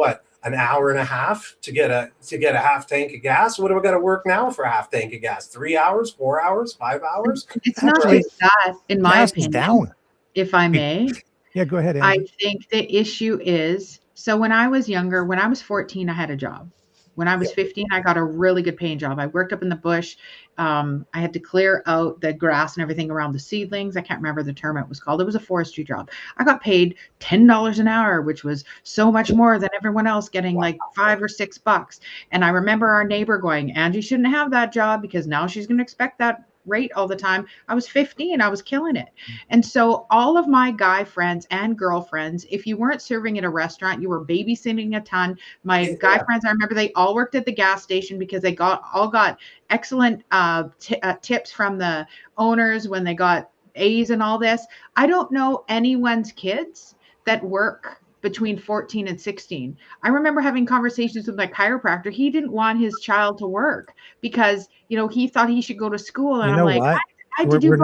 Speaker 3: an hour and a half to get a half tank of gas. What do I got to work now for a half tank of gas? 3 hours, 4 hours, 5 hours?
Speaker 5: It's not just that, in my opinion.
Speaker 1: Down.
Speaker 5: If I may.
Speaker 1: Yeah, go ahead, Andy.
Speaker 5: I think the issue is, so when I was younger, when I was 14, I had a job. When I was 15, I got a really good paying job. I worked up in the bush. I had to clear out the grass and everything around the seedlings. I can't remember the term it was called. It was a forestry job. I got paid $10 an hour, which was so much more than everyone else getting like $5 or $6. And I remember our neighbor going, Angie shouldn't have that job because now she's going to expect that rate all the time. I was 15. I was killing it. And so all of my guy friends and girlfriends, if you weren't serving at a restaurant, you were babysitting a ton. My guy friends, I remember they all worked at the gas station because they all got excellent tips from the owners when they got A's and all this. I don't know anyone's kids that work between 14 and 16. I remember having conversations with my chiropractor. He didn't want his child to work because, he thought he should go to school. And I'm like,
Speaker 1: we're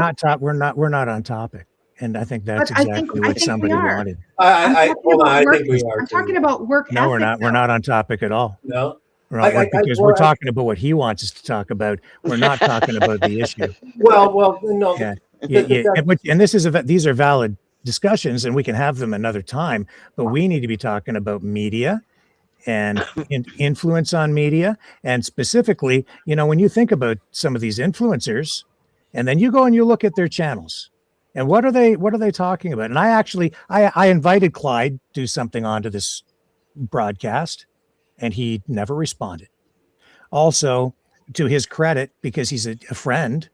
Speaker 1: not on topic. And I think that's exactly what somebody wanted.
Speaker 3: I think we are.
Speaker 5: I'm talking about work.
Speaker 1: No, we're not. We're not on topic at all.
Speaker 3: No.
Speaker 1: Because we're talking about what he wants us to talk about. We're not talking about the issue.
Speaker 3: Well, no.
Speaker 1: Yeah. And these are valid discussions, and we can have them another time. But we need to be talking about media and influence on media, and specifically, when you think about some of these influencers, and then you go and you look at their channels, and what are they talking about? And I invited Clyde to do something onto this broadcast, and he never responded. Also, to his credit, because he's a friend.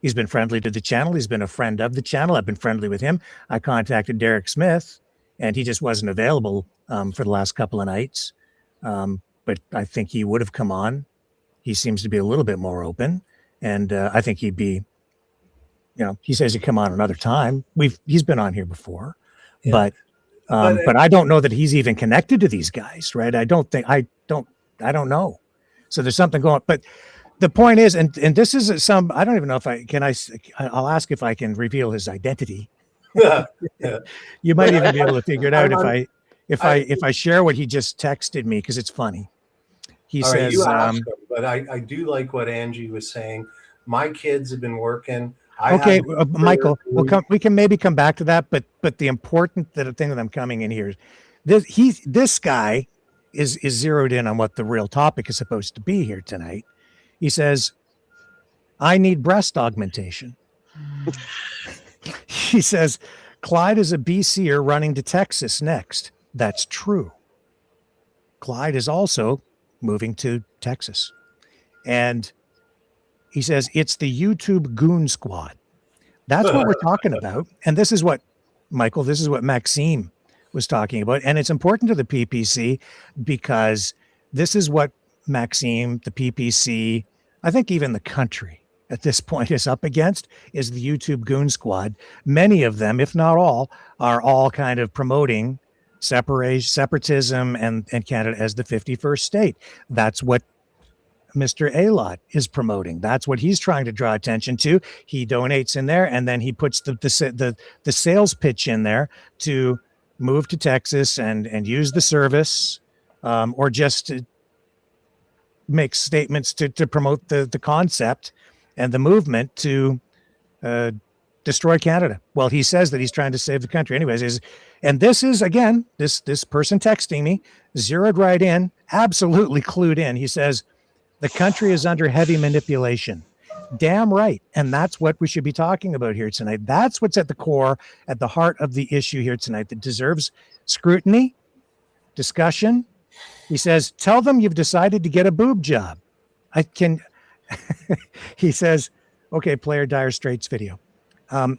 Speaker 1: He's been friendly to the channel. He's been a friend of the channel. I've been friendly with him. I contacted Derek Smith, and he just wasn't available for the last couple of nights. But I think he would have come on. He seems to be a little bit more open, and I think he'd be. He says he'd come on another time. He's been on here before, but I don't know that he's even connected to these guys, right? I don't know. So there's something going. But the point is, and this is some. I don't even know if I can. I'll ask if I can reveal his identity.
Speaker 3: Yeah.
Speaker 1: You might even be able to figure it out
Speaker 3: I'm-
Speaker 1: if I share what he just texted me, because it's funny. He
Speaker 3: All right,
Speaker 1: says,
Speaker 3: you asked him, but I do like what Angie was saying. My kids have been working.
Speaker 1: okay, Michael, we can maybe come back to that, but the important thing that I'm coming in here, this guy is zeroed in on what the real topic is supposed to be here tonight. He says, I need breast augmentation. He says, Clyde is a BCer running to Texas next. That's true. Clyde is also moving to Texas. And he says, it's the YouTube goon squad. That's what we're talking about. And this is what, Michael, this is what Maxime was talking about. And it's important to the PPC because this is what Maxime, the PPC, I think even the country at this point is up against, is the YouTube goon squad. Many of them, if not all, are all kind of promoting separatism and Canada as the 51st state. That's what Mr. Alot is promoting. That's what he's trying to draw attention to. He donates in there, and then he puts the sales pitch in there to move to Texas and use the service, or just to make statements to promote the concept and the movement to destroy Canada. Well, he says that he's trying to save the country. Anyways, and this is, again, this person texting me, zeroed right in, absolutely clued in. He says, the country is under heavy manipulation. Damn right. And that's what we should be talking about here tonight. That's what's at the core, at the heart of the issue here tonight that deserves scrutiny, discussion. He says, tell them you've decided to get a boob job. I can, he says, okay, play our Dire Straits video. And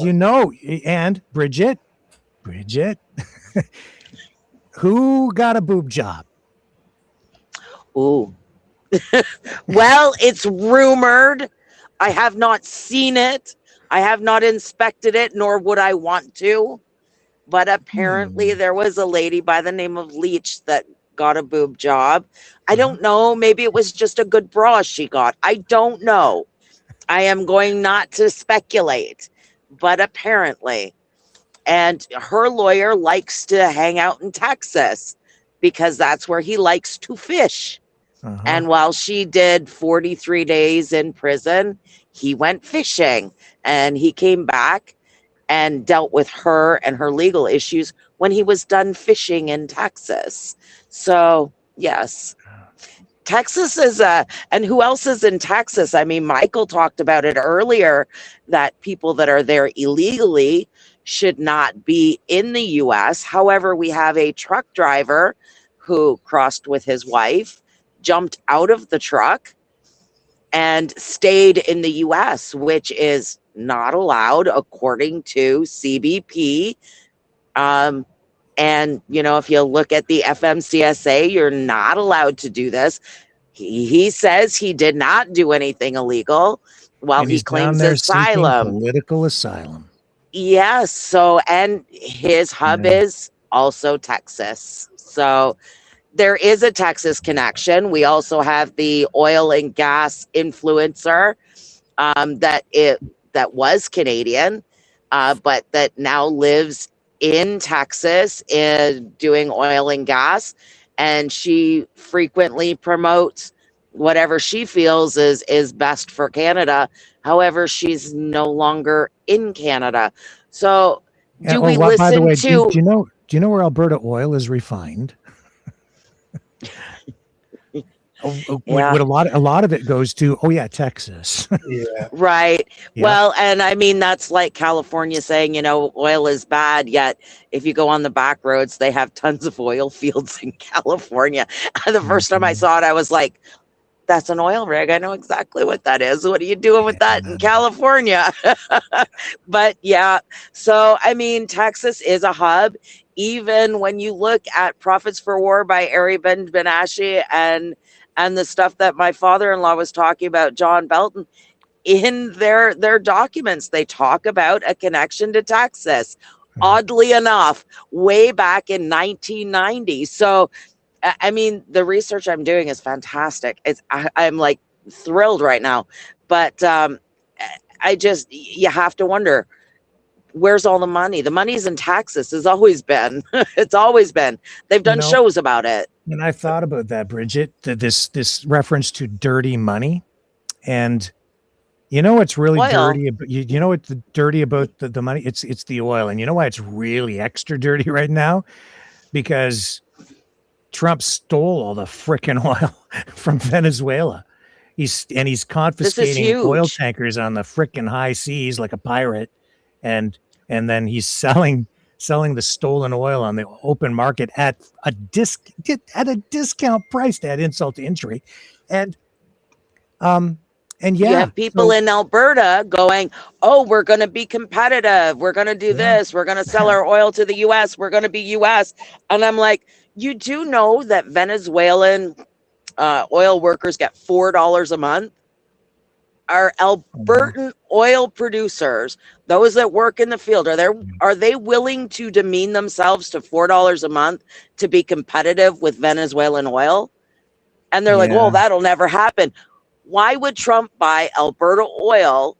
Speaker 1: you know, and Bridget, who got a boob job?
Speaker 6: Ooh. Well, it's rumored. I have not seen it. I have not inspected it, nor would I want to. But apparently there was a lady by the name of Leach that got a boob job. I don't know. Maybe it was just a good bra she got. I don't know. I am going not to speculate, but apparently. And her lawyer likes to hang out in Texas because that's where he likes to fish. And while she did 43 days in prison, he went fishing, and he came back and dealt with her and her legal issues when he was done fishing in Texas. So, yes. Texas is and who else is in Texas? I mean, Michael talked about it earlier, that people that are there illegally should not be in the US. However, we have a truck driver who crossed with his wife, jumped out of the truck, and stayed in the US, which is not allowed according to CBP. And, you know, if you look at the FMCSA, you're not allowed to do this. He says he did not do anything illegal while he claims asylum.
Speaker 1: Political asylum.
Speaker 6: Yes. So, and his hub is also Texas. So there is a Texas connection. We also have the oil and gas influencer that was Canadian, but that now lives in Texas doing oil and gas. And she frequently promotes whatever she feels is best for Canada. However, she's no longer in Canada. So do we listen
Speaker 1: by the way,
Speaker 6: to...
Speaker 1: Do you know where Alberta oil is refined? What a lot of it goes to, Texas.
Speaker 3: Yeah.
Speaker 6: Right.
Speaker 1: Yeah.
Speaker 6: Well, and I mean, that's like California saying, you know, oil is bad, yet if you go on the back roads, they have tons of oil fields in California. The first time I saw it, I was like, that's an oil rig. I know exactly what that is. What are you doing with that in California? But yeah, so I mean, Texas is a hub. Even when you look at Prophets for War by Ari Ben-Ashi and the stuff that my father-in-law was talking about, John Belton, in their documents, they talk about a connection to Texas, oddly enough, way back in 1990. So I mean, the research I'm doing is fantastic. I'm like thrilled right now, but you have to wonder, where's all the money? The money's in taxes. It's always been. It's always been. They've done shows about it.
Speaker 1: And I thought about that, Bridget, this reference to dirty money. And you know what's really dirty? You know what's dirty about the money? It's the oil. And you know why it's really extra dirty right now? Because Trump stole all the frickin' oil from Venezuela. He's confiscating oil tankers on the frickin' high seas like a pirate, and then he's selling the stolen oil on the open market at a discount price, to add insult to injury. And you
Speaker 6: have people in Alberta going, oh, we're going to be competitive. We're going to do this. We're going to sell our oil to the US. We're going to be US. And I'm like, you do know that Venezuelan oil workers get $4 a month? Are Albertan oil producers, those that work in the field, are they willing to demean themselves to $4 a month to be competitive with Venezuelan oil? And they're like, well, that'll never happen. Why would Trump buy Alberta oil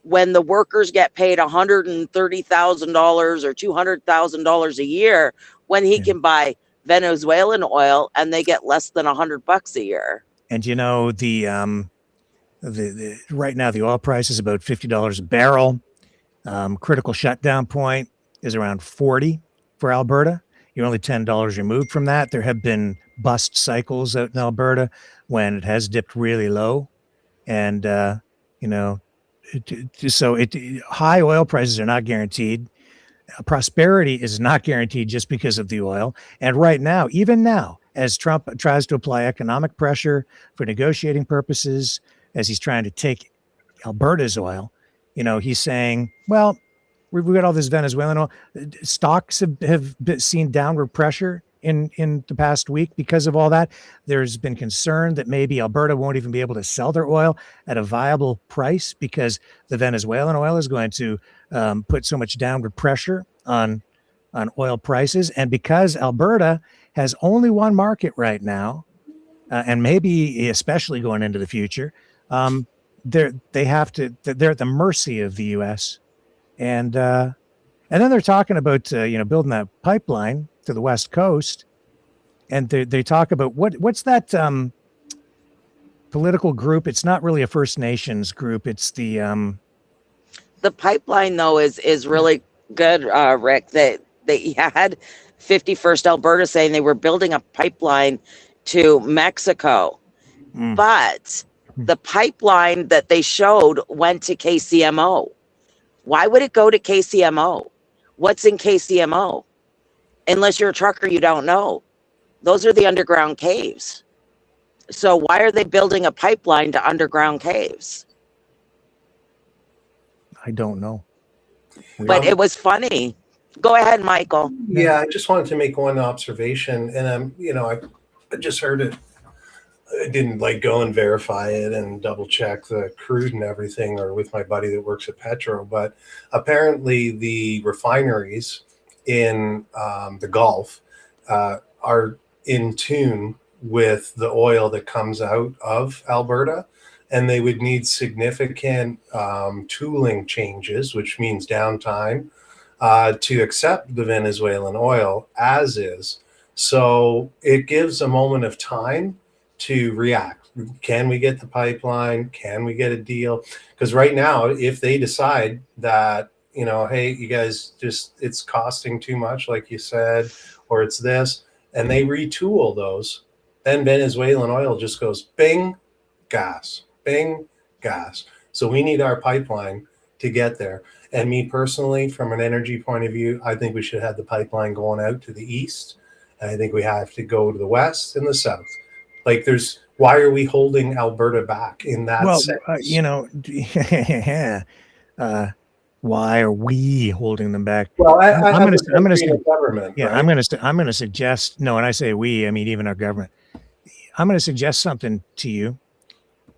Speaker 6: when the workers get paid $130,000 or $200,000 a year, when he can buy Venezuelan oil and they get less than $100 a year?
Speaker 1: And you know, the right now the oil price is about $50 a barrel. Critical shutdown point is around 40 for Alberta. You're only $10 removed from that. There have been bust cycles out in Alberta when it has dipped really low, and high oil prices are not guaranteed. Prosperity is not guaranteed just because of the oil. And right now, even now, as Trump tries to apply economic pressure for negotiating purposes, as he's trying to take Alberta's oil, he's saying, well, we've got all this Venezuelan oil. Stocks have seen downward pressure in the past week because of all that. There's been concern that maybe Alberta won't even be able to sell their oil at a viable price because the Venezuelan oil is going to put so much downward pressure on oil prices. And because Alberta has only one market right now, and maybe especially going into the future, they're at the mercy of the U.S. And then they're talking about building that pipeline to the West Coast, and they talk about what's that political group? It's not really a First Nations group. It's the
Speaker 6: pipeline though is really good, Rick. They had 51st Alberta saying they were building a pipeline to Mexico, but the pipeline that they showed went to KCMO. Why would it go to KCMO? What's in KCMO? Unless you're a trucker, you don't know. Those are the underground caves. So why are they building a pipeline to underground caves?
Speaker 1: I don't know.
Speaker 6: But it was funny. Go ahead, Michael.
Speaker 3: Yeah, I just wanted to make one observation, and I just heard it. I didn't go and verify it and double check the crude and everything, or with my buddy that works at Petro. But apparently, the refineries in the Gulf are in tune with the oil that comes out of Alberta, and they would need significant tooling changes, which means downtime, to accept the Venezuelan oil as is. So it gives a moment of time to react. Can we get the pipeline? Can we get a deal? Because right now, if they decide that, hey, you guys, it's costing too much, like you said, or it's this, and they retool those, then Venezuelan oil just goes bing, gas, bing, gas. So we need our pipeline to get there. And me personally, from an energy point of view, I think we should have the pipeline going out to the east. And I think we have to go to the west and the south. Why are we holding Alberta back in that sense?
Speaker 1: Why are we holding them back?
Speaker 3: Well,
Speaker 1: I'm going to
Speaker 3: government.
Speaker 1: Yeah,
Speaker 3: right?
Speaker 1: I'm going to suggest. No, when I say we, I mean even our government. I'm going to suggest something to you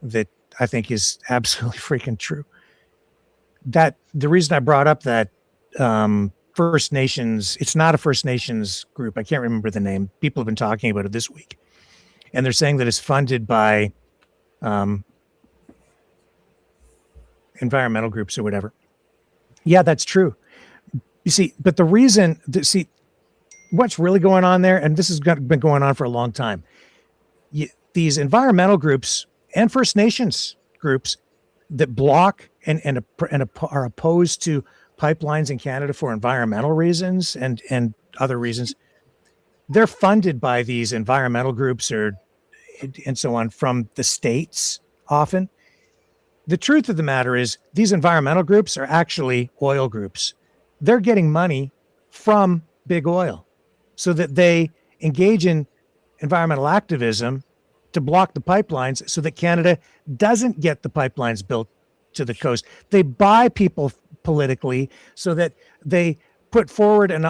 Speaker 1: that I think is absolutely freaking true. That the reason I brought up that First Nations. It's not a First Nations group. I can't remember the name. People have been talking about it this week, and they're saying that it's funded by environmental groups or whatever. Yeah, that's true. You see, but the reason, what's really going on there, and this has been going on for a long time. These environmental groups and First Nations groups that block and are opposed to pipelines in Canada for environmental reasons and other reasons, they're funded by these environmental groups and so on from the states often. The truth of the matter is these environmental groups are actually oil groups. They're getting money from big oil so that they engage in environmental activism to block the pipelines so that Canada doesn't get the pipelines built to the coast. They buy people politically so that they put forward an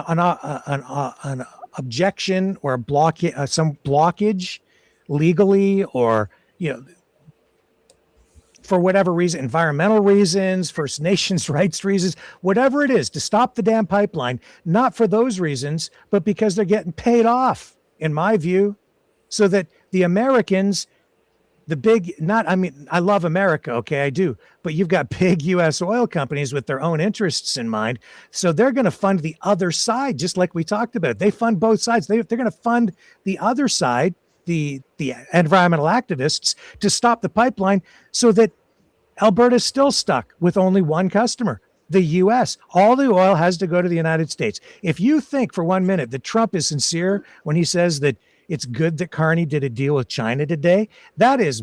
Speaker 1: objection or some blockage legally, or for whatever reason, environmental reasons, First Nations rights reasons, whatever it is, to stop the damn pipeline, not for those reasons, but because they're getting paid off, in my view, so that the Americans, I love America, okay, I do, but you've got big U.S. oil companies with their own interests in mind, so they're going to fund the other side, just like we talked about. They fund both sides. They're going to fund the other side, the environmental activists, to stop the pipeline so that Alberta's still stuck with only one customer, the U.S. All the oil has to go to the United States. If you think for 1 minute that Trump is sincere when he says that it's good that Carney did a deal with China today, that's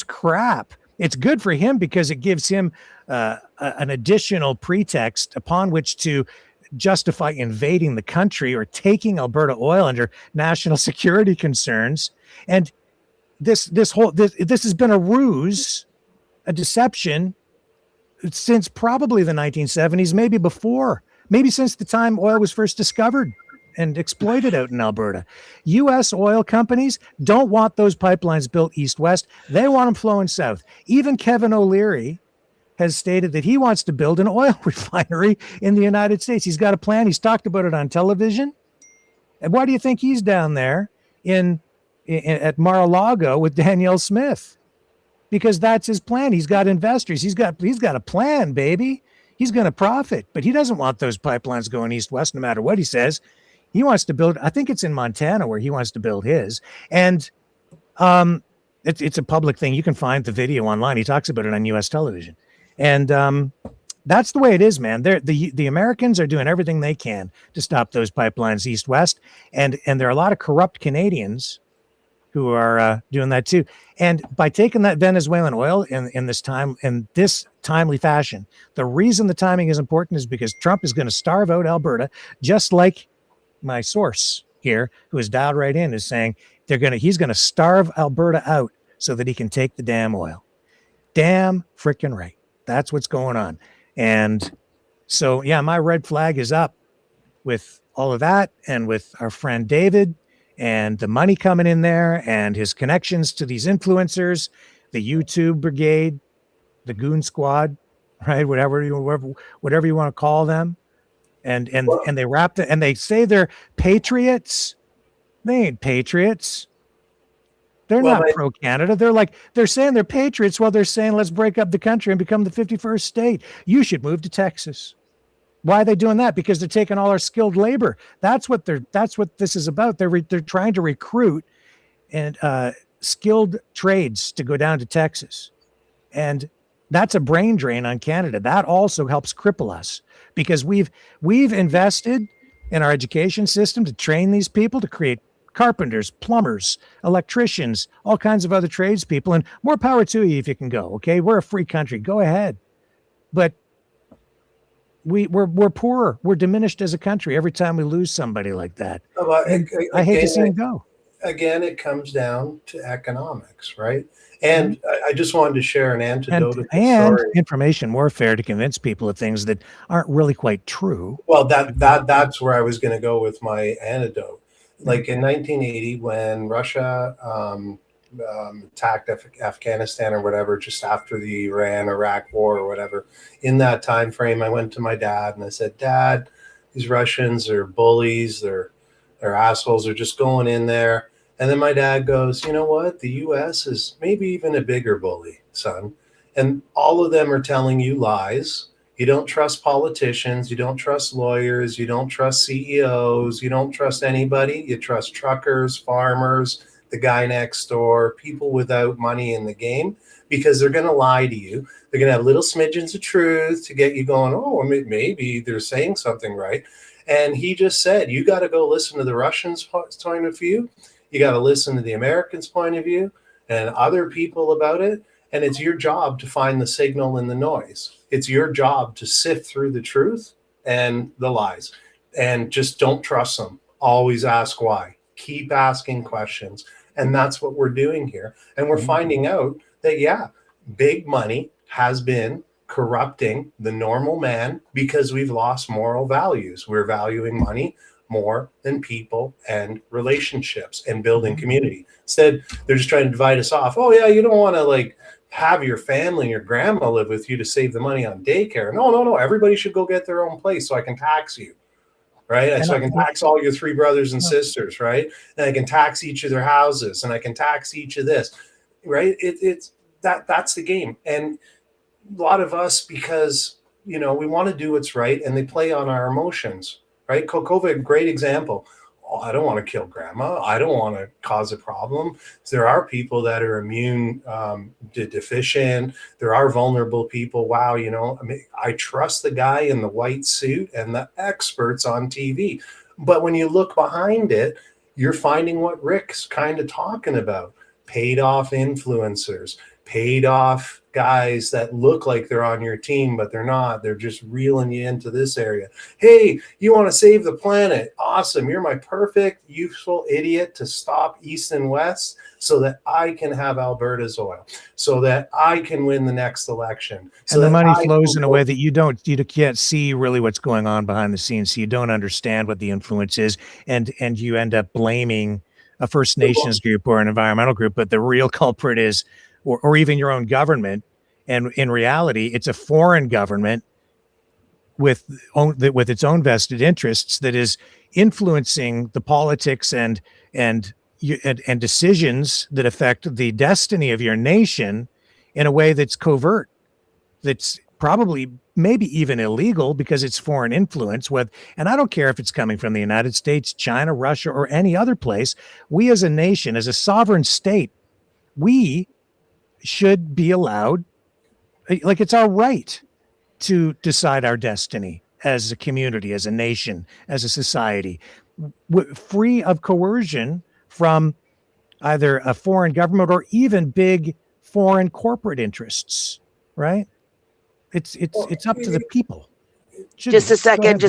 Speaker 1: crap. It's good for him because it gives him an additional pretext upon which to justify invading the country or taking Alberta oil under national security concerns. And this has been a ruse, a deception, since probably the 1970s, maybe before, maybe since the time oil was first discovered and exploited out in Alberta. U.S. oil companies don't want those pipelines built east-west. They want them flowing south. Even Kevin O'Leary has stated that he wants to build an oil refinery in the United States. He's got a plan. He's talked about it on television. And why do you think he's down there at Mar-a-Lago with Danielle Smith? Because that's his plan. He's got investors. He's got a plan, baby. He's going to profit, but he doesn't want those pipelines going east-west no matter what he says. He wants to build, I think it's in Montana where he wants to build his. And it's a public thing. You can find the video online. He talks about it on U.S. television. And that's the way it is, man. The Americans are doing everything they can to stop those pipelines east-west. And there are a lot of corrupt Canadians who are doing that too. And by taking that Venezuelan oil in this timely fashion, the reason the timing is important is because Trump is going to starve out Alberta, just like my source here, who is dialed right in, is saying he's going to starve Alberta out so that he can take the damn oil. Damn freaking right. That's what's going on. And so, yeah, my red flag is up with all of that, and with our friend David and the money coming in there and his connections to these influencers, the YouTube brigade, the goon squad, right? Whatever you want to call them. And they wrap it, and they say they're patriots. They ain't patriots. They're not pro-Canada. They're saying they're patriots while they're saying let's break up the country and become the 51st state. You should move to Texas. Why are they doing that? Because they're taking all our skilled labor. That's what this is about. They're trying to recruit and skilled trades to go down to Texas. And that's a brain drain on Canada. That also helps cripple us, because we've invested in our education system to train these people to create carpenters, plumbers, electricians, all kinds of other tradespeople, and more power to you if you can go. Okay, we're a free country. Go ahead, but we're poorer. We're diminished as a country every time we lose somebody like that. I hate to see him go.
Speaker 3: Again, it comes down to economics, right? And I just wanted to share an anecdote
Speaker 1: and information warfare to convince people of things that aren't really quite true.
Speaker 3: Well, that's where I was going to go with my anecdote. Like in 1980, when Russia attacked Afghanistan or whatever, just after the Iran-Iraq war or whatever. In that time frame, I went to my dad and I said, Dad, these Russians are bullies. They're assholes. They're just going in there. And then my dad goes, you know what? The U.S. is maybe even a bigger bully, son. And all of them are telling you lies. You don't trust politicians. You don't trust lawyers. You don't trust CEOs. You don't trust anybody. You trust truckers, farmers, the guy next door, people without money in the game, because they're going to lie to you. They're going to have little smidgens of truth to get you going, oh, maybe they're saying something right. And he just said, you got to go listen to the Russians' point of view. You got to listen to the Americans' point of view and other people about it. And it's your job to find the signal in the noise. It's your job to sift through the truth and the lies, and just don't trust them. Always ask why. Keep asking questions. And that's what we're doing here. And we're finding out that, yeah, big money has been corrupting the normal man because we've lost moral values. We're valuing money more than people and relationships and building community. Instead, they're just trying to divide us off. Oh, yeah, you don't want to like have your family and your grandma live with you to save the money on daycare. No. Everybody should go get their own place so I can tax you, right? And so I can tax all your 3 brothers and sisters, right? And I can tax each of their houses, and I can tax each of this, right? It's that's the game. And a lot of us, because, we want to do what's right, and they play on our emotions. Right? COVID, great example. Oh, I don't want to kill grandma. I don't want to cause a problem. There are people that are immune deficient. There are vulnerable people. Wow, I trust the guy in the white suit and the experts on TV. But when you look behind it, you're finding what Rick's kind of talking about. Paid off influencers, paid off guys that look like they're on your team, but they're not. They're just reeling you into this area. Hey, you want to save the planet? Awesome. You're my perfect, useful idiot to stop East and West so that I can have Alberta's oil, so that I can win the next election. So
Speaker 1: and the money flows in a way that you can't see really what's going on behind the scenes. So you don't understand what the influence is. And you end up blaming a First Nations group or an environmental group, but the real culprit is, or even your own government. And in reality, it's a foreign government with its own vested interests that is influencing the politics and decisions that affect the destiny of your nation in a way that's covert, that's probably maybe even illegal because it's foreign influence. And I don't care if it's coming from the United States, China, Russia, or any other place. We as a nation, as a sovereign state, we should be allowed, like it's our right to decide our destiny as a community, as a nation, as a society, free of coercion from either a foreign government or even big foreign corporate interests, right? It's up to the people.
Speaker 6: Just a second.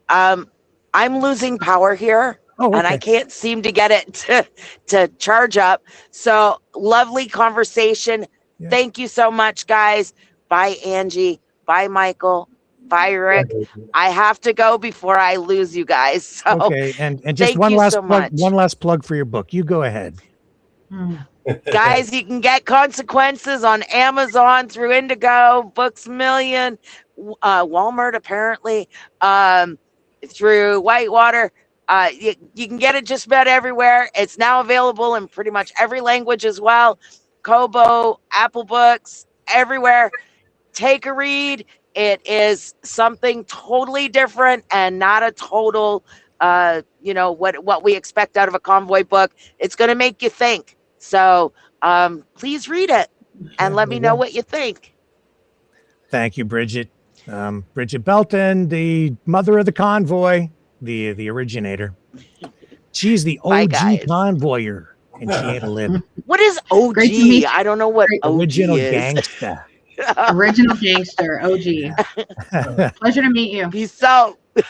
Speaker 6: I'm losing power here.
Speaker 1: Oh, okay.
Speaker 6: And I can't seem to get it to charge up. So lovely conversation. Yeah. Thank you so much, guys. Bye, Angie. Bye, Michael. Bye, Rick. I have to go before I lose you guys. So
Speaker 1: okay, and just one last plug for your book. You go ahead.
Speaker 6: Guys, you can get Consequences on Amazon through Indigo, Books Million, Walmart apparently, through Whitewater. You can get it just about everywhere. It's now available in pretty much every language as well. Kobo, Apple Books, everywhere. Take a read. It is something totally different and not a total, what we expect out of a convoy book. It's going to make you think. So please read it and let me know what you think.
Speaker 1: Thank you, Bridget. Bridget Belton, the mother of the convoy, the originator. She's the OG convoyer, and she ain't a lib.
Speaker 6: What is OG? I don't know what OG
Speaker 1: original
Speaker 6: is.
Speaker 1: Gangster.
Speaker 5: Original gangster, OG. Pleasure to meet you.
Speaker 6: Peace out.
Speaker 1: All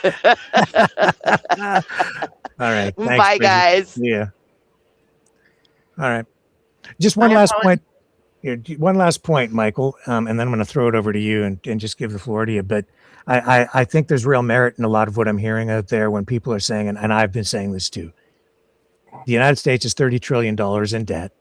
Speaker 1: right. Thanks,
Speaker 6: bye,
Speaker 1: Bridget.
Speaker 6: guys.
Speaker 1: Yeah. All right. Just one last point. Here, one last point, Michael, and then I'm going to throw it over to you and just give the floor to you. But I think there's real merit in a lot of what I'm hearing out there when people are saying, and I've been saying this too, the United States is $30 trillion in debt.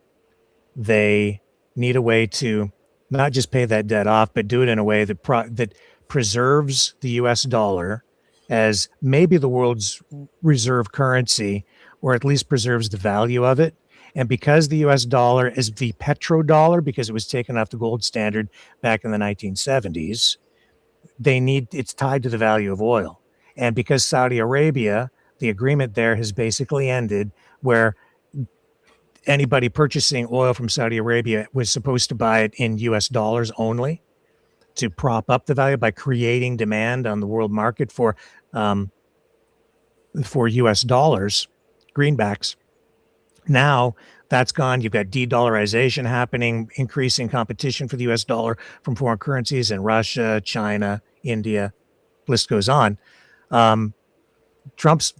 Speaker 1: they need a way to not just pay that debt off, but do it in a way that that preserves the US dollar as maybe the world's reserve currency, or at least preserves the value of it. And because the US dollar is the petrodollar, because it was taken off the gold standard back in the 1970s, it's tied to the value of oil. And because Saudi Arabia, the agreement there has basically ended, where anybody purchasing oil from Saudi Arabia was supposed to buy it in US dollars only to prop up the value by creating demand on the world market for US dollars, greenbacks. Now that's gone. You've got de-dollarization happening, increasing competition for the US dollar from foreign currencies in Russia, China, India, list goes on. Trump's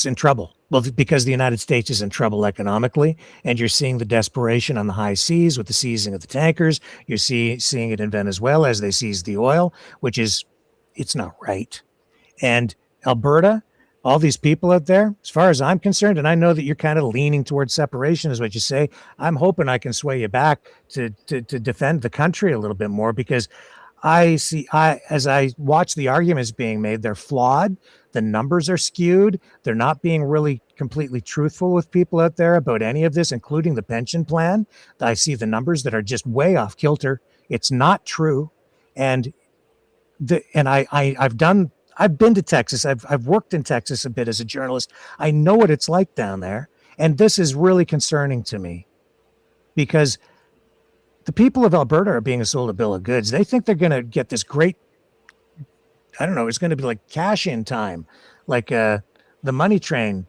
Speaker 1: in trouble. Well, because the United States is in trouble economically, and you're seeing the desperation on the high seas with the seizing of the tankers. You're seeing it in Venezuela as they seize the oil, it's not right. And Alberta, all these people out there, as far as I'm concerned, and I know that you're kind of leaning towards separation, is what you say. I'm hoping I can sway you back to defend the country a little bit more, because as I watch the arguments being made, they're flawed. The numbers are skewed. They're not being really completely truthful with people out there about any of this, including the pension plan. I see the numbers that are just way off kilter. It's not true. And I've been to Texas. I've worked in Texas a bit as a journalist. I know what it's like down there. And this is really concerning to me, because the people of Alberta are being sold a bill of goods. They think they're going to get this great, I don't know, it's going to be like cash in time, like the money train,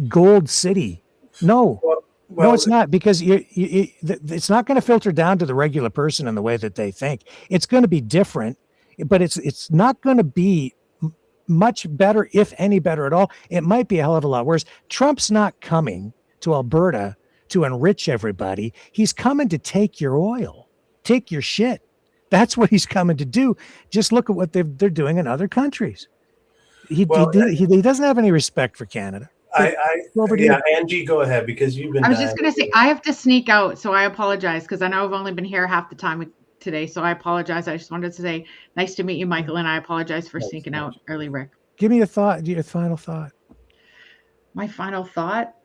Speaker 1: gold city. No, no, it's not, because it's not going to filter down to the regular person in the way that they think. It's going to be different, but it's not going to be much better, if any better at all. It might be a hell of a lot worse. Trump's not coming to Alberta to enrich everybody. He's coming to take your oil, take your shit. That's what he's coming to do. Just look at what they're doing in other countries. He doesn't have any respect for Canada.
Speaker 3: Angie, go ahead, because you've been.
Speaker 5: I was just going to say, I have to sneak out, so I apologize, because I know I've only been here half the time today, so I apologize. I just wanted to say, nice to meet you, Michael, and I apologize for sneaking out early, Rick.
Speaker 1: Give me your final thought.
Speaker 5: My final thought?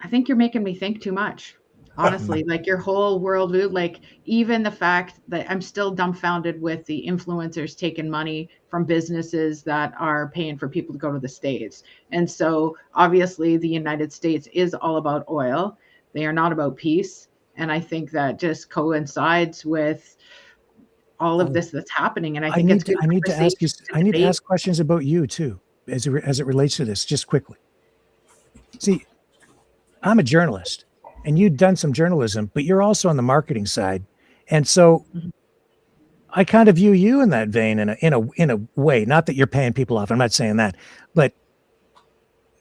Speaker 5: I think you're making me think too much, honestly. Like your whole worldview, like even the fact that I'm still dumbfounded with the influencers taking money from businesses that are paying for people to go to the States. And so obviously the United States is all about oil. They are not about peace. And I think that just coincides with all of this that's happening. And I think I need
Speaker 1: to ask questions about you too, as it relates to this, just quickly. See, I'm a journalist, and you've done some journalism, but you're also on the marketing side. And so I kind of view you in that vein in a way, not that you're paying people off. I'm not saying that, but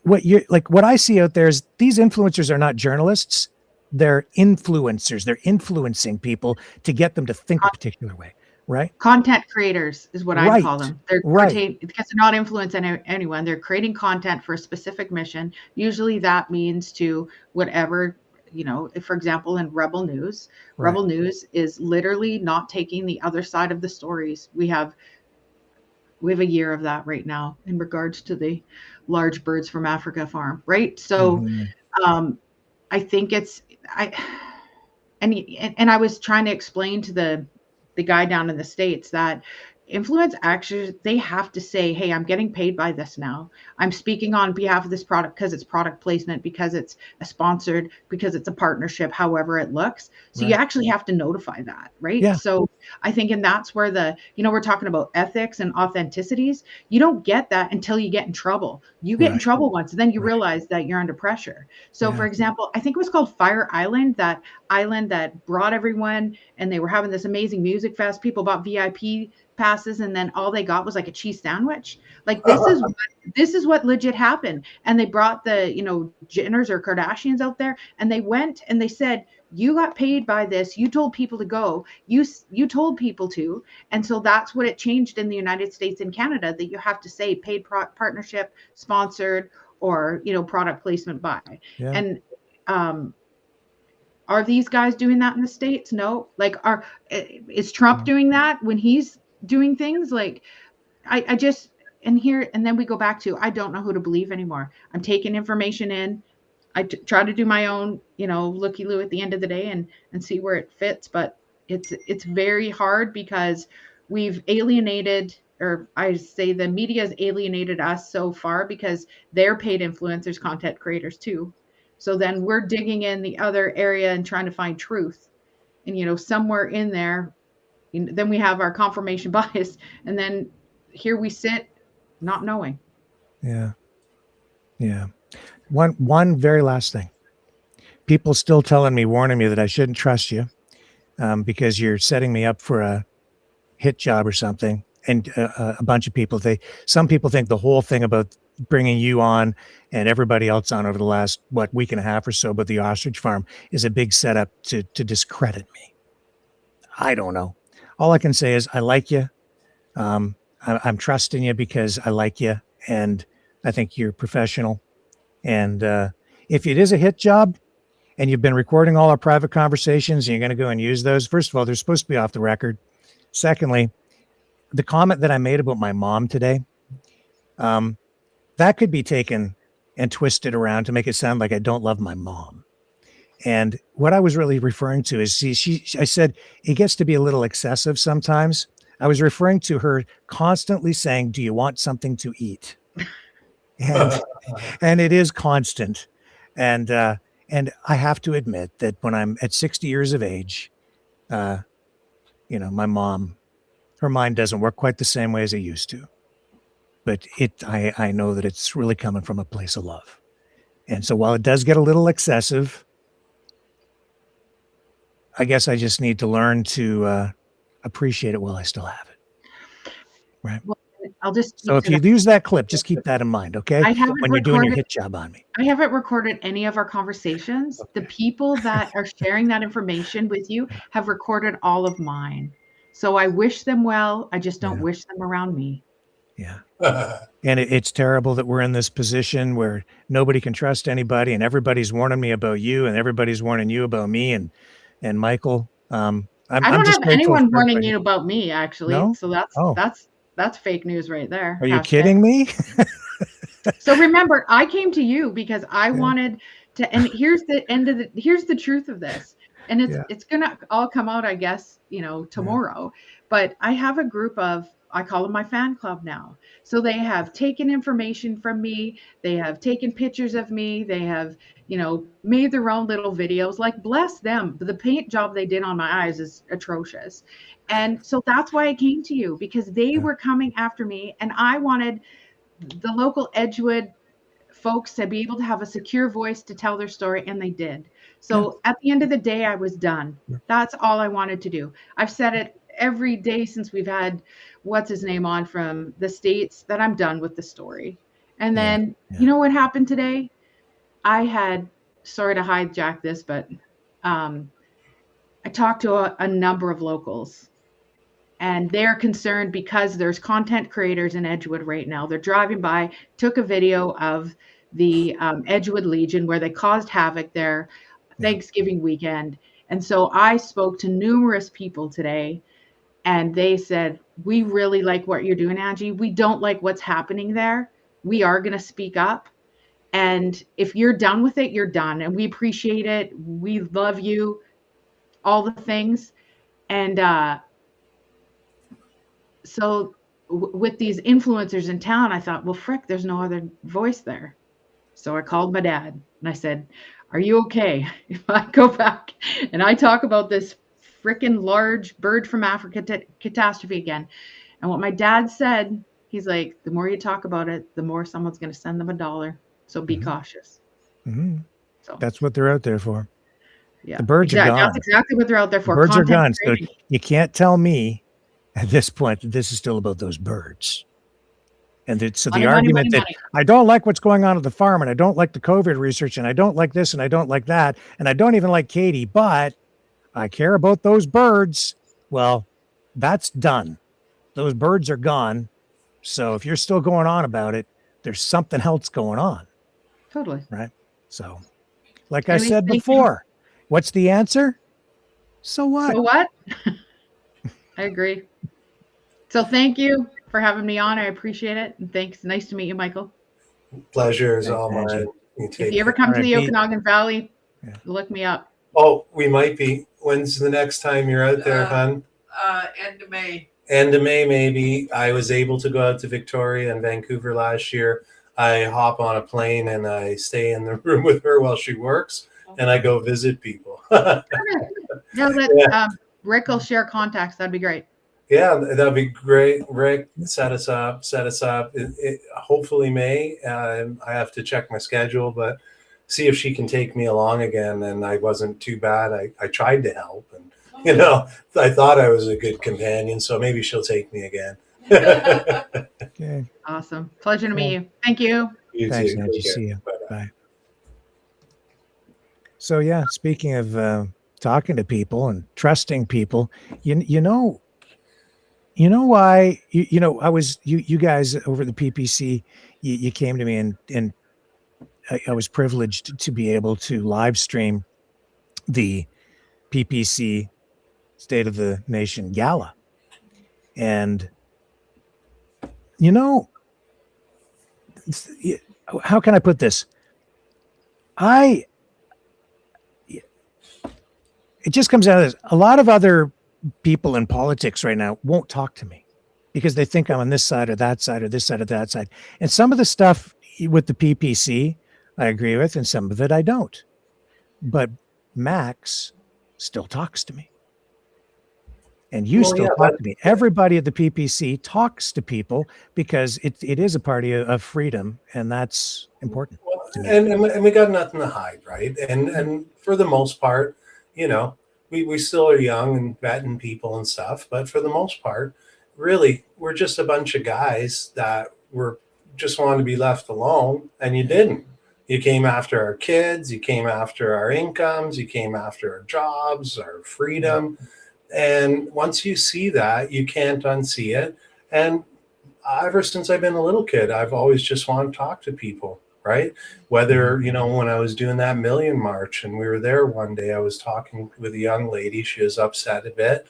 Speaker 1: what I see out there is these influencers are not journalists. They're influencers. They're influencing people to get them to think a particular way. Right.
Speaker 5: Content creators is what I call them. They're because they're not influencing anyone. They're creating content for a specific mission. Usually that means to whatever, if, for example, in Rebel News, Rebel News is literally not taking the other side of the stories. We have a year of that right now in regards to the large birds from Africa farm. Right. So I think and I was trying to explain to the guy down in the States that influence actors, they have to say, hey, I'm getting paid by this now. I'm speaking on behalf of this product because it's product placement, because it's a sponsored, because it's a partnership, however it looks. So you actually have to notify that, right? Yeah. So I think, and that's where we're talking about ethics and authenticities. You don't get that until you get in trouble. You get in trouble once, and then you realize that you're under pressure. So for example, I think it was called Fire Island, that island that brought everyone, and they were having this amazing music fest. People bought VIP passes, and then all they got was like a cheese sandwich. Like this is what legit happened. And they brought the Jenners or Kardashians out there, and they went and they said, you got paid by this, you told people to go, you told people to. And so that's what it changed in the United States and Canada, that you have to say paid partnership, sponsored, or product placement by. And Are these guys doing that in the States? No. Like, is Trump doing that when he's doing things? Like, I just, and then we go back to, I don't know who to believe anymore. I'm taking information in. I try to do my own, looky-loo at the end of the day and see where it fits. But it's very hard because we've alienated, or I say the media has alienated us so far because they're paid influencers, content creators too. So then we're digging in the other area and trying to find truth. And, somewhere in there, then we have our confirmation bias. And then here we sit not knowing.
Speaker 1: Yeah. Yeah. One very last thing. People still warning me that I shouldn't trust you because you're setting me up for a hit job or something. And a bunch of people, some people think the whole thing about bringing you on and everybody else on over the last, week and a half or so about the ostrich farm is a big setup to discredit me. I don't know. All I can say is I like you. I'm trusting you because I like you and I think you're professional. And if it is a hit job and you've been recording all our private conversations and you're going to go and use those, first of all, they're supposed to be off the record. Secondly, the comment that I made about my mom today, that could be taken and twisted around to make it sound like I don't love my mom. And what I was really referring to is, I said it gets to be a little excessive sometimes. I was referring to her constantly saying, "Do you want something to eat?" And it is constant. And I have to admit that when I'm at 60 years of age, my mom, her mind doesn't work quite the same way as it used to. But I know that it's really coming from a place of love. And so while it does get a little excessive, I guess I just need to learn to appreciate it while I still have it. Right.
Speaker 5: Well, I'll just.
Speaker 1: So if you use that clip, just keep that in mind, okay? When you're doing your hit job on me.
Speaker 5: I haven't recorded any of our conversations. Okay. The people that are sharing that information with you have recorded all of mine. So I wish them well. I just don't wish them around me.
Speaker 1: Yeah. And it's terrible that we're in this position where nobody can trust anybody and everybody's warning me about you and everybody's warning you about me and Michael.
Speaker 5: I don't have anyone warning you about me, actually.
Speaker 1: No?
Speaker 5: So that's fake news right there.
Speaker 1: Are you kidding me?
Speaker 5: So remember, I came to you because I wanted to, and here's the truth of this. And it's gonna all come out, I guess, tomorrow. But I have a group of, I call them my fan club now. So they have taken information from me. They have taken pictures of me. They have, made their own little videos. Like, bless them. The paint job they did on my eyes is atrocious. And so that's why I came to you, because they were coming after me. And I wanted the local Edgewood folks to be able to have a secure voice to tell their story. And they did. So at the end of the day, I was done. That's all I wanted to do. I've said it every day since we've had what's his name on from the States, that I'm done with the story. And then you know what happened today? I had, sorry to hijack this, but I talked to a number of locals, and they're concerned because there's content creators in Edgewood right now. They're driving by, took a video of the Edgewood Legion where they caused havoc there Thanksgiving weekend. And so I spoke to numerous people today, and they said, we really like what you're doing, Angie. We don't like what's happening there. We are going to speak up. And if you're done with it, you're done. And we appreciate it. We love you, all the things. And so with these influencers in town, I thought, well, frick, there's no other voice there. So I called my dad and I said, are you okay if I go back and I talk about this freaking large bird from Africa catastrophe again? And what my dad said, he's like, the more you talk about it, the more someone's going to send them $1. So be cautious.
Speaker 1: Mm-hmm. So that's what they're out there for.
Speaker 5: Yeah,
Speaker 1: the birds are gone.
Speaker 5: That's exactly what they're out there for.
Speaker 1: The birds are gone. So you can't tell me at this point that this is still about those birds. And so the argument that I don't like what's going on at the farm, and I don't like the COVID research, and I don't like this, and I don't like that, and I don't even like Katie, but I care about those birds. Well, that's done. Those birds are gone. So if you're still going on about it, there's something else going on.
Speaker 5: Totally.
Speaker 1: Right. So like I said before, What's the answer? So what?
Speaker 5: So what? I agree. So thank you for having me on. I appreciate it. And thanks. Nice to meet you, Michael.
Speaker 3: Pleasure is
Speaker 1: Thanks,
Speaker 3: all mine.
Speaker 1: Angie.
Speaker 5: If you ever come to the
Speaker 1: Pete.
Speaker 5: Okanagan Valley,
Speaker 1: Yeah.
Speaker 5: look me up.
Speaker 3: Oh, we might be. When's the next time you're out there, hon?
Speaker 8: End of May.
Speaker 3: End of May, maybe. I was able to go out to Victoria and Vancouver last year. I hop on a plane and I stay in the room with her while she works, and I go visit people.
Speaker 5: Rick will share contacts. That'd be great.
Speaker 3: Yeah, that'd be great. Rick, set us up. Hopefully May. I have to check my schedule, but see if she can take me along again. And I wasn't too bad. I tried to help, and I thought I was a good companion, so maybe she'll take me again.
Speaker 1: Okay.
Speaker 5: Awesome. Pleasure to meet you. Thank you.
Speaker 1: Thanks,
Speaker 3: too.
Speaker 1: Angie.
Speaker 3: Take care.
Speaker 1: See you.
Speaker 3: Bye-bye.
Speaker 1: Bye. So yeah, speaking of talking to people and trusting people, you know why I was you guys over the PPC, you came to me and I was privileged to be able to live stream the PPC State of the Nation Gala. And how can I put this? It just comes out of this. A lot of other people in politics right now won't talk to me because they think I'm on this side or that side or this side or that side. And some of the stuff with the PPC, I agree with, and some of it I don't. But Max still talks to me. And you talk to me. Everybody at the PPC talks to people because it is a party of freedom, and that's important to me.
Speaker 3: And we got nothing to hide, right? And for the most part, we still are young and vetting people and stuff, but for the most part, really, we're just a bunch of guys that were just wanted to be left alone, and you didn't. You came after our kids, you came after our incomes, you came after our jobs, our freedom. And once you see that, you can't unsee it. And ever since I've been a little kid, I've always just wanted to talk to people, right? Whether, when I was doing that Million March and we were there one day, I was talking with a young lady. She was upset a bit.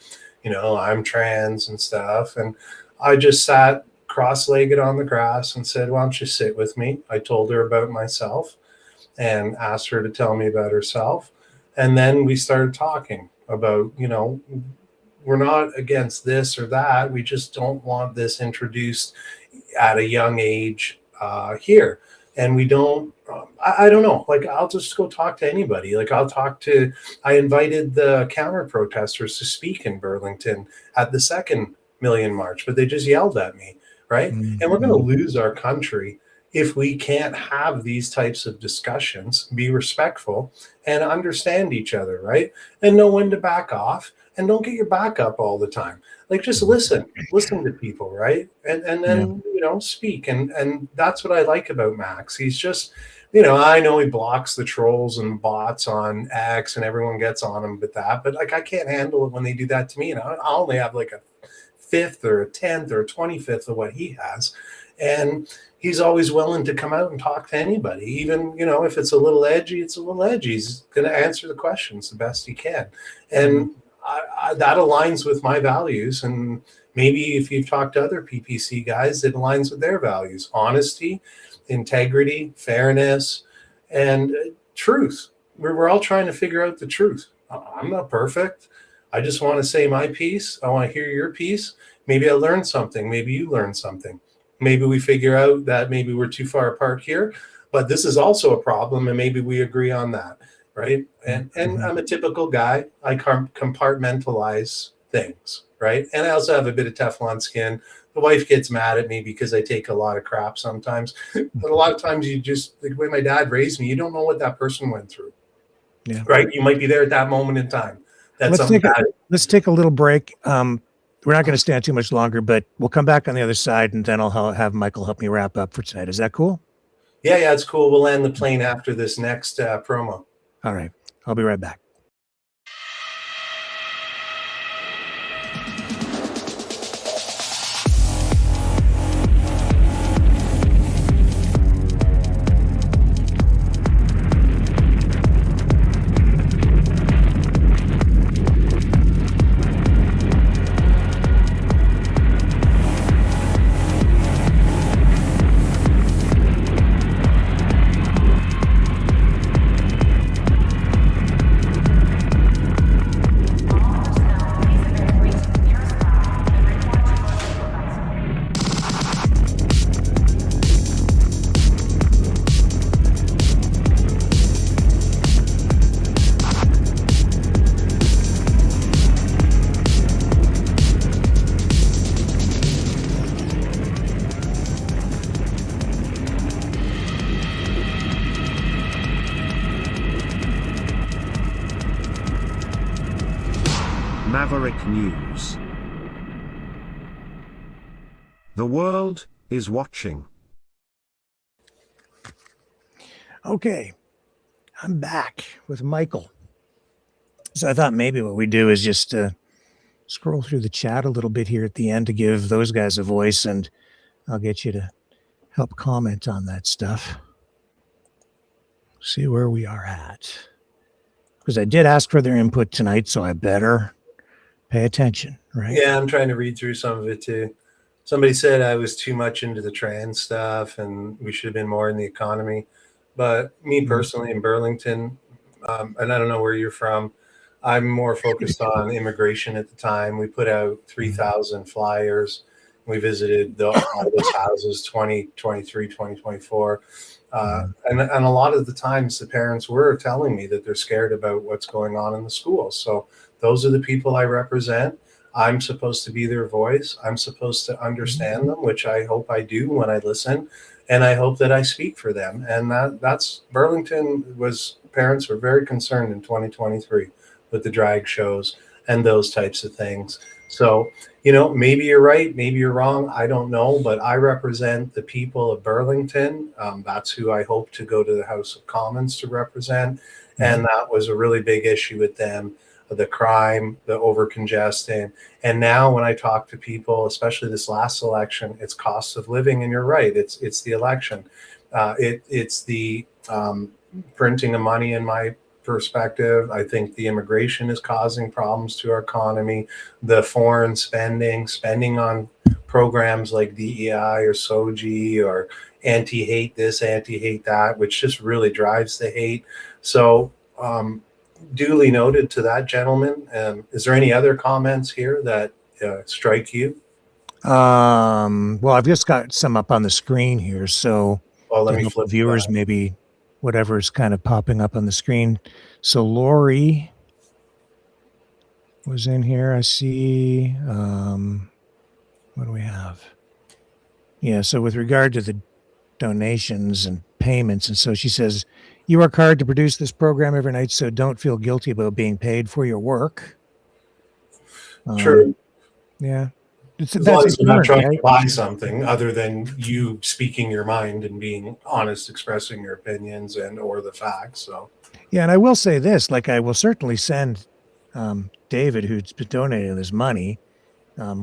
Speaker 3: I'm trans and stuff. And I just sat cross-legged on the grass and said, why don't you sit with me? I told her about myself and asked her to tell me about herself. And then we started talking about, we're not against this or that. We just don't want this introduced at a young age here. And we don't, I don't know, I'll just go talk to anybody. I invited the counter protesters to speak in Burlington at the second Million March, but they just yelled at me, right? Mm-hmm. And we're going to lose our country if we can't have these types of discussions, be respectful and understand each other, right? And know when to back off, and don't get your back up all the time. Just listen to people, right? And then, speak. And that's what I like about Max. He's just, I know he blocks the trolls and bots on X and everyone gets on him with that, but I can't handle it when they do that to me. And I only have a fifth or a 10th or a 25th of what he has. And he's always willing to come out and talk to anybody, even, if it's a little edgy, it's a little edgy. He's going to answer the questions the best he can. And that aligns with my values. And maybe if you've talked to other PPC guys, it aligns with their values: honesty, integrity, fairness, and truth. We're all trying to figure out the truth. I'm not perfect. I just want to say my piece. I want to hear your piece. Maybe I learned something. Maybe you learned something. Maybe we figure out that maybe we're too far apart here, but this is also a problem, and maybe we agree on that, right? And I'm a typical guy. I compartmentalize things, right? And I also have a bit of Teflon skin. The wife gets mad at me because I take a lot of crap sometimes, but a lot of times you just, the way my dad raised me, you don't know what that person went through, right? You might be there at that moment in time.
Speaker 1: Let's take a little break. We're not going to stand too much longer, but we'll come back on the other side, and then I'll have Michael help me wrap up for tonight. Is that cool?
Speaker 3: Yeah, it's cool. We'll land the plane after this next promo.
Speaker 1: All right. I'll be right back.
Speaker 2: Maverick News. The world is watching.
Speaker 1: Okay, I'm back with Michael. So I thought maybe what we do is just scroll through the chat a little bit here at the end to give those guys a voice, and I'll get you to help comment on that stuff. See where we are at. Because I did ask for their input tonight, so I better pay attention, right?
Speaker 3: Yeah, I'm trying to read through some of it too. Somebody said I was too much into the trans stuff and we should have been more in the economy. But me personally in Burlington, and I don't know where you're from, I'm more focused on immigration at the time. We put out 3,000 flyers. We visited all those houses, 2023, 2024. And a lot of the times the parents were telling me that they're scared about what's going on in the schools. So those are the people I represent. I'm supposed to be their voice. I'm supposed to understand them, which I hope I do when I listen. And I hope that I speak for them. And that's Burlington parents were very concerned in 2023 with the drag shows and those types of things. So, maybe you're right, maybe you're wrong. I don't know, but I represent the people of Burlington. That's who I hope to go to the House of Commons to represent. And that was a really big issue with them, the crime, the over-congesting. And now when I talk to people, especially this last election, it's cost of living. And you're right, it's the election. It's the printing of money in my perspective. I think the immigration is causing problems to our economy. The foreign spending on programs like DEI or SOGI or anti-hate this, anti-hate that, which just really drives the hate. So duly noted to that gentleman. Is there any other comments here that strike you?
Speaker 1: Well, I've just got some up on the screen here, so
Speaker 3: let me flip
Speaker 1: viewers maybe whatever's kind of popping up on the screen. So Lori was in here. I see. What do we have? Yeah. So with regard to the donations and payments, and so she says, you work hard to produce this program every night, so don't feel guilty about being paid for your work.
Speaker 3: True.
Speaker 1: Yeah.
Speaker 3: As long as you're not trying to buy something other than you speaking your mind and being honest, expressing your opinions or the facts. So
Speaker 1: yeah, and I will say this, like I will certainly send David, who's been donating his money.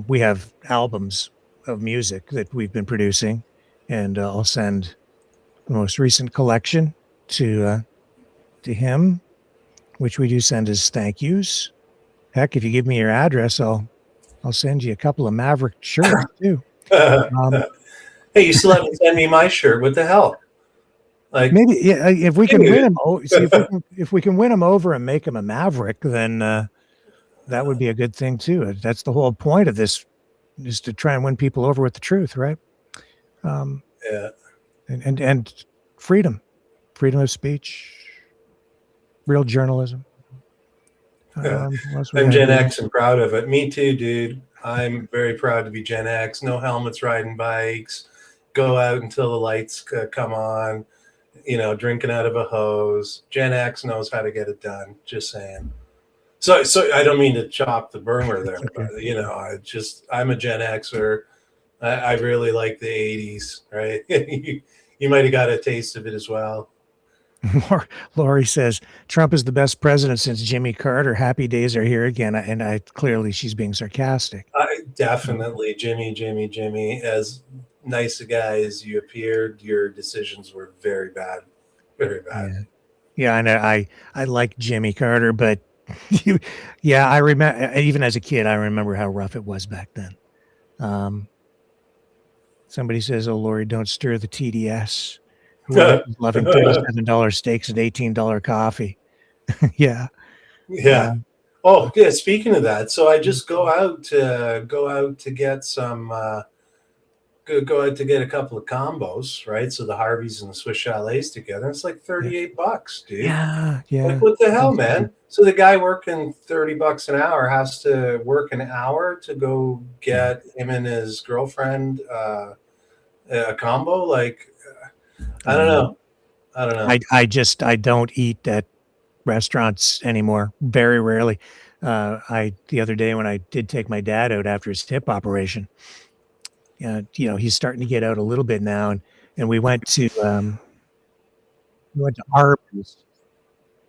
Speaker 1: We have albums of music that we've been producing, and I'll send the most recent collection to him, which we do send as thank yous. Heck, if you give me your address, I'll send you a couple of Maverick shirts too.
Speaker 3: Hey, you still haven't sent me my shirt. What the hell? Like
Speaker 1: maybe, yeah. If we can win him, if we can win him over and make him a Maverick, then that would be a good thing too. That's the whole point of this, is to try and win people over with the truth, right?
Speaker 3: Yeah.
Speaker 1: And freedom of speech, real journalism.
Speaker 3: I'm Gen X and proud of it. Me too, dude. I'm very proud to be Gen X. No helmets, riding bikes, go out until the lights come on, drinking out of a hose. Gen X knows how to get it done. Just saying. So I don't mean to chop the burner there, but I'm a Gen Xer. I really like the 80s, right? You might have got a taste of it as well.
Speaker 1: Lori says Trump is the best president since Jimmy Carter. Happy days are here again, and I clearly she's being sarcastic.
Speaker 3: Definitely, Jimmy. As nice a guy as you appeared, your decisions were very bad, very bad.
Speaker 1: Yeah, and I like Jimmy Carter, but I remember even as a kid, I remember how rough it was back then. Somebody says, "Oh, Lori, don't stir the TDS." Loving $37 steaks and $18 coffee. Yeah.
Speaker 3: Oh, yeah. Speaking of that, so I just go out to get some, go out to get a couple of combos, right? So the Harveys and the Swiss Chalets together, it's like $38, dude.
Speaker 1: Yeah.
Speaker 3: Like, what the hell, man? So the guy working $30 an hour has to work an hour to go get him and his girlfriend a combo, like. I don't know. I
Speaker 1: I don't eat at restaurants anymore. Very rarely. The other day when I did take my dad out after his hip operation, he's starting to get out a little bit now, and we went to Arby's,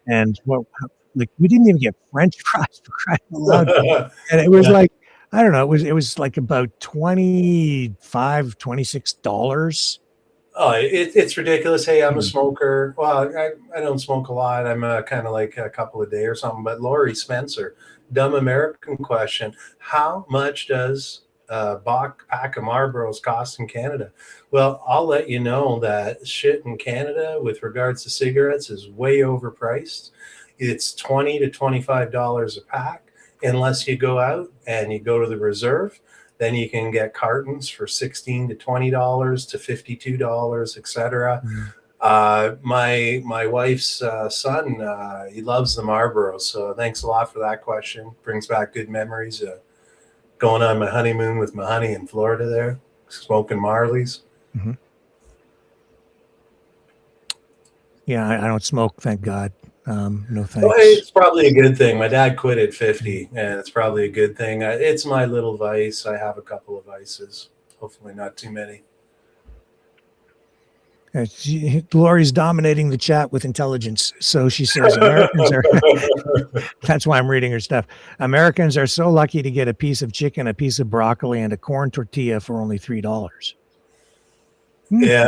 Speaker 1: and we didn't even get French fries for crying out loud, and it was like, I don't know, it was like about $26.
Speaker 3: Oh, it's ridiculous. Hey, I'm a smoker. Well, I don't smoke a lot. I'm kind of like a couple a day or something. But Laurie Spencer, dumb American question: how much does a pack of Marlboros cost in Canada? Well, I'll let you know that shit in Canada with regards to cigarettes is way overpriced. It's $20 to $25 a pack, unless you go out and you go to the reserve. Then you can get cartons for $16 to $20 to $52, etc. My wife's son, he loves the Marlboros. So thanks a lot for that question. Brings back good memories. Going on my honeymoon with my honey in Florida there, smoking Marleys.
Speaker 1: Mm-hmm. Yeah, I don't smoke, thank God. No thanks.
Speaker 3: Well, it's probably a good thing. My dad quit at 50, and it's probably a good thing. It's my little vice. I have a couple of vices. Hopefully not too many.
Speaker 1: Lori's dominating the chat with intelligence. So she says Americans are, that's why I'm reading her stuff. Americans are so lucky to get a piece of chicken, a piece of broccoli, and a corn tortilla for only $3.
Speaker 3: Yeah.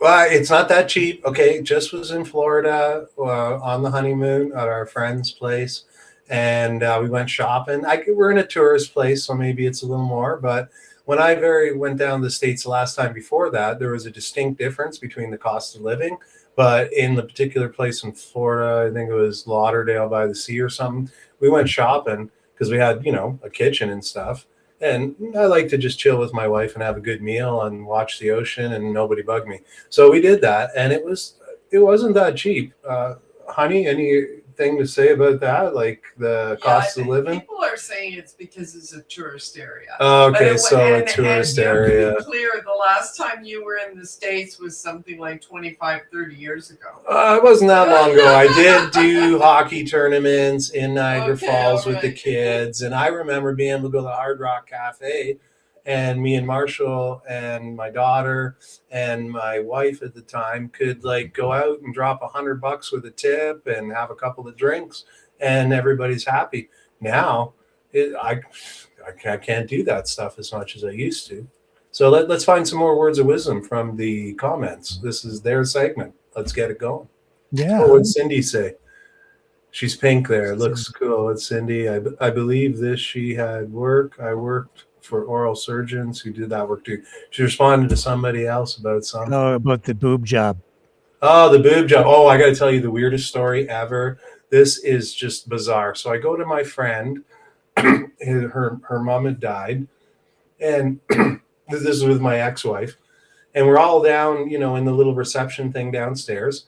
Speaker 3: Well, it's not that cheap. Okay. Just was in Florida on the honeymoon at our friend's place. And we went shopping. We're in a tourist place, so maybe it's a little more. But when I went down to the States the last time before that, there was a distinct difference between the cost of living. But in the particular place in Florida, I think it was Lauderdale by the Sea or something, we went shopping because we had, a kitchen and stuff. And I like to just chill with my wife and have a good meal and watch the ocean and nobody bug me. So we did that, and it wasn't that cheap. Honey, anything to say about that? Like the cost of living?
Speaker 8: People are saying it's because it's a tourist area.
Speaker 3: Okay, so a tourist area.
Speaker 8: To be clear, the last time you were in the States was something like 25, 30 years ago.
Speaker 3: It wasn't that long ago. I did do hockey tournaments in Niagara Falls with the kids, and I remember being able to go to the Hard Rock Cafe, and me and Marshall and my daughter and my wife at the time could go out and drop $100 with a tip and have a couple of drinks, and everybody's happy. Now, I can't do that stuff as much as I used to. So let's find some more words of wisdom from the comments. This is their segment. Let's get it going.
Speaker 1: Yeah.
Speaker 3: Oh, what'd Cindy say? She's pink there. Looks cool. It's Cindy. I believe this. She had work. I worked for oral surgeons who did that work too. She responded to somebody else about something.
Speaker 1: Oh, about the boob job.
Speaker 3: Oh, the boob job. Oh, I got to tell you the weirdest story ever. This is just bizarre. So I go to my friend. Her mom had died, and this is with my ex-wife, and we're all down, in the little reception thing downstairs,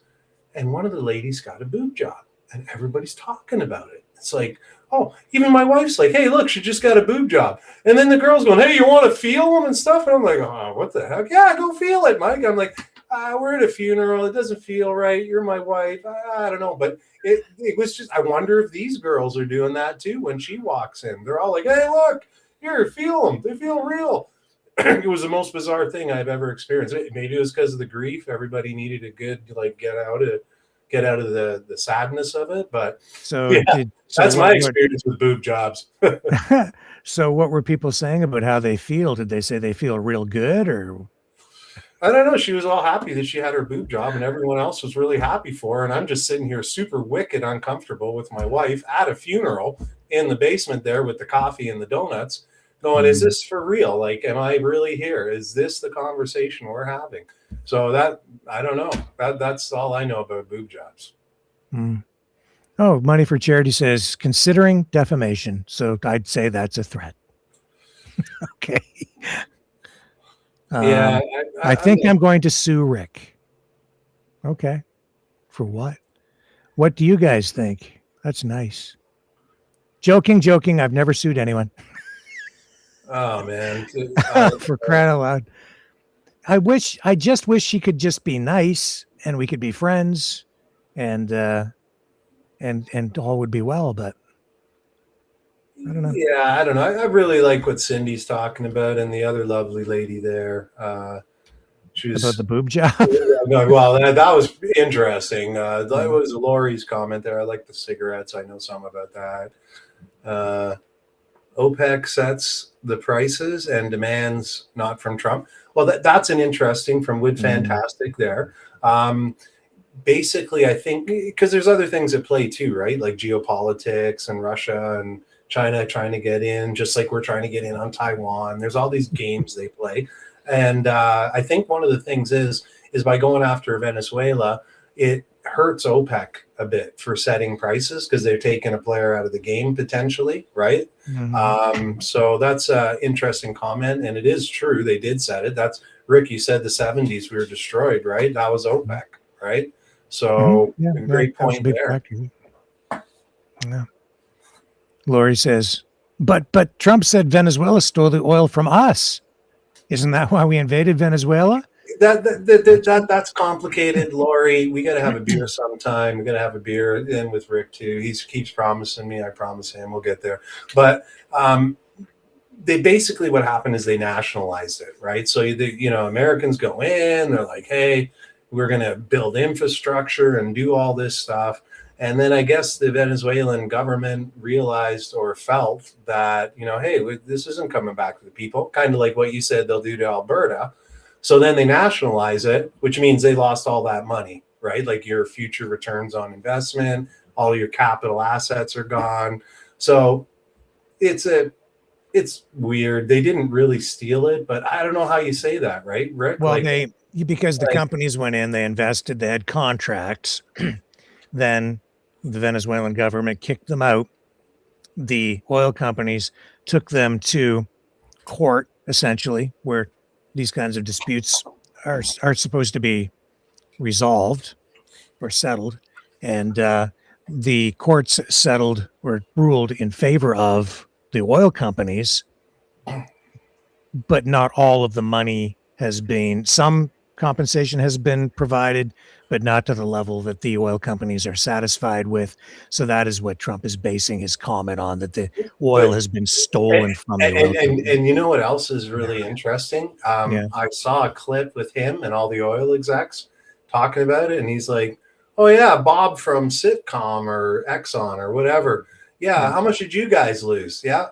Speaker 3: and one of the ladies got a boob job, and everybody's talking about it. It's like, oh, even my wife's like, hey, look, she just got a boob job. And then the girl's going, hey, you want to feel them and stuff? And I'm like, oh, what the heck? Yeah, go feel it, Mike. I'm like, we're at a funeral. It doesn't feel right. You're my wife. I don't know. But it was just, I wonder if these girls are doing that too when she walks in. They're all like, hey, look, here, feel them. They feel real. It was the most bizarre thing I've ever experienced. Maybe it was because of the grief. Everybody needed a good, get out of the sadness of it. But that's my experience with boob jobs.
Speaker 1: So what were people saying about how they feel? Did they say they feel real good, or?
Speaker 3: I don't know. She was all happy that she had her boob job, and everyone else was really happy for her. And I'm just sitting here super wicked uncomfortable with my wife at a funeral in the basement there with the coffee and the donuts going, is this for real? Like, am I really here? Is this the conversation we're having? So I don't know. That's all I know about boob jobs.
Speaker 1: Mm. Oh, Money for Charity says, considering defamation. So I'd say that's a threat. Okay.
Speaker 3: Yeah.
Speaker 1: I think I'm going to sue Rick. Okay. For what? What do you guys think? That's nice. Joking. I've never sued anyone.
Speaker 3: Oh, man.
Speaker 1: For crying out loud. I just wish she could just be nice and we could be friends and all would be well, but I don't know.
Speaker 3: Yeah, I don't know. I really like what Cindy's talking about, and the other lovely lady there. She was
Speaker 1: About the boob job.
Speaker 3: well. That was interesting. That
Speaker 1: Yeah.
Speaker 3: was Lori's comment there. I like the cigarettes. I know some about that. OPEC sets the prices and demands not from Trump. Well, that's an interesting from Wood Fantastic there. Basically, I think because there's other things at play too, right? Like geopolitics and Russia and China trying to get in, just like we're trying to get in on Taiwan. There's all these games they play. And I think one of the things is by going after Venezuela, it hurts OPEC a bit for setting prices because they're taking a player out of the game potentially, right? So that's an interesting comment, and it is true they did set it. That's Rick. You said the 70s we were destroyed, right? That was OPEC, right? So great point there.
Speaker 1: Yeah. Lori says, but Trump said Venezuela stole the oil from us. Isn't that why we invaded Venezuela?
Speaker 3: That's complicated, Lori. We got to have a beer sometime. We got to have a beer in with Rick too. He keeps promising me. I promise him we'll get there. But they basically what happened is they nationalized it, right? So Americans go in. They're like, hey, we're going to build infrastructure and do all this stuff. And then I guess the Venezuelan government realized or felt that, hey, this isn't coming back to the people, kind of like what you said they'll do to Alberta. So then they nationalize it, which means they lost all that money, right? Like your future returns on investment, all your capital assets are gone. So it's weird. They didn't really steal it, but I don't know how you say that, right, Rick?
Speaker 1: Well, because the companies went in, they invested, they had contracts. Then the Venezuelan government kicked them out. The oil companies took them to court, essentially, where these kinds of disputes are supposed to be resolved or settled. And the courts settled or ruled in favor of the oil companies, but not all of the money has been, some compensation has been provided, but not to the level that the oil companies are satisfied with. So that is what Trump is basing his comment on, that the oil has been stolen from the oil companies.
Speaker 3: And you know what else is really interesting? I saw a clip with him and all the oil execs talking about it, and he's like, oh yeah, Bob from Sitcom or Exxon or whatever. Yeah, how much did you guys lose? Yeah.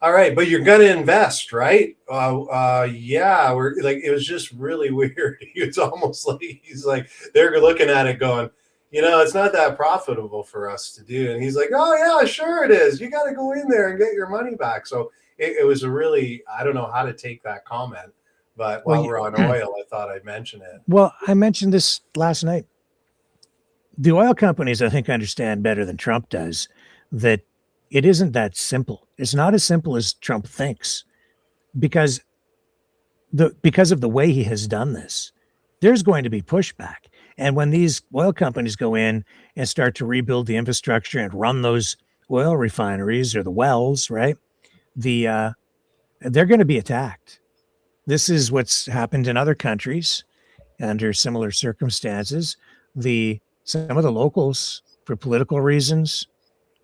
Speaker 3: All right, but you're gonna invest, right? Yeah, we're like, it was just really weird. It's almost like he's like they're looking at it going, it's not that profitable for us to do. And he's like, oh yeah, sure it is. You got to go in there and get your money back. So it was a really, I don't know how to take that comment, but while we're on oil, I thought I'd mention it.
Speaker 1: Well, I mentioned this last night. The oil companies, I think, understand better than Trump does that it isn't that simple. It's not as simple as Trump thinks, because of the way he has done this, there's going to be pushback. And when these oil companies go in and start to rebuild the infrastructure and run those oil refineries or the wells, right? They're going to be attacked. This is what's happened in other countries under similar circumstances. Some of the locals, for political reasons,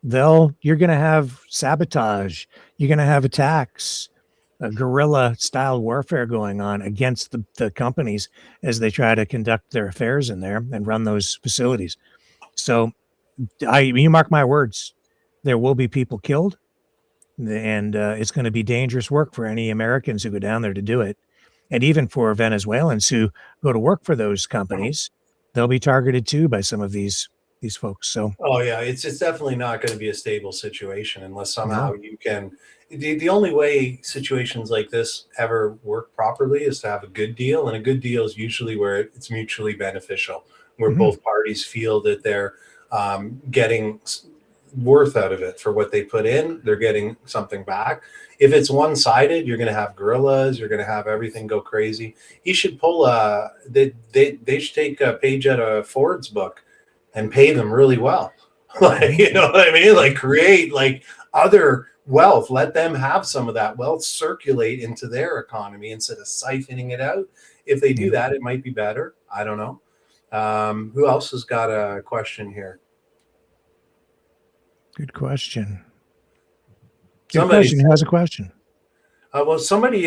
Speaker 1: you're going to have sabotage. You're going to have attacks, guerrilla style warfare going on against the companies as they try to conduct their affairs in there and run those facilities. So you mark my words, there will be people killed, and it's going to be dangerous work for any Americans who go down there to do it. And even for Venezuelans who go to work for those companies, they'll be targeted too by some of these folks. So
Speaker 3: it's definitely not going to be a stable situation unless somehow you can. The only way situations like this ever work properly is to have a good deal, and a good deal is usually where it's mutually beneficial, where both parties feel that they're getting worth out of it for what they put in. They're getting something back. If it's one-sided, you're going to have guerrillas. You're going to have everything go crazy. He should pull they should take a page out of Ford's book and pay them really well. Like, you know what I mean? Like, create like other wealth. Let them have some of that wealth circulate into their economy instead of siphoning it out. If they do that, it might be better. I don't know. Who else has got a question here?
Speaker 1: Good question. Good question. Who has a question?
Speaker 3: Well, somebody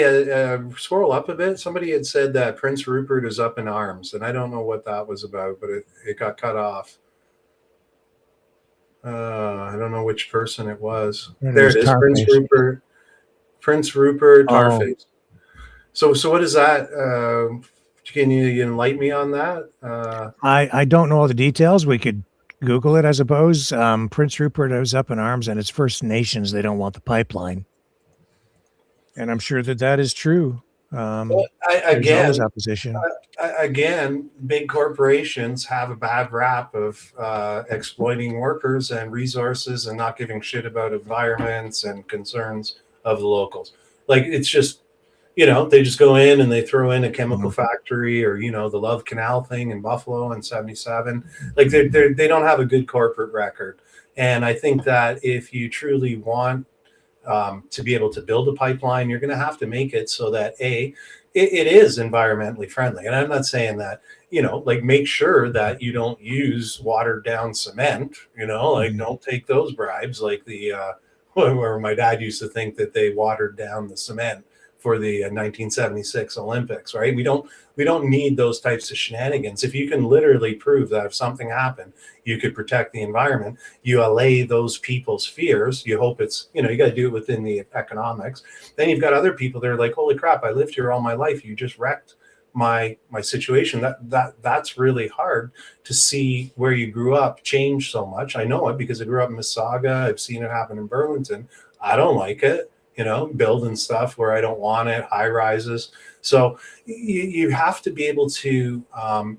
Speaker 3: scroll up a bit. Somebody had said that Prince Rupert is up in arms, and I don't know what that was about, but it got cut off. I don't know which person it was. There it is, Prince Rupert. Prince Rupert, Tarface. So what is that? Can you enlighten me on that?
Speaker 1: I don't know all the details. We could Google it, I suppose. Prince Rupert is up in arms, and it's First Nations. They don't want the pipeline. And I'm sure that is true.
Speaker 3: Again,
Speaker 1: opposition.
Speaker 3: Again, big corporations have a bad rap of exploiting workers and resources and not giving shit about environments and concerns of the locals. Like, it's just, they just go in and they throw in a chemical factory, or, the Love Canal thing in Buffalo in 77. Like, they don't have a good corporate record. And I think that if you truly want to be able to build a pipeline, you're going to have to make it so that it is environmentally friendly. And I'm not saying that, make sure that you don't use watered down cement, don't take those bribes, like where my dad used to think that they watered down the cement for the 1976 Olympics, right? We don't need those types of shenanigans. If you can literally prove that if something happened, you could protect the environment, you allay those people's fears. You hope it's, you got to do it within the economics. Then you've got other people that are like, holy crap, I lived here all my life. You just wrecked my situation. That's really hard to see where you grew up change so much. I know it because I grew up in Mississauga. I've seen it happen in Burlington. I don't like it. Building stuff where I don't want it, high rises. So you have to be able to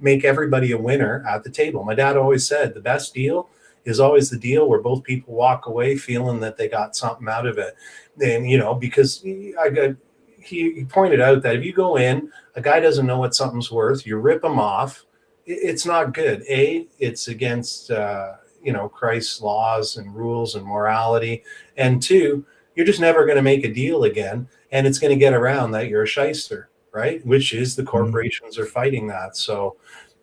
Speaker 3: make everybody a winner at the table. My dad always said the best deal is always the deal where both people walk away feeling that they got something out of it. And, because he pointed out that if you go in, a guy doesn't know what something's worth, you rip him off, it's not good. It's against, Christ's laws and rules and morality. And two, you're just never going to make a deal again. And it's going to get around that you're a shyster, right? Which is the corporations are fighting that. So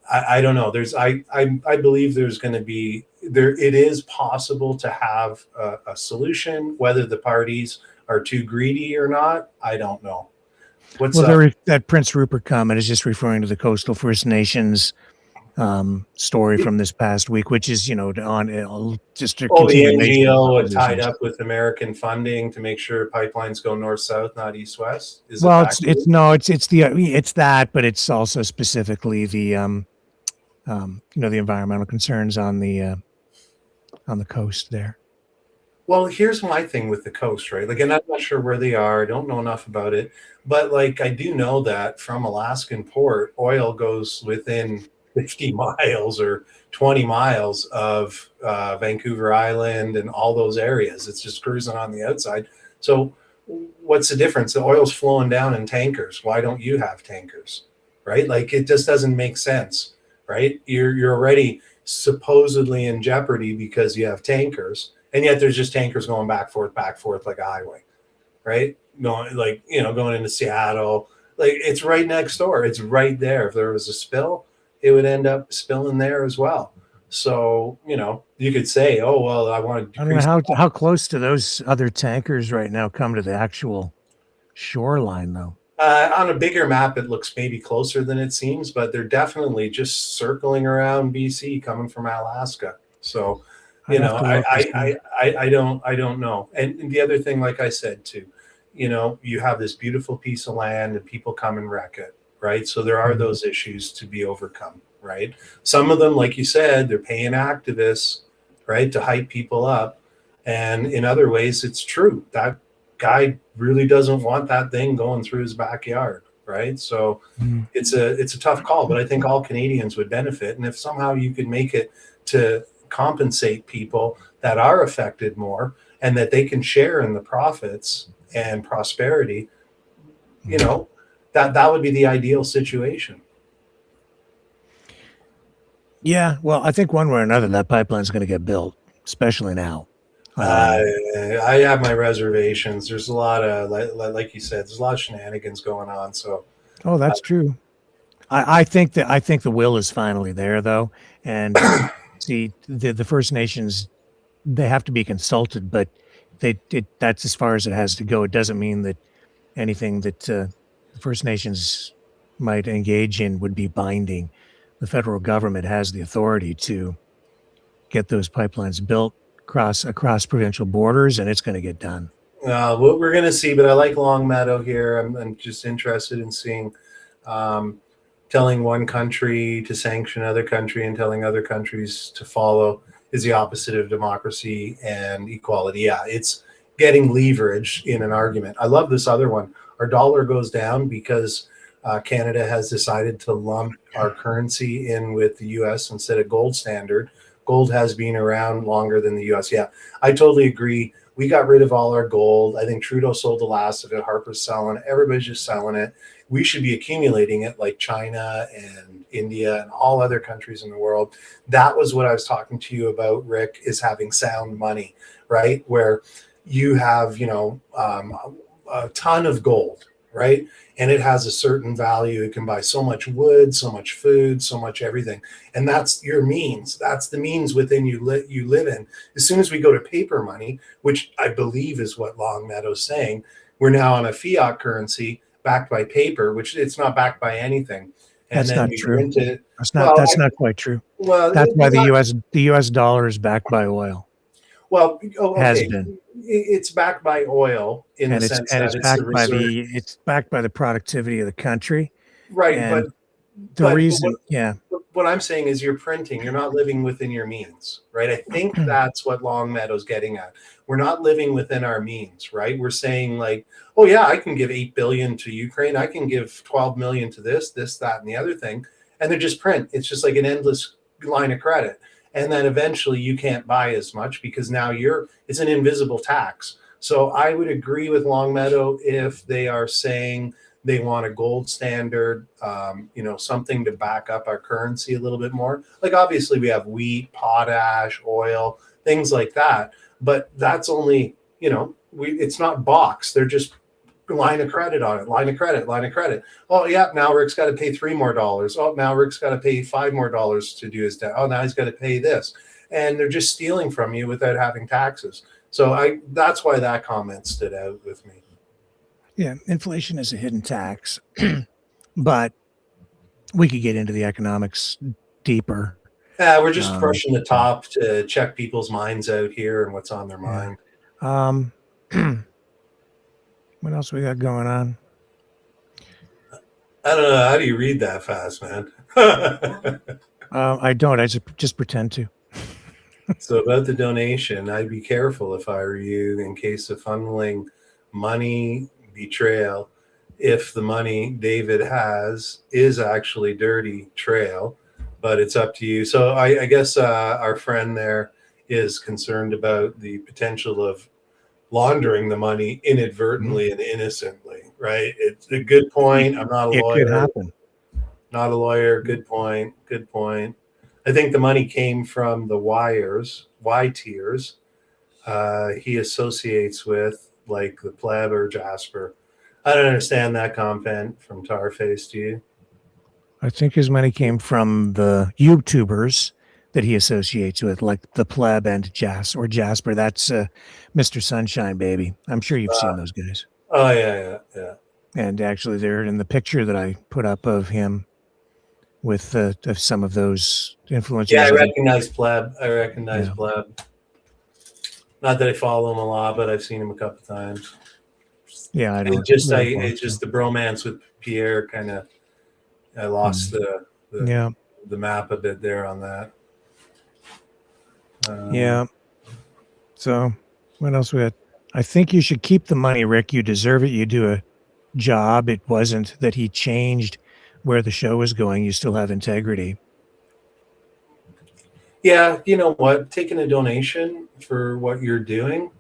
Speaker 3: I don't know. I believe there's going to be it is possible to have a solution. Whether the parties are too greedy or not, I don't know.
Speaker 1: That Prince Rupert comment is just referring to the Coastal First Nations story from this past week, which is, on just a
Speaker 3: the NGO tied up with American funding to make sure pipelines go north-south, not east-west.
Speaker 1: It's that, but it's also specifically the, the environmental concerns on the coast there.
Speaker 3: Well, here's my thing with the coast, right? Like, and I'm not sure where they are. I don't know enough about it, but like, I do know that from Alaskan port, oil goes within 50 miles or 20 miles of Vancouver Island and all those areas. It's just cruising on the outside. So what's the difference? The oil's flowing down in tankers. Why don't you have tankers, right? Like, it just doesn't make sense, right? You're already supposedly in jeopardy because you have tankers, and yet there's just tankers going back forth like a highway, right? Going into Seattle. Like, it's right next door. It's right there. If there was a spill, it would end up spilling there as well. So, you could say, oh, well, I want to decrease.
Speaker 1: I don't know how close to those other tankers right now come to the actual shoreline, though.
Speaker 3: On a bigger map, it looks maybe closer than it seems, but they're definitely just circling around BC coming from Alaska. So, I don't know. And the other thing, like I said, too, you have this beautiful piece of land and people come and wreck it. Right. So there are those issues to be overcome. Right. Some of them, like you said, they're paying activists, right, to hype people up. And in other ways, it's true. That guy really doesn't want that thing going through his backyard. Right. So it's a tough call. But I think all Canadians would benefit. And if somehow you could make it to compensate people that are affected more and that they can share in the profits and prosperity, that would be the ideal situation.
Speaker 1: Yeah, well, I think one way or another, that pipeline is going to get built, especially now.
Speaker 3: I have my reservations. There's a lot of, like you said, there's a lot of shenanigans going on. So,
Speaker 1: that's true. I think the will is finally there, though, and see the First Nations, they have to be consulted, but that's as far as it has to go. It doesn't mean that anything that the First Nations might engage in would be binding. The federal government has the authority to get those pipelines built across provincial borders, and it's going to get done.
Speaker 3: What we're going to see, but I like Longmeadow here. I'm just interested in seeing telling one country to sanction another country and telling other countries to follow is the opposite of democracy and equality. Yeah, it's getting leverage in an argument. I love this other one. Our dollar goes down because Canada has decided to lump our currency in with the US instead of gold standard. Gold has been around longer than the US. Yeah, I totally agree. We got rid of all our gold. I think Trudeau sold the last of it. Harper's selling it. Everybody's just selling it. We should be accumulating it like China and India and all other countries in the world. That was what I was talking to you about, Rick, is having sound money, right? Where you have, a ton of gold, right? And it has a certain value. It can buy so much wood, so much food, so much everything. And that's your means. That's the means within you live in. As soon as we go to paper money, which I believe is what Longmeadow's saying, we're now on a fiat currency backed by paper, which it's not backed by anything. And
Speaker 1: that's
Speaker 3: then
Speaker 1: not
Speaker 3: we
Speaker 1: true.
Speaker 3: print it.
Speaker 1: That's not quite true.
Speaker 3: Well,
Speaker 1: that's why the US dollar is backed by oil.
Speaker 3: Well, okay.
Speaker 1: Has been.
Speaker 3: It's backed by oil in the sense that
Speaker 1: it's backed by the productivity of the country.
Speaker 3: Right,
Speaker 1: and
Speaker 3: what I'm saying is you're printing, you're not living within your means, right? I think that's what Longmeadow's getting at. We're not living within our means, right? We're saying like, oh yeah, I can give 8 billion to Ukraine. I can give 12 million to this, that, and the other thing. And they're just print. It's just like an endless line of credit. And then eventually you can't buy as much because now it's an invisible tax. So I would agree with Longmeadow if they are saying they want a gold standard, something to back up our currency a little bit more. Like obviously we have wheat, potash, oil, things like that. But that's only, it's not boxed. They're just line of credit on it, line of credit. Oh yeah, now Rick's got to pay $3 more. Oh, now Rick's got to pay $5 more to do his debt. Oh, now he's got to pay this. And they're just stealing from you without having taxes. So that's why that comment stood out with me.
Speaker 1: Yeah, inflation is a hidden tax, but we could get into the economics deeper.
Speaker 3: We're just brushing the top to check people's minds out here and what's on their mind.
Speaker 1: What else we got going on?
Speaker 3: I don't know. How do you read that fast, man?
Speaker 1: I don't. I just pretend to.
Speaker 3: So about the donation, I'd be careful if I were you in case of funneling money betrayal. If the money David has is actually dirty trail, but it's up to you. So I guess our friend there is concerned about the potential of laundering the money inadvertently and innocently, right? It's a good point. I'm not a lawyer.
Speaker 1: It could happen.
Speaker 3: Not a lawyer. Good point. I think the money came from the Y-tiers he associates with, like the pleb or Jasper. I don't understand that comment from Tarface, do you?
Speaker 1: I think his money came from the YouTubers that he associates with, like the pleb and Jasper. That's Mr. Sunshine Baby. I'm sure you've seen those guys.
Speaker 3: Oh yeah.
Speaker 1: And actually, they're in the picture that I put up of him with some of those influencers.
Speaker 3: Yeah, I recognize pleb. Pleb. Not that I follow him a lot, but I've seen him a couple times.
Speaker 1: Yeah, I don't.
Speaker 3: It's just the bromance with Pierre kind of. I lost the map a bit there on that.
Speaker 1: Yeah. So what else we got? I think you should keep the money, Rick. You deserve it. You do a job. It wasn't that he changed where the show was going. You still have integrity.
Speaker 3: Yeah, you know what? Taking a donation for what you're doing,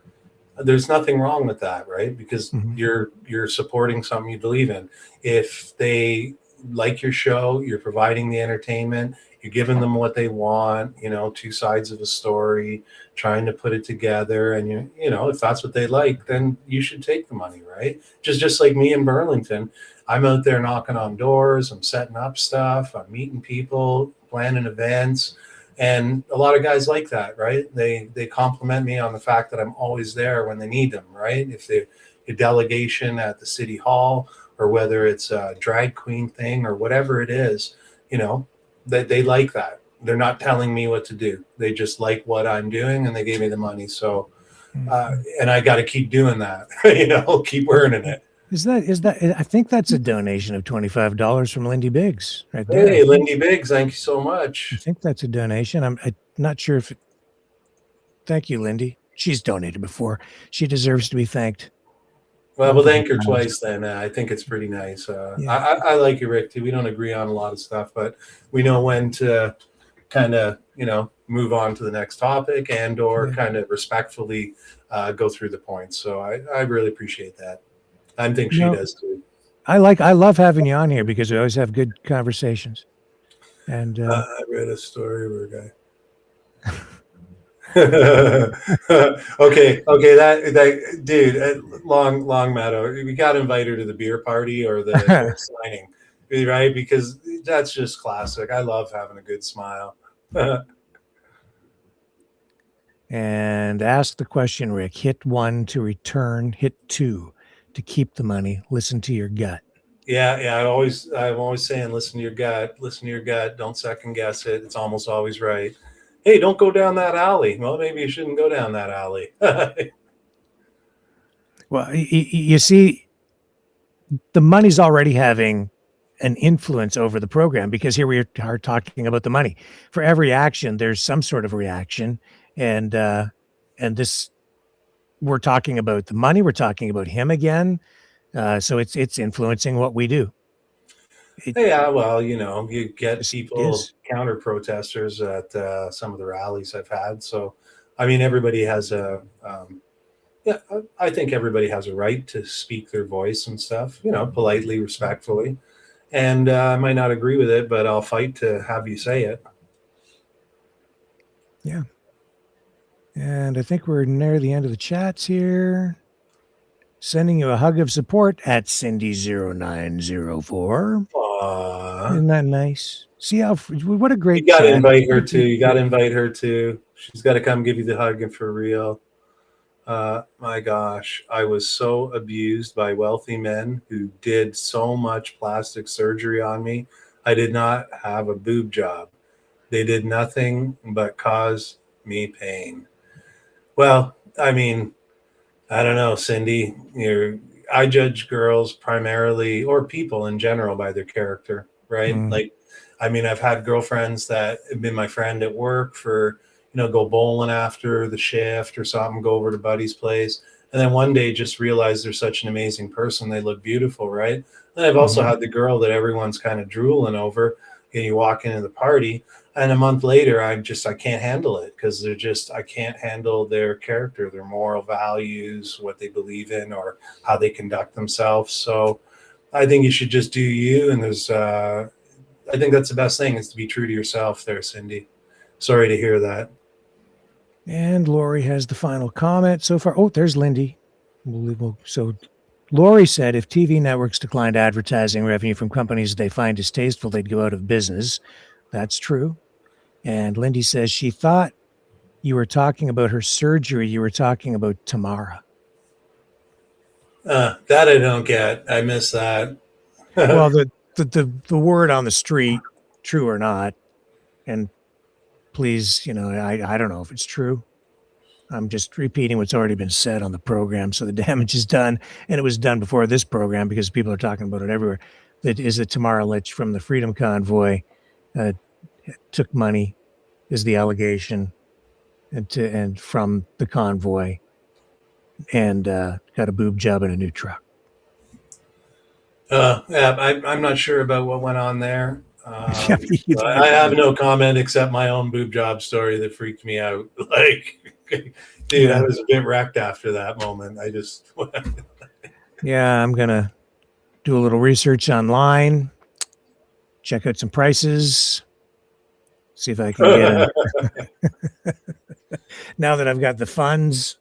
Speaker 3: there's nothing wrong with that, right? Because you're supporting something you believe in. If they like your show, you're providing the entertainment, you're giving them what they want, two sides of a story, trying to put it together. And if that's what they like, then you should take the money, right? Just like me in Burlington, I'm out there knocking on doors, I'm setting up stuff, I'm meeting people, planning events. And a lot of guys like that, right? They compliment me on the fact that I'm always there when they need them, right? If they're a delegation at the city hall, or whether it's a drag queen thing or whatever it is, you know, they like that. They're not telling me what to do. They just like what I'm doing, and they gave me the money. So, and I got to keep doing that, you know, keep earning it.
Speaker 1: Is that? I think that's a donation of $25 from Lindy Biggs, right there.
Speaker 3: Hey, Lindy Biggs, thank you so
Speaker 1: I
Speaker 3: much.
Speaker 1: think that's a donation. I'm not sure if. Thank you, Lindy. She's donated before. She deserves to be thanked.
Speaker 3: Well, we'll thank her twice then. I think it's pretty nice.
Speaker 1: Yeah.
Speaker 3: I like you, Rick, too. We don't agree on a lot of stuff, but we know when to kind of, you know, move on to the next topic and or kind of respectfully go through the points. So I really appreciate that. I think she does too.
Speaker 1: I love having you on here because we always have good conversations. And
Speaker 3: I read a story where a guy. okay, that dude, long Meadow. We got to invite her to the beer party or the signing, right? Because that's just classic. I love having a good smile.
Speaker 1: And ask the question, Rick. Hit 1 to return. Hit 2 to keep the money. Listen to your gut.
Speaker 3: Yeah. I'm always saying, listen to your gut. Listen to your gut. Don't second guess it. It's almost always right. Hey, don't go down that alley. Well, maybe you shouldn't go down that alley.
Speaker 1: Well, you see, the money's already having an influence over the program, because here we are talking about the money. For every action, there's some sort of reaction, and this, we're talking about the money. We're talking about him again. So it's influencing what we do.
Speaker 3: Yeah, well, you know, you get people, counter protesters at some of the rallies I've had. So, I mean, everybody has I think everybody has a right to speak their voice and stuff, you know, politely, respectfully. And I might not agree with it, but I'll fight to have you say it.
Speaker 1: Yeah. And I think we're near the end of the chats here. Sending you a hug of support at Cindy0904. Isn't that nice? See what a great.
Speaker 3: You got to invite her too. You got to invite her too. She's got to come give you the hug, and for real. My gosh, I was so abused by wealthy men who did so much plastic surgery on me. I did not have a boob job. They did nothing but cause me pain. Well, I mean, I don't know, Cindy. I judge girls primarily, or people in general, by their character, right? Like, I mean, I've had girlfriends that have been my friend at work for, you know, go bowling after the shift or something, go over to buddy's place, and then one day just realize they're such an amazing person. They look beautiful, right? And I've also had the girl that everyone's kind of drooling over, and you walk into the party, and a month later, I can't handle it, because I can't handle their character, their moral values, what they believe in, or how they conduct themselves. So I think you should just do you. And I think that's the best thing, is to be true to yourself there, Cindy. Sorry to hear that.
Speaker 1: And Lori has the final comment so far. Oh, there's Lindy. So Lori said if TV networks declined advertising revenue from companies they find distasteful, they'd go out of business. That's true. And Lindy says she thought you were talking about her surgery. You were talking about Tamara.
Speaker 3: That I don't get. I miss that.
Speaker 1: Well, the word on the street, true or not, and please, you know, I don't know if it's true. I'm just repeating what's already been said on the program, so the damage is done, and it was done before this program because people are talking about it everywhere. That is that Tamara Litch from the Freedom Convoy took money, is the allegation, and from the convoy, and got a boob job and a new truck.
Speaker 3: Yeah, I'm not sure about what went on there.
Speaker 1: I
Speaker 3: have no comment except my own boob job story that freaked me out. Like, dude, I was a bit wrecked after that moment. I just
Speaker 1: yeah, I'm gonna do a little research online, check out some prices, see if I can get now that I've got the funds.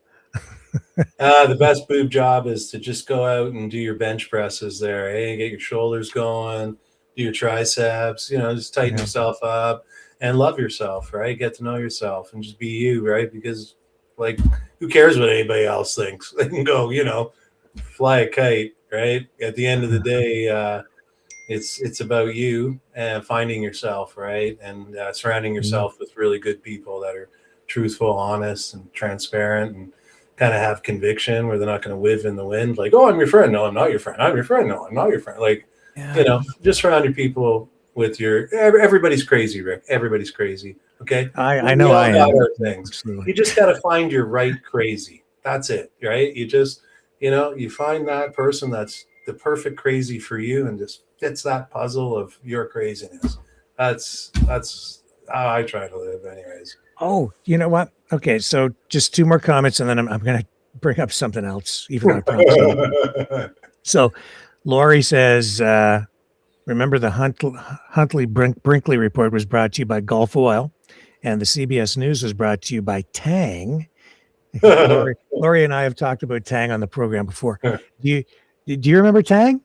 Speaker 3: The best boob job is to just go out and do your bench presses there. Hey, get your shoulders going, do your triceps, just tighten yourself up and love yourself, right? Get to know yourself and just be you, right? Because like, who cares what anybody else thinks? They can go, fly a kite, right? At the end of the day, it's about you and finding yourself, right? And surrounding yourself with really good people that are truthful, honest, and transparent, and kind of have conviction where they're not going to whiff in the wind. Like, oh, I'm your friend. No, I'm not your friend. I'm your friend. No, I'm not your friend. Like, just surround your people with everybody's crazy, Rick. Everybody's crazy. Okay.
Speaker 1: I know I am.
Speaker 3: Things. Absolutely. You just got to find your right crazy. That's it. Right. You just, you find that person that's the perfect crazy for you and just fits that puzzle of your craziness. That's how I try to live anyways.
Speaker 1: Oh, you know what? Okay. So just 2 more comments and then I'm going to bring up something else, even though I promised. So Lori says, remember the Huntley Brinkley report was brought to you by Gulf Oil, and the CBS News was brought to you by Tang. Lori and I have talked about Tang on the program before. Do you remember Tang?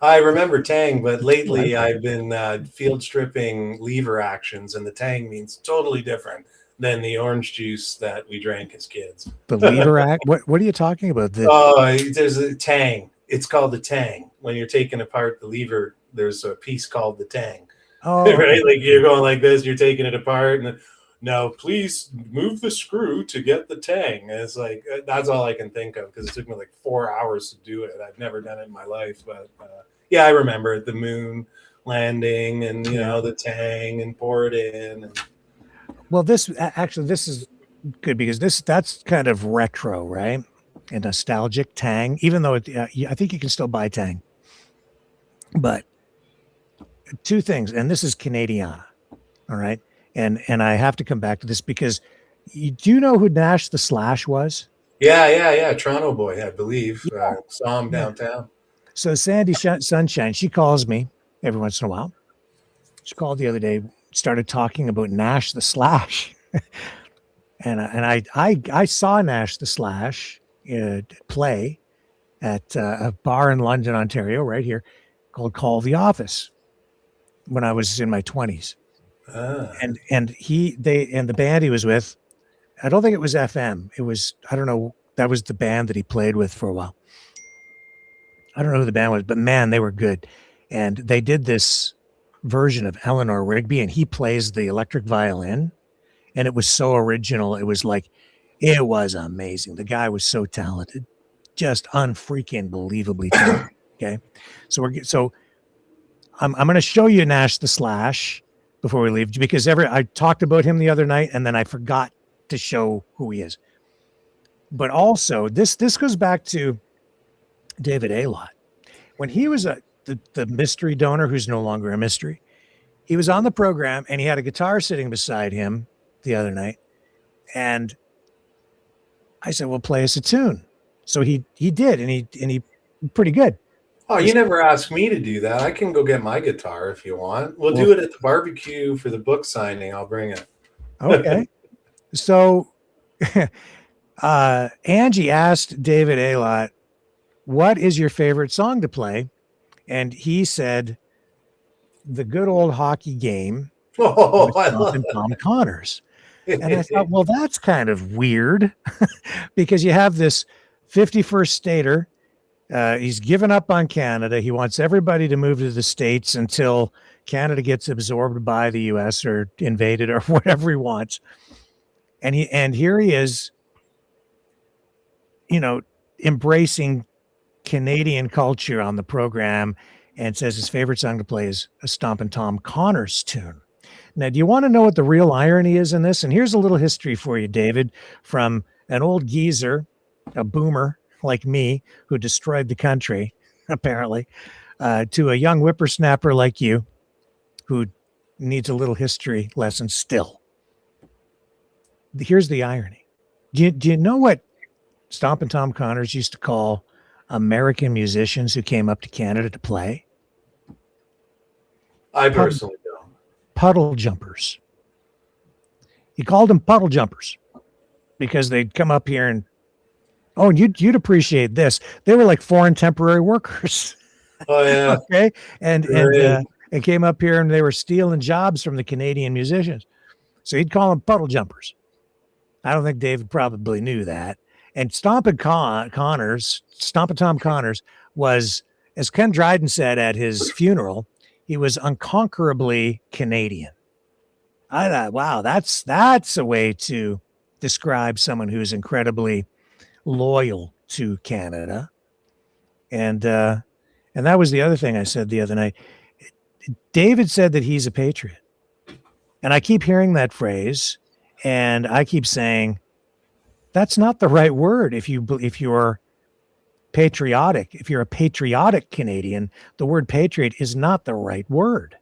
Speaker 3: I remember Tang, but lately I've been field stripping lever actions, and the Tang means totally different than the orange juice that we drank as kids.
Speaker 1: The lever act? What are you talking about?
Speaker 3: There's a Tang. It's called the Tang. When you're taking apart the lever, there's a piece called the Tang.
Speaker 1: Oh,
Speaker 3: right? Like you're going like this, you're taking it apart, and now please move the screw to get the Tang. And it's like, that's all I can think of because it took me like 4 hours to do it. I've never done it in my life, but yeah, I remember the moon landing and, the Tang and pour it in. And...
Speaker 1: Well, this is good because that's kind of retro, right? And nostalgic Tang, even though I think you can still buy Tang. But 2 things, and this is Canadiana, all right? And I have to come back to this because do you know who Nash the Slash was?
Speaker 3: Yeah. Toronto boy, I believe. Saw him downtown.
Speaker 1: So Sandy Sunshine, she calls me every once in a while. She called the other day, started talking about Nash the Slash. and I saw Nash the Slash play at a bar in London, Ontario, right here, called Call the Office when I was in my 20s. And the band he was with, I don't think it was FM. It was, I don't know, that was the band that he played with for a while. I don't know who the band was, but man, they were good. And they did this version of Eleanor Rigby, and he plays the electric violin. And it was so original. It was amazing. The guy was so talented, just unfreaking believably talented. Okay. So I'm going to show you Nash the Slash before we leave, because I talked about him the other night and then I forgot to show who he is. But also this goes back to David Aylott. When he was the mystery donor, who's no longer a mystery, he was on the program and he had a guitar sitting beside him the other night. And I said, well, play us a tune. So he did, and he pretty good.
Speaker 3: Oh, you never asked me to do that. I can go get my guitar if you want. We'll do it at the barbecue for the book signing. I'll bring it.
Speaker 1: Okay. So Angie asked David Aylott, what is your favorite song to play? And he said, the good old hockey game.
Speaker 3: Oh, I love
Speaker 1: Tom Connors. And I thought, well, that's kind of weird because you have this 51st stater. He's given up on Canada. He wants everybody to move to the States until Canada gets absorbed by the US or invaded or whatever he wants. And here he is, embracing Canadian culture on the program, and says his favorite song to play is a Stompin' Tom Connors tune. Now, do you want to know what the real irony is in this? And here's a little history for you, David, from an old geezer, a boomer like me, who destroyed the country, apparently, to a young whippersnapper like you, who needs a little history lesson still. Here's the irony. Do you know what Stompin' Tom Connors used to call American musicians who came up to Canada to play?
Speaker 3: I personally don't.
Speaker 1: Puddle jumpers. He called them puddle jumpers because they'd come up here and you'd appreciate this. They were like foreign temporary workers.
Speaker 3: Oh yeah.
Speaker 1: Okay. And and came up here and they were stealing jobs from the Canadian musicians. So he'd call them puddle jumpers. I don't think David probably knew that. And Stompin' Tom Connors was, as Ken Dryden said at his funeral, he was unconquerably Canadian. I thought, wow, that's a way to describe someone who's incredibly loyal to Canada. And that was the other thing I said the other night. David said that he's a patriot. And I keep hearing that phrase, and I keep saying, that's not the right word. If you're patriotic, if you're a patriotic Canadian, the word patriot is not the right word.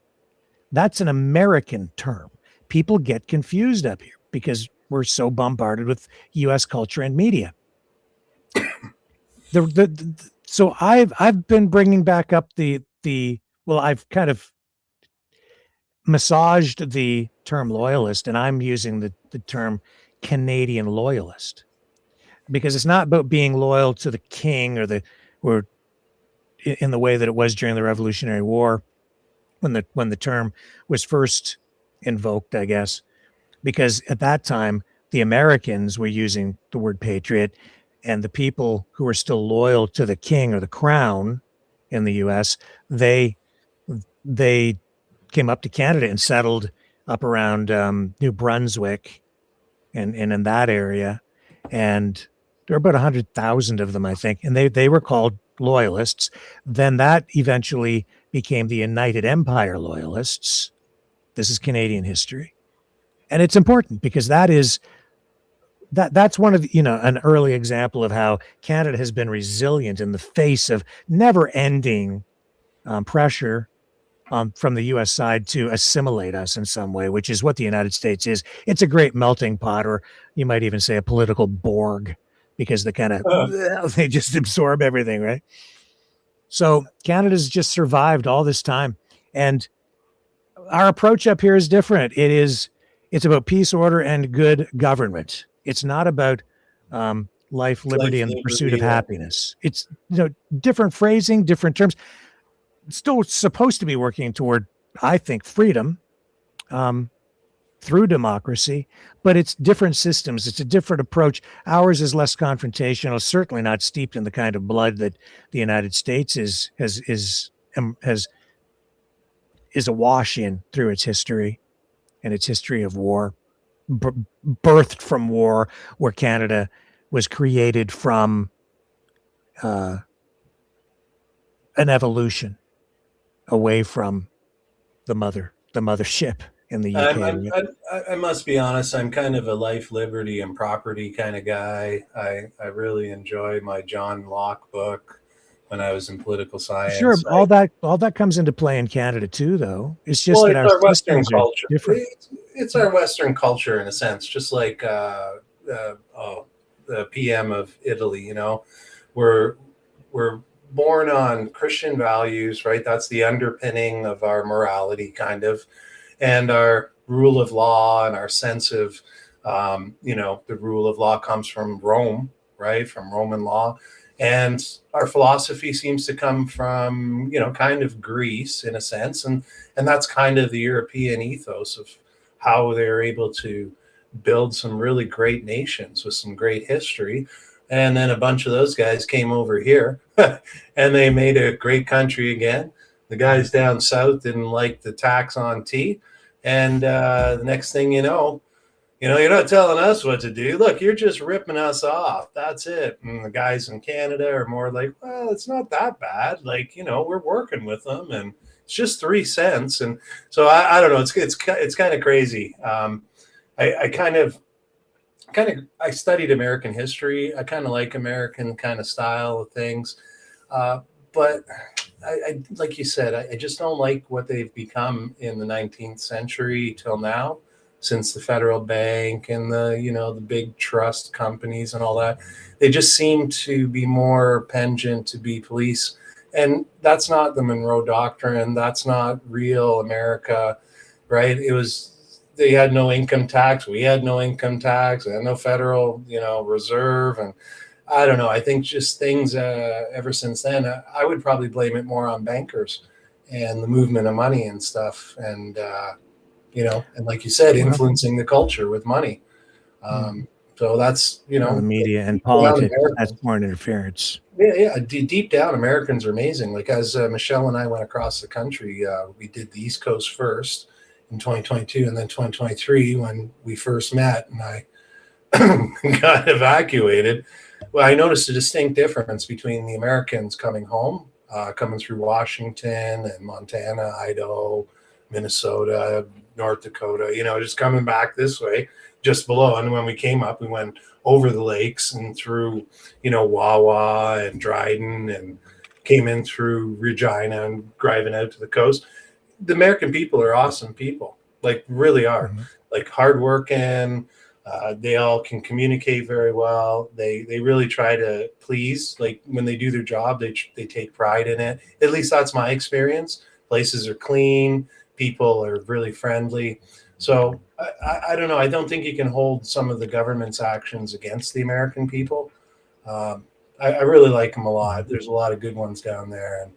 Speaker 1: That's an American term. People get confused up here because we're so bombarded with U.S. culture and media. So I've been bringing back up I've kind of massaged the term loyalist, and I'm using the term Canadian loyalist, because it's not about being loyal to the king or in the way that it was during the Revolutionary War when the term was first invoked, I guess, because at that time the Americans were using the word patriot, and the people who were still loyal to the king or the crown in the US, they came up to Canada and settled up around New Brunswick and in that area. And there were about 100,000 of them, I think. And they were called loyalists. Then that eventually became the United Empire Loyalists. This is Canadian history. And it's important because that's one of an early example of how Canada has been resilient in the face of never ending pressure from the U.S. side to assimilate us in some way, which is what the United States is. It's a great melting pot, or you might even say a political Borg, because they just absorb everything, right? So Canada's just survived all this time. And our approach up here is different. It's about peace, order, and good government. It's not about life, liberty, and the pursuit of happiness. It's different phrasing, different terms. Still supposed to be working toward, I think, freedom through democracy, but it's different systems. It's a different approach. Ours is less confrontational, certainly not steeped in the kind of blood that the United States is awash in through its history and its history of war, birthed from war, where Canada was created from an evolution away from the mothership in the UK.
Speaker 3: I must be honest. I'm kind of a life, liberty, and property kind of guy. I really enjoy my John Locke book when I was in political science.
Speaker 1: Sure, all that comes into play in Canada too, though. It's just that our Western culture. Different.
Speaker 3: It's our Western culture in a sense, just like the PM of Italy. We're born on Christian values, right? That's the underpinning of our morality, kind of, and our rule of law and our sense of, the rule of law comes from Rome, right? From Roman law. And our philosophy seems to come from, kind of Greece in a sense. And that's kind of the European ethos of how they're able to build some really great nations with some great history. And then a bunch of those guys came over here and they made a great country again. The guys down south didn't like the tax on tea. And the next thing you know, you're not telling us what to do. Look, you're just ripping us off. That's it. And the guys in Canada are more like, well, it's not that bad. Like, we're working with them and it's just 3 cents. And so I don't know. It's kind of crazy. I studied American history. I kind of like American kind of style of things. But I like you said, I just don't like what they've become in the 19th century till now, since the federal bank and the big trust companies and all that. They just seem to be more pendant to be police. And that's not the Monroe Doctrine. That's not real America, right? They had no income tax. We had no income tax. They had no federal, reserve. And I don't know. I think just things ever since then, I would probably blame it more on bankers and the movement of money and stuff. And, and like you said, influencing the culture with money. So that's,
Speaker 1: the media and
Speaker 3: deep down
Speaker 1: politics, that's
Speaker 3: Americans.
Speaker 1: foreign interference.
Speaker 3: Yeah. Deep down, Americans are amazing. Like as Michelle and I went across the country, we did the East Coast first in 2022 and then 2023 when we first met and I got evacuated. Well, I noticed a distinct difference between the Americans coming home, coming through Washington and Montana, Idaho, Minnesota, North Dakota, just coming back this way, just below. And when we came up, we went over the lakes and through, Wawa and Dryden and came in through Regina and driving out to the coast. The American people are awesome people, like really are, like hardworking. They all can communicate very well. They really try to please. Like when they do their job, they take pride in it. At least that's my experience. Places are clean. People are really friendly. So I don't know. I don't think you can hold some of the government's actions against the American people. I really like them a lot. There's a lot of good ones down there.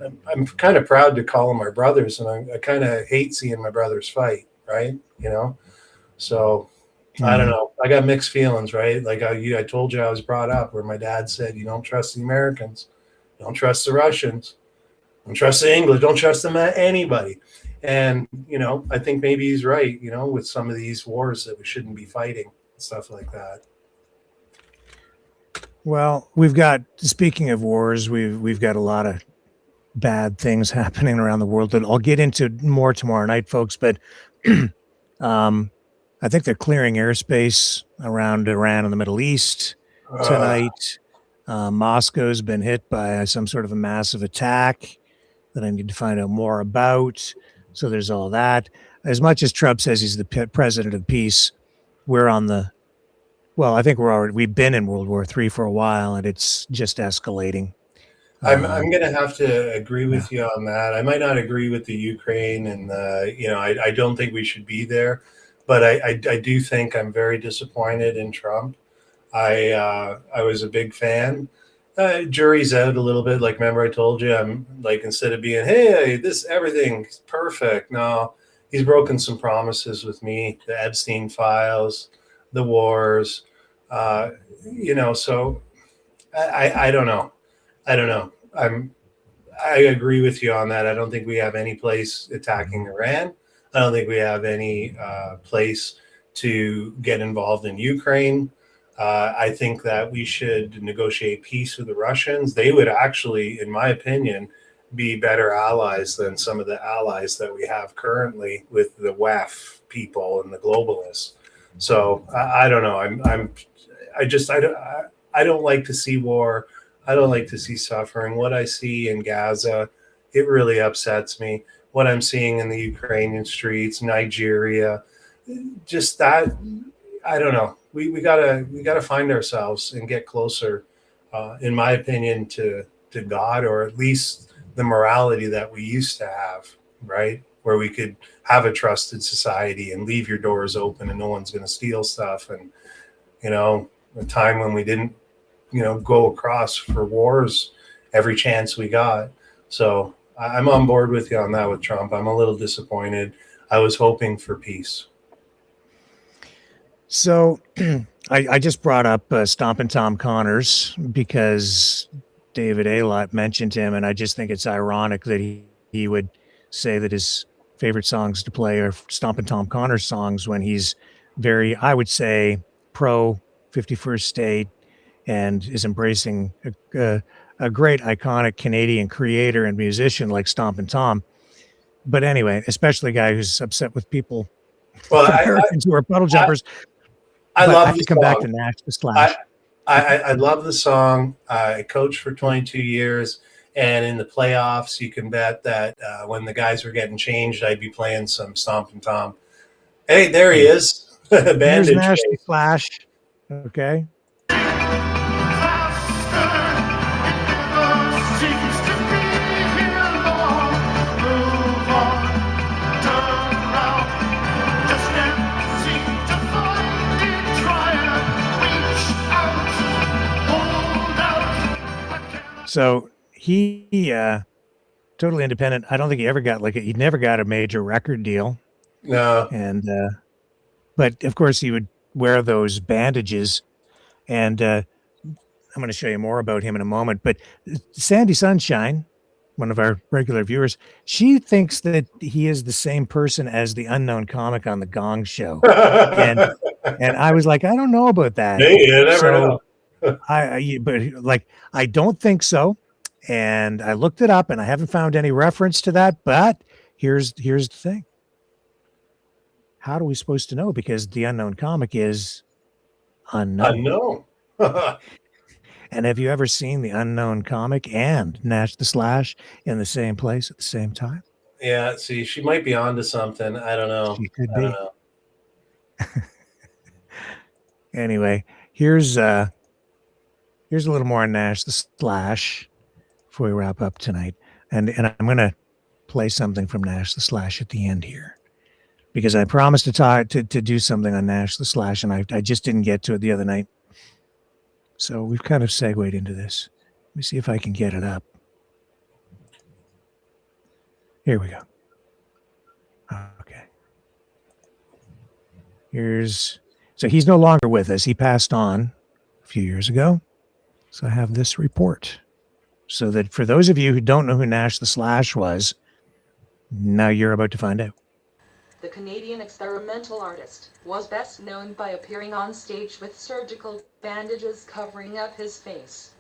Speaker 3: And I'm kind of proud to call them our brothers. And I kind of hate seeing my brothers fight, right? So I don't know. I got mixed feelings, right? Like I told you I was brought up where my dad said, you don't trust the Americans. Don't trust the Russians. Don't trust the English. Don't trust them anybody. And, I think maybe he's right, with some of these wars that we shouldn't be fighting, stuff like that.
Speaker 1: Well, speaking of wars, we've got a lot of bad things happening around the world that I'll get into more tomorrow night, folks. But I think they're clearing airspace around Iran and the Middle East tonight. Moscow's been hit by some sort of a massive attack that I need to find out more about. So there's all that. As much as Trump says he's the president of peace, I think we've been in World War III for a while, and it's just escalating.
Speaker 3: I'm going to have to agree with you on that. I might not agree with the Ukraine, and I don't think we should be there, but I do think I'm very disappointed in Trump. I was a big fan. Jury's out a little bit. Like, remember I told you, I'm like, instead of being, hey, everything's perfect. No, he's broken some promises with me, the Epstein files, the wars, so I don't know. I agree with you on that. I don't think we have any place attacking Iran. I don't think we have any place to get involved in Ukraine. I think that we should negotiate peace with the Russians. They would actually, in my opinion, be better allies than some of the allies that we have currently with the WEF people and the globalists. So I don't know. I don't like to see war. I don't like to see suffering. What I see in Gaza, it really upsets me. What I'm seeing in the Ukrainian streets, Nigeria, just that. I don't know. We gotta find ourselves and get closer, in my opinion, to God, or at least the morality that we used to have, right? Where we could have a trusted society and leave your doors open and no one's going to steal stuff. And, a time when we didn't, go across for wars every chance we got. So I'm on board with you on that with Trump. I'm a little disappointed. I was hoping for peace.
Speaker 1: So I just brought up Stompin' Tom Connors because David Aylott mentioned him, and I just think it's ironic that he would say that his favorite songs to play are Stompin' Tom Connors songs when he's very, I would say, pro 51st state and is embracing a great iconic Canadian creator and musician like Stompin' Tom. But anyway, especially a guy who's upset with people who are puddle jumpers.
Speaker 3: I love
Speaker 1: to come back to Nash the Slash.
Speaker 3: I love the song. I coached for 22 years, and in the playoffs, you can bet that when the guys were getting changed, I'd be playing some Stompin' Tom. Hey, there he is. Bandage.
Speaker 1: Nash the Slash. Okay. So he totally independent. I don't think he ever got he never got a major record deal.
Speaker 3: No.
Speaker 1: And but of course he would wear those bandages, and I'm going to show you more about him in a moment. But Sandy Sunshine, one of our regular viewers, she thinks that he is the same person as the unknown comic on the Gong Show, and I was like, I don't know about that.
Speaker 3: Hey, you never know.
Speaker 1: I don't think so. And I looked it up, and I haven't found any reference to that. But here's the thing. How are we supposed to know? Because the unknown comic is unknown. And have you ever seen the unknown comic and Nash the Slash in the same place at the same time?
Speaker 3: Yeah, see, she might be onto something. I don't know.
Speaker 1: She could
Speaker 3: I
Speaker 1: be.
Speaker 3: don't know.
Speaker 1: Anyway, here's a little more on Nash the Slash before we wrap up tonight. And I'm going to play something from Nash the Slash at the end here, because I promised to do something on Nash the Slash, and I just didn't get to it the other night. So we've kind of segued into this. Let me see if I can get it up. Here we go. Okay. So he's no longer with us. He passed on a few years ago. So I have this report. So that for those of you who don't know who Nash the Slash was, now you're about to find out.
Speaker 9: The Canadian experimental artist was best known by appearing on stage with surgical bandages covering up his face.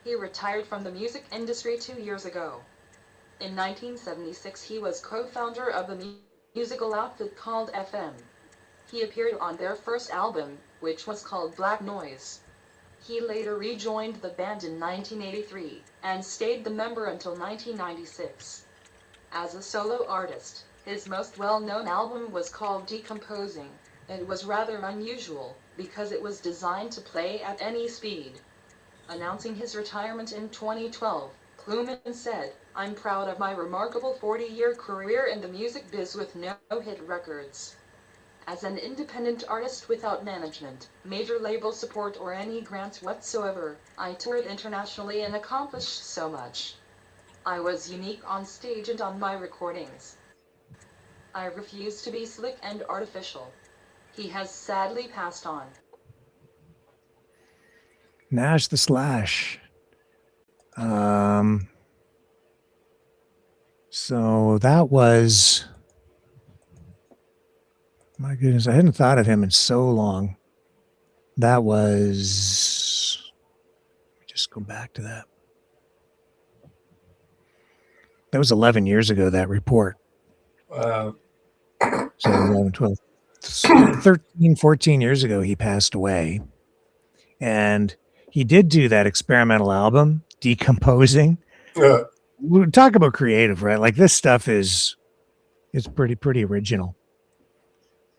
Speaker 9: He retired from the music industry 2 years ago. In 1976, he was co-founder of the musical outfit called FM. He appeared on their first album, which was called Black Noise. He later rejoined the band in 1983 and stayed the member until 1996. As a solo artist, his most well-known album was called Decomposing. It was rather unusual, because it was designed to play at any speed. Announcing his retirement in 2012, Kluman said, "I'm proud of my remarkable 40-year career in the music biz with no hit records. As an independent artist without management, major label support or any grants whatsoever, I toured internationally and accomplished so much. I was unique on stage and on my recordings. I refuse to be slick and artificial." He has sadly passed on.
Speaker 1: Nash the Slash. So that was, my goodness, I hadn't thought of him in so long. That was, let me just go back to that. That was 11 years ago, that report. So 11, 12, 13, 14 years ago, he passed away. And he did do that experimental album, Decomposing. We talk about creative, right? Like this stuff is pretty original.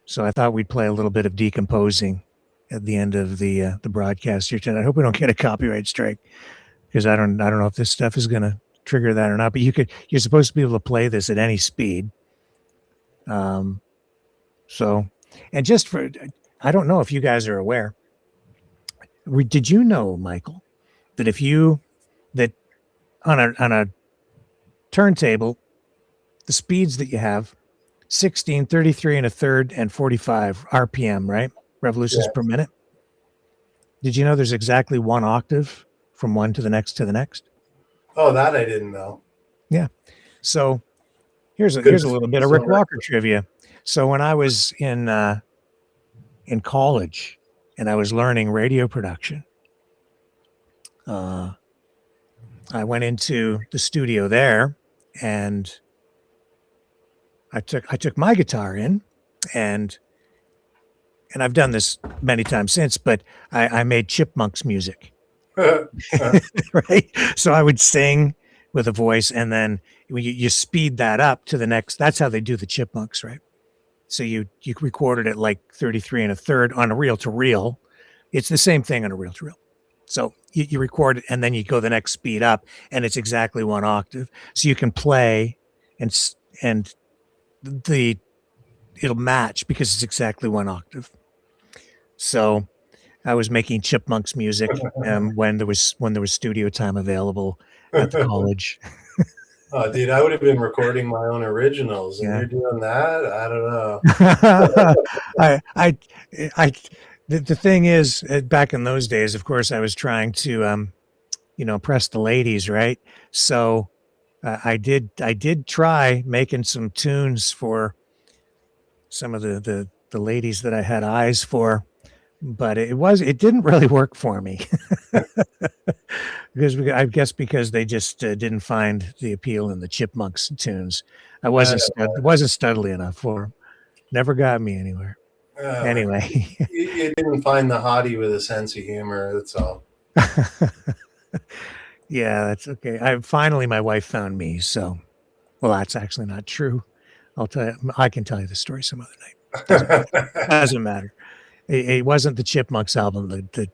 Speaker 1: So I thought we'd play a little bit of Decomposing at the end of the broadcast here tonight. I hope we don't get a copyright strike, because I don't know if this stuff is going to trigger that or not. But you're supposed to be able to play this at any speed. So, and just for, I don't know if you guys are aware. Did you know, Michael, that that on a turntable, the speeds that you have, 16, 33 and a third, and 45 RPM, right? Revolutions per minute. Did you know there's exactly one octave from one to the next to the next?
Speaker 3: Oh, that I didn't know.
Speaker 1: Yeah. So here's a little bit of Rick Walker trivia. So when I was in college and I was learning radio production, I went into the studio there, and I took my guitar in, and I've done this many times since, but I made Chipmunks music. Right? So I would sing with a voice, and then you speed that up to the next. That's how they do the Chipmunks, right? So you recorded it like 33 and a third on a reel to reel. It's the same thing on a reel to reel. So you record it, and then you go the next speed up, and it's exactly one octave. So you can play, and it'll match because it's exactly one octave. So I was making Chipmunks music when there was studio time available at the college.
Speaker 3: Oh, dude, I would have been recording my own originals, and
Speaker 1: Yeah.
Speaker 3: you're doing that. I don't know.
Speaker 1: The thing is, back in those days, of course, I was trying to, impress the ladies, right? So I did try making some tunes for some of the ladies that I had eyes for, but it didn't really work for me. I guess because they just didn't find the appeal in the Chipmunks tunes. I wasn't studly enough for 'em. Never got me anywhere. Anyway,
Speaker 3: you didn't find the hottie with a sense of humor. That's all.
Speaker 1: yeah, that's okay. Finally my wife found me. So, well, that's actually not true. I'll tell you. I can tell you the story some other night. Doesn't matter. It wasn't the Chipmunks album that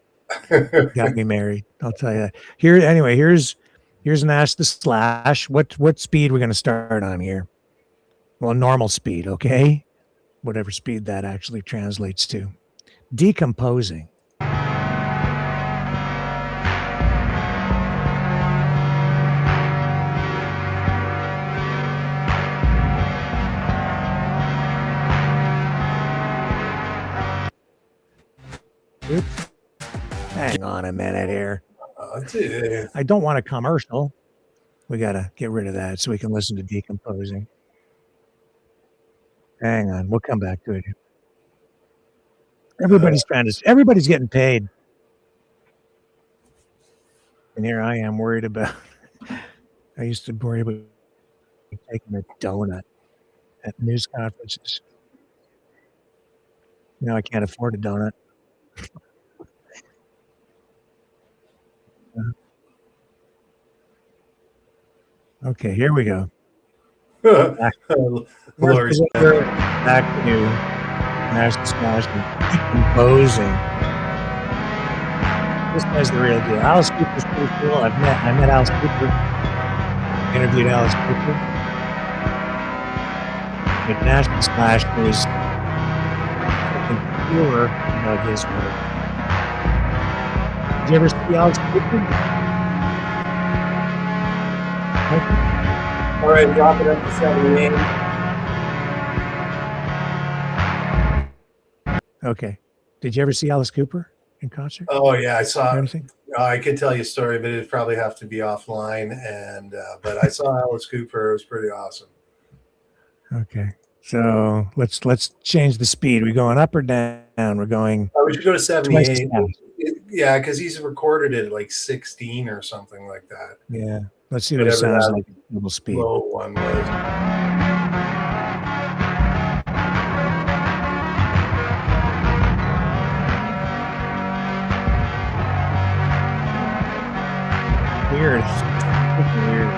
Speaker 1: got me married. I'll tell you that. Here's Nash the Slash. What speed we're going to start on here? Well, normal speed, okay? Whatever speed that actually translates to. Decomposing. Oops. Hang on a minute here.
Speaker 3: Dude.
Speaker 1: I don't want a commercial. We got to get rid of that so we can listen to Decomposing. Hang on. We'll come back to it. Everybody's getting paid. And here I am worried about, I used to worry about taking a donut at news conferences. Now I can't afford a donut. Okay, here we go. Back to National Smash Decomposing. This guy's the real deal. Alice Cooper's pretty cool. I met Alice Cooper. Interviewed Alice Cooper. But National Smash was pure about his work. Did you ever see Alice Cooper?
Speaker 3: All right, drop it up to 78.
Speaker 1: Okay. Did you ever see Alice Cooper in concert?
Speaker 3: Oh yeah, I saw.
Speaker 1: Anything?
Speaker 3: I could tell you a story, but it'd probably have to be offline. And but I saw Alice Cooper. It was pretty awesome.
Speaker 1: Okay. So let's change the speed. Are we going up or down? We're going.
Speaker 3: We should go to 78. Yeah, because he's recorded it at like 16 or something like that.
Speaker 1: Yeah. Let's see what it sounds like at normal speed.
Speaker 3: Low one was.
Speaker 1: Weird. Weird.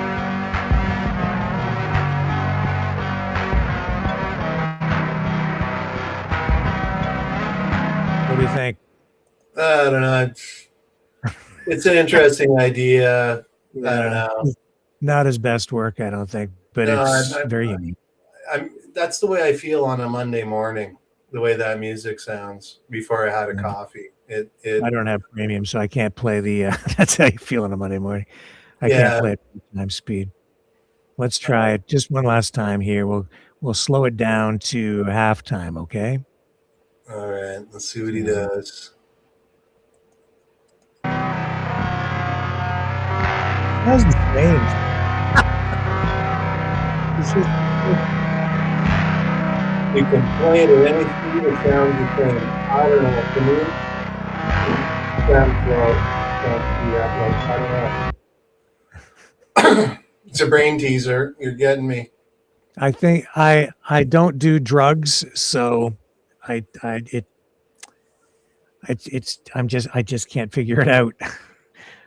Speaker 1: What do you think?
Speaker 3: I don't know. It's an interesting idea. I don't know.
Speaker 1: Not his best work, I don't think, but it's very unique.
Speaker 3: That's the way I feel on a Monday morning, the way that music sounds before I had a coffee.
Speaker 1: I don't have premium, so I can't play the that's how you feel on a Monday morning. I can't play it at time speed. Let's try it just one last time here. We'll slow it down to halftime, okay?
Speaker 3: All right, let's see what he does.
Speaker 1: How's the same?
Speaker 3: You can play it at any speed, it sounds the same. I don't know what to do. Sounds slow. I don't know. It's a brain teaser. You're getting me.
Speaker 1: I think I don't do drugs, so I just can't figure it out.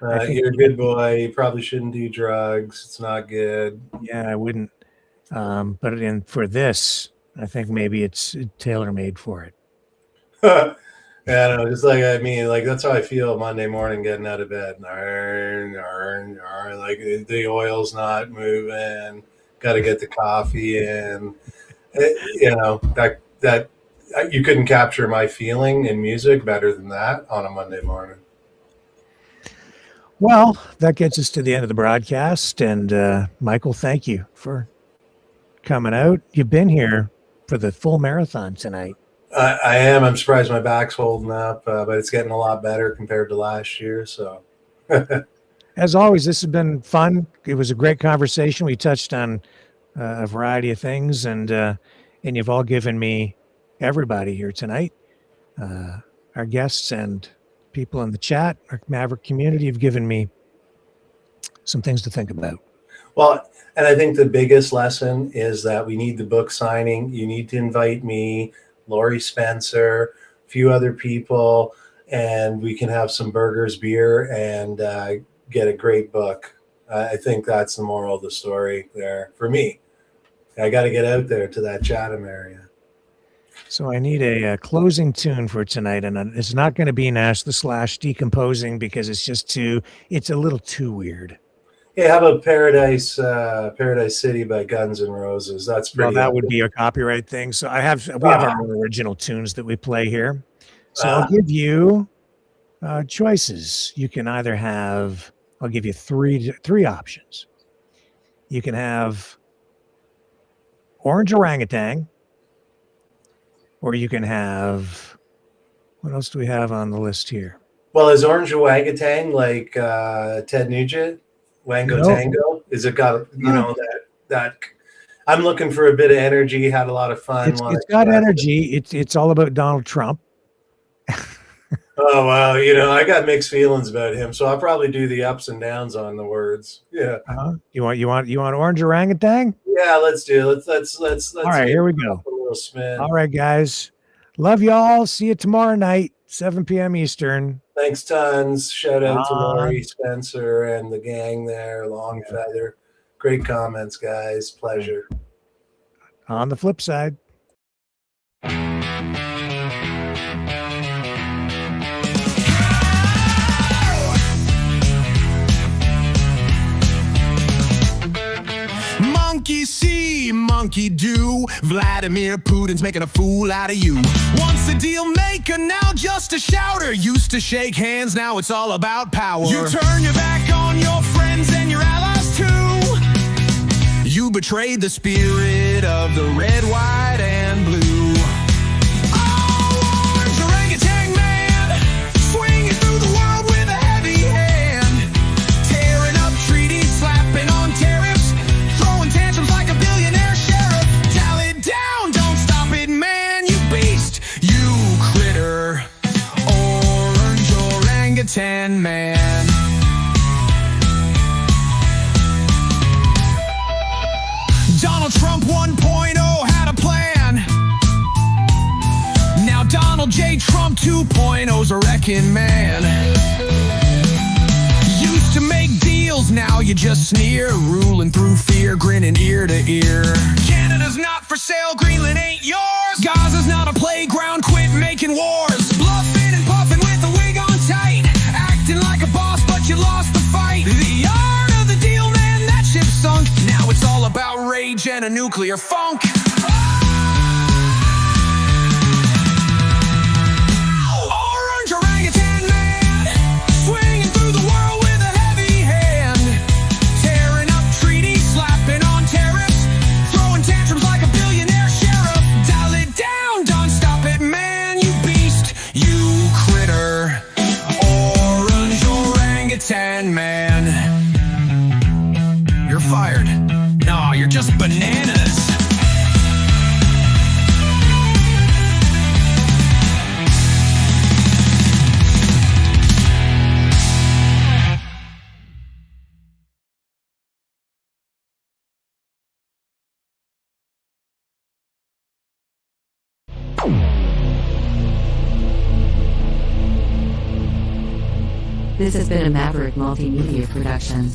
Speaker 3: You're a good boy. You probably shouldn't do drugs. It's not good.
Speaker 1: Yeah, I wouldn't. But for this, I think maybe it's tailor-made for it.
Speaker 3: Yeah, I don't know. Just like like that's how I feel Monday morning getting out of bed. Like the oil's not moving. Got to get the coffee in. That you couldn't capture my feeling in music better than that on a Monday morning.
Speaker 1: Well, that gets us to the end of the broadcast. And Michael, thank you for coming out. You've been here for the full marathon tonight.
Speaker 3: I am. I'm surprised my back's holding up, but it's getting a lot better compared to last year. So,
Speaker 1: as always, this has been fun. It was a great conversation. We touched on a variety of things, and you've all given me, everybody here tonight, our guests and people in the chat, our Maverick community, have given me some things to think about.
Speaker 3: Well, and I think the biggest lesson is that we need the book signing. You need to invite me, Laurie Spencer, a few other people, and we can have some burgers, beer, and get a great book. I think that's the moral of the story there for me. I got to get out there to that Chatham area.
Speaker 1: So I need a closing tune for tonight, and it's not going to be Nash the / Decomposing, because it's a little too weird.
Speaker 3: Yeah, how about Paradise City by Guns N' Roses? That's pretty.
Speaker 1: Well, that would be a copyright thing. So we have our own original tunes that we play here. So I'll give you choices. You can either have, I'll give you three options. You can have Orange Orangutan, or you can have, what else do we have on the list here?
Speaker 3: Well, is Orange Orangutan like Ted Nugent? Wango Tango? Is it got, that I'm looking for a bit of energy, had a lot of fun.
Speaker 1: It's got energy. It's all about Donald Trump.
Speaker 3: Oh, wow. I got mixed feelings about him, so I'll probably do the ups and downs on the words. Yeah.
Speaker 1: You want Orange Orangutan?
Speaker 3: Yeah, let's do it. Let's
Speaker 1: all right, here we go.
Speaker 3: A little spin.
Speaker 1: All right, guys. Love y'all. See you tomorrow night, 7 p.m. Eastern.
Speaker 3: Thanks tons. Shout out to Laurie Spencer and the gang there, Long Feather. Great comments, guys. Pleasure.
Speaker 1: On the flip side.
Speaker 10: Monkey see, monkey do. Vladimir Putin's making a fool out of you. Once a deal maker, now just a shouter. Used to shake hands, now it's all about power. You turn your back on your friends and your allies too. You betrayed the spirit of the red, white, and blue. Oh, orange orangutan man, swinging through the world with a heavy hand. Tearing up treaties, slapping on tariffs. Throwing tantrums like a billionaire sheriff. Dial it down, don't stop it, man. You beast, you critter. Orange orangutan man. Donald Trump 1.0 had a plan. Now Donald J. Trump 2.0's a wrecking man. Used to make deals, now you just sneer. Ruling through fear, grinning ear to ear. Canada's not for sale, Greenland ain't yours. Gaza's not a playground, quit making wars. Bluffing and puffing with the wig on tight. Acting like a boss, but you lost the fight. The art of the deal, man, that ship sunk. Now it's all about rage and a nuclear funk. Orange orangutan man, swinging through the world with a heavy hand. Tearing up treaties, slapping on tariffs. Throwing tantrums like a billionaire sheriff. Dial it down, don't stop it, man. You beast, you critter. Orange orangutan man. You're fired. No, you're just bananas.
Speaker 11: This has been a Maverick Multimedia production.